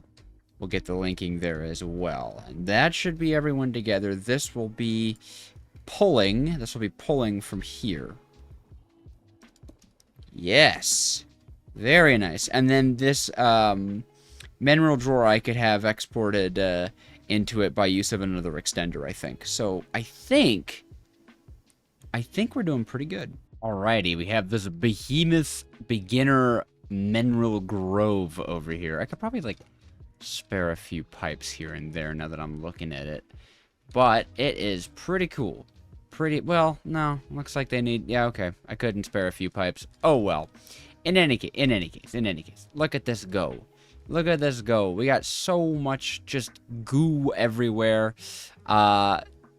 will get the linking there as well. And that should be everyone together. This will be pulling from here. Yes. Very nice. And then this mineral drawer I could have exported into it by use of another extender, I think. So I think we're doing pretty good. Alrighty, we have this behemoth beginner mineral grove over here. I could probably, like, spare a few pipes here and there now that I'm looking at it. But it is pretty cool. Well, no, looks like they need, yeah, okay. I couldn't spare a few pipes. Oh, well. In any case, look at this go. Look at this go. We got so much just goo everywhere.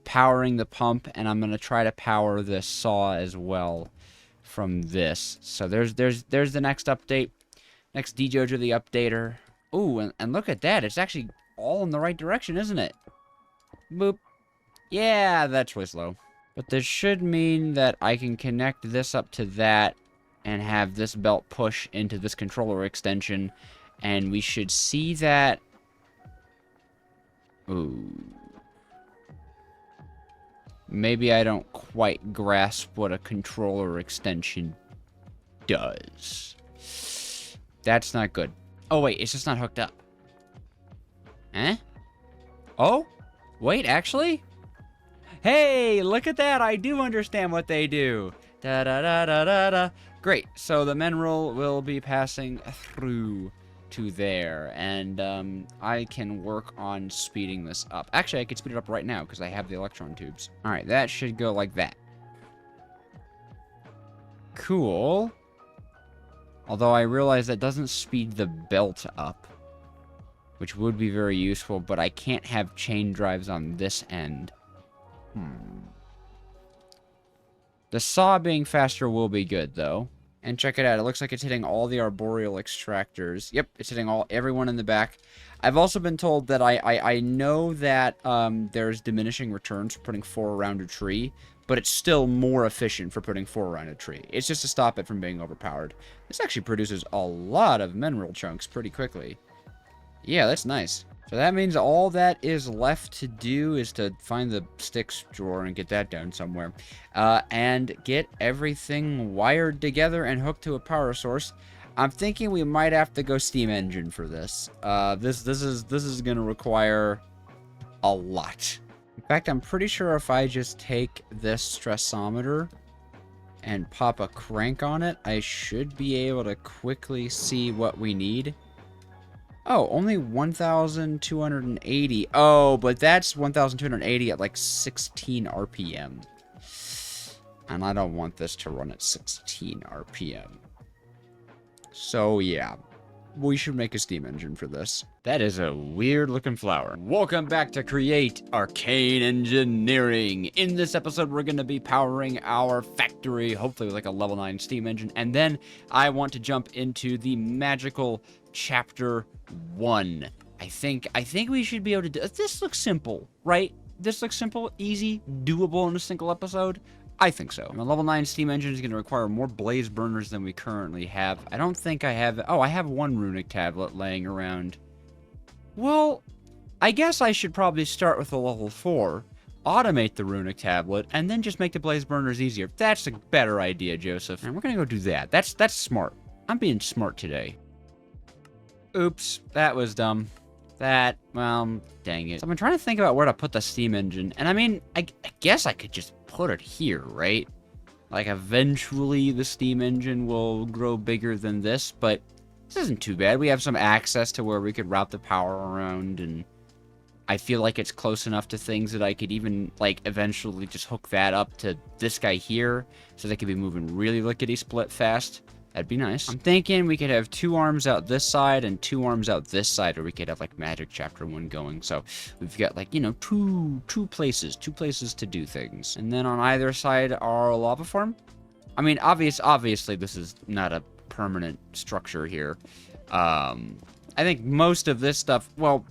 Powering the pump, and I'm gonna try to power the saw as well from this. So there's the next update, next DJojo the updater. Ooh, and look at that, it's actually all in the right direction, isn't it? Boop. Yeah, that's really slow, but this should mean that I can connect this up to that and have this belt push into this controller extension, and we should see that. Ooh. Maybe I don't quite grasp what a controller extension does. That's not good. Oh, wait, it's just not hooked up. Eh? Oh? Wait, actually? Hey, look at that. I do understand what they do. Da da da da da da. Great. So the mineral will be passing through to there, and I can work on speeding this up. Actually, I could speed it up right now because I have the electron tubes. All right, that should go like that. Cool. Although I realize that doesn't speed the belt up, which would be very useful, but I can't have chain drives on this end. The saw being faster will be good, though. And check it out. It looks like it's hitting all the arboreal extractors. Yep, it's hitting everyone in the back. I've also been told that I know that there's diminishing returns for putting 4 around a tree, but it's still more efficient for putting 4 around a tree. It's just to stop it from being overpowered. This actually produces a lot of mineral chunks pretty quickly. Yeah, that's nice. So that means all that is left to do is to find the sticks drawer and get that down somewhere. And get everything wired together and hooked to a power source. I'm thinking we might have to go steam engine for this. This is gonna require a lot. In fact, I'm pretty sure if I just take this stressometer and pop a crank on it, I should be able to quickly see what we need. Oh, only 1,280. Oh, but that's 1,280 at like 16 RPM. And I don't want this to run at 16 RPM. So, yeah. We should make a steam engine for this. That is a weird looking flower. Welcome back to Create Arcane Engineering. In this episode, we're going to be powering our factory, hopefully with like a level 9 steam engine. And then I want to jump into the magical chapter 1. I think we should be able to do this. Looks simple, right? This looks simple, easy, doable in a single episode. I think so. My level 9 steam engine is going to require more blaze burners than we currently have. I don't think I have... Oh, I have 1 runic tablet laying around. Well, I guess I should probably start with a level 4, automate the runic tablet, and then just make the blaze burners easier. That's a better idea, Joseph. And we're going to go do that. That's smart. I'm being smart today. Oops, that was dumb. Well, dang it. So I've been trying to think about where to put the steam engine. And I mean, I guess I could just put it here, right? Like, eventually the steam engine will grow bigger than this, but this isn't too bad. We have some access to where we could route the power around, and I feel like it's close enough to things that I could even, like, eventually just hook that up to this guy here, so they could be moving really lickety-split fast. That'd be nice. I'm thinking we could have 2 arms out this side and 2 arms out this side, or we could have like Magic Chapter 1 going. So we've got like, you know, two places to do things. And then on either side our lava farm. I mean, obviously this is not a permanent structure here. I think most of this stuff, well,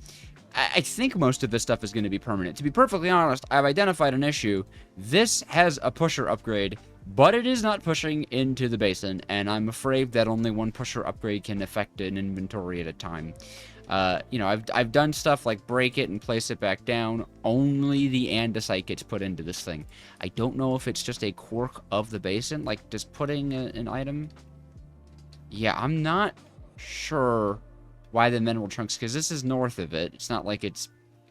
I think most of this stuff is going to be permanent. To be perfectly honest, I've identified an issue. This has a pusher upgrade, but it is not pushing into the basin, and I'm afraid that only 1 pusher upgrade can affect an inventory at a time. You know, I've done stuff like break it and place it back down. Only the andesite gets put into this thing. I don't know if it's just a quirk of the basin, like just putting an item. Yeah, I'm not sure why the mineral chunks, because this is north of it. It's not like it's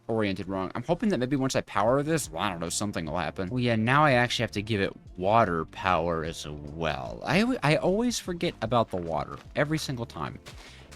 oriented wrong. I'm hoping that maybe once I power this, well, I don't know, something will happen. Well, yeah, now I actually have to give it water power as well. I always forget about the water every single time.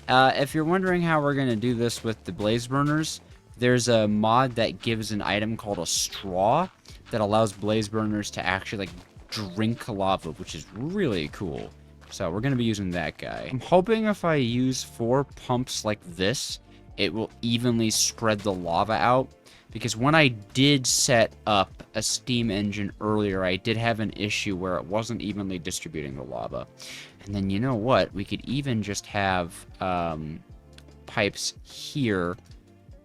If you're wondering how we're going to do this with the blaze burners, there's a mod that gives an item called a straw that allows blaze burners to actually like drink lava, which is really cool. So we're going to be using that guy. I'm hoping if I use 4 pumps like this, it will evenly spread the lava out, because when I did set up a steam engine earlier, I did have an issue where it wasn't evenly distributing the lava. And then, you know what, we could even just have pipes here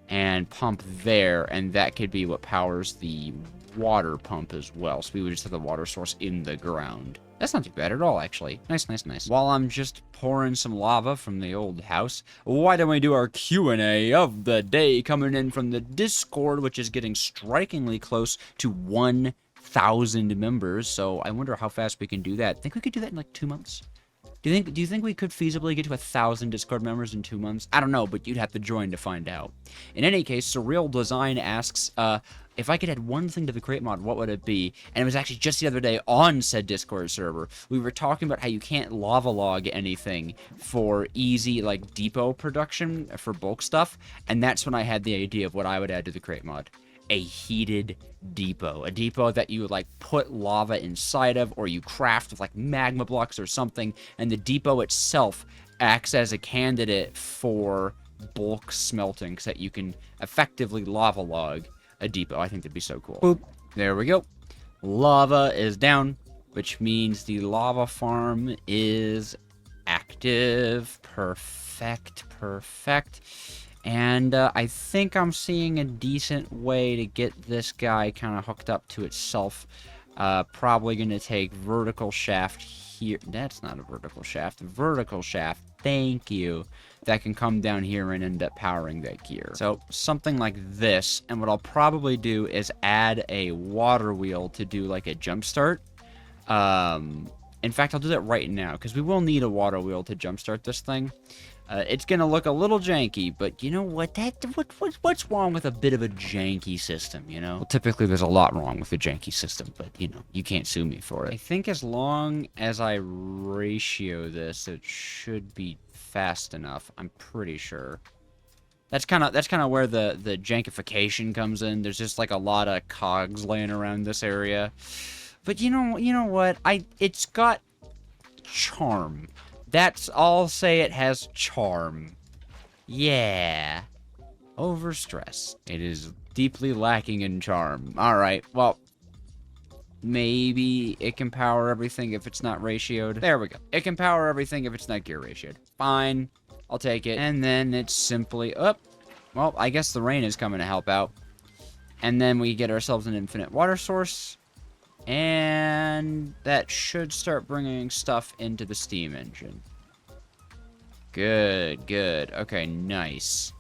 and pump there, and that could be what powers the water pump as well. So we would just have the water source in the ground. That's not too bad at all, actually. Nice, nice, nice. While I'm just pouring some lava from the old house, why don't we do our Q&A of the day coming in from the Discord, which is getting strikingly close to 1,000 members. So I wonder how fast we can do that. I think we could do that in like 2 months. Do you think we could feasibly get to 1,000 Discord members in 2 months? I don't know, but you'd have to join to find out. In any case, Surreal Design asks, if I could add one thing to the Create mod, what would it be? And it was actually just the other day on said Discord server. We were talking about how you can't lava log anything for easy, like, depot production for bulk stuff. And that's when I had the idea of what I would add to the Create mod. A heated depot. A depot that you, like, put lava inside of, or you craft with, like, magma blocks or something. And the depot itself acts as a candidate for bulk smelting so that you can effectively lava log a depot. I think that'd be so cool. Boop. There we go. Lava is down, which means the lava farm is active. Perfect. Perfect. And I think I'm seeing a decent way to get this guy kind of hooked up to itself. Probably going to take vertical shaft here. That's not a vertical shaft. Vertical shaft. Thank you. That can come down here and end up powering that gear. So something like this. And what I'll probably do is add a water wheel to do like a jumpstart. In fact, I'll do that right now because we will need a water wheel to jumpstart this thing. It's gonna look a little janky, but you know what? What's wrong with a bit of a janky system, you know? Well, typically there's a lot wrong with a janky system, but you know, you can't sue me for it. I think as long as I ratio this, it should be fast enough. I'm pretty sure. That's kind of where the jankification comes in. There's just like a lot of cogs laying around this area. But you know what? It's got charm. That's all I'll say. It has charm. Yeah. Overstress. It is deeply lacking in charm. Alright, well, maybe it can power everything if it's not ratioed. There we go. It can power everything if it's not gear ratioed. Fine. I'll take it. And then it's simply up. Well, I guess the rain is coming to help out. And then we get ourselves an infinite water source. And that should start bringing stuff into the steam engine. Good, good. Okay, nice.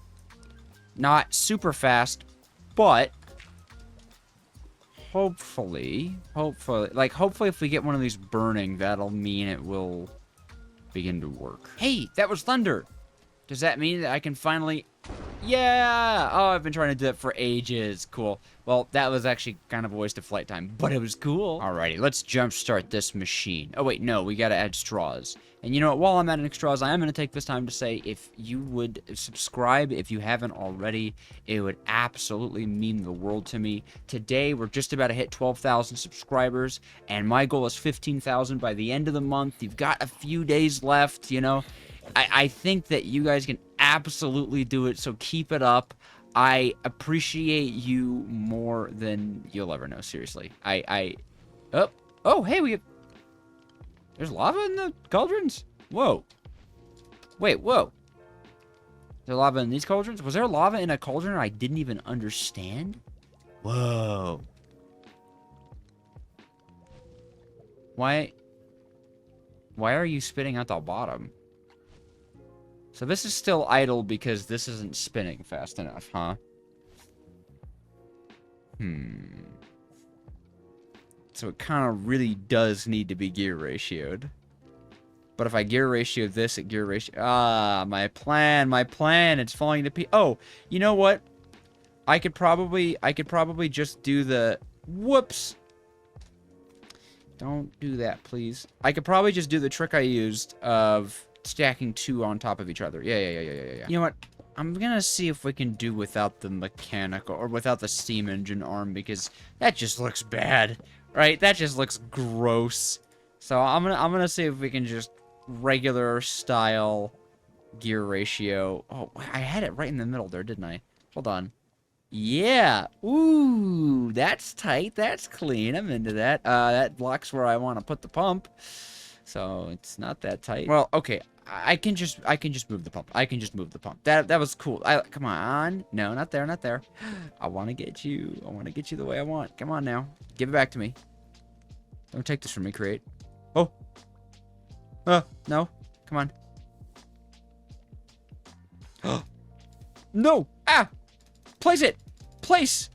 Not super fast, but hopefully if we get one of these burning, that'll mean it will begin to work. Hey, that was thunder. Does that mean that I can finally... Yeah! Oh, I've been trying to do that for ages. Cool. Well, that was actually kind of a waste of flight time, but it was cool. Alrighty, let's jumpstart this machine. Oh, wait, no, we gotta add straws. And you know what? While I'm adding straws, I am going to take this time to say if you would subscribe if you haven't already, it would absolutely mean the world to me. Today, we're just about to hit 12,000 subscribers, and my goal is 15,000 by the end of the month. You've got a few days left, you know. I think that you guys can absolutely do it, so keep it up. I appreciate you more than you'll ever know, seriously. Oh, hey, there's lava in the cauldrons? Whoa. Wait, whoa. Is there lava in these cauldrons? Was there lava in a cauldron I didn't even understand? Whoa. Why are you spitting out the bottom? So this is still idle because this isn't spinning fast enough, huh? So it kind of really does need to be gear ratioed. But if I gear ratio this at gear ratio... Ah, my plan, it's falling to pieces. Oh, you know what? I could probably just do the... Whoops! Don't do that, please. I could probably just do the trick I used of stacking two on top of each other. Yeah. You know what? I'm gonna see if we can do without the mechanical, or without the steam engine arm, because that just looks bad. Right? That just looks gross. So I'm gonna see if we can just regular style gear ratio. Oh, I had it right in the middle there, didn't I? Hold on. Yeah. Ooh, that's tight. That's clean. I'm into that. That blocks where I want to put the pump. So it's not that tight. Well, okay. I can just move the pump. I can just move the pump. That was cool. Come on. No, not there, not there. I want to get you. I want to get you the way I want. Come on now. Give it back to me. Don't take this from me, Create. Oh. No. Come on. Oh. No. Ah. Place it. Place.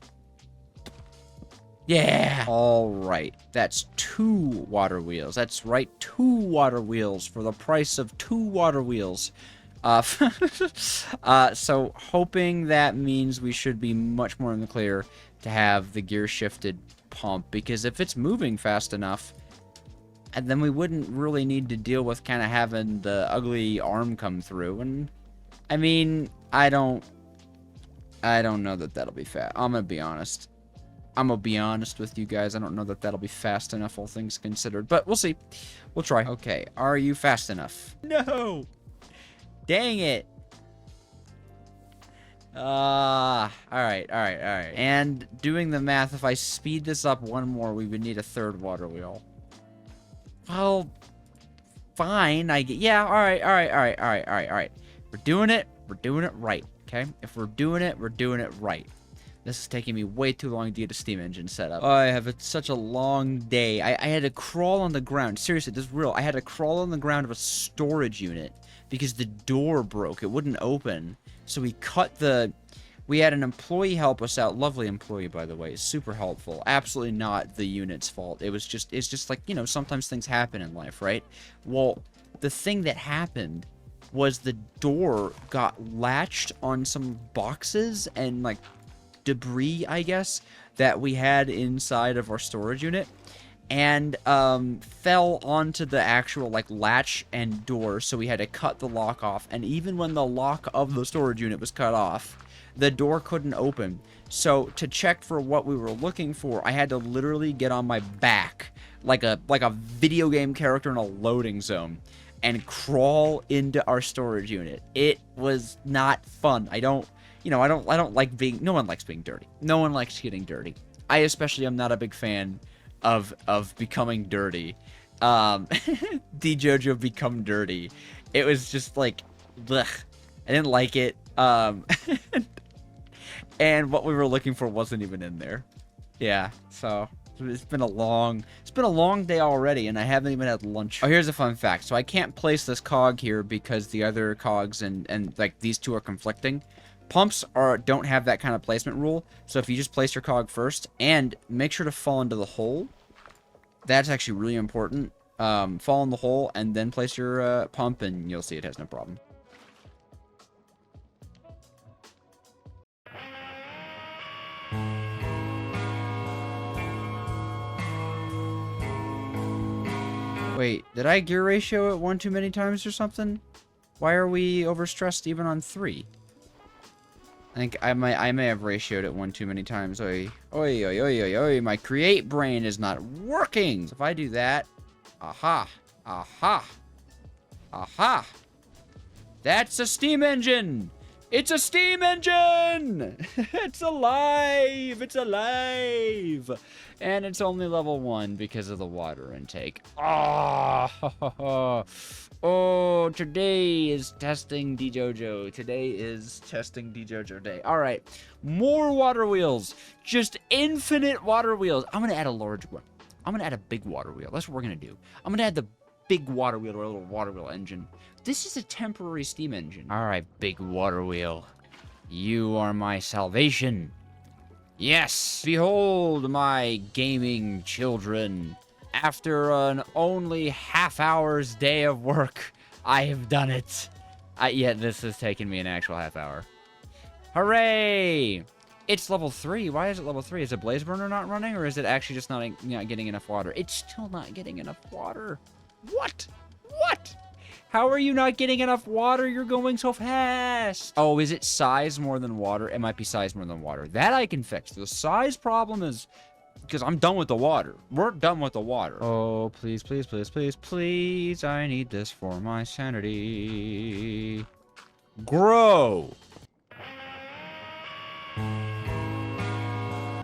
Yeah. All right. That's 2 water wheels. That's right. 2 water wheels for the price of 2 water wheels. So hoping that means we should be much more in the clear to have the gear shifted pump, because if it's moving fast enough, and then we wouldn't really need to deal with kind of having the ugly arm come through. And I mean, I don't know that that'll be fast. I'm gonna be honest. I'm gonna be honest with you guys. I don't know that that'll be fast enough, all things considered. But we'll see. We'll try. Okay, are you fast enough? No! Dang it. Alright. And doing the math, if I speed this up one more, we would need a 3rd water wheel. Well, fine. Yeah, alright. We're doing it right, okay? If we're doing it right. This is taking me way too long to get a steam engine set up. I have such a long day. I had to crawl on the ground. Seriously, this is real. I had to crawl on the ground of a storage unit because the door broke. It wouldn't open. So we had an employee help us out. Lovely employee, by the way. Super helpful. Absolutely not the unit's fault. It's just like, you know, sometimes things happen in life, right? Well, the thing that happened was the door got latched on some boxes and, like, debris, I guess, that we had inside of our storage unit, and fell onto the actual, like, latch and door, so we had to cut the lock off. And even when the lock of the storage unit was cut off, the door couldn't open. So to check for what we were looking for, I had to literally get on my back like a video game character in a loading zone and crawl into our storage unit. It was not fun. I don't like being, no one likes being dirty. No one likes getting dirty. I especially am not a big fan of becoming dirty. D Jojo become dirty. It was just like, blech. I didn't like it. And what we were looking for wasn't even in there. Yeah, so it's been a long day already, and I haven't even had lunch. Oh, here's a fun fact. So I can't place this cog here because the other cogs and like these two are conflicting. Pumps don't have that kind of placement rule. So if you just place your cog first and make sure to fall into the hole, that's actually really important. Fall in the hole and then place your pump, and you'll see it has no problem. Wait, did I gear ratio it 1 too many times or something? Why are we overstressed even on 3? I think I may have ratioed it 1 too many times. Oi, my create brain is not working. So if I do that, aha, that's a steam engine. It's a steam engine. It's alive. And it's only level 1 because of the water intake. Oh, today is testing DJojo. Today is testing DJojo day. All right, more water wheels. Just infinite water wheels. I'm gonna add a large one. I'm gonna add a big water wheel. That's what we're gonna do. I'm gonna add the big water wheel to our little water wheel engine. This is a temporary steam engine. All right, big water wheel. You are my salvation. Yes, behold my gaming children. After an only half-hour's day of work, I have done it. Yet this has taken me an actual half hour. Hooray! It's level 3. Why is it level 3? Is a blaze burner not running, or is it actually just not getting enough water? It's still not getting enough water. What? How are you not getting enough water? You're going so fast. Oh, is it size more than water? It might be size more than water. That I can fix. The size problem is because I'm done with the water. We're done with the water. Oh, please. I need this for my sanity. Grow.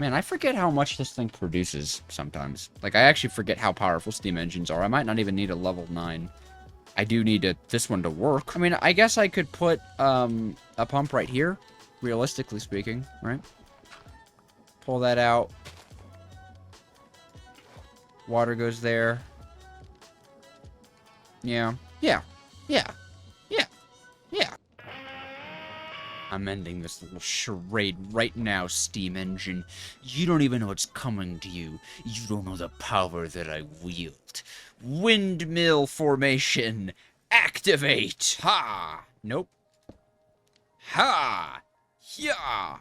Man, I forget how much this thing produces sometimes. Like, I actually forget how powerful steam engines are. I might not even need a level 9. I do need this one to work. I mean, I guess I could put a pump right here, realistically speaking, right? Pull that out. Water goes there. Yeah. I'm ending this little charade right now, steam engine. You don't even know what's coming to you. You don't know the power that I wield. Windmill formation. Activate. Ha! Nope. Ha! Yeah!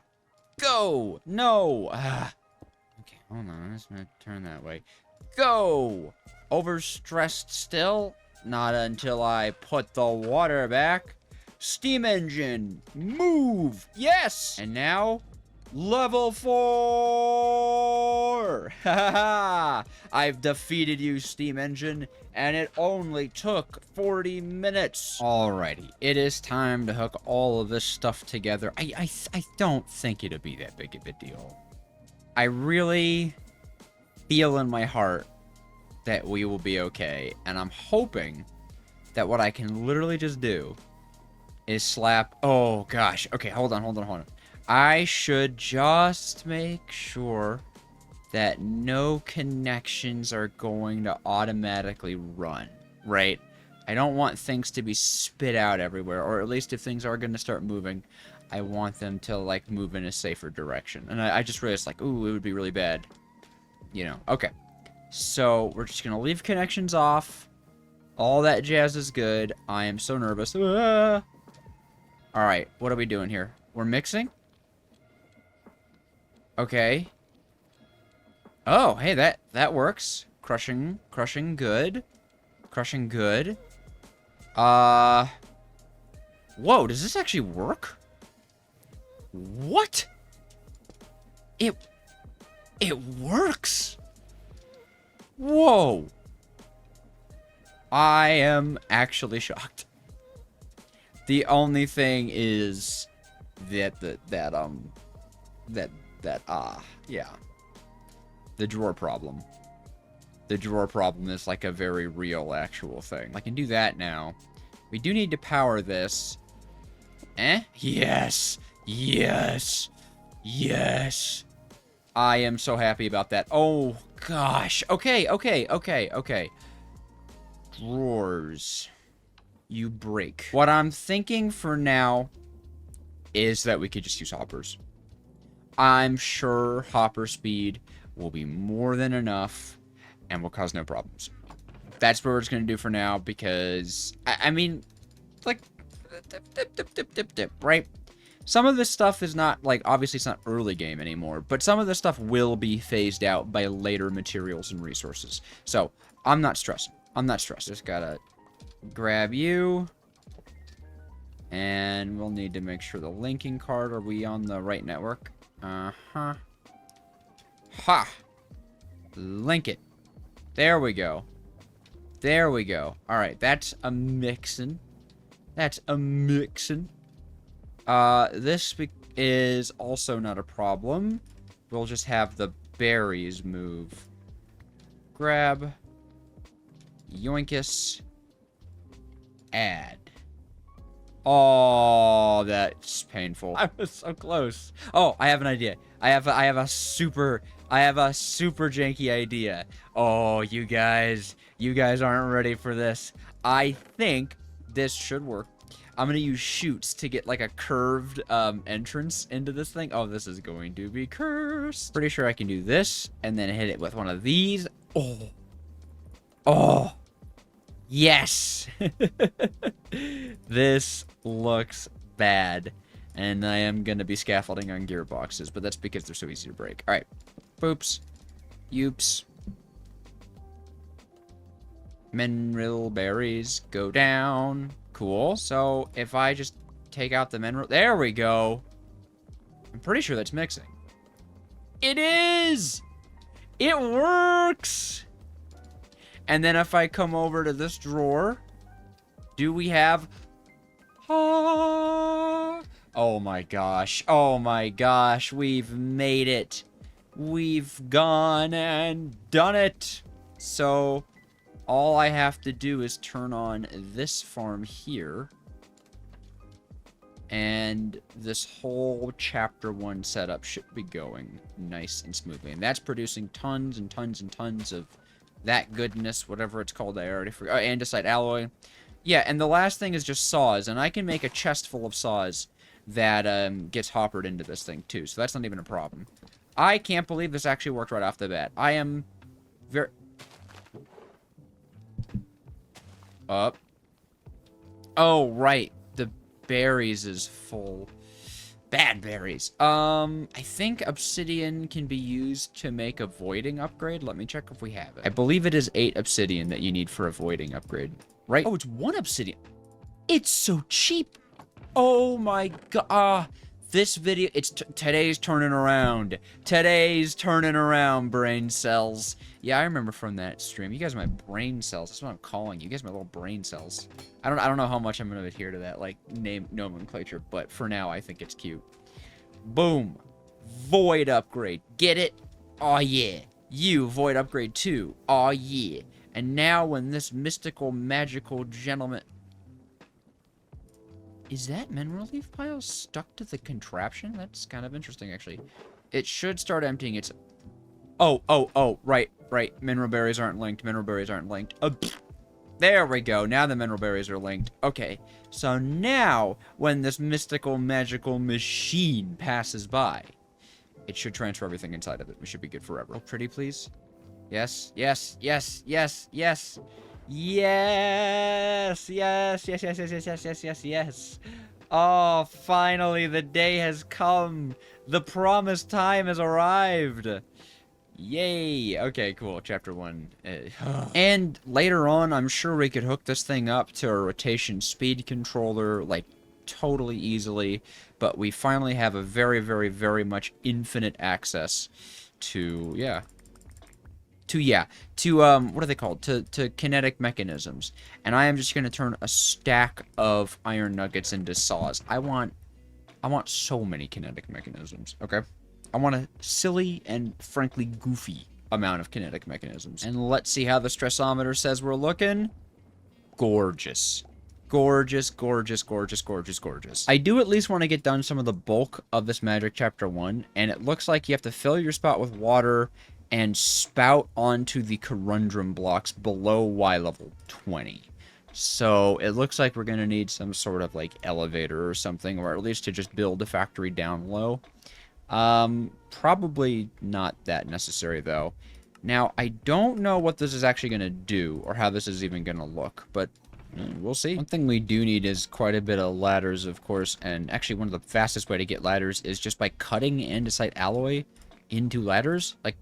Go! No! Okay, hold on. I'm just gonna turn that way. Go! Overstressed still? Not until I put the water back. Steam engine, move! Yes! And now, level 4! Haha! I've defeated you, steam engine, and it only took 40 minutes. Alrighty, it is time to hook all of this stuff together. I don't think it'll be that big of a deal. I really feel in my heart that we will be okay, and I'm hoping that what I can literally just do is slap... Oh, gosh. Okay, hold on. I should just make sure that no connections are going to automatically run, right? I don't want things to be spit out everywhere, or at least if things are going to start moving, I want them to, like, move in a safer direction. And I just realized, like, ooh, it would be really bad. You know, okay. So, we're just going to leave connections off. All that jazz is good. I am so nervous. Alright, what are we doing here? We're mixing? Okay. Oh, hey, that works. Crushing good. Crushing good. Whoa, does this actually work? What? It works. Whoa. I am actually shocked. The only thing is yeah. The drawer problem. The drawer problem is like a very real actual thing. I can do that now. We do need to power this. Yes. Yes. Yes. I am so happy about that. Oh, gosh. Okay. Drawers. You break. What I'm thinking for now is that we could just use hoppers. I'm sure hopper speed will be more than enough and will cause no problems. That's what we're just going to do for now because, I mean, like, dip, right? Some of this stuff is not, like, obviously it's not early game anymore, but some of this stuff will be phased out by later materials and resources. So, I'm not stressing. Just gotta grab you. And we'll need to make sure the linking card, are we on the right network? Uh-huh. Ha! Link it. There we go. Alright, that's a mixin'. This is also not a problem. We'll just have the berries move. Grab. Yoinkus. Add. Oh, that's painful. I was so close. Oh, I have an idea. I have a super janky idea. Oh, you guys aren't ready for this. I think this should work. I'm gonna use chutes to get like a curved entrance into this thing. Oh, this is going to be cursed. Pretty sure I can do this and then hit it with one of these. Oh. Yes. This looks bad. And I am going to be scaffolding on gearboxes, but that's because they're so easy to break. All right. Boops. Yoops. Mineral berries go down. Cool. So if I just take out the mineral... There we go. I'm pretty sure that's mixing. It is! It works! And then if I come over to this drawer, do we have... Oh my gosh. We've made it. We've gone and done it. So, all I have to do is turn on this farm here. And this whole chapter 1 setup should be going nice and smoothly. And that's producing tons and tons and tons of that goodness, whatever it's called. I already forgot. Oh, andesite alloy. Yeah, and the last thing is just saws. And I can make a chest full of saws that gets hoppered into this thing too. So that's not even a problem. I can't believe this actually worked right off the bat. I am very... Up. Oh, right. The berries is full. Bad berries. I think obsidian can be used to make a voiding upgrade. Let me check if we have it. I believe it is 8 obsidian that you need for a voiding upgrade. Right? Oh, it's 1 obsidian. It's so cheap. Oh my god. This video, it's today's turning around. Today's turning around, brain cells. Yeah, I remember from that stream. You guys are my brain cells. That's what I'm calling you. You guys are my little brain cells. I don't know how much I'm gonna adhere to that like name nomenclature, but for now I think it's cute. Boom. Void upgrade. Get it? Oh yeah. You void upgrade too. Oh yeah. And now when this mystical magical gentleman... Is that mineral leaf pile stuck to the contraption? That's kind of interesting, actually. It should start emptying its... Oh, right. Mineral berries aren't linked. There we go. Now the mineral berries are linked. Okay. So now, when this mystical, magical machine passes by, it should transfer everything inside of it. We should be good forever. Oh, pretty, please. Yes. Oh, finally, the day has come. The promised time has arrived. Yay. Okay, cool. Chapter 1. And later on, I'm sure we could hook this thing up to a rotation speed controller, like, totally easily. But we finally have a very, very, very much infinite access to, what are they called? To kinetic mechanisms. And I am just going to turn a stack of iron nuggets into saws. I want so many kinetic mechanisms, okay? I want a silly and frankly goofy amount of kinetic mechanisms. And let's see how the stressometer says we're looking. Gorgeous. Gorgeous. I do at least want to get done some of the bulk of this magic chapter 1, and it looks like you have to fill your spot with water and spout onto the corundum blocks below Y level 20. So it looks like we're going to need some sort of like elevator or something, or at least to just build a factory down low. Probably not that necessary though. Now, I don't know what this is actually going to do or how this is even going to look, but we'll see. One thing we do need is quite a bit of ladders, of course, and actually one of the fastest way to get ladders is just by cutting andesite alloy into ladders. Like,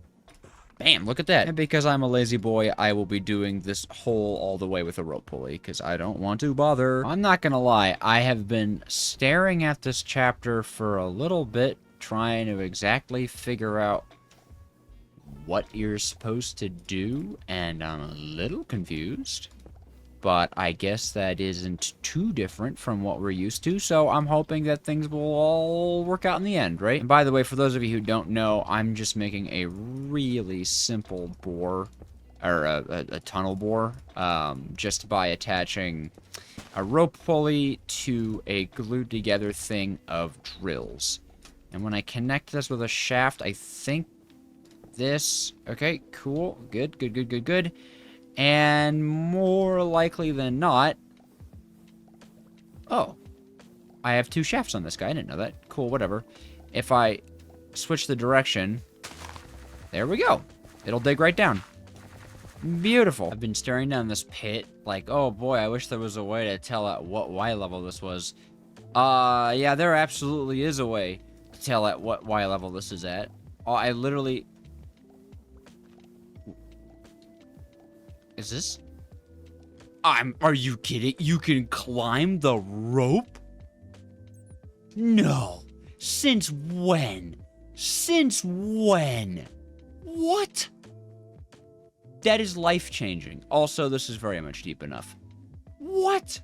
bam, look at that. And because I'm a lazy boy, I will be doing this hole all the way with a rope pulley, because I don't want to bother. I'm not gonna lie, I have been staring at this chapter for a little bit, trying to exactly figure out what you're supposed to do, and I'm a little confused. But I guess that isn't too different from what we're used to, so I'm hoping that things will all work out in the end, right? And by the way, for those of you who don't know, I'm just making a really simple bore, or a tunnel bore, just by attaching a rope pulley to a glued together thing of drills. And when I connect this with a shaft, I think this... Okay, cool. Good. And more likely than not... Oh. I have 2 shafts on this guy. I didn't know that. Cool, whatever. If I switch the direction... There we go. It'll dig right down. Beautiful. I've been staring down this pit. Like, oh boy, I wish there was a way to tell at what Y level this was. Yeah, there absolutely is a way to tell at what Y level this is at. Oh, I literally... Is this? Are you kidding? You can climb the rope? No. Since when? What? That is life-changing. Also, this is very much deep enough. What?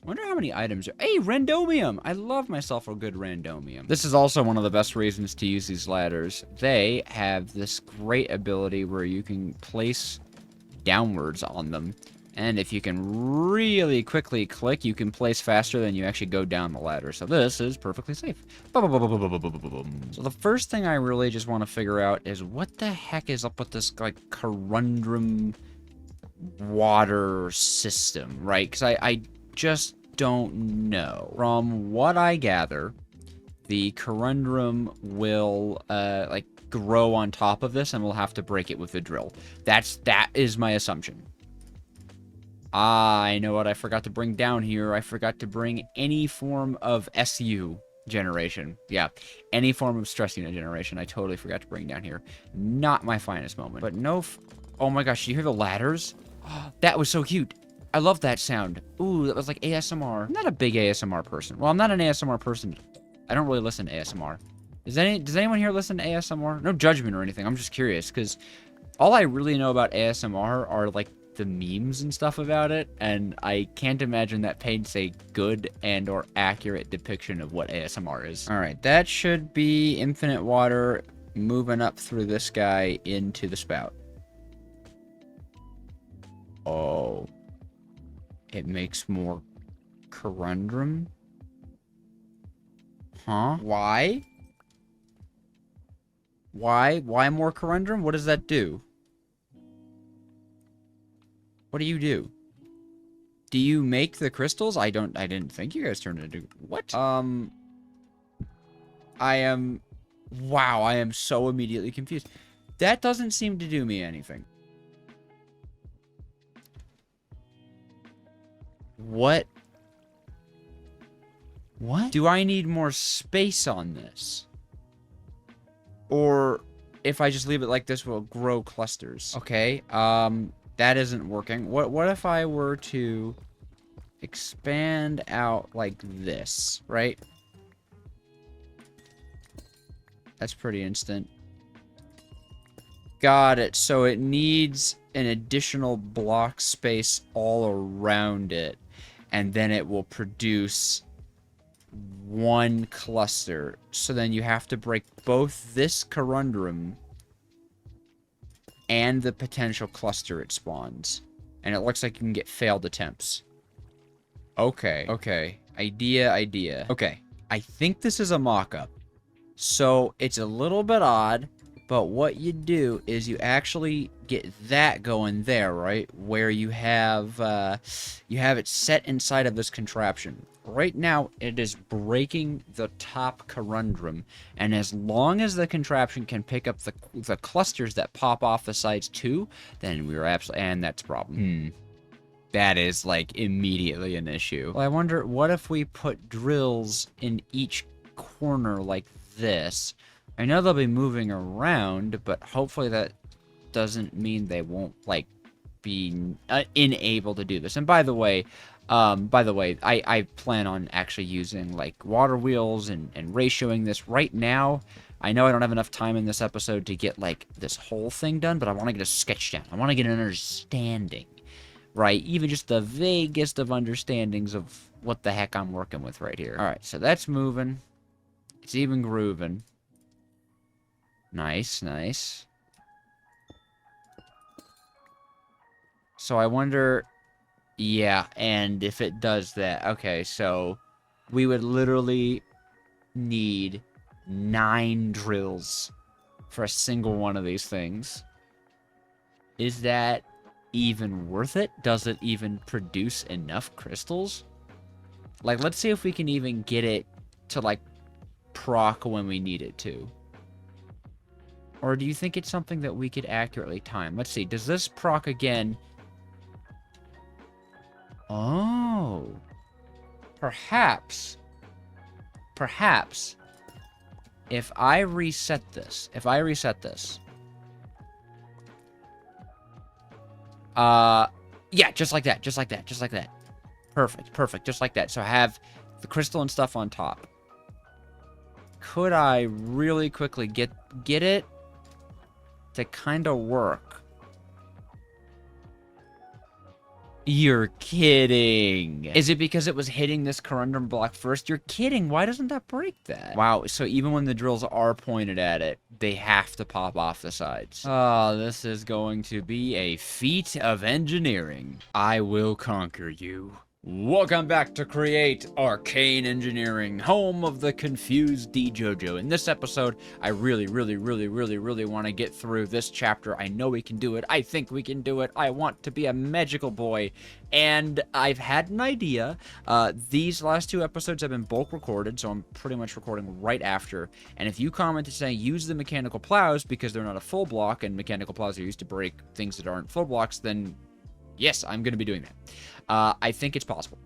I wonder how many items are... Hey, randomium! I love myself a good randomium. This is also one of the best reasons to use these ladders. They have this great ability where you can place downwards on them, and if you can really quickly click, you can place faster than you actually go down the ladder. So this is perfectly safe. So the first thing I really just want to figure out is what the heck is up with this like corundum water system, right? Because I just don't know. From what I gather, the corundum will like grow on top of this, and we'll have to break it with the drill. That is my assumption. I know what I forgot to bring down here. I forgot to bring any form of SU generation. Yeah, any form of stress unit generation. I totally forgot to bring down here. Not my finest moment. But no... Oh my gosh, did you hear the ladders? That was so cute. I love that sound. Ooh, that was like ASMR. I'm not a big ASMR person. Well, I'm not an ASMR person. I don't really listen to ASMR. Does anyone here listen to ASMR? No judgment or anything. I'm just curious, because all I really know about ASMR are, like, the memes and stuff about it, and I can't imagine that paints a good and or accurate depiction of what ASMR is. Alright, that should be infinite water moving up through this guy into the spout. Oh. It makes more corundum? Huh? Why? Why more corundum? What does that do? What do you do? Do you make the crystals? I didn't think you guys turned into... What? Wow, I am so immediately confused. That doesn't seem to do me anything. What? What? Do I need more space on this? Or if I just leave it like this, will it grow clusters? Okay, that isn't working. What if I were to expand out like this, right? That's pretty instant. Got it. So it needs an additional block space all around it, and then it will produce one cluster. So then you have to break both this corundum and the potential cluster it spawns. And it looks like you can get failed attempts. Okay. Idea. Okay. I think this is a mock-up. So it's a little bit odd, but what you do is you actually get that going there, right? Where you have it set inside of this contraption. Right now, it is breaking the top corundum, and as long as the contraption can pick up the clusters that pop off the sides too, then we're absolutely... And that's a problem. That is, like, immediately an issue. Well, I wonder, what if we put drills in each corner like this? I know they'll be moving around, but hopefully that doesn't mean they won't, like, be unable to do this. And by the way, I plan on actually using, like, water wheels and ratioing this. Right now, I know I don't have enough time in this episode to get, like, this whole thing done, but I want to get a sketch down. I want to get an understanding, right? Even just the vaguest of understandings of what the heck I'm working with right here. All right, so that's moving. It's even grooving. Nice. So I wonder... Yeah, and if it does that... Okay, so we would literally need 9 drills for a single one of these things. Is that even worth it? Does it even produce enough crystals? Like, let's see if we can even get it to, like, proc when we need it to. Or do you think it's something that we could accurately time? Let's see, does this proc again? Oh. Perhaps, if I reset this, yeah, just like that. Perfect, just like that. So I have the crystal and stuff on top. Could I really quickly get it to kind of work? You're kidding. Is it because it was hitting this corundum block first? You're kidding. Why doesn't that break that? Wow, so even when the drills are pointed at it, they have to pop off the sides. Oh, this is going to be a feat of engineering. I will conquer you. Welcome back to Create Arcane Engineering, home of the confused D JoJo. In this episode, I really want to get through this chapter. I know we can do it. I think we can do it. I want to be a magical boy. And I've had an idea. These last 2 episodes have been bulk recorded, so I'm pretty much recording right after. And if you commented saying use the mechanical plows because they're not a full block, and mechanical plows are used to break things that aren't full blocks, then yes, I'm going to be doing that. I think it's possible.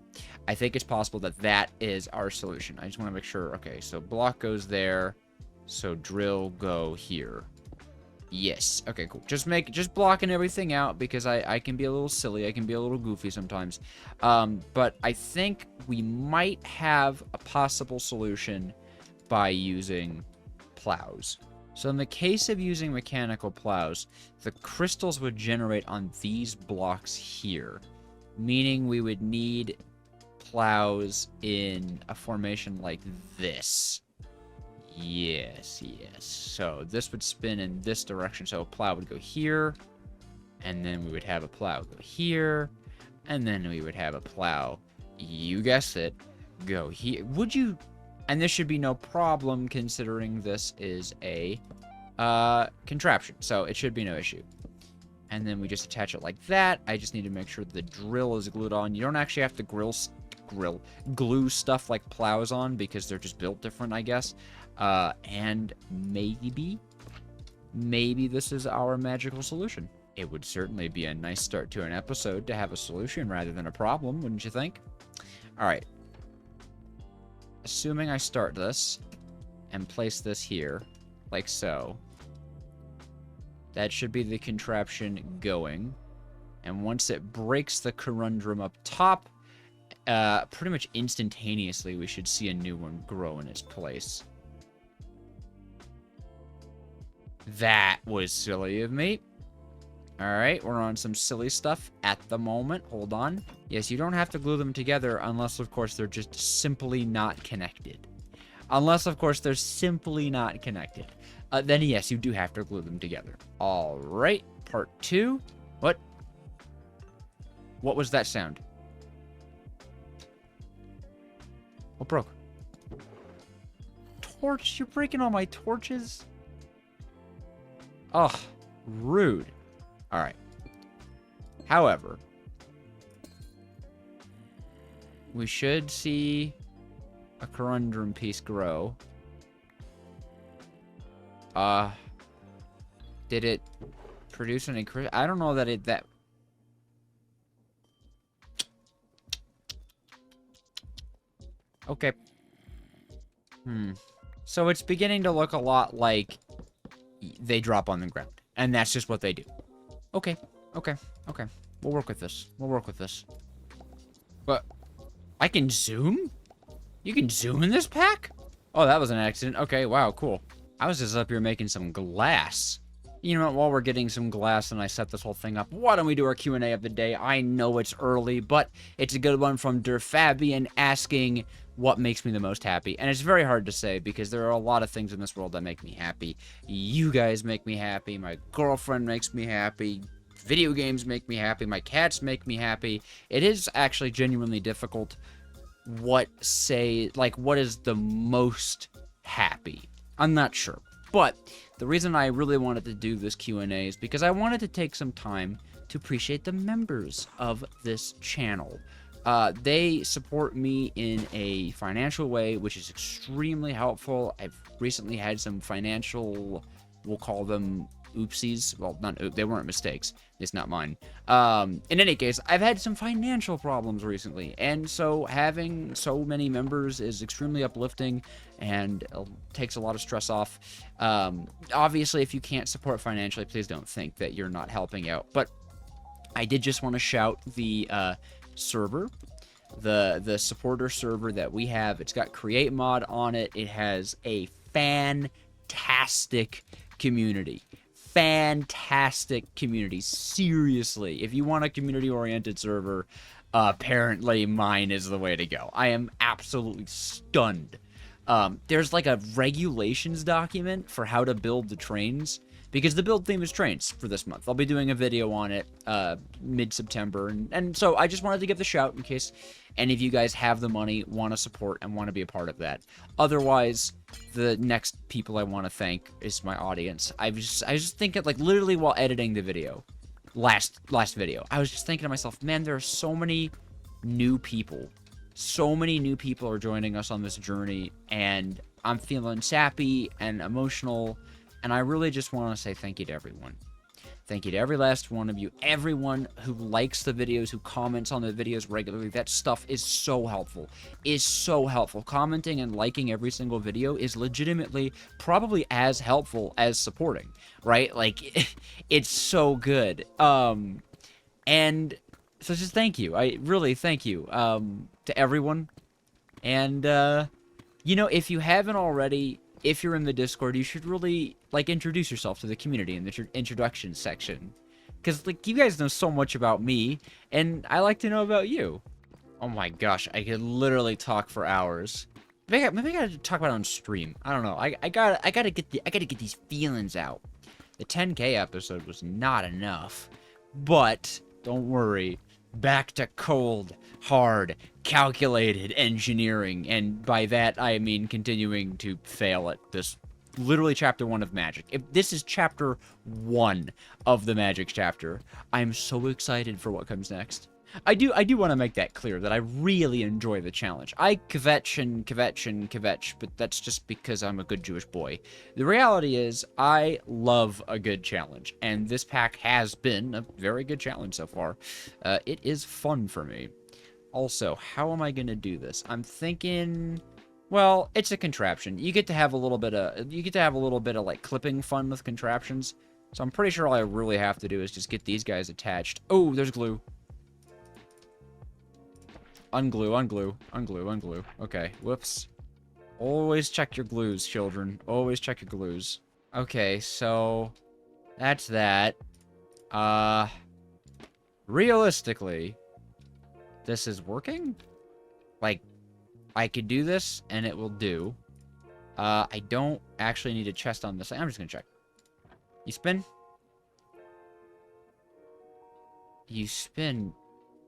I think it's possible that that is our solution. I just want to make sure. Okay, so block goes there. So drill go here. Yes. Okay, cool. Just blocking everything out because I can be a little silly. I can be a little goofy sometimes. But I think we might have a possible solution by using plows. So in the case of using mechanical plows, the crystals would generate on these blocks here, meaning we would need plows in a formation like this. Yes. So this would spin in this direction, so a plow would go here, and then we would have a plow go here, and then we would have a plow, you guessed it, go here. Would you... And this should be no problem considering this is a contraption, so it should be no issue. And then we just attach it like that. I just need to make sure the drill is glued on. You don't actually have to glue stuff like plows on because they're just built different, I guess. And maybe this is our magical solution. It would certainly be a nice start to an episode to have a solution rather than a problem, wouldn't you think? All right. Assuming I start this and place this here, like so, that should be the contraption going. And once it breaks the conundrum up top, pretty much instantaneously, we should see a new one grow in its place. That was silly of me. Alright, we're on some silly stuff at the moment. Hold on. Yes, you don't have to glue them together unless, of course, they're just simply not connected. Unless, of course, they're simply not connected. Then, yes, you do have to glue them together. Alright, part 2. What? What was that sound? What broke? Torch? You're breaking all my torches? Ugh, rude. Alright. However, we should see a conundrum piece grow. Did it produce any... I don't know that it... Okay. So it's beginning to look a lot like they drop on the ground. And that's just what they do. Okay. We'll work with this. But I can zoom? You can zoom in this pack? Oh, that was an accident. Okay, wow, cool. I was just up here making some glass. You know what, while we're getting some glass and I set this whole thing up, why don't we do our Q&A of the day? I know it's early, but it's a good one from Derfabian asking what makes me the most happy. And it's very hard to say because there are a lot of things in this world that make me happy. You guys make me happy. My girlfriend makes me happy. Video games make me happy. My cats make me happy. It is actually genuinely difficult what is the most happy. I'm not sure. But the reason I really wanted to do this Q&A is because I wanted to take some time to appreciate the members of this channel. They support me in a financial way, which is extremely helpful. I've recently had some financial, we'll call them oopsies. Well, they weren't mistakes. It's not mine. In any case, I've had some financial problems recently, and so having so many members is extremely uplifting and takes a lot of stress off. Obviously, if you can't support financially, please don't think that you're not helping out. But I did just want to shout the server, the supporter server that we have. It's got Create Mod on it. It has a fantastic community. Seriously, if you want a community-oriented server, apparently mine is the way to go. I am absolutely stunned. There's like a regulations document for how to build the trains because the build theme is trains for this month. I'll be doing a video on it mid-September, and so I just wanted to give the shout in case any of you guys have the money, want to support, and want to be a part of that. Otherwise, the next people I want to thank is my audience. I was just thinking, like, literally while editing the video, last video, I was just thinking to myself, man, there are so many new people. So many new people are joining us on this journey, and I'm feeling sappy and emotional, and I really just want to say thank you to everyone. Thank you to every last one of you. Everyone who likes the videos, who comments on the videos regularly. That stuff is so helpful. Is so helpful. Commenting and liking every single video is legitimately probably as helpful as supporting, right? Like, it's so good. And so just thank you. I really thank you to everyone. And, you know, if you haven't already, if you're in the Discord, you should really, like, introduce yourself to the community in the introduction section. Because, like, you guys know so much about me, and I like to know about you. Oh my gosh, I could literally talk for hours. Maybe I gotta talk about it on stream. I don't know. I gotta get these feelings out. The 10K episode was not enough. But, don't worry. Back to cold, hard, calculated engineering, and by that I mean continuing to fail at this. Literally chapter 1 of Magic. If this is chapter 1 of the Magic chapter, I'm so excited for what comes next. I do want to make that clear that I really enjoy the challenge. I kvetch and kvetch and kvetch, but that's just because I'm a good Jewish boy. The reality is, I love a good challenge, and this pack has been a very good challenge so far. It is fun for me. Also, how am I going to do this? I'm thinking, well, it's a contraption. You get to have a little bit of like clipping fun with contraptions. So I'm pretty sure all I really have to do is just get these guys attached. Oh, there's glue. Unglue, unglue, unglue, unglue. Okay, whoops. Always check your glues, children. Always check your glues. Okay, so that's that. Realistically, this is working? Like, I could do this, and it will do. I don't actually need a chest on this. I'm just gonna check. You spin? You spin,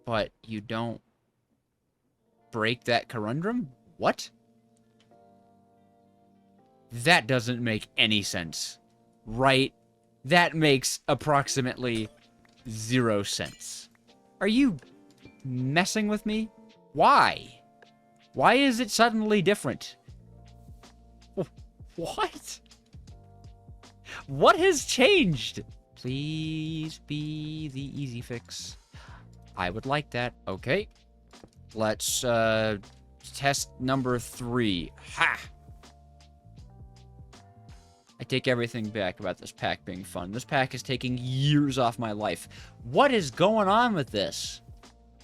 but you don't break that conundrum? What? That doesn't make any sense. Right? That makes approximately 0 sense. Are you messing with me? Why? Why is it suddenly different? What? What has changed? Please be the easy fix. I would like that. Okay. Let's, test number 3. Ha! I take everything back about this pack being fun. This pack is taking years off my life. What is going on with this?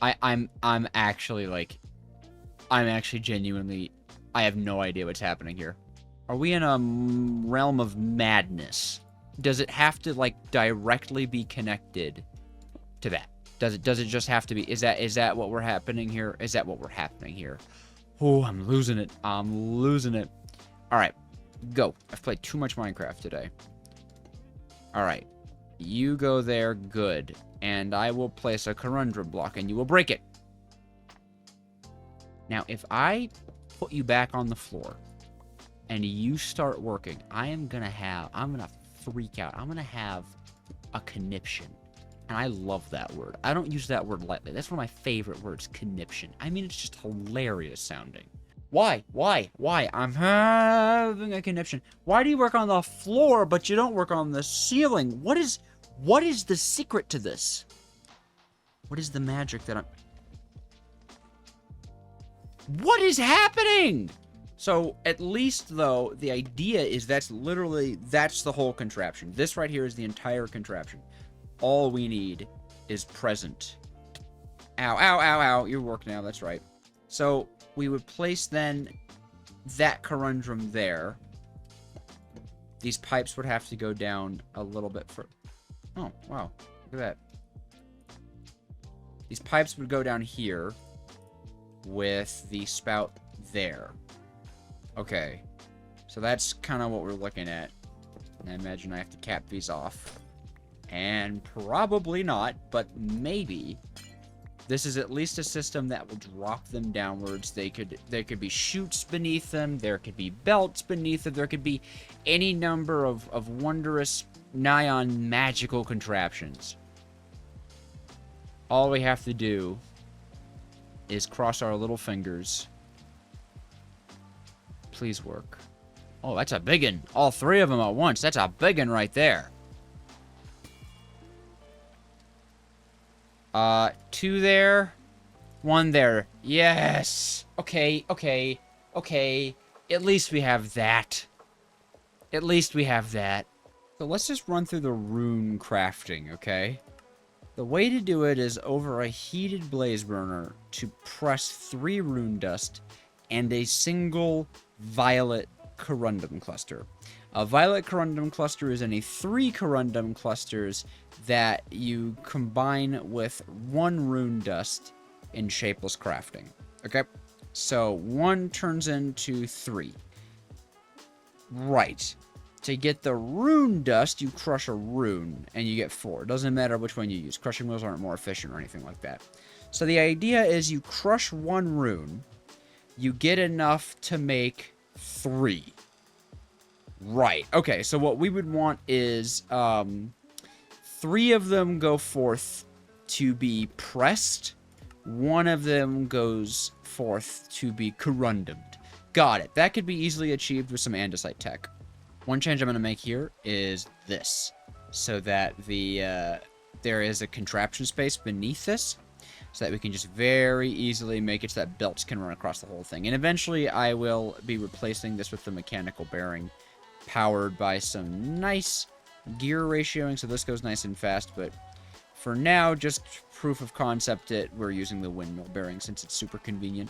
I'm actually, like, I'm actually genuinely, I have no idea what's happening here. Are we in a realm of madness? Does it have to, like, directly be connected to that? Does it just have to be? Is that what we're happening here? Is that what we're happening here? Oh, I'm losing it. I'm losing it. All right, go. I've played too much Minecraft today. All right, you go there. Good. And I will place a conundrum block, and you will break it. Now, if I put you back on the floor, and you start working, I'm gonna freak out. I'm gonna have a conniption. And I love that word. I don't use that word lightly. That's one of my favorite words, conniption. I mean, it's just hilarious sounding. Why? I'm having a conniption. Why do you work on the floor, but you don't work on the ceiling? What is the secret to this? What is the magic that I'm... What is happening? So, at least, though, the idea is that's the whole contraption. This right here is the entire contraption. All we need is present. Ow, ow, ow, ow. You're working now, that's right. So, we would place then that conundrum there. These pipes would have to go down a little bit for... Oh, wow. Look at that. These pipes would go down here with the spout there. Okay. So that's kind of what we're looking at. And I imagine I have to cap these off. And probably not, but maybe. This is at least a system that will drop them downwards. There could be chutes beneath them. There could be belts beneath them. There could be any number of wondrous, nigh on magical contraptions. All we have to do is cross our little fingers. Please work. Oh, that's a big one. All three of them at once. That's a big one right there. 2 there. 1 there. Yes. Okay. At least we have that. At least we have that. So let's just run through the rune crafting, okay? The way to do it is over a heated blaze burner to press 3 rune dust and a single violet corundum cluster. A violet corundum cluster is any 3 corundum clusters that you combine with 1 rune dust in shapeless crafting. Okay? So 1 turns into 3. Right. To get the rune dust, you crush a rune, and you get 4. It doesn't matter which one you use. Crushing wheels aren't more efficient or anything like that. So the idea is you crush 1 rune, you get enough to make 3. Right. Okay, so what we would want is 3 of them go forth to be pressed. 1 of them goes forth to be corundumed. Got it. That could be easily achieved with some andesite tech. One change I'm going to make here is this, so that there is a contraption space beneath this, so that we can just very easily make it so that belts can run across the whole thing. And eventually I will be replacing this with the mechanical bearing, powered by some nice gear ratioing, so this goes nice and fast, but for now, just proof of concept it, we're using the windmill bearing since it's super convenient.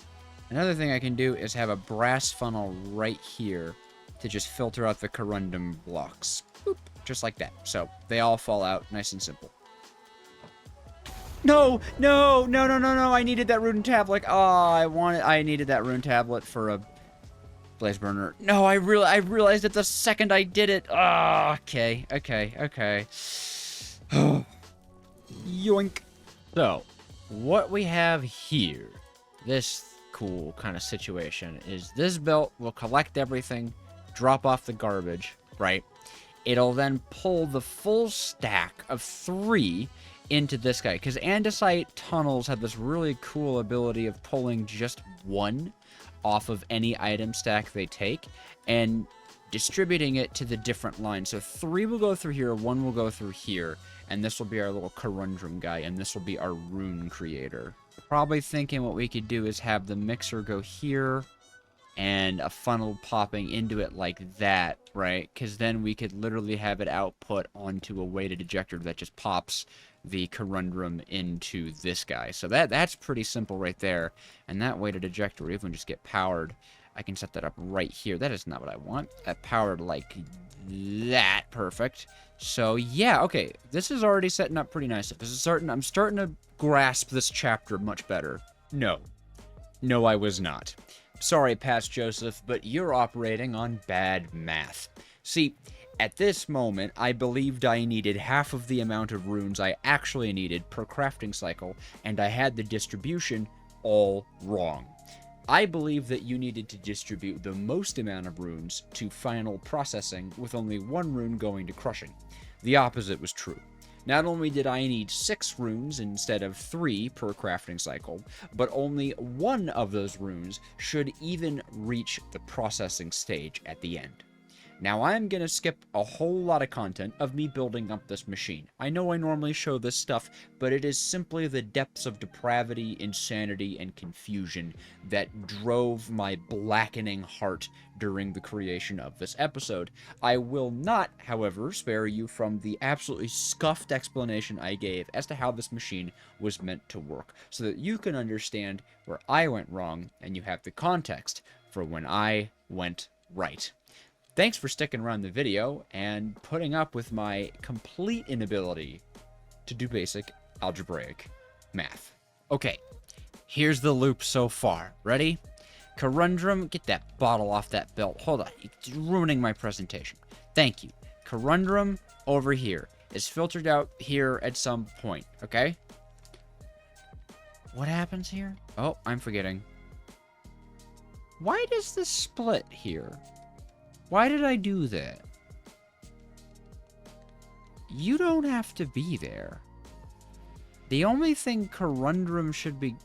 Another thing I can do is have a brass funnel right here to just filter out the corundum blocks. Boop, just like that. So they all fall out, nice and simple. No, I needed that rune tablet. Oh, I needed that rune tablet for a blaze burner. No, I realized it the second I did it. Oh, okay. Yoink. So, what we have here, this cool kind of situation, is this belt will collect everything, drop off the garbage, right? It'll then pull the full stack of 3 into this guy, because andesite tunnels have this really cool ability of pulling just 1 off of any item stack they take and distributing it to the different lines. So 3 will go through here, 1 will go through here, and this will be our little corundum guy, and this will be our rune creator. Probably thinking what we could do is have the mixer go here and a funnel popping into it like that, right? Because then we could literally have it output onto a weighted ejector that just pops the corundum into this guy. So that's pretty simple right there. And that weighted ejector will even just get powered. I can set that up right here. That is not what I want. That powered like that. Perfect. So yeah, okay. This is already setting up pretty nice. I'm starting to grasp this chapter much better. No, I was not. Sorry, Past Joseph, but you're operating on bad math. See, at this moment, I believed I needed half of the amount of runes I actually needed per crafting cycle, and I had the distribution all wrong. I believe that you needed to distribute the most amount of runes to final processing, with only 1 rune going to crushing. The opposite was true. Not only did I need 6 runes instead of 3 per crafting cycle, but only 1 of those runes should even reach the processing stage at the end. Now I'm going to skip a whole lot of content of me building up this machine. I know I normally show this stuff, but it is simply the depths of depravity, insanity, and confusion that drove my blackening heart during the creation of this episode. I will not, however, spare you from the absolutely scuffed explanation I gave as to how this machine was meant to work, so that you can understand where I went wrong and you have the context for when I went right. Thanks for sticking around the video and putting up with my complete inability to do basic algebraic math. Okay, here's the loop so far. Ready? Corundum, get that bottle off that belt. Hold on, it's ruining my presentation. Thank you. Corundum over here. It's filtered out here at some point, okay? What happens here? Oh, I'm forgetting. Why does this split here? Why did I do that? You don't have to be there. The only thing Corundum should be...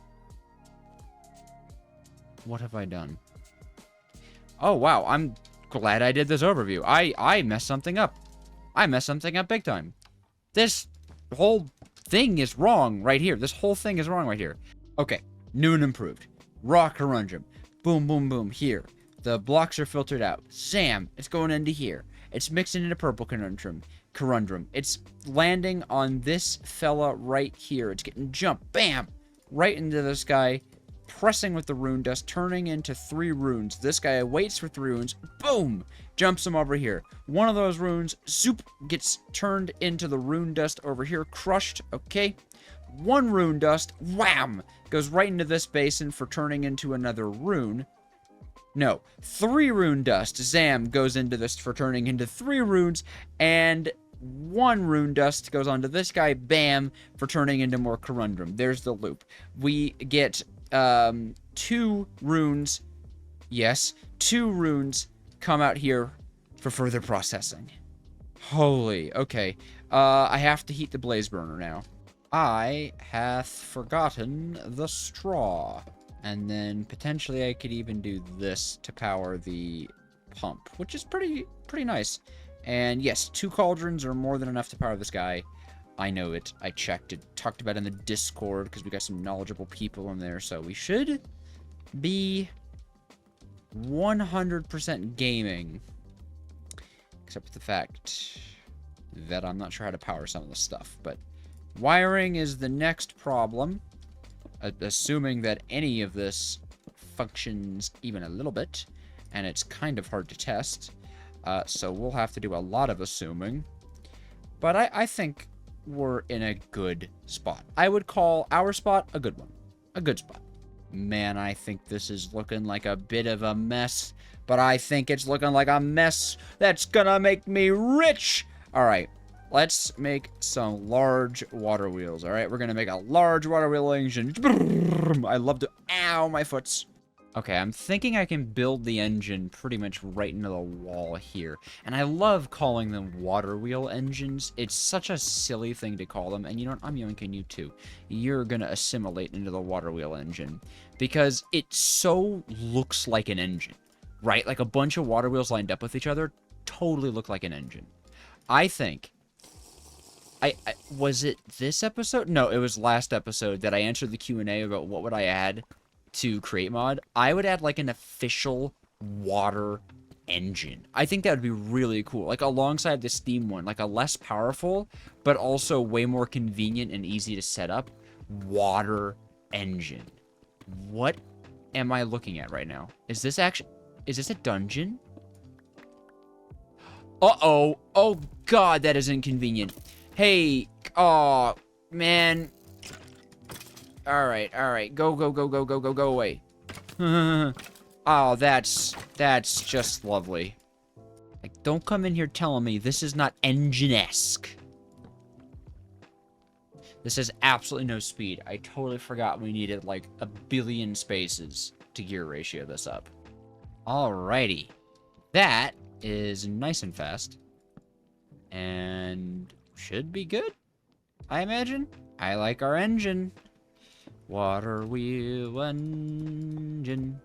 What have I done? Oh, wow. I'm glad I did this overview. I messed something up. I messed something up big time. This whole thing is wrong right here. This whole thing is wrong right here. Okay. New and improved. Raw Corundum. Boom, boom, boom. Here. The blocks are filtered out. Sam, it's going into here. It's mixing into purple Corundum. It's landing on this fella right here. It's getting jumped. Bam! Right into this guy. Pressing with the rune dust, turning into 3 runes. This guy waits for 3 runes. Boom! Jumps him over here. One of those runes, zoop, gets turned into the rune dust over here. Crushed. Okay. 1 rune dust, wham! Goes right into this basin for turning into another rune. No. 3 rune dust, zam, goes into this for turning into 3 runes. And 1 rune dust goes onto this guy, bam, for turning into more Corundum. There's the loop. We get... 2 runes, yes, 2 runes come out here for further processing. Holy, okay. I have to heat the blaze burner now. I hath forgotten the straw. And then potentially I could even do this to power the pump, which is pretty nice. And yes, 2 cauldrons are more than enough to power this guy. I know it. I checked it. Talked about it in the Discord because we got some knowledgeable people in there. So we should be 100% gaming. Except for the fact that I'm not sure how to power some of the stuff. But wiring is the next problem. Assuming that any of this functions even a little bit. And it's kind of hard to test. So we'll have to do a lot of assuming. But I think... we're in a good spot. I would call our spot a good one. A good spot. Man, I think this is looking like a bit of a mess. But I think it's looking like a mess that's gonna make me rich! Alright, let's make some large water wheels, alright? We're gonna make a large water wheel engine. I love to... Ow, my foots. Okay, I'm thinking I can build the engine pretty much right into the wall here. And I love calling them water wheel engines. It's such a silly thing to call them. And you know what? I'm yoinking you too. You're going to assimilate into the water wheel engine. Because it so looks like an engine, right? Like a bunch of water wheels lined up with each other totally look like an engine. I think... was it this episode? No, it was last episode that I answered the Q&A about what would I add to create mod. I would add like an official water engine. I think that would be really cool. Like alongside the Steam one, like a less powerful, but also way more convenient and easy to set up water engine. What am I looking at right now? Is this actually, is this a dungeon? Uh-oh. Oh God, that is inconvenient. Hey, oh man. All right. Go away. Oh, that's just lovely. Like, don't come in here telling me this is not engine-esque. This has absolutely no speed. I totally forgot we needed, like, 1 billion spaces to gear ratio this up. Alrighty. That is nice and fast. And should be good, I imagine. I like our engine. Water wheel engine.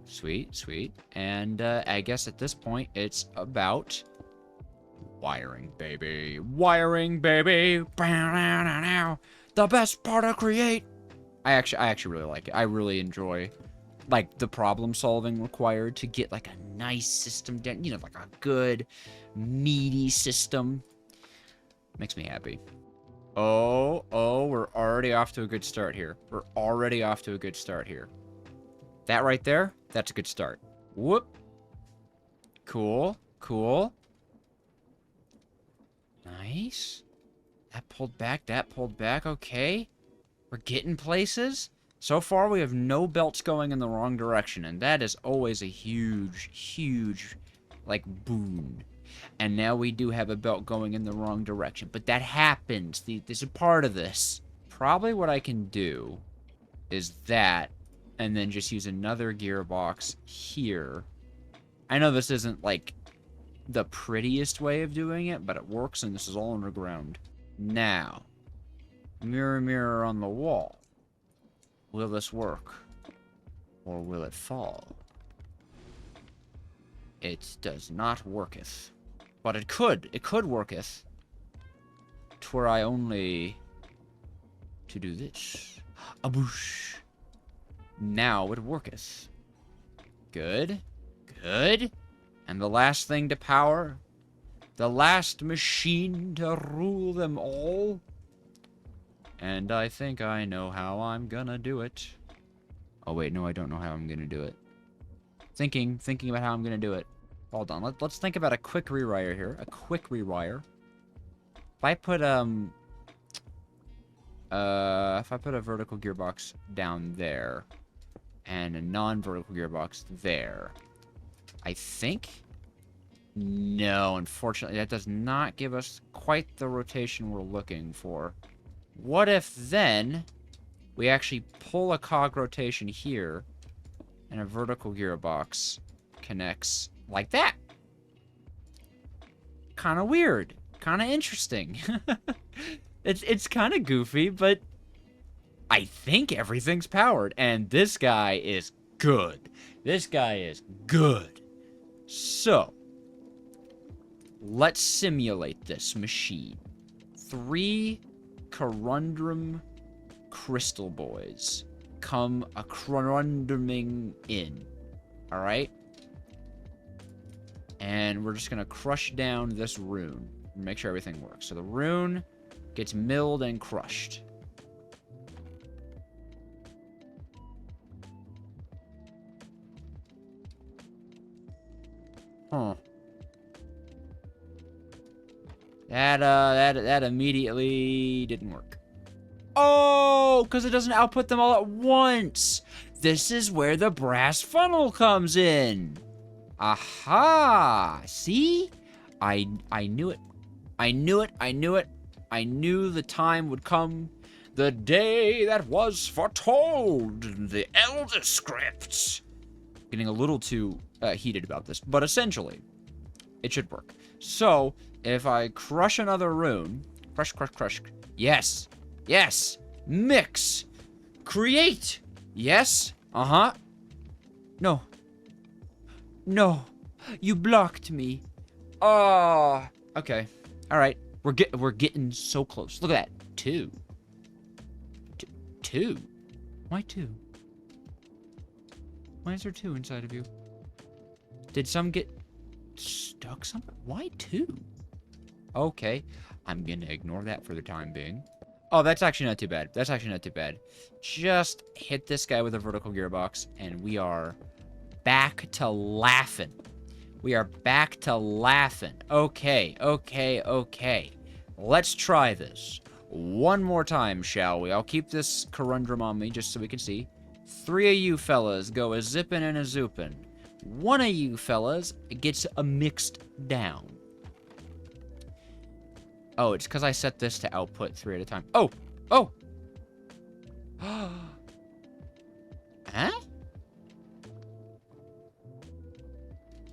Sweet. And I guess at this point, it's about wiring, baby. Wiring, baby. The best part of Create. I actually really like it. I really enjoy, like, the problem solving required to get, like, a nice system down. You know, like a good, meaty system. Makes me happy. Oh, we're already off to a good start here. That right there, that's a good start. Whoop. Cool. Nice. That pulled back, okay. We're getting places. So far, we have no belts going in the wrong direction, and that is always a huge, like, boon. And now we do have a belt going in the wrong direction. But that happens. There's a part of this. Probably what I can do is that, and then just use another gearbox here. I know this isn't, like, the prettiest way of doing it, but it works, and this is all underground. Now, mirror, mirror on the wall. Will this work? Or will it fall? It does not worketh. But it could. It could worketh. Twere I only to do this. A boosh. Now it worketh. Good. Good. And the last thing to power. The last machine to rule them all. And I think I know how I'm gonna do it. Oh wait, no, I don't know how I'm gonna do it. Thinking about how I'm gonna do it. Hold on, let's think about a quick rewire here. A quick rewire. If I put a vertical gearbox down there, and a non-vertical gearbox there, I think. No, unfortunately, that does not give us quite the rotation we're looking for. What if then we actually pull a cog rotation here, and a vertical gearbox connects like that? Kind of weird. Kind of interesting. It's kind of goofy, but I think everything's powered. And this guy is good. This guy is good. So, let's simulate this machine. 3 Corundrum Crystal Boys come a Corundruming in. Alright? And we're just going to crush down this rune. And make sure everything works. So the rune gets milled and crushed. Huh. That immediately didn't work. Oh, because it doesn't output them all at once. This is where the brass funnel comes in. Aha! See? I knew it. I knew it. I knew it. I knew the time would come. The day that was foretold in the Elder Scripts. Getting a little too heated about this, but essentially, it should work. So, if I crush another rune, crush, crush, crush. Yes. Yes. Mix. Create. Yes. Uh-huh. No. No. You blocked me. Oh. Okay. All right. We're getting so close. Look at that. 2. 2. Why 2? Why is there 2 inside of you? Did some get stuck somewhere? Why 2? Okay. I'm gonna ignore that for the time being. Oh, that's actually not too bad. That's actually not too bad. Just hit this guy with a vertical gearbox, and we are back to laughing. We are back to laughing. Okay, okay, okay. Let's try this. One more time, shall we? I'll keep this corundrum on me just so we can see. 3 of you fellas go a zippin' and a zoopin'. 1 of you fellas gets a mixed down. Oh, it's because I set this to output 3 at a time. Oh! Oh! Huh?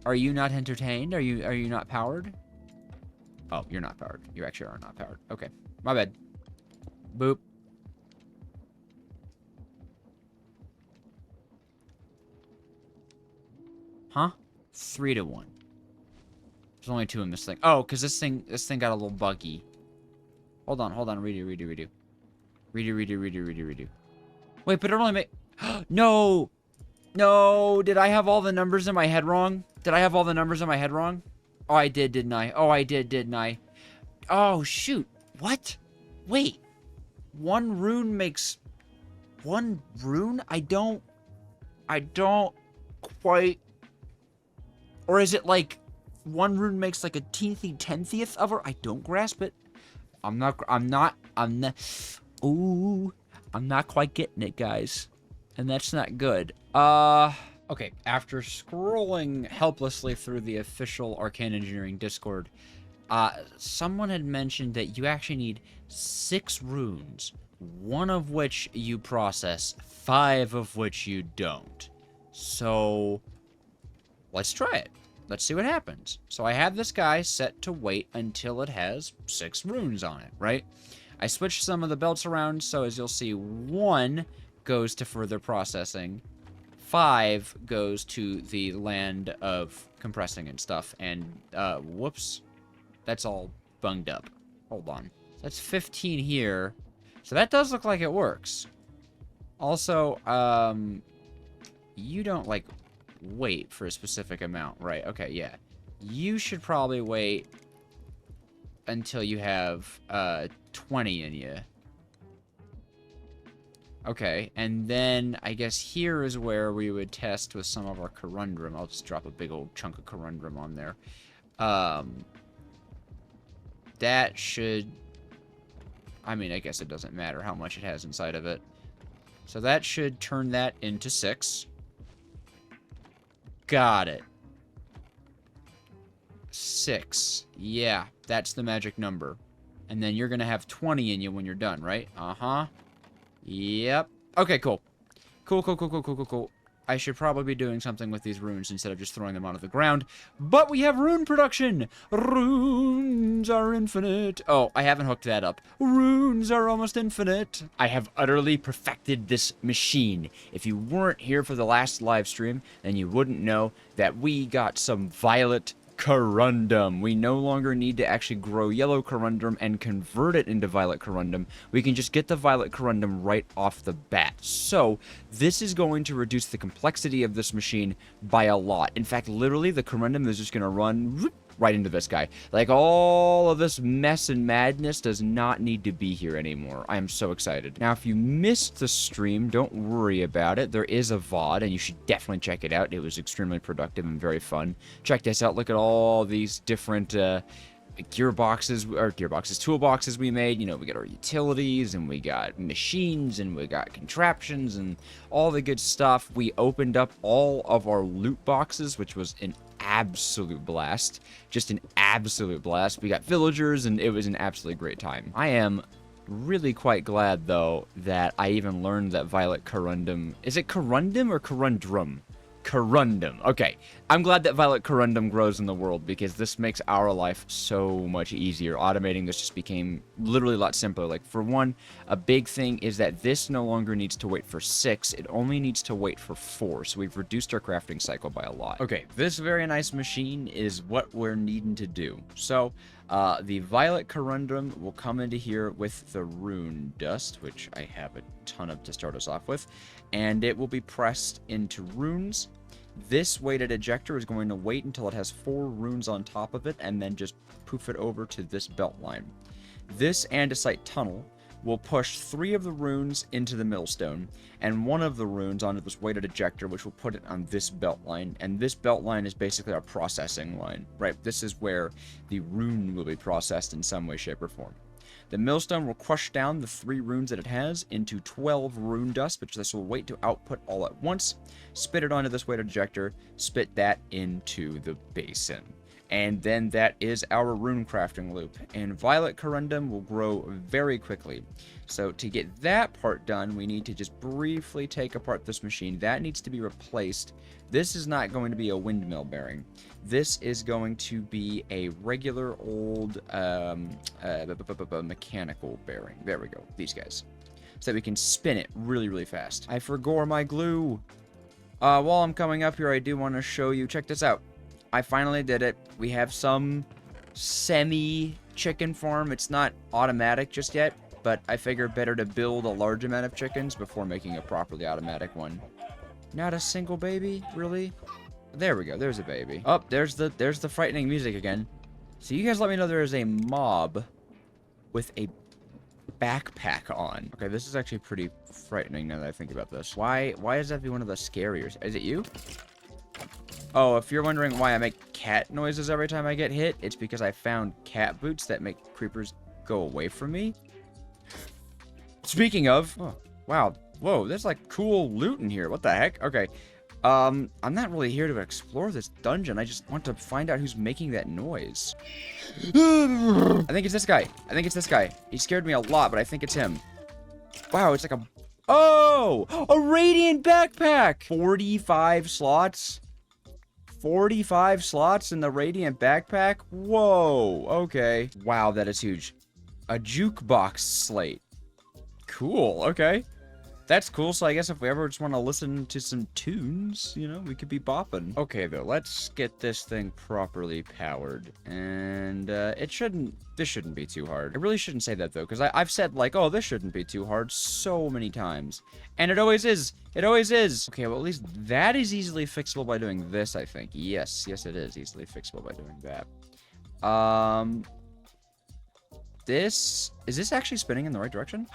Are you not entertained? Are you not powered? Oh, you're not powered. You actually are not powered. Okay. My bad. Boop. Huh? 3 to 1. There's only 2 in this thing. Oh, because this thing got a little buggy. Hold on. Redo. Redo. Wait, but it only make... No! No! Did I have all the numbers in my head wrong? Oh, I did, didn't I? Oh, shoot. What? Wait. 1 rune makes... 1 rune? I don't quite... Or is it like 1 rune makes like a teensy tenthionth of her? I don't grasp it. I'm not quite getting it, guys. And that's not good. Okay, after scrolling helplessly through the official Arcane Engineering Discord, someone had mentioned that you actually need 6 runes, 1 of which you process, 5 of which you don't. So, let's try it. Let's see what happens. So I have this guy set to wait until it has 6 runes on it, right? I switched some of the belts around, so as you'll see, 1 goes to further processing, 5 goes to the land of compressing and stuff, and, whoops, that's all bunged up. Hold on. That's 15 here, so that does look like it works. Also, you don't, like, wait for a specific amount, right? Okay, yeah. You should probably wait until you have, 20 in you. Okay, and then I guess here is where we would test with some of our corundum. I'll just drop a big old chunk of corundum on there. That should... I mean, I guess it doesn't matter how much it has inside of it. So that should turn that into 6. Got it. 6. Yeah, that's the magic number. And then you're going to have 20 in you when you're done, right? Uh-huh. Yep. Okay, cool. Cool. I should probably be doing something with these runes instead of just throwing them onto the ground. But we have rune production! Runes are infinite. Oh, I haven't hooked that up. Runes are almost infinite. I have utterly perfected this machine. If you weren't here for the last live stream, then you wouldn't know that we got some violet corundum. We no longer need to actually grow yellow corundum and convert it into violet corundum. We can just get the violet corundum right off the bat. So this is going to reduce the complexity of this machine by a lot. In fact, literally the corundum is just going to run right into this guy. Like, all of this mess and madness does not need to be here anymore. I am so excited. Now, if you missed the stream, don't worry about it. There is a VOD, and you should definitely check it out. It was extremely productive and very fun. Check this out. Look at all these different toolboxes we made. You know, we got our utilities, and we got machines, and we got contraptions, and all the good stuff. We opened up all of our loot boxes, which was an absolute blast. Just an absolute blast. We got villagers, and it was an absolutely great time. I am really quite glad, though, that I even learned that violet corundum... Is it corundum or corundrum? Corundum. Okay. I'm glad that violet corundum grows in the world, because this makes our life so much easier. Automating this just became literally a lot simpler. Like, for one, a big thing is that this no longer needs to wait for 6. It only needs to wait for 4. So we've reduced our crafting cycle by a lot. Okay, this very nice machine is what we're needing to do. So, the violet corundum will come into here with the rune dust, which I have a ton of to start us off with, and it will be pressed into runes. This weighted ejector is going to wait until it has 4 runes on top of it, and then just poof it over to this belt line. This andesite tunnel will push 3 of the runes into the millstone, and 1 of the runes onto this weighted ejector, which will put it on this belt line. And this belt line is basically our processing line, right? This is where the rune will be processed in some way, shape, or form. The millstone will crush down the 3 runes that it has into 12 rune dust, which this will wait to output all at once, spit it onto this weighted ejector, spit that into the basin. And then that is our rune crafting loop. And violet corundum will grow very quickly. So to get that part done, we need to just briefly take apart this machine. That needs to be replaced. This is not going to be a windmill bearing. This is going to be a regular old mechanical bearing. There we go, these guys. So that we can spin it really, really fast. I forgot my glue. While I'm coming up here, I do want to show you, check this out. I finally did it. We have some semi-chicken farm. It's not automatic just yet, but I figure better to build a large amount of chickens before making a properly automatic one. Not a single baby? Really? There we go. There's a baby. Oh, there's the frightening music again. So you guys let me know there is a mob with a backpack on. Okay, this is actually pretty frightening now that I think about this. Why does that be one of the scarier? Is it you? Oh, if you're wondering why I make cat noises every time I get hit, it's because I found cat boots that make creepers go away from me. Speaking of... Oh, wow. Whoa, there's like cool loot in here. What the heck? Okay. I'm not really here to explore this dungeon. I just want to find out who's making that noise. I think it's this guy. I think it's this guy. He scared me a lot, but I think it's him. Wow, it's like a... Oh! A radiant backpack! 45 slots? 45 slots in the radiant backpack? Whoa, okay. Wow, that is huge. A jukebox slate. Cool, okay. That's cool, so I guess if we ever just want to listen to some tunes, you know, we could be bopping. Okay, though, let's get this thing properly powered. And, this shouldn't be too hard. I really shouldn't say that, though, because I've said, like, oh, this shouldn't be too hard so many times. And it always is. It always is. Okay, well, at least that is easily fixable by doing this, I think. Yes, it is easily fixable by doing that. Is this actually spinning in the right direction?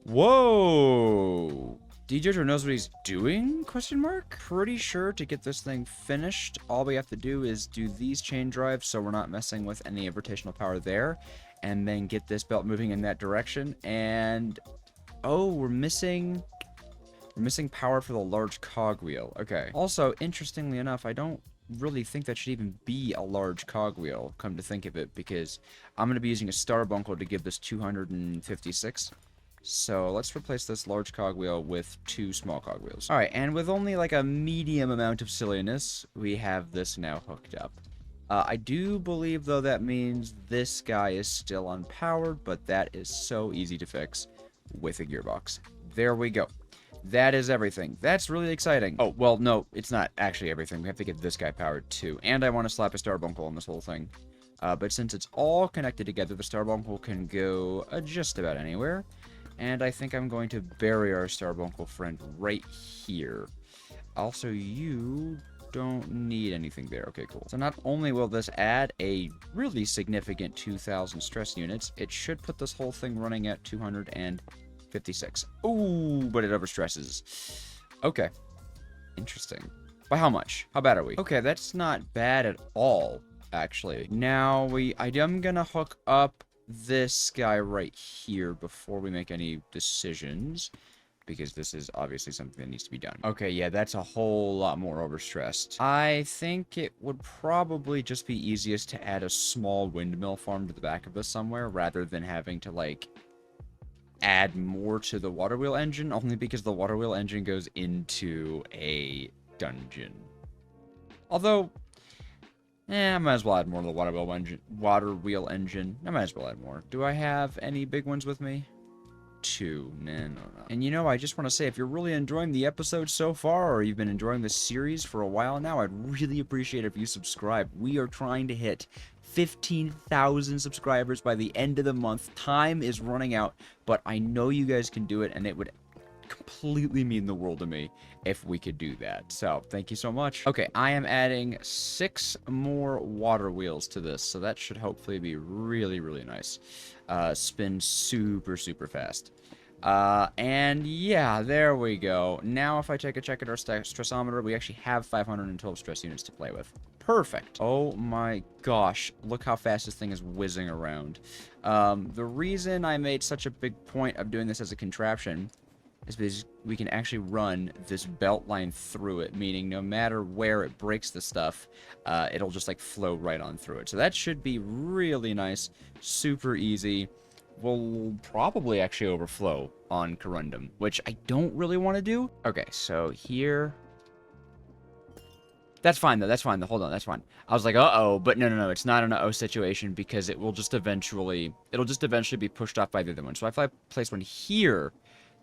Whoa! DJojo knows what he's doing? Question mark? Pretty sure to get this thing finished, all we have to do is do these chain drives so we're not messing with any rotational power there, and then get this belt moving in that direction. And oh, we're missing power for the large cogwheel. Okay. Also, interestingly enough, I don't really think that should even be a large cogwheel, come to think of it, because I'm going to be using a starbuncle to give this 256. So let's replace this large cogwheel with 2 small cogwheels. All right, and with only like a medium amount of silliness, we have this now hooked up. I do believe, though, that means this guy is still unpowered, but that is so easy to fix with a gearbox. There we go. That is everything. That's really exciting. Oh, well, no, it's not actually everything. We have to get this guy powered, too. And I want to slap a starbuncle on this whole thing. But since it's all connected together, the starbuncle can go just about anywhere. And I think I'm going to bury our starbuncle friend right here. Also, you don't need anything there. Okay, cool. So not only will this add a really significant 2,000 stress units, it should put this whole thing running at 256. Ooh, but it overstresses. Okay. Interesting. By how much? How bad are we? Okay, that's not bad at all, actually. Now, I am gonna hook up this guy right here before we make any decisions, because this is obviously something that needs to be done. Okay, yeah, that's a whole lot more overstressed. I think it would probably just be easiest to add a small windmill farm to the back of this somewhere, rather than having to, like, add more to the water wheel engine, only because the water wheel engine goes into a dungeon. Although, I might as well add more to the water wheel engine. I might as well add more. Do I have any big ones with me? 2. No. And you know, I just want to say, if you're really enjoying the episode so far, or you've been enjoying this series for a while now, I'd really appreciate it if you subscribe. We are trying to hit 15,000 subscribers by the end of the month. Time is running out, but I know you guys can do it, and it would completely mean the world to me if we could do that. So thank you so much. Okay, I am adding 6 more water wheels to this, so that should hopefully be really, really nice. Spin super fast. And yeah, there we go. Now if I take a check at our stressometer, we actually have 512 stress units to play with. Perfect. Oh my gosh, look how fast this thing is whizzing around. The reason I made such a big point of doing this as a contraption is because we can actually run this belt line through it, meaning no matter where it breaks the stuff, it'll just like flow right on through it. So that should be really nice, super easy. Will probably actually overflow on Corundum, which I don't really want to do. Okay, so here. That's fine, though. That's fine. Hold on, that's fine. I was like, uh-oh, but no. It's not an uh-oh situation, because it'll just eventually be pushed off by the other one. So if I place one here,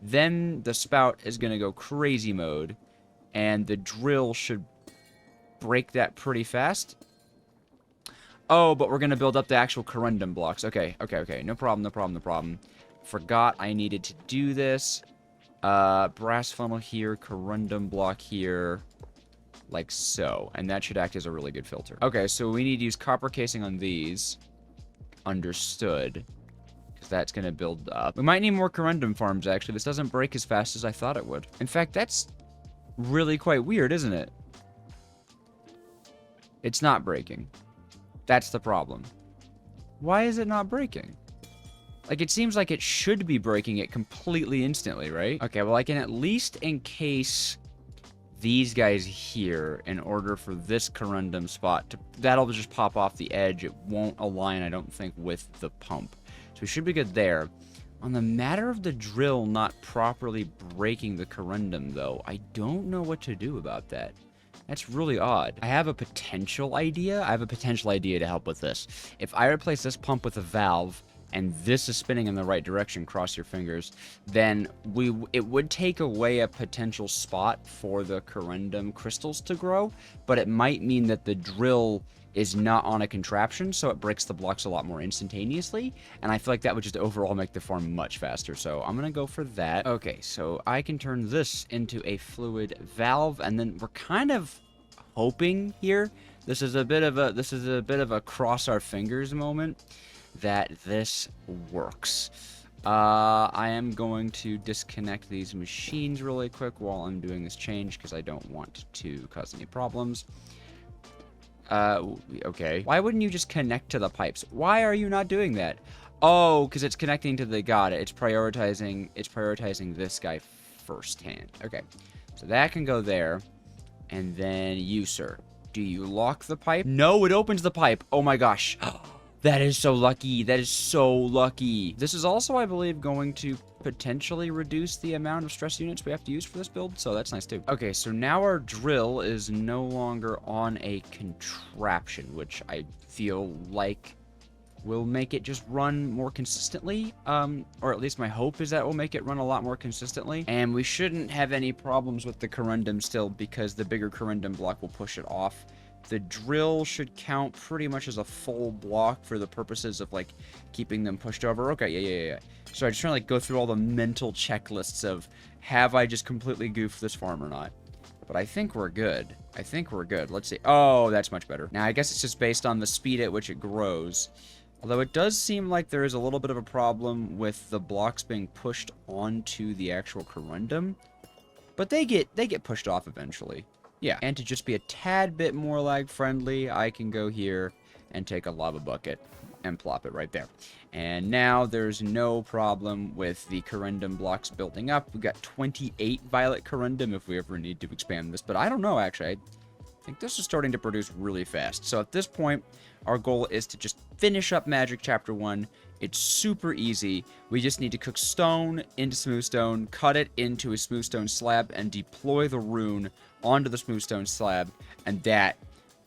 then the spout is going to go crazy mode, and the drill should break that pretty fast. Oh, but we're going to build up the actual corundum blocks. Okay. No problem. Forgot I needed to do this. Brass funnel here, corundum block here, like so. And that should act as a really good filter. Okay, so we need to use copper casing on these. Understood. Because that's going to build up. We might need more corundum farms, actually. This doesn't break as fast as I thought it would. In fact, that's really quite weird, isn't it? It's not breaking. That's the problem. Why is it not breaking? Like, it seems like it should be breaking it completely instantly, right? Okay, well, I can at least encase these guys here in order for this corundum spot to... That'll just pop off the edge. It won't align, I don't think, with the pump. So we should be good there. On the matter of the drill not properly breaking the corundum, though, I don't know what to do about that. That's really odd. I have a potential idea. I have a potential idea to help with this. If I replace this pump with a valve, and this is spinning in the right direction, cross your fingers, then it would take away a potential spot for the corundum crystals to grow, but it might mean that the drill is not on a contraption, so it breaks the blocks a lot more instantaneously, and I feel like that would just overall make the farm much faster, so I'm gonna go for that. Okay, so I can turn this into a fluid valve, and then we're kind of hoping here, this is a bit of a cross our fingers moment, that this works. I am going to disconnect these machines really quick while I'm doing this change, because I don't want to cause any problems. Okay. Why wouldn't you just connect to the pipes? Why are you not doing that? Oh, because it's connecting to the... Got it. It's prioritizing this guy firsthand. Okay. So that can go there. And then you, sir. Do you lock the pipe? No, it opens the pipe. Oh my gosh. That is so lucky. That is so lucky. This is also, I believe, going to potentially reduce the amount of stress units we have to use for this build, so that's nice too. Okay, so now our drill is no longer on a contraption, which I feel like will make it just run more consistently, or at least my hope is that will make it run a lot more consistently, and we shouldn't have any problems with the corundum still, because the bigger corundum block will push it off. The drill should count pretty much as a full block for the purposes of, like, keeping them pushed over. Okay, yeah. So I just trying to, like, go through all the mental checklists of, have I just completely goofed this farm or not? But I think we're good. Let's see. Oh, that's much better. Now, I guess it's just based on the speed at which it grows. Although it does seem like there is a little bit of a problem with the blocks being pushed onto the actual corundum. But they get pushed off eventually. Yeah, and to just be a tad bit more lag friendly, I can go here and take a lava bucket and plop it right there. And now there's no problem with the corundum blocks building up. We've got 28 violet corundum if we ever need to expand this, but I don't know actually. I think this is starting to produce really fast. So at this point, our goal is to just finish up Magic Chapter 1. It's super easy. We just need to cook stone into smooth stone, cut it into a smooth stone slab, and deploy the rune onto the smooth stone slab, and that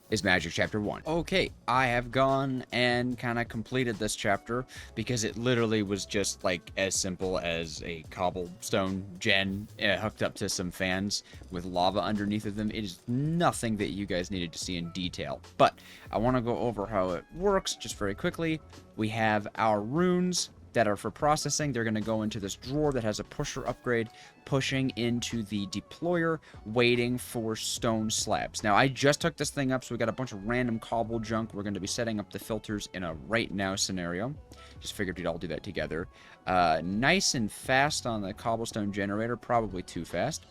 is Magic Chapter 1. Okay, I have gone and kind of completed this chapter because it literally was just like as simple as a cobblestone gen hooked up to some fans with lava underneath of them. It is nothing that you guys needed to see in detail, but I want to go over how it works just very quickly. We have our runes that are for processing. They're going to go into this drawer that has a pusher upgrade, pushing into the deployer, waiting for stone slabs. Now, I just took this thing up, so we got a bunch of random cobble junk. We're going to be setting up the filters in a right now scenario. Just figured we'd all do that together. Nice and fast on the cobblestone generator, probably too fast.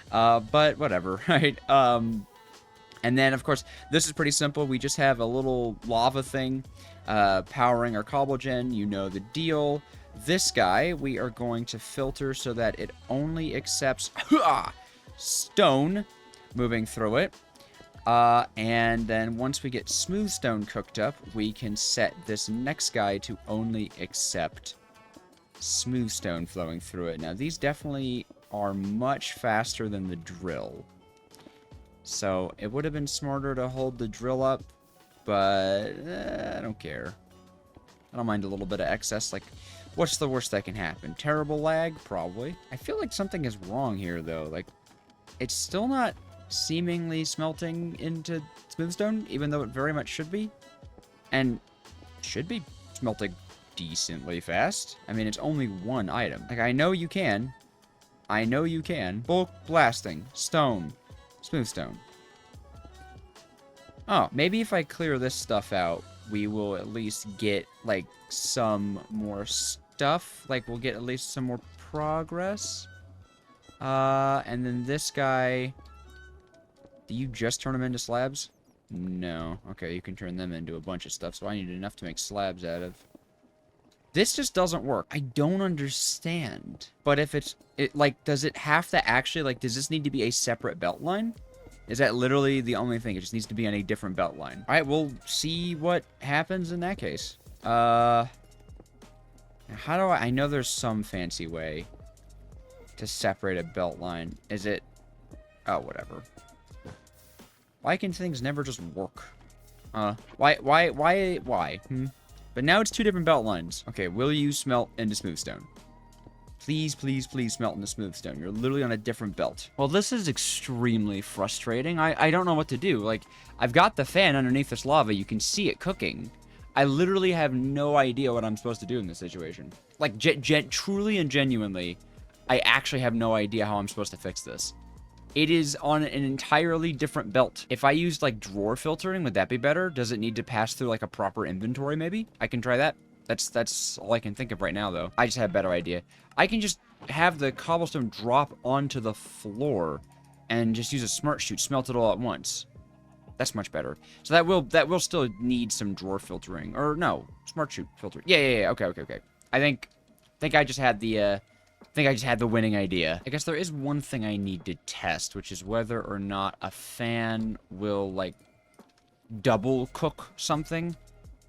But whatever, right? And then, of course, this is pretty simple. We just have a little lava thing powering our cobble gen. You know the deal. This guy, we are going to filter so that it only accepts stone moving through it. And then once we get smooth stone cooked up, we can set this next guy to only accept smooth stone flowing through it. Now, these definitely are much faster than the drill. So it would have been smarter to hold the drill up, but I don't care. I don't mind a little bit of excess. Like, what's the worst that can happen? Terrible lag? Probably. I feel like something is wrong here, though. Like, it's still not seemingly smelting into smoothstone, even though it very much should be. And should be smelting decently fast. I mean, it's only one item. Like, I know you can. Bulk blasting. Stone. Smooth stone. Oh, maybe if I clear this stuff out, we will at least get, like, some more stuff. Like, we'll get at least some more progress. And then this guy... Do you just turn them into slabs? No. Okay, you can turn them into a bunch of stuff, so I need enough to make slabs out of. This just doesn't work. I don't understand. But if like, does it have to actually, like, does this need to be a separate belt line? Is that literally the only thing? It just needs to be on a different belt line. All right, we'll see what happens in that case. How do I know there's some fancy way to separate a belt line. Is it... Oh, whatever. Why can things never just work? Why? But now it's two different belt lines. Okay, will you smelt into smoothstone? Please, please, please smelt into smoothstone. You're literally on a different belt. Well, this is extremely frustrating. I don't know what to do. Like, I've got the fan underneath this lava. You can see it cooking. I literally have no idea what I'm supposed to do in this situation. Like, truly and genuinely, I actually have no idea how I'm supposed to fix this. It is on an entirely different belt. If I used, like, drawer filtering, would that be better? Does it need to pass through, like, a proper inventory, maybe? I can try that. That's all I can think of right now, though. I just have a better idea. I can just have the cobblestone drop onto the floor and just use a smart chute, smelt it all at once. That's much better. So that will still need some drawer filtering. Or, no, smart chute filter. Yeah, okay. I think I just had the winning idea. I guess there is one thing I need to test, which is whether or not a fan will, like, double cook something.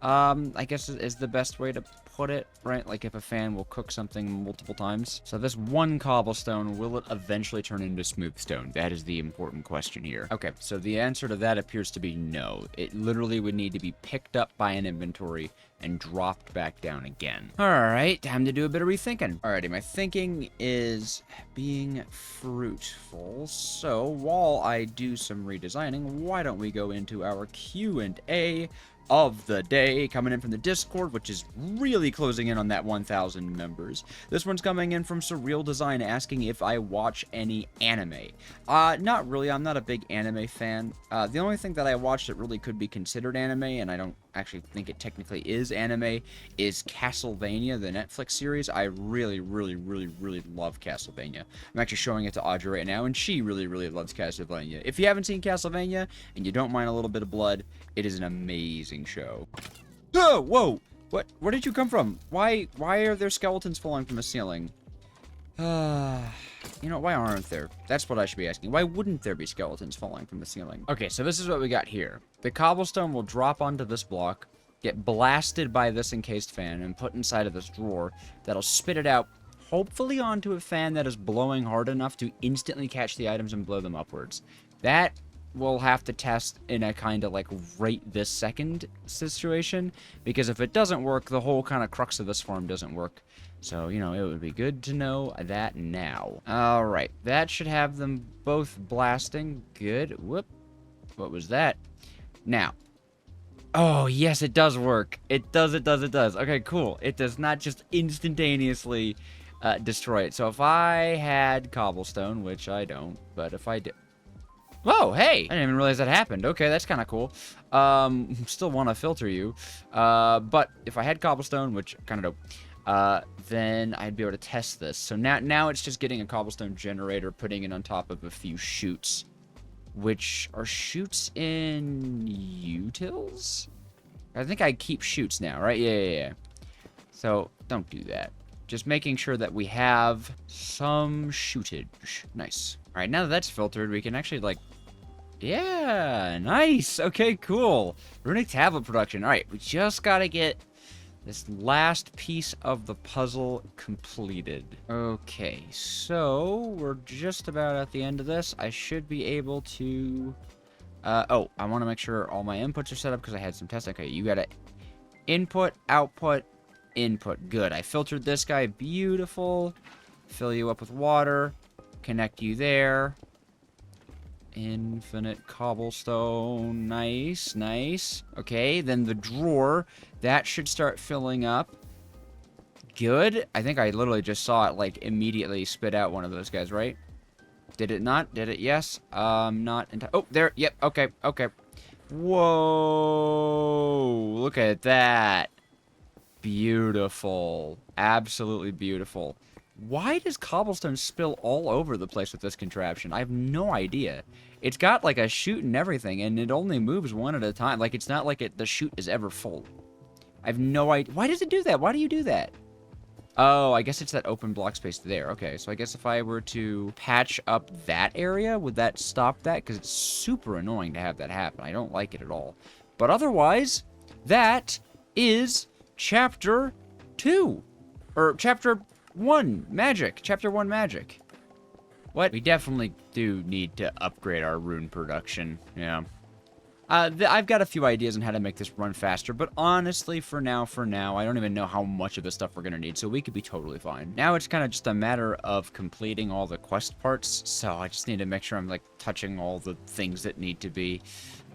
I guess is the best way to put it, right? Like, if a fan will cook something multiple times. So this one cobblestone, will it eventually turn into smooth stone? That is the important question here. Okay, so the answer to that appears to be no. It literally would need to be picked up by an inventory and dropped back down again. Alright, time to do a bit of rethinking. Alrighty, my thinking is being fruitful. So, while I do some redesigning, why don't we go into our Q&A of the day, coming in from the Discord, which is really closing in on that 1,000 members. This one's coming in from Surreal Design, asking if I watch any anime. Not really. I'm not a big anime fan. The only thing that I watch that really could be considered anime, and I don't actually think it technically is anime, is Castlevania, the Netflix series. I really love Castlevania. I'm actually showing it to Audrey right now, and she really loves Castlevania. If you haven't seen Castlevania, and you don't mind a little bit of blood, it is an amazing show. Oh, whoa! What? Where did you come from? Why are there skeletons falling from the ceiling? You know, why aren't there? That's what I should be asking. Why wouldn't there be skeletons falling from the ceiling? Okay, so this is what we got here. The cobblestone will drop onto this block, get blasted by this encased fan, and put inside of this drawer that'll spit it out, hopefully onto a fan that is blowing hard enough to instantly catch the items and blow them upwards. That we'll have to test in a kind of like right this second situation, because if it doesn't work, the whole kind of crux of this farm doesn't work. So, you know, it would be good to know that now. Alright, that should have them both blasting. Good. Whoop. What was that? Now. Oh, yes, it does work. It does. Okay, cool. It does not just instantaneously destroy it. So if I had cobblestone, which I don't, but if I did... Whoa, hey! I didn't even realize that happened. Okay, that's kind of cool. Still want to filter you. But if I had cobblestone, which kind of dope, then I'd be able to test this. So now it's just getting a cobblestone generator, putting it on top of a few chutes. Which are chutes in utils? I think I keep chutes now, right? Yeah. So, don't do that. Just making sure that we have some shootage. Nice. Alright, now that that's filtered, we can actually, like... Yeah, nice! Okay, cool. Runic tablet production. Alright, we just gotta get this last piece of the puzzle completed. Okay, so we're just about at the end of this. I should be able to... oh, I want to make sure all my inputs are set up because I had some tests. Okay, you got to input, output, input. Good. I filtered this guy. Beautiful. Fill you up with water. Connect you there. Infinite cobblestone. Nice. Okay, then the drawer. That should start filling up. Good. I think I literally just saw it, like, immediately spit out one of those guys, right? Did it not? Did it? Yes. Not oh, there. Yep. Okay. Whoa. Look at that. Beautiful. Absolutely beautiful. Why does cobblestone spill all over the place with this contraption? I have no idea. It's got, like, a chute and everything, and it only moves one at a time. Like, it's not like the chute is ever full. I have no idea. Why does it do that? Why do you do that? Oh, I guess it's that open block space there. Okay, so I guess if I were to patch up that area, would that stop that? Because it's super annoying to have that happen. I don't like it at all. But otherwise, that is Chapter 2. Or Chapter 1, Magic. Chapter 1, Magic. What? We definitely do need to upgrade our rune production. Yeah. I've got a few ideas on how to make this run faster, but honestly, for now, I don't even know how much of this stuff we're going to need, so we could be totally fine. Now it's kind of just a matter of completing all the quest parts, so I just need to make sure I'm, like, touching all the things that need to be.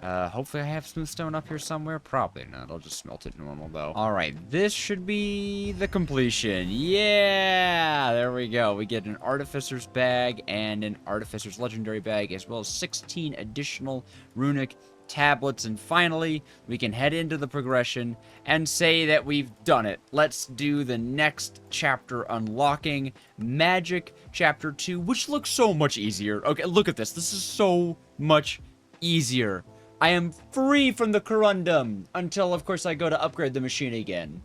Hopefully I have smooth stone up here somewhere. Probably not. I'll just smelt it normal, though. Alright, this should be the completion. Yeah! There we go. We get an Artificer's bag and an Artificer's Legendary bag, as well as 16 additional runic tablets, and finally we can head into the progression and say that we've done it. Let's do the next chapter, unlocking Magic Chapter 2, which looks so much easier. Okay, look at this. This is so much easier. I am free from the corundum until, of course, I go to upgrade the machine again.